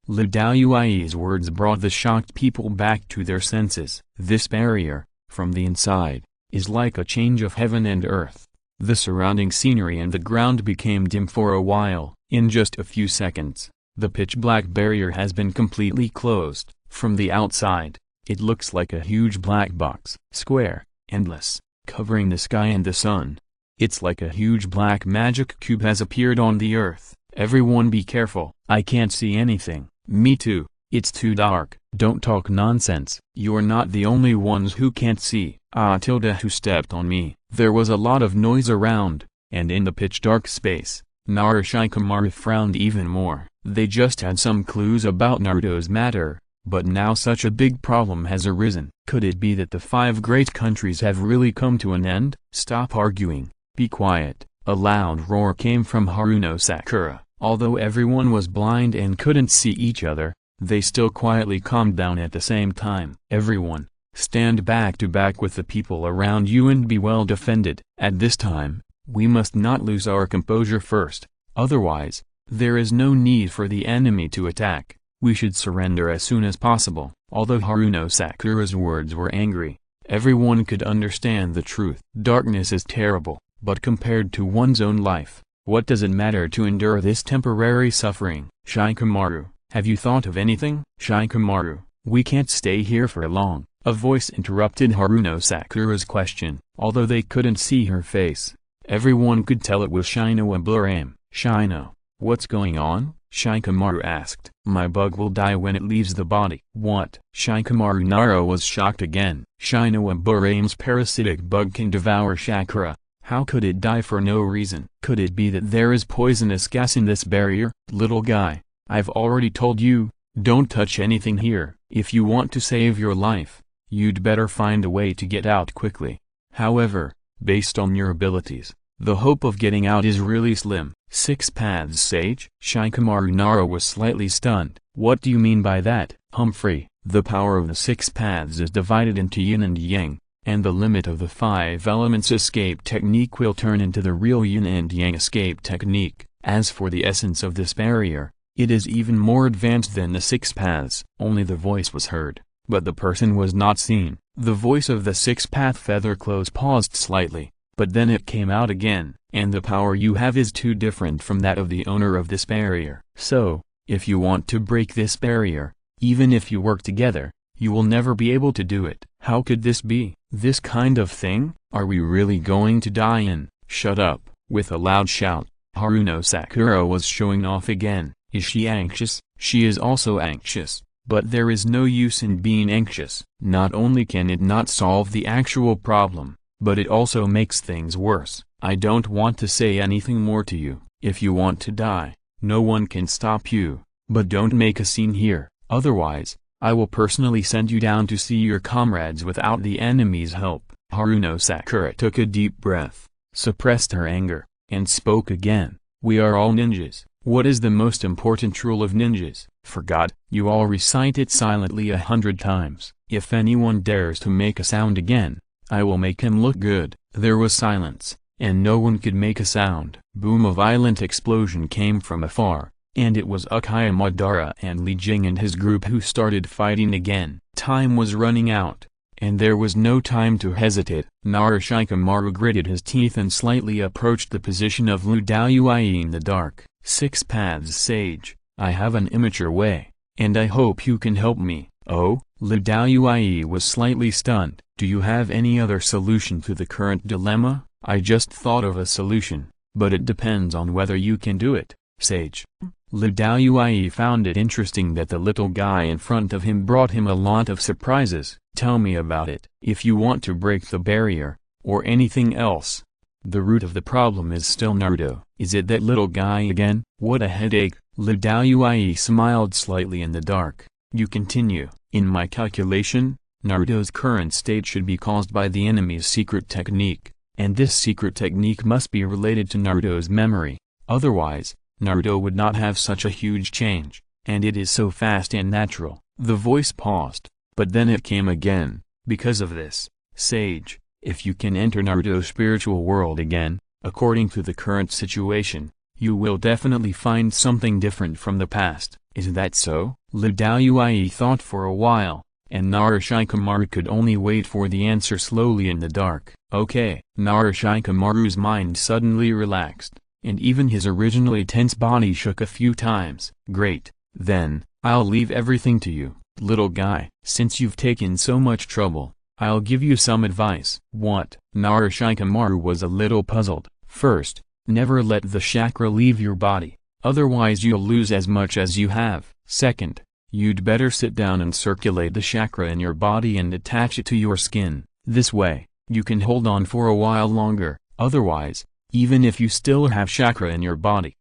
Ludoui's words brought the shocked people back to their senses. This barrier, from the inside, is like a change of heaven and earth. The surrounding scenery and the ground became dim for a while. In just a few seconds, the pitch-black barrier has been completely closed. From the outside, it looks like a huge black box, square, endless, covering the sky and the sun. It's like a huge black magic cube has appeared on the earth. Everyone be careful. I can't see anything. Me too. It's too dark. Don't talk nonsense. You're not the only ones who can't see. Who stepped on me. There was a lot of noise around, and in the pitch-dark space, Shikamaru frowned even more. They just had some clues about Naruto's matter, but now such a big problem has arisen. Could it be that the 5 great countries have really come to an end? Stop arguing. Be quiet. A loud roar came from Haruno Sakura. Although everyone was blind and couldn't see each other, they still quietly calmed down at the same time. Everyone, stand back to back with the people around you and be well defended. At this time, we must not lose our composure first, otherwise, there is no need for the enemy to attack. We should surrender as soon as possible. Although Haruno Sakura's words were angry, everyone could understand the truth. Darkness is terrible, but compared to one's own life, what does it matter to endure this temporary suffering? Shikamaru, have you thought of anything? Shikamaru, we can't stay here for long. A voice interrupted Haruno Sakura's question. Although they couldn't see her face, everyone could tell it was Shino. Shino, what's going on? Shikamaru asked. My bug will die when it leaves the body. What? Shikamaru Naro was shocked again. Shinoburam's parasitic bug can devour Sakura. How could it die for no reason? Could it be that there is poisonous gas in this barrier? Little guy, I've already told you, don't touch anything here. If you want to save your life, you'd better find a way to get out quickly. However, based on your abilities, the hope of getting out is really slim. 6 paths, Sage? Shikamaru Naro was slightly stunned. What do you mean by that? Humphrey, the power of the 6 paths is divided into yin and yang, and the limit of the 5 elements escape technique will turn into the real yin and yang escape technique. As for the essence of this barrier, it is even more advanced than the 6 paths. Only the voice was heard, but the person was not seen. The voice of the 6-path feather clothes paused slightly, but then it came out again. And the power you have is too different from that of the owner of this barrier. So, if you want to break this barrier, even if you work together, you will never be able to do it. How could this be? This kind of thing? Are we really going to die in? Shut up. With a loud shout, Haruno Sakura was showing off again. Is she anxious? She is also anxious, but there is no use in being anxious. Not only can it not solve the actual problem, but it also makes things worse. I don't want to say anything more to you. If you want to die, no one can stop you, but don't make a scene here, otherwise, I will personally send you down to see your comrades without the enemy's help. Haruno Sakura took a deep breath, suppressed her anger, and spoke again. We are all ninjas. What is the most important rule of ninjas? Forgot? You all recite it silently 100 times. If anyone dares to make a sound again, I will make him look good. There was silence, and no one could make a sound. Boom! A violent explosion came from afar, and it was Uchiha Madara and Jing and his group who started fighting again. Time was running out, and there was no time to hesitate. Shikamaru gritted his teeth and slightly approached the position of Daiyue in the dark. 6 paths, Sage, I have an immature way, and I hope you can help me. Oh? Daiyue was slightly stunned. Do you have any other solution to the current dilemma? I just thought of a solution, but it depends on whether you can do it, Sage. Daiyue found it interesting that the little guy in front of him brought him a lot of surprises. Tell me about it. If you want to break the barrier, or anything else, the root of the problem is still Naruto. Is it that little guy again? What a headache. Daiyue smiled slightly in the dark. You continue. In my calculation, Naruto's current state should be caused by the enemy's secret technique, and this secret technique must be related to Naruto's memory. Otherwise, Naruto would not have such a huge change, and it is so fast and natural. The voice paused, but then it came again. Because of this, Sage, if you can enter Naruto's spiritual world again, according to the current situation, you will definitely find something different from the past. Is that so? Daiyue thought for a while, and Narashikamaru could only wait for the answer slowly in the dark. Okay. Narashikamaru's mind suddenly relaxed, and even his originally tense body shook a few times. Great, then, I'll leave everything to you, little guy. Since you've taken so much trouble, I'll give you some advice. What? Narashikamaru was a little puzzled. First, never let the chakra leave your body, otherwise you'll lose as much as you have. Second, you'd better sit down and circulate the chakra in your body and attach it to your skin. This way, you can hold on for a while longer. Otherwise, even if you still have chakra in your body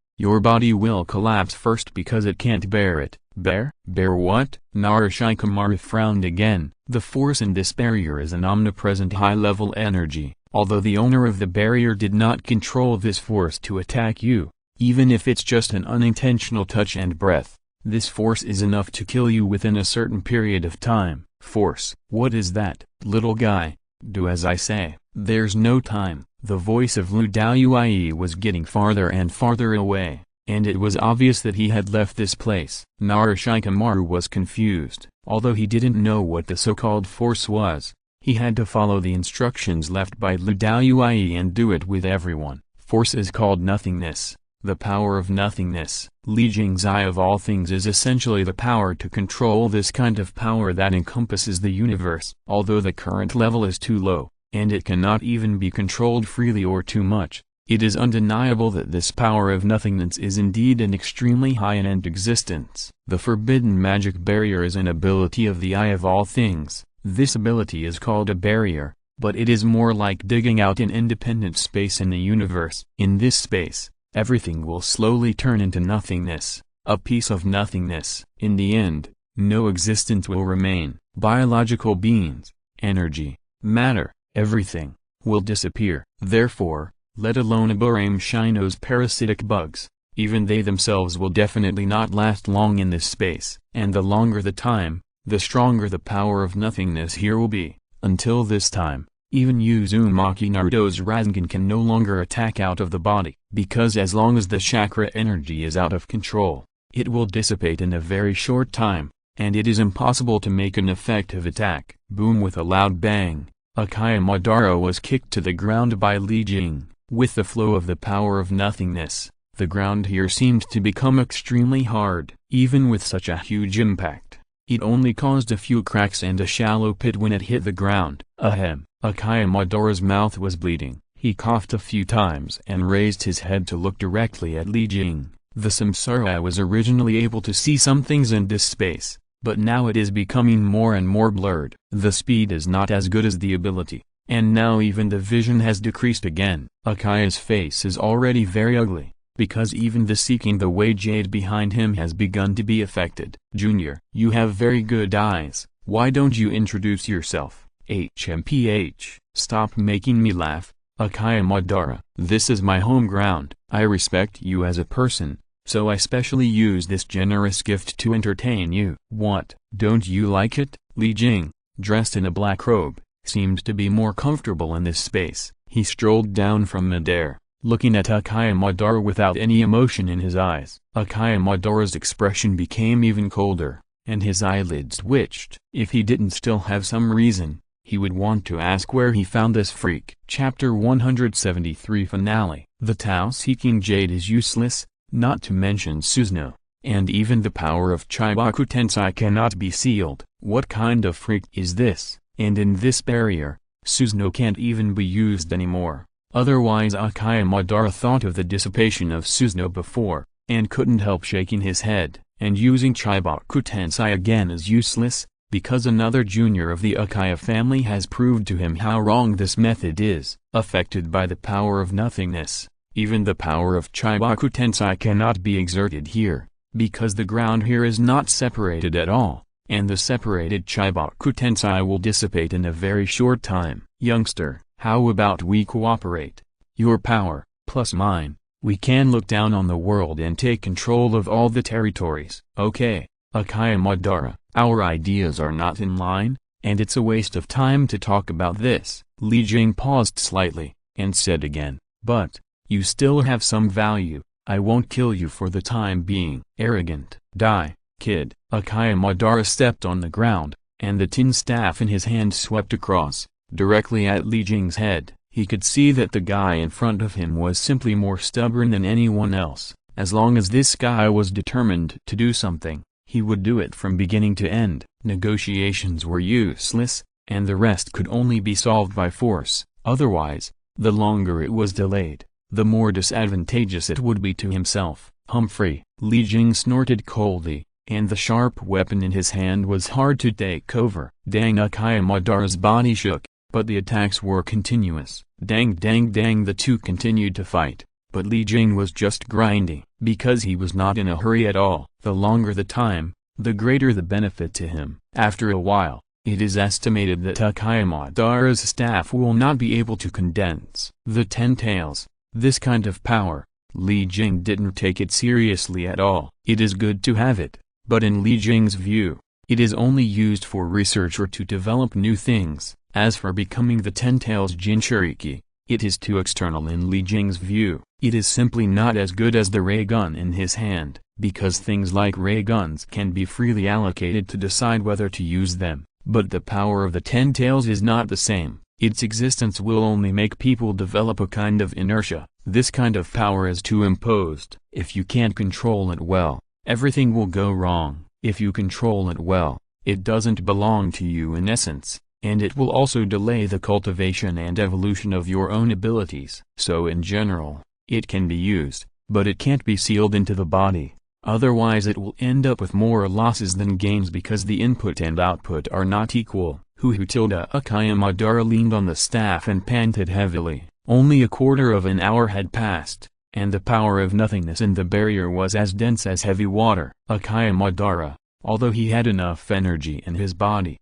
will collapse first because it can't bear it. Bear what? Narashikamaru frowned again. The force in this barrier is an omnipresent high-level energy. Although the owner of the barrier did not control this force to attack you, even if it's just an unintentional touch and breath, this force is enough to kill you within a certain period of time. Force. What is that, little guy? Do as I say. There's no time. The voice of Lu Daoyue was getting farther and farther away, and it was obvious that he had left this place. Narashikamaru was confused. Although he didn't know what the so-called force was, he had to follow the instructions left by Lu Daoyue and do it with everyone. Force is called nothingness, the power of nothingness. Li Jing's eye of all things is essentially the power to control this kind of power that encompasses the universe. Although the current level is too low, and it cannot even be controlled freely or too much, it is undeniable that this power of nothingness is indeed an extremely high-end existence. The forbidden magic barrier is an ability of the eye of all things. This ability is called a barrier, but it is more like digging out an independent space in the universe. In this space, everything will slowly turn into nothingness, a piece of nothingness. In the end, no existence will remain. Biological beings, energy, matter, everything, will disappear. Therefore, let alone Aburame Shino's parasitic bugs, even they themselves will definitely not last long in this space. And the longer the time, the stronger the power of nothingness here will be. Until this time, even Uzumaki Naruto's Rasengan can no longer attack out of the body, because as long as the chakra energy is out of control, it will dissipate in a very short time, and it is impossible to make an effective attack. Boom! With a loud bang, Akaya Madara was kicked to the ground by Li Jing. With the flow of the power of nothingness, the ground here seemed to become extremely hard. Even with such a huge impact, it only caused a few cracks and a shallow pit when it hit the ground. Ahem. Akaya Madara's mouth was bleeding. He coughed a few times and raised his head to look directly at Li Jing. The Samsara was originally able to see some things in this space, but now it is becoming more and more blurred. The speed is not as good as the ability, and now even the vision has decreased again. Akaya's face is already very ugly, because even the seeking the way jade behind him has begun to be affected. Junior, you have very good eyes. Why don't you introduce yourself? HMPH. Stop making me laugh, Akaya Madara. This is my home ground. I respect you as a person, so I specially use this generous gift to entertain you. What? Don't you like it? Li Jing, dressed in a black robe, seemed to be more comfortable in this space. He strolled down from midair, looking at Akaya Madara without any emotion in his eyes. Akaya Madara's expression became even colder, and his eyelids twitched. If he didn't still have some reason, he would want to ask where he found this freak. Chapter 173 Finale. The Tao-seeking jade is useless, not to mention Susanoo, and even the power of Chibaku Tensei cannot be sealed. What kind of freak is this? And in this barrier, Susanoo can't even be used anymore. Otherwise Akaya Madara thought of the dissipation of Susanoo before, and couldn't help shaking his head. And using Chibaku Tensei again is useless, because another junior of the Akaya family has proved to him how wrong this method is. Affected by the power of nothingness, even the power of Chibaku Tensei cannot be exerted here, because the ground here is not separated at all, and the separated Chibaku Tensei will dissipate in a very short time. Youngster, how about we cooperate? Your power, plus mine, we can look down on the world and take control of all the territories. Okay, Akaya Madara, our ideas are not in line, and it's a waste of time to talk about this. Li Jing paused slightly, and said again, but, you still have some value. I won't kill you for the time being. Arrogant. Die, kid. Akaya Madara stepped on the ground, and the tin staff in his hand swept across, directly at Li Jing's head. He could see that the guy in front of him was simply more stubborn than anyone else. As long as this guy was determined to do something, he would do it from beginning to end. Negotiations were useless, and the rest could only be solved by force. Otherwise, the longer it was delayed, the more disadvantageous it would be to himself. Humphrey, Li Jing snorted coldly, and the sharp weapon in his hand was hard to take over. Dang! Akaya Madara's body shook, but the attacks were continuous. Dang dang dang! The two continued to fight, but Li Jing was just grinding, because he was not in a hurry at all. The longer the time, the greater the benefit to him. After a while, it is estimated that Akaya Madara's staff will not be able to condense the 10 tails. This kind of power, Li Jing didn't take it seriously at all. It is good to have it, but in Li Jing's view, it is only used for research or to develop new things. As for becoming the 10 tails Jinchuriki, it is too external in Li Jing's view. It is simply not as good as the ray gun in his hand, because things like ray guns can be freely allocated to decide whether to use them. But the power of the 10 tails is not the same. Its existence will only make people develop a kind of inertia. This kind of power is too imposed. If you can't control it well, everything will go wrong. If you control it well, it doesn't belong to you in essence, and it will also delay the cultivation and evolution of your own abilities. So in general, it can be used, but it can't be sealed into the body. Otherwise it will end up with more losses than gains because the input and output are not equal. Akaya Madara leaned on the staff and panted heavily. Only a quarter of an hour had passed, and the power of nothingness in the barrier was as dense as heavy water. Akaya Madara, although he had enough energy in his body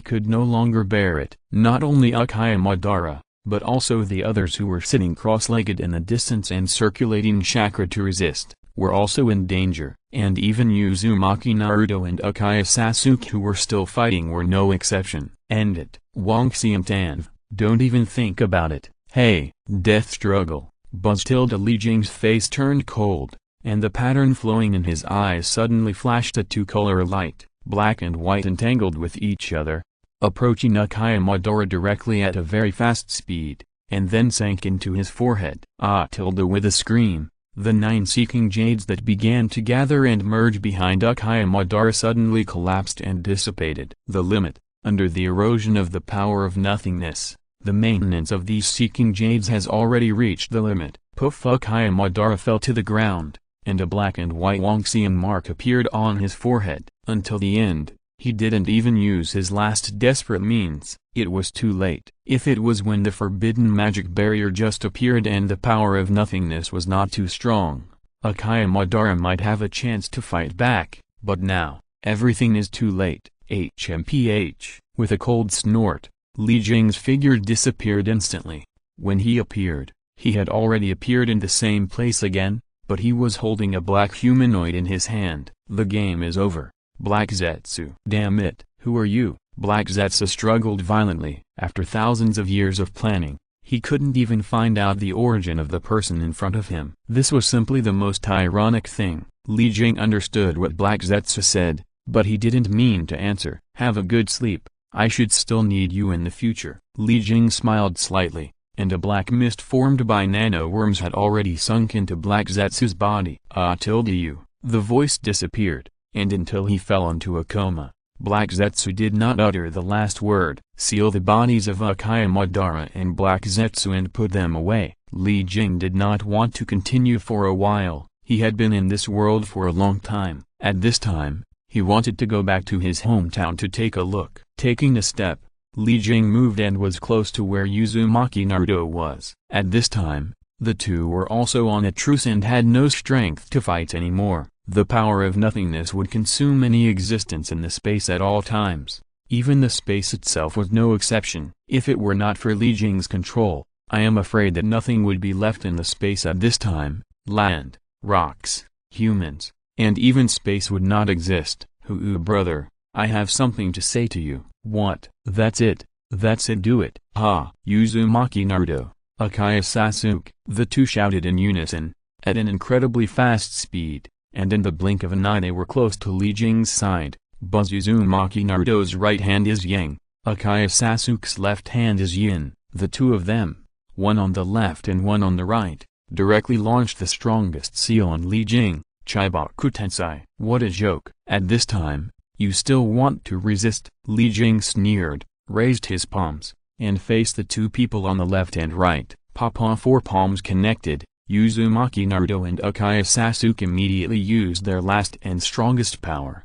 could no longer bear it. Not only Akaya Madara, but also the others who were sitting cross-legged in the distance and circulating chakra to resist, were also in danger, and even Uzumaki Naruto and Akaya Sasuke who were still fighting were no exception. End it. Wang Xiantan, don't even think about it. Hey, death struggle. Buzzed. Li Jing's face turned cold, and the pattern flowing in his eyes suddenly flashed a two-color light, black and white entangled with each other, approaching Akaya Madara directly at a very fast speed, and then sank into his forehead. With a scream, the 9 seeking jades that began to gather and merge behind Akaya Madara suddenly collapsed and dissipated. The limit, under the erosion of the power of nothingness, the maintenance of these seeking jades has already reached the limit. Poof! Akaya Madara fell to the ground, and a black and white Wangxian mark appeared on his forehead. Until the end, he didn't even use his last desperate means. It was too late. If it was when the forbidden magic barrier just appeared and the power of nothingness was not too strong, Akaya Madara might have a chance to fight back, but now, everything is too late. HMPH. With a cold snort, Li Jing's figure disappeared instantly. When he appeared, he had already appeared in the same place again, but he was holding a black humanoid in his hand. The game is over. Black Zetsu. Damn it, who are you? Black Zetsu struggled violently. After thousands of years of planning, he couldn't even find out the origin of the person in front of him. This was simply the most ironic thing. Li Jing understood what Black Zetsu said, but he didn't mean to answer. Have a good sleep. I should still need you in the future. Li Jing smiled slightly, and a black mist formed by nanoworms had already sunk into Black Zetsu's body. The voice disappeared, and until he fell into a coma, Black Zetsu did not utter the last word. Seal the bodies of Akaya Madara and Black Zetsu and put them away. Li Jing did not want to continue for a while. He had been in this world for a long time. At this time, he wanted to go back to his hometown to take a look. Taking a step, Li Jing moved and was close to where Uzumaki Naruto was. At this time, the two were also on a truce and had no strength to fight anymore. The power of nothingness would consume any existence in the space at all times. Even the space itself was no exception. If it were not for Li Jing's control, I am afraid that nothing would be left in the space at this time. Land, rocks, humans, and even space would not exist. Brother, I have something to say to you. What? That's it, do it. Uzumaki Naruto, Akaya Sasuke. The two shouted in unison, at an incredibly fast speed, and in the blink of an eye they were close to Li Jing's side. Buzz Uzumaki Naruto's right hand is yang, Accuse Sasuke's left hand is yin. The two of them, one on the left and one on the right, directly launched the strongest seal on Jing, Chibaku Tensei. What a joke. At this time, you still want to resist? Jing sneered, raised his palms, and faced the two people on the left and right. Papa four palms connected. Uzumaki Naruto and Accuse Sasuke immediately used their last and strongest power.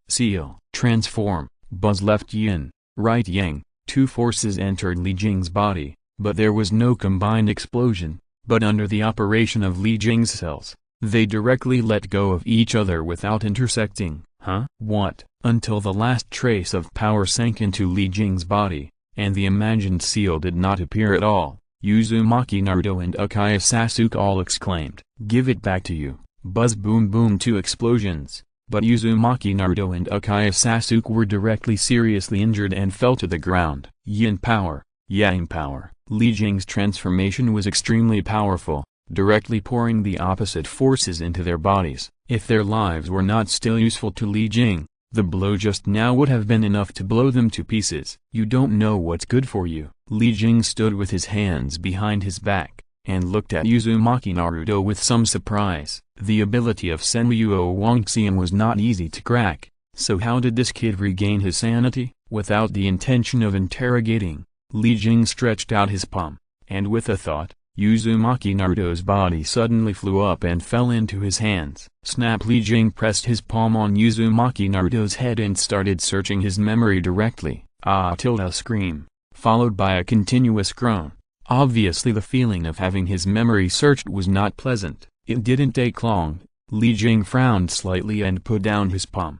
Seal. Transform. Buzz left yin, right yang. Two forces entered Jing's body, but there was no combined explosion. But under the operation of Jing's cells, they directly let go of each other without intersecting. What? Until the last trace of power sank into Jing's body, and the imagined seal did not appear at all. Uzumaki Naruto and Accuse Sasuke all exclaimed, "Give it back to you." Buzz boom boom, two explosions, but Uzumaki Naruto and Accuse Sasuke were directly seriously injured and fell to the ground. Yin power, yang power. Jing's transformation was extremely powerful, directly pouring the opposite forces into their bodies. If their lives were not still useful to Jing, the blow just now would have been enough to blow them to pieces. You don't know what's good for you. Jing stood with his hands behind his back, and looked at Uzumaki Naruto with some surprise. The ability of Senryu Wangxian was not easy to crack, so how did this kid regain his sanity? Without the intention of interrogating, Jing stretched out his palm, and with a thought, Uzumaki Naruto's body suddenly flew up and fell into his hands. Snap! Jing pressed his palm on Uzumaki Naruto's head and started searching his memory directly. Scream, followed by a continuous groan. Obviously the feeling of having his memory searched was not pleasant. It didn't take long. Jing frowned slightly and put down his palm.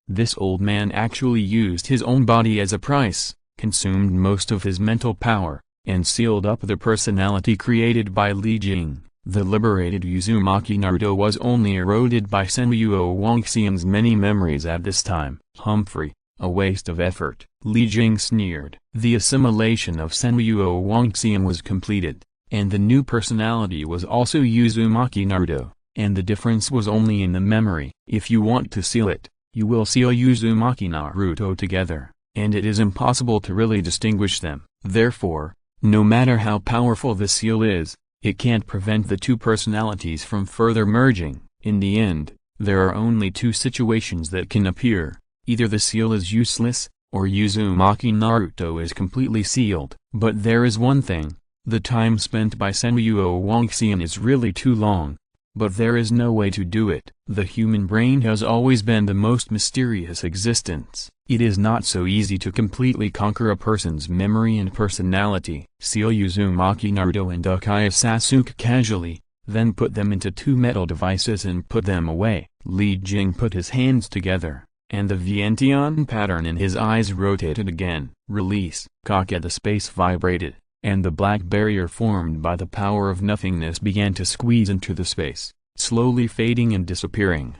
This old man actually used his own body as a price, consumed most of his mental power, and sealed up the personality created by Jing. The liberated Uzumaki Naruto was only eroded by Senryu Wangxian's many memories at this time. Humphrey, a waste of effort. Jing sneered. The assimilation of Senryu Wangxian was completed, and the new personality was also Uzumaki Naruto, and the difference was only in the memory. If you want to seal it, you will seal Uzumaki Naruto together, and it is impossible to really distinguish them. Therefore, no matter how powerful the seal is, it can't prevent the two personalities from further merging. In the end, there are only two situations that can appear: either the seal is useless, or Uzumaki Naruto is completely sealed. But there is one thing: the time spent by Senryu Wangxian is really too long. But there is no way to do it. The human brain has always been the most mysterious existence. It is not so easy to completely conquer a person's memory and personality. Seal Uzumaki Naruto and Accuse Sasuke casually, then put them into two metal devices and put them away. Jing put his hands together, and the Vientiane pattern in his eyes rotated again. Release. The space vibrated, and the black barrier formed by the power of nothingness began to squeeze into the space, slowly fading and disappearing.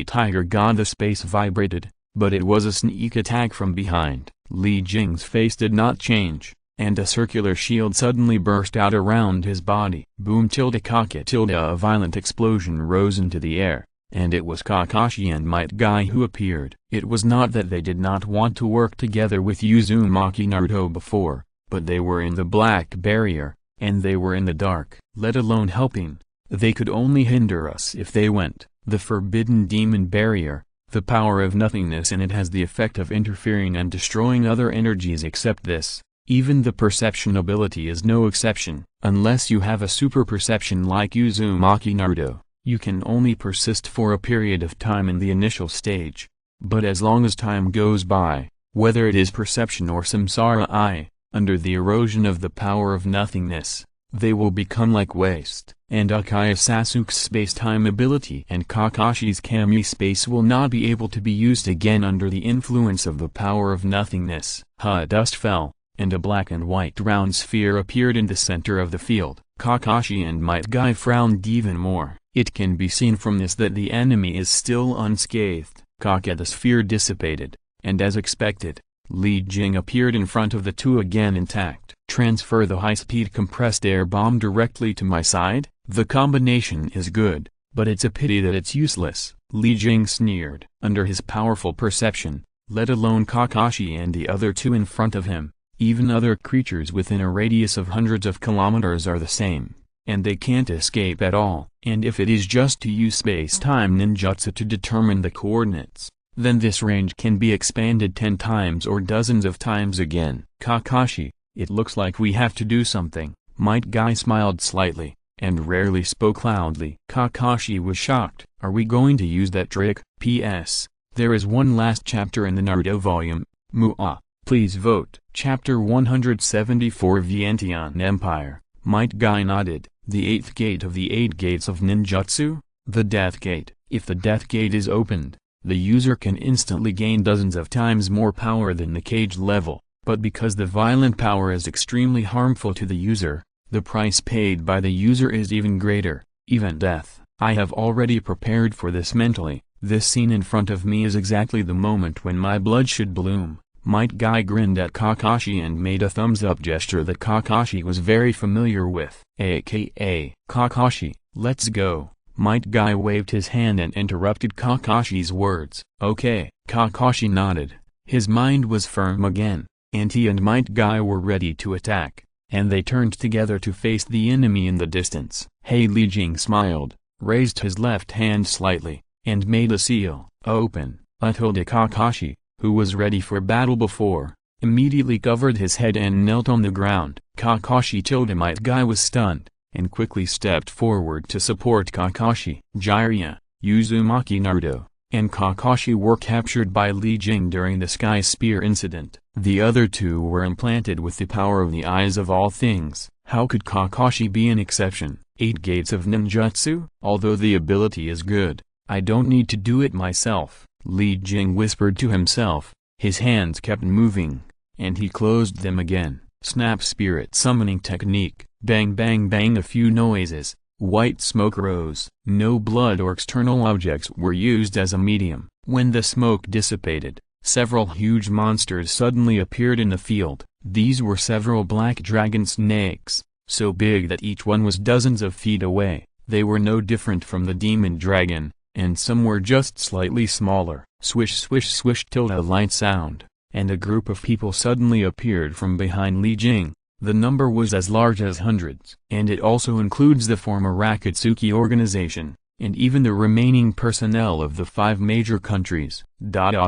Tiger God. The space vibrated, but it was a sneak attack from behind. Jing's face did not change, and a circular shield suddenly burst out around his body. Boom! A violent explosion rose into the air, and it was Kakashi and Might Guy who appeared. It was not that they did not want to work together with Uzumaki Naruto before, but they were in the black barrier, and they were in the dark. Let alone helping, they could only hinder us if they went. The forbidden demon barrier, the power of nothingness in it, has the effect of interfering and destroying other energies except this. Even the perception ability is no exception. Unless you have a super perception like Uzumaki Naruto, you can only persist for a period of time in the initial stage. But as long as time goes by, whether it is perception or samsara under the erosion of the power of nothingness, they will become like waste. And Accuse Sasuke's space-time ability and Kakashi's Kami space will not be able to be used again under the influence of the power of nothingness. Dust fell, and a black and white round sphere appeared in the center of the field. Kakashi and Might Guy frowned even more. It can be seen from this that the enemy is still unscathed. The sphere dissipated, and as expected, Jing appeared in front of the two again intact. Transfer the high-speed compressed air bomb directly to my side? The combination is good, but it's a pity that it's useless. Li Jing sneered. Under his powerful perception, let alone Kakashi and the other two in front of him, even other creatures within a radius of hundreds of kilometers are the same, and they can't escape at all. And if it is just to use space-time ninjutsu to determine the coordinates, then this range can be expanded 10 times or dozens of times again. Kakashi, it looks like we have to do something. Might Guy smiled slightly, and rarely spoke loudly. Kakashi was shocked. Are we going to use that trick? P.S. There is one last chapter in the Naruto volume. Mua. Please vote. Chapter 174 Vientiane Empire. Might Guy nodded. The 8th gate of the 8 gates of ninjutsu? The Death Gate. If the Death Gate is opened, the user can instantly gain dozens of times more power than the cage level, but because the violent power is extremely harmful to the user, the price paid by the user is even greater, even death. I have already prepared for this mentally. This scene in front of me is exactly the moment when my blood should bloom. Might Guy grinned at Kakashi and made a thumbs-up gesture that Kakashi was very familiar with. AKA, Kakashi, let's go. Might Guy waved his hand and interrupted Kakashi's words. Okay. Kakashi nodded. His mind was firm again, and he and Might Guy were ready to attack, and they turned together to face the enemy in the distance. Hey, Li Jing smiled, raised his left hand slightly, and made a seal. Open. Utilde Kakashi, who was ready for battle before, immediately covered his head and knelt on the ground. Kakashi tilde Might Guy was stunned, and quickly stepped forward to support Kakashi. Jiraiya, Uzumaki Naruto, and Kakashi were captured by Li Jing during the Sky Spear incident. The other two were implanted with the power of the eyes of all things. How could Kakashi be an exception? 8 gates of ninjutsu? Although the ability is good, I don't need to do it myself, Li Jing whispered to himself. His hands kept moving, and he closed them again. Snap spirit summoning technique. Bang bang bang. A few noises. White smoke rose. No blood or external objects were used as a medium. When the smoke dissipated, several huge monsters suddenly appeared in the field. These were several black dragon snakes, so big that each one was dozens of feet away. They were no different from the demon dragon, and some were just slightly smaller. Swish swish swish till a light sound, and a group of people suddenly appeared from behind Li Jing. The number was as large as hundreds. And it also includes the former Rakatsuki organization, and even the remaining personnel of the 5 major countries.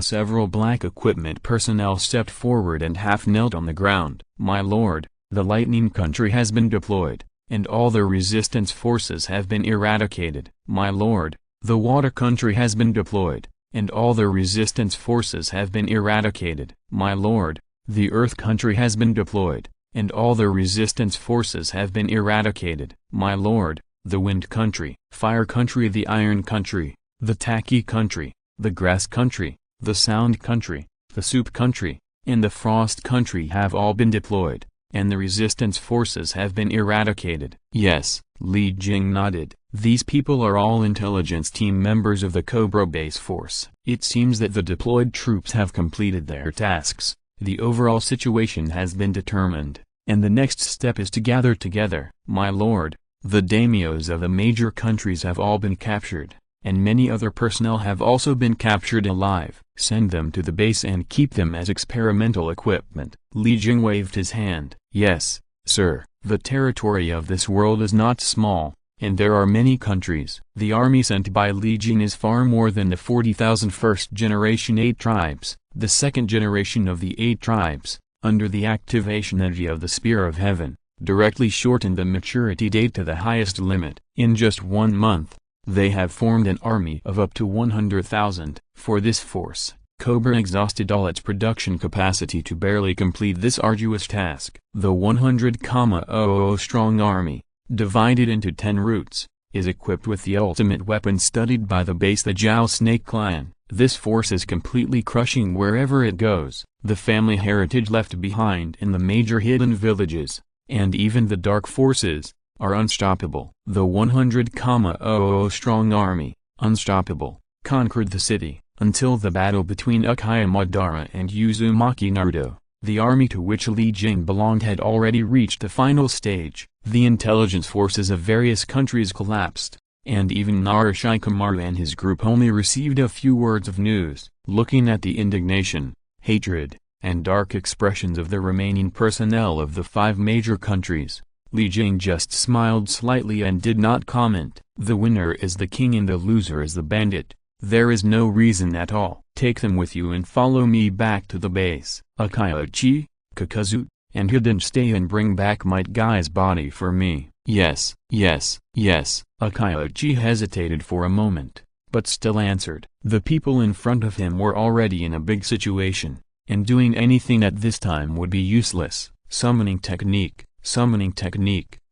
Several black equipment personnel stepped forward and half knelt on the ground. My lord, the lightning country has been deployed, and all the resistance forces have been eradicated. My lord, the water country has been deployed, and all the resistance forces have been eradicated. My lord, the earth country has been deployed, and all the resistance forces have been eradicated. My lord, the wind country, fire country, the iron country, the tacky country, the grass country, the sound country, the soup country, and the frost country have all been deployed, and the resistance forces have been eradicated. Yes, Li Jing nodded. These people are all intelligence team members of the Cobra Base Force. It seems that the deployed troops have completed their tasks. The overall situation has been determined, and the next step is to gather together. My lord, the daimyos of the major countries have all been captured, and many other personnel have also been captured alive. Send them to the base and keep them as experimental equipment. Li Jing waved his hand. Yes, sir. The territory of this world is not small, and there are many countries. The army sent by Li Jing is far more than the 40,000 first-generation 8 tribes. The second generation of the 8 tribes, under the activation energy of the Spear of Heaven, directly shortened the maturity date to the highest limit. In just 1 month, they have formed an army of up to 100,000. For this force, Cobra exhausted all its production capacity to barely complete this arduous task. The 100,000 strong army, divided into 10 routes, is equipped with the ultimate weapon studied by the base, the Jiao Snake Clan. This force is completely crushing wherever it goes. The family heritage left behind in the major hidden villages, and even the dark forces, are unstoppable. The 100,000 strong army, unstoppable, conquered the city, until the battle between Uchiha Madara and Uzumaki Naruto. The army to which Li Jing belonged had already reached the final stage. The intelligence forces of various countries collapsed, and even Narashikamaru and his group only received a few words of news. Looking at the indignation, hatred, and dark expressions of the remaining personnel of the 5 major countries, Li Jing just smiled slightly and did not comment. The winner is the king and the loser is the bandit. There is no reason at all. Take them with you and follow me back to the base. Akayochi, Kakazu, and Hidden stay and bring back Might Guy's body for me. Yes, yes, yes. Akayochi hesitated for a moment, but still answered. The people in front of him were already in a big situation, and doing anything at this time would be useless. Summoning technique,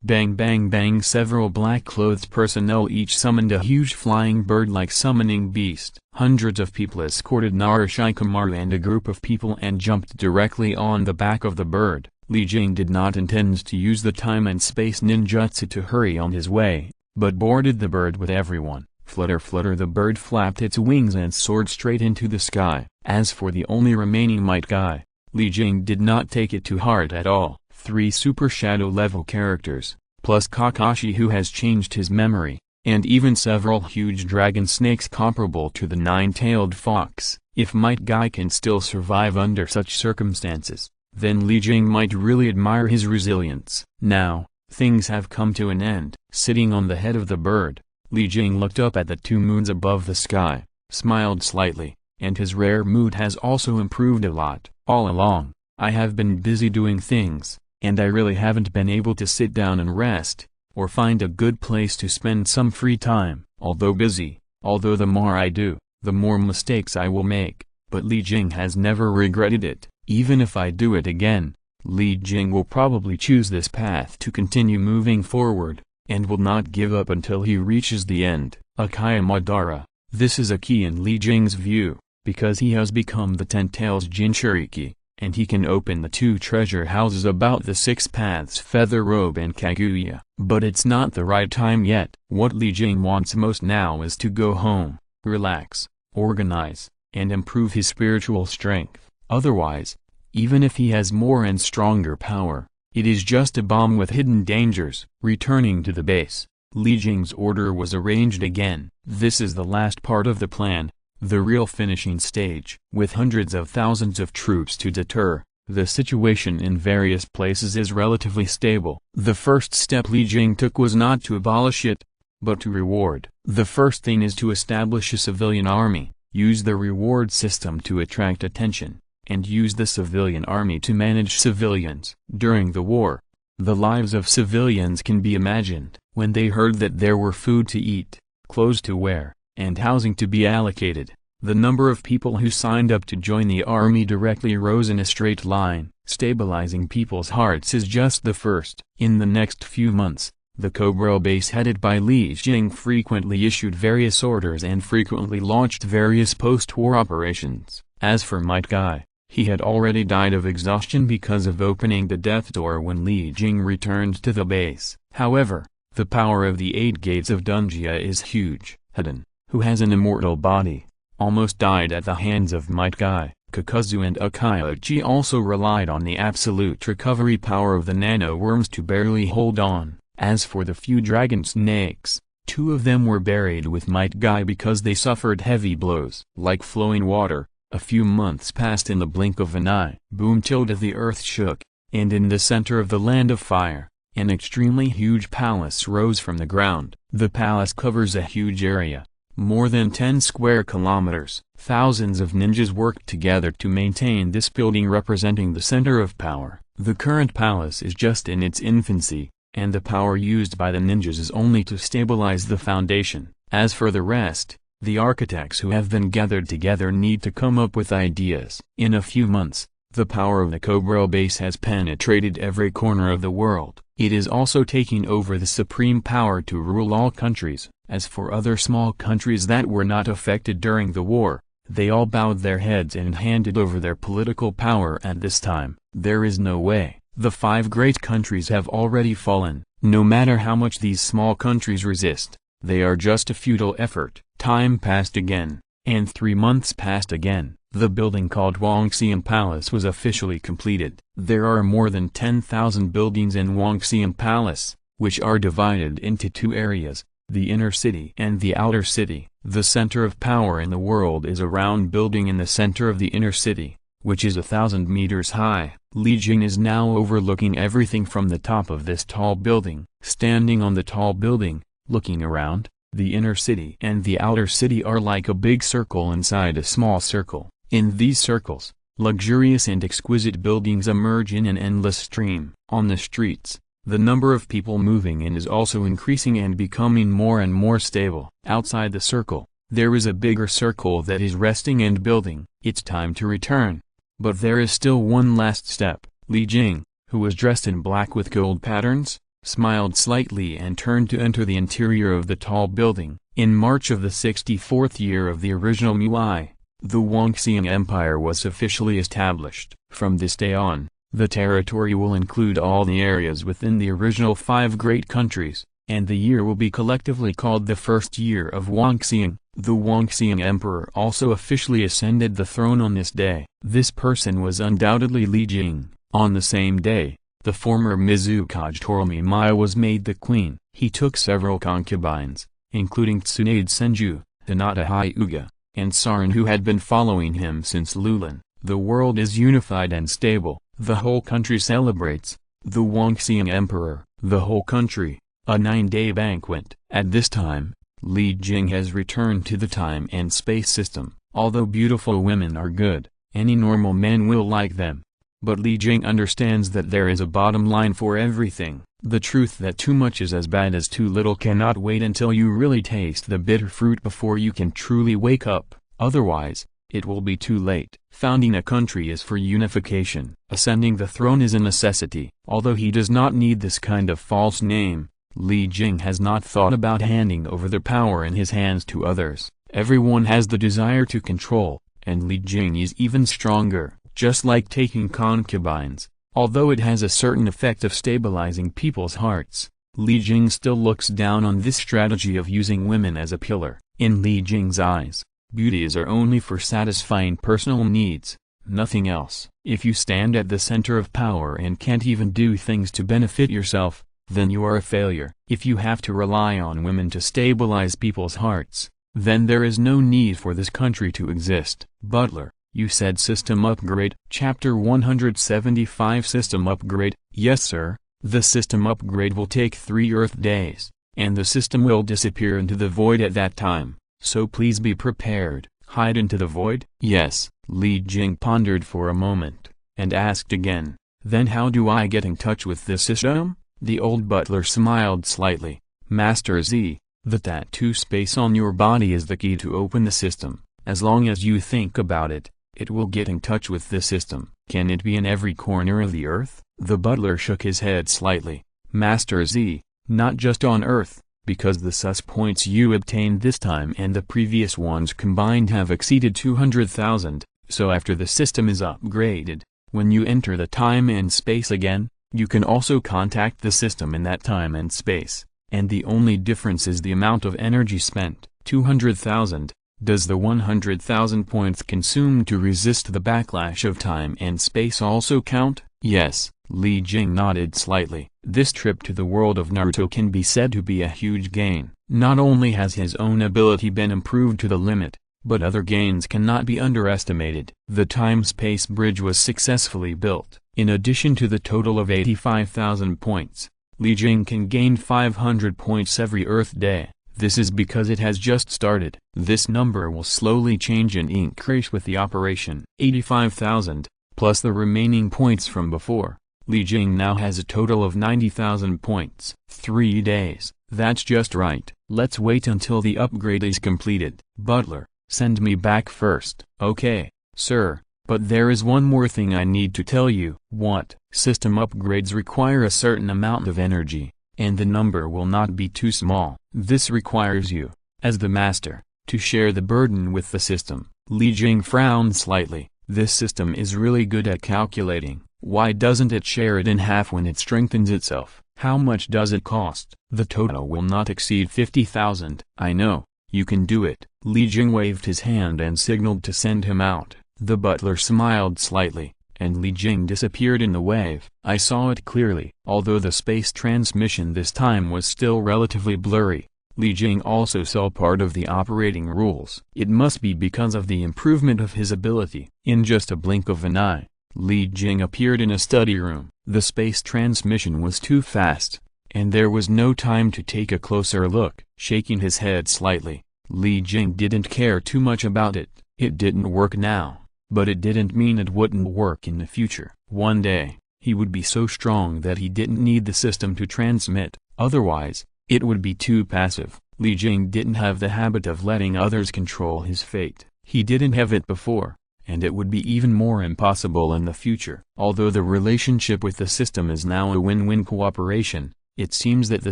bang bang bang. Several black-clothed personnel each summoned a huge flying bird-like summoning beast. Hundreds of people escorted Narashikamaru and a group of people and jumped directly on the back of the bird. Li Jing did not intend to use the time and space ninjutsu to hurry on his way, but boarded the bird with everyone. Flutter flutter, the bird flapped its wings and soared straight into the sky. As for the only remaining Might Guy, Li Jing did not take it to heart at all. 3 super shadow level characters, plus Kakashi who has changed his memory, and even several huge dragon snakes comparable to the 9-tailed fox. If Might Guy can still survive under such circumstances, then Li Jing might really admire his resilience. Now, things have come to an end. Sitting on the head of the bird, Li Jing looked up at the 2 moons above the sky, smiled slightly, and his rare mood has also improved a lot. All along, I have been busy doing things, and I really haven't been able to sit down and rest, or find a good place to spend some free time. Although the more I do, the more mistakes I will make, but Li Jing has never regretted it. Even if I do it again, Li Jing will probably choose this path to continue moving forward, and will not give up until he reaches the end. Akaya Madara. This is a key in Li Jing's view, because he has become the 10 tails Jinchuriki, and he can open the 2 treasure houses about the 6 paths Feather Robe and Kaguya. But it's not the right time yet. What Li Jing wants most now is to go home, relax, organize, and improve his spiritual strength. Otherwise, even if he has more and stronger power, it is just a bomb with hidden dangers. Returning to the base, Li Jing's order was arranged again. This is the last part of the plan, the real finishing stage. With hundreds of thousands of troops to deter, the situation in various places is relatively stable. The first step Li Jing took was not to abolish it, but to reward. The first thing is to establish a civilian army, use the reward system to attract attention, and use the civilian army to manage civilians. During the war, the lives of civilians can be imagined. When they heard that there were food to eat, clothes to wear, and housing to be allocated, the number of people who signed up to join the army directly rose in a straight line. Stabilizing people's hearts is just the first. In the next few months, the Cobra base headed by Li Jing frequently issued various orders and frequently launched various post-war operations. As for Might Guy, he had already died of exhaustion because of opening the death door when Li Jing returned to the base. However, the power of the 8 gates of Dunjia is huge. Hidden, who has an immortal body, almost died at the hands of Might Guy. Kakazu and Akayochi also relied on the absolute recovery power of the nano-worms to barely hold on. As for the few dragon snakes, 2 of them were buried with Might Guy because they suffered heavy blows. Like flowing water, a few months passed in the blink of an eye. Boom! The earth shook, and in the center of the land of fire, an extremely huge palace rose from the ground. The palace covers a huge area, more than 10 square kilometers. Thousands of ninjas worked together to maintain this building representing the center of power. The current palace is just in its infancy, and the power used by the ninjas is only to stabilize the foundation. As for the rest, the architects who have been gathered together need to come up with ideas. In a few months, the power of the Cobra base has penetrated every corner of the world. It is also taking over the supreme power to rule all countries. As for other small countries that were not affected during the war, they all bowed their heads and handed over their political power at this time. There is no way. The 5 great countries have already fallen. No matter how much these small countries resist, they are just a futile effort. Time passed again, and 3 months passed again. The building called Wangxian Palace was officially completed. There are more than 10,000 buildings in Wangxian Palace, which are divided into 2 areas, The inner city and the outer city. The center of power in the world is a round building in the center of the inner city, which is 1,000 meters high. Li Jing is now overlooking everything from the top of this tall building. Standing on the tall building, looking around, the inner city and the outer city are like a big circle inside a small circle. In these circles, luxurious and exquisite buildings emerge in an endless stream. On the streets, the number of people moving in is also increasing and becoming more and more stable. Outside the circle, there is a bigger circle that is resting and building. It's time to return. But there is still one last step. Li Jing, who was dressed in black with gold patterns, smiled slightly and turned to enter the interior of the tall building. In March of the 64th year of the original Mui, the Wangxiang Empire was officially established. From this day on, the territory will include all the areas within the original 5 great countries, and the year will be collectively called the first year of Wangxiang. The Wangxiang Emperor also officially ascended the throne on this day. This person was undoubtedly Li Jing. On the same day, the former Mizukage Tormi Maya was made the queen. He took several concubines, including Tsunade Senju, Hinata Hyuga, and Sarin, who had been following him since Lulin. The world is unified and stable. The whole country celebrates, the Wangxiang Emperor, the whole country, a 9-day banquet. At this time, Li Jing has returned to the time and space system. Although beautiful women are good, any normal man will like them. But Li Jing understands that there is a bottom line for everything. The truth that too much is as bad as too little cannot wait until you really taste the bitter fruit before you can truly wake up. Otherwise, it will be too late. Founding a country is for unification. Ascending the throne is a necessity. Although he does not need this kind of false name, Li Jing has not thought about handing over the power in his hands to others. Everyone has the desire to control, and Li Jing is even stronger. Just like taking concubines, although it has a certain effect of stabilizing people's hearts, Li Jing still looks down on this strategy of using women as a pillar. In Li Jing's eyes, beauties are only for satisfying personal needs, nothing else. If you stand at the center of power and can't even do things to benefit yourself, then you are a failure. If you have to rely on women to stabilize people's hearts, then there is no need for this country to exist. Butler, you said system upgrade. Chapter 175 System upgrade. Yes sir, the system upgrade will take 3 Earth days, and the system will disappear into the void at that time. So please be prepared. Hide into the void? Yes. Li Jing pondered for a moment, and asked again, then how do I get in touch with the system? The old butler smiled slightly. Master Z, the tattoo space on your body is the key to open the system. As long as you think about it, it will get in touch with the system. Can it be in every corner of the earth? The butler shook his head slightly. Master Z, not just on Earth, because the sus points you obtained this time and the previous ones combined have exceeded 200,000, so after the system is upgraded, when you enter the time and space again, you can also contact the system in that time and space, and the only difference is the amount of energy spent. 200,000. Does the 100,000 points consumed to resist the backlash of time and space also count? Yes. Li Jing nodded slightly. This trip to the world of Naruto can be said to be a huge gain. Not only has his own ability been improved to the limit, but other gains cannot be underestimated. The time-space bridge was successfully built. In addition to the total of 85,000 points, Li Jing can gain 500 points every Earth day. This is because it has just started. This number will slowly change and increase with the operation. 85,000, plus the remaining points from before. Li Jing now has a total of 90,000 points. 3 days, that's just right. Let's wait until the upgrade is completed. Butler, send me back first. Okay, sir, but there is one more thing I need to tell you. What? System upgrades require a certain amount of energy, and the number will not be too small. This requires you, as the master, to share the burden with the system. Li Jing frowned slightly. This system is really good at calculating. Why doesn't it share it in half when it strengthens itself? How much does it cost? The total will not exceed 50,000. I know, you can do it. Li Jing waved his hand and signaled to send him out. The butler smiled slightly, and Li Jing disappeared in the wave. I saw it clearly. Although the space transmission this time was still relatively blurry, Li Jing also saw part of the operating rules. It must be because of the improvement of his ability. In just a blink of an eye, Li Jing appeared in a study room. The space transmission was too fast, and there was no time to take a closer look. Shaking his head slightly, Li Jing didn't care too much about it. It didn't work now, but it didn't mean it wouldn't work in the future. One day, he would be so strong that he didn't need the system to transmit, otherwise, it would be too passive. Li Jing didn't have the habit of letting others control his fate. He didn't have it before, and it would be even more impossible in the future. Although the relationship with the system is now a win-win cooperation, it seems that the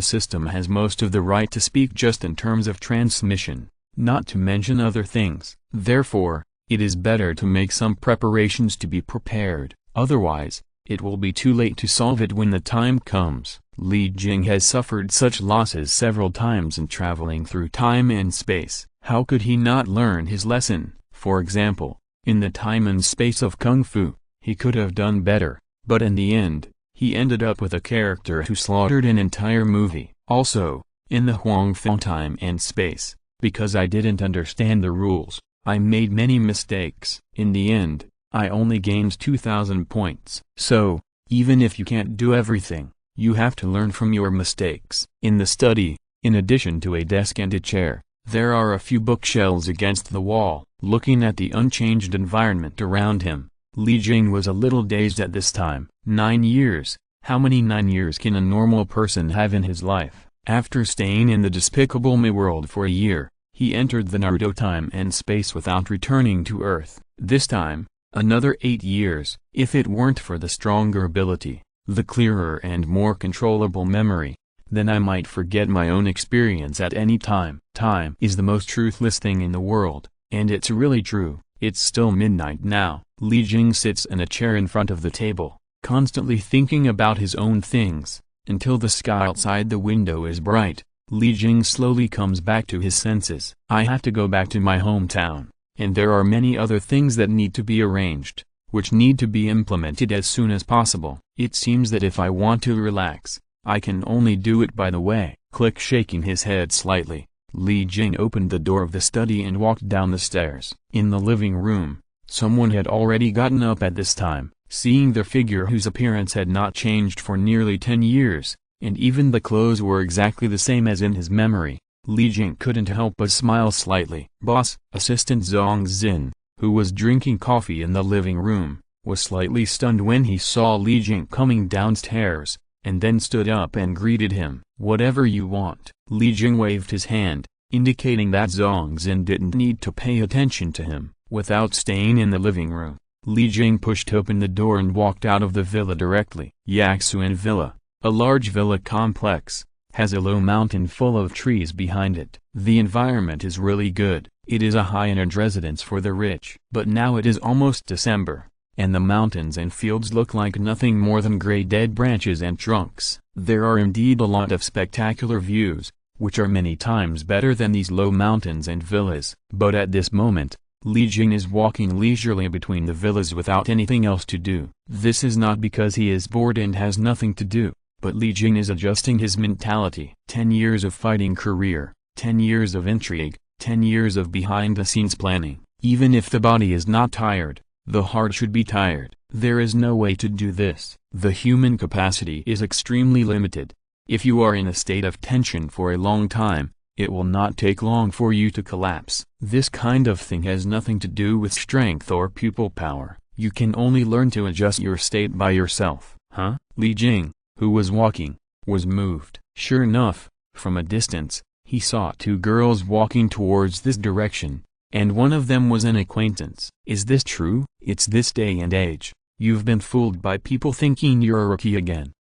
system has most of the right to speak just in terms of transmission, not to mention other things. Therefore, it is better to make some preparations to be prepared, otherwise, it will be too late to solve it when the time comes. Li Jing has suffered such losses several times in traveling through time and space. How could he not learn his lesson? For example, in the time and space of Kung Fu, he could have done better, but in the end, he ended up with a character who slaughtered an entire movie. Also, in the Huangfeng time and space, because I didn't understand the rules, I made many mistakes. In the end, I only gained 2,000 points. So, even if you can't do everything, you have to learn from your mistakes. In the study, in addition to a desk and a chair, there are a few bookshelves against the wall. Looking at the unchanged environment around him, Li Jing was a little dazed at this time. 9 years. How many 9 years can a normal person have in his life? After staying in the Despicable Me world for a year, he entered the Naruto time and space without returning to Earth. This time, another 8 years. If it weren't for the stronger ability, the clearer and more controllable memory, then I might forget my own experience at any time. Time is the most truthless thing in the world, and it's really true. It's still midnight now. Li Jing sits in a chair in front of the table, constantly thinking about his own things, until the sky outside the window is bright. Li Jing slowly comes back to his senses. I have to go back to my hometown, and there are many other things that need to be arranged, which need to be implemented as soon as possible. It seems that if I want to relax, I can only do it by the way. Click. Shaking his head slightly, Li Jing opened the door of the study and walked down the stairs. In the living room, someone had already gotten up at this time. Seeing the figure whose appearance had not changed for nearly 10 years, and even the clothes were exactly the same as in his memory, Li Jing couldn't help but smile slightly. Boss, Assistant Zhang Xin, who was drinking coffee in the living room, was slightly stunned when he saw Li Jing coming downstairs, and then stood up and greeted him. Whatever you want. Li Jing waved his hand, indicating that Zhang Xin didn't need to pay attention to him. Without staying in the living room, Li Jing pushed open the door and walked out of the villa directly. Yaxuan Villa, a large villa complex, has a low mountain full of trees behind it. The environment is really good. It is a high-end residence for the rich. But now it is almost December, and the mountains and fields look like nothing more than gray dead branches and trunks. There are indeed a lot of spectacular views, which are many times better than these low mountains and villas. But at this moment, Li Jing is walking leisurely between the villas without anything else to do. This is not because he is bored and has nothing to do, but Li Jing is adjusting his mentality. 10 years of fighting career, 10 years of intrigue, 10 years of behind-the-scenes planning. Even if the body is not tired, the heart should be tired. There is no way to do this. The human capacity is extremely limited. If you are in a state of tension for a long time, it will not take long for you to collapse. This kind of thing has nothing to do with strength or pupil power. You can only learn to adjust your state by yourself. Huh? Li Jing, who was walking, was moved. Sure enough, from a distance, he saw 2 girls walking towards this direction, and one of them was an acquaintance. Is this true? It's this day and age. You've been fooled by people thinking you're a rookie again.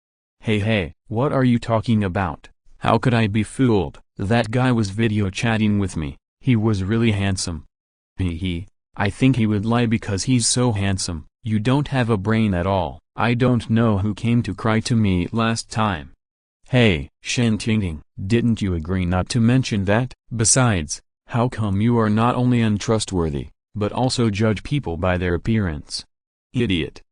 Hey, what are you talking about? How could I be fooled? That guy was video chatting with me. He was really handsome. I think he would lie because he's so handsome. You don't have a brain at all. I don't know who came to cry to me last time. Hey, Shen Tingting, didn't you agree not to mention that? Besides, how come you are not only untrustworthy, but also judge people by their appearance? Idiot.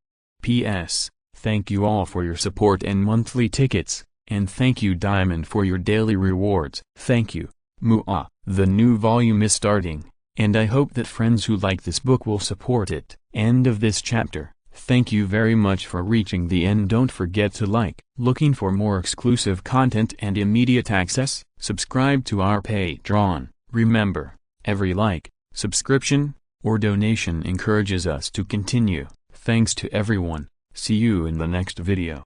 P.S. Thank you all for your support and monthly tickets, and thank you Diamond for your daily rewards. Thank you. Muah, the new volume is starting, and I hope that friends who like this book will support it. End of this chapter. Thank you very much for reaching the end. Don't forget to like. Looking for more exclusive content and immediate access? Subscribe to our Patreon. Remember, every like, subscription, or donation encourages us to continue. Thanks to everyone. See you in the next video.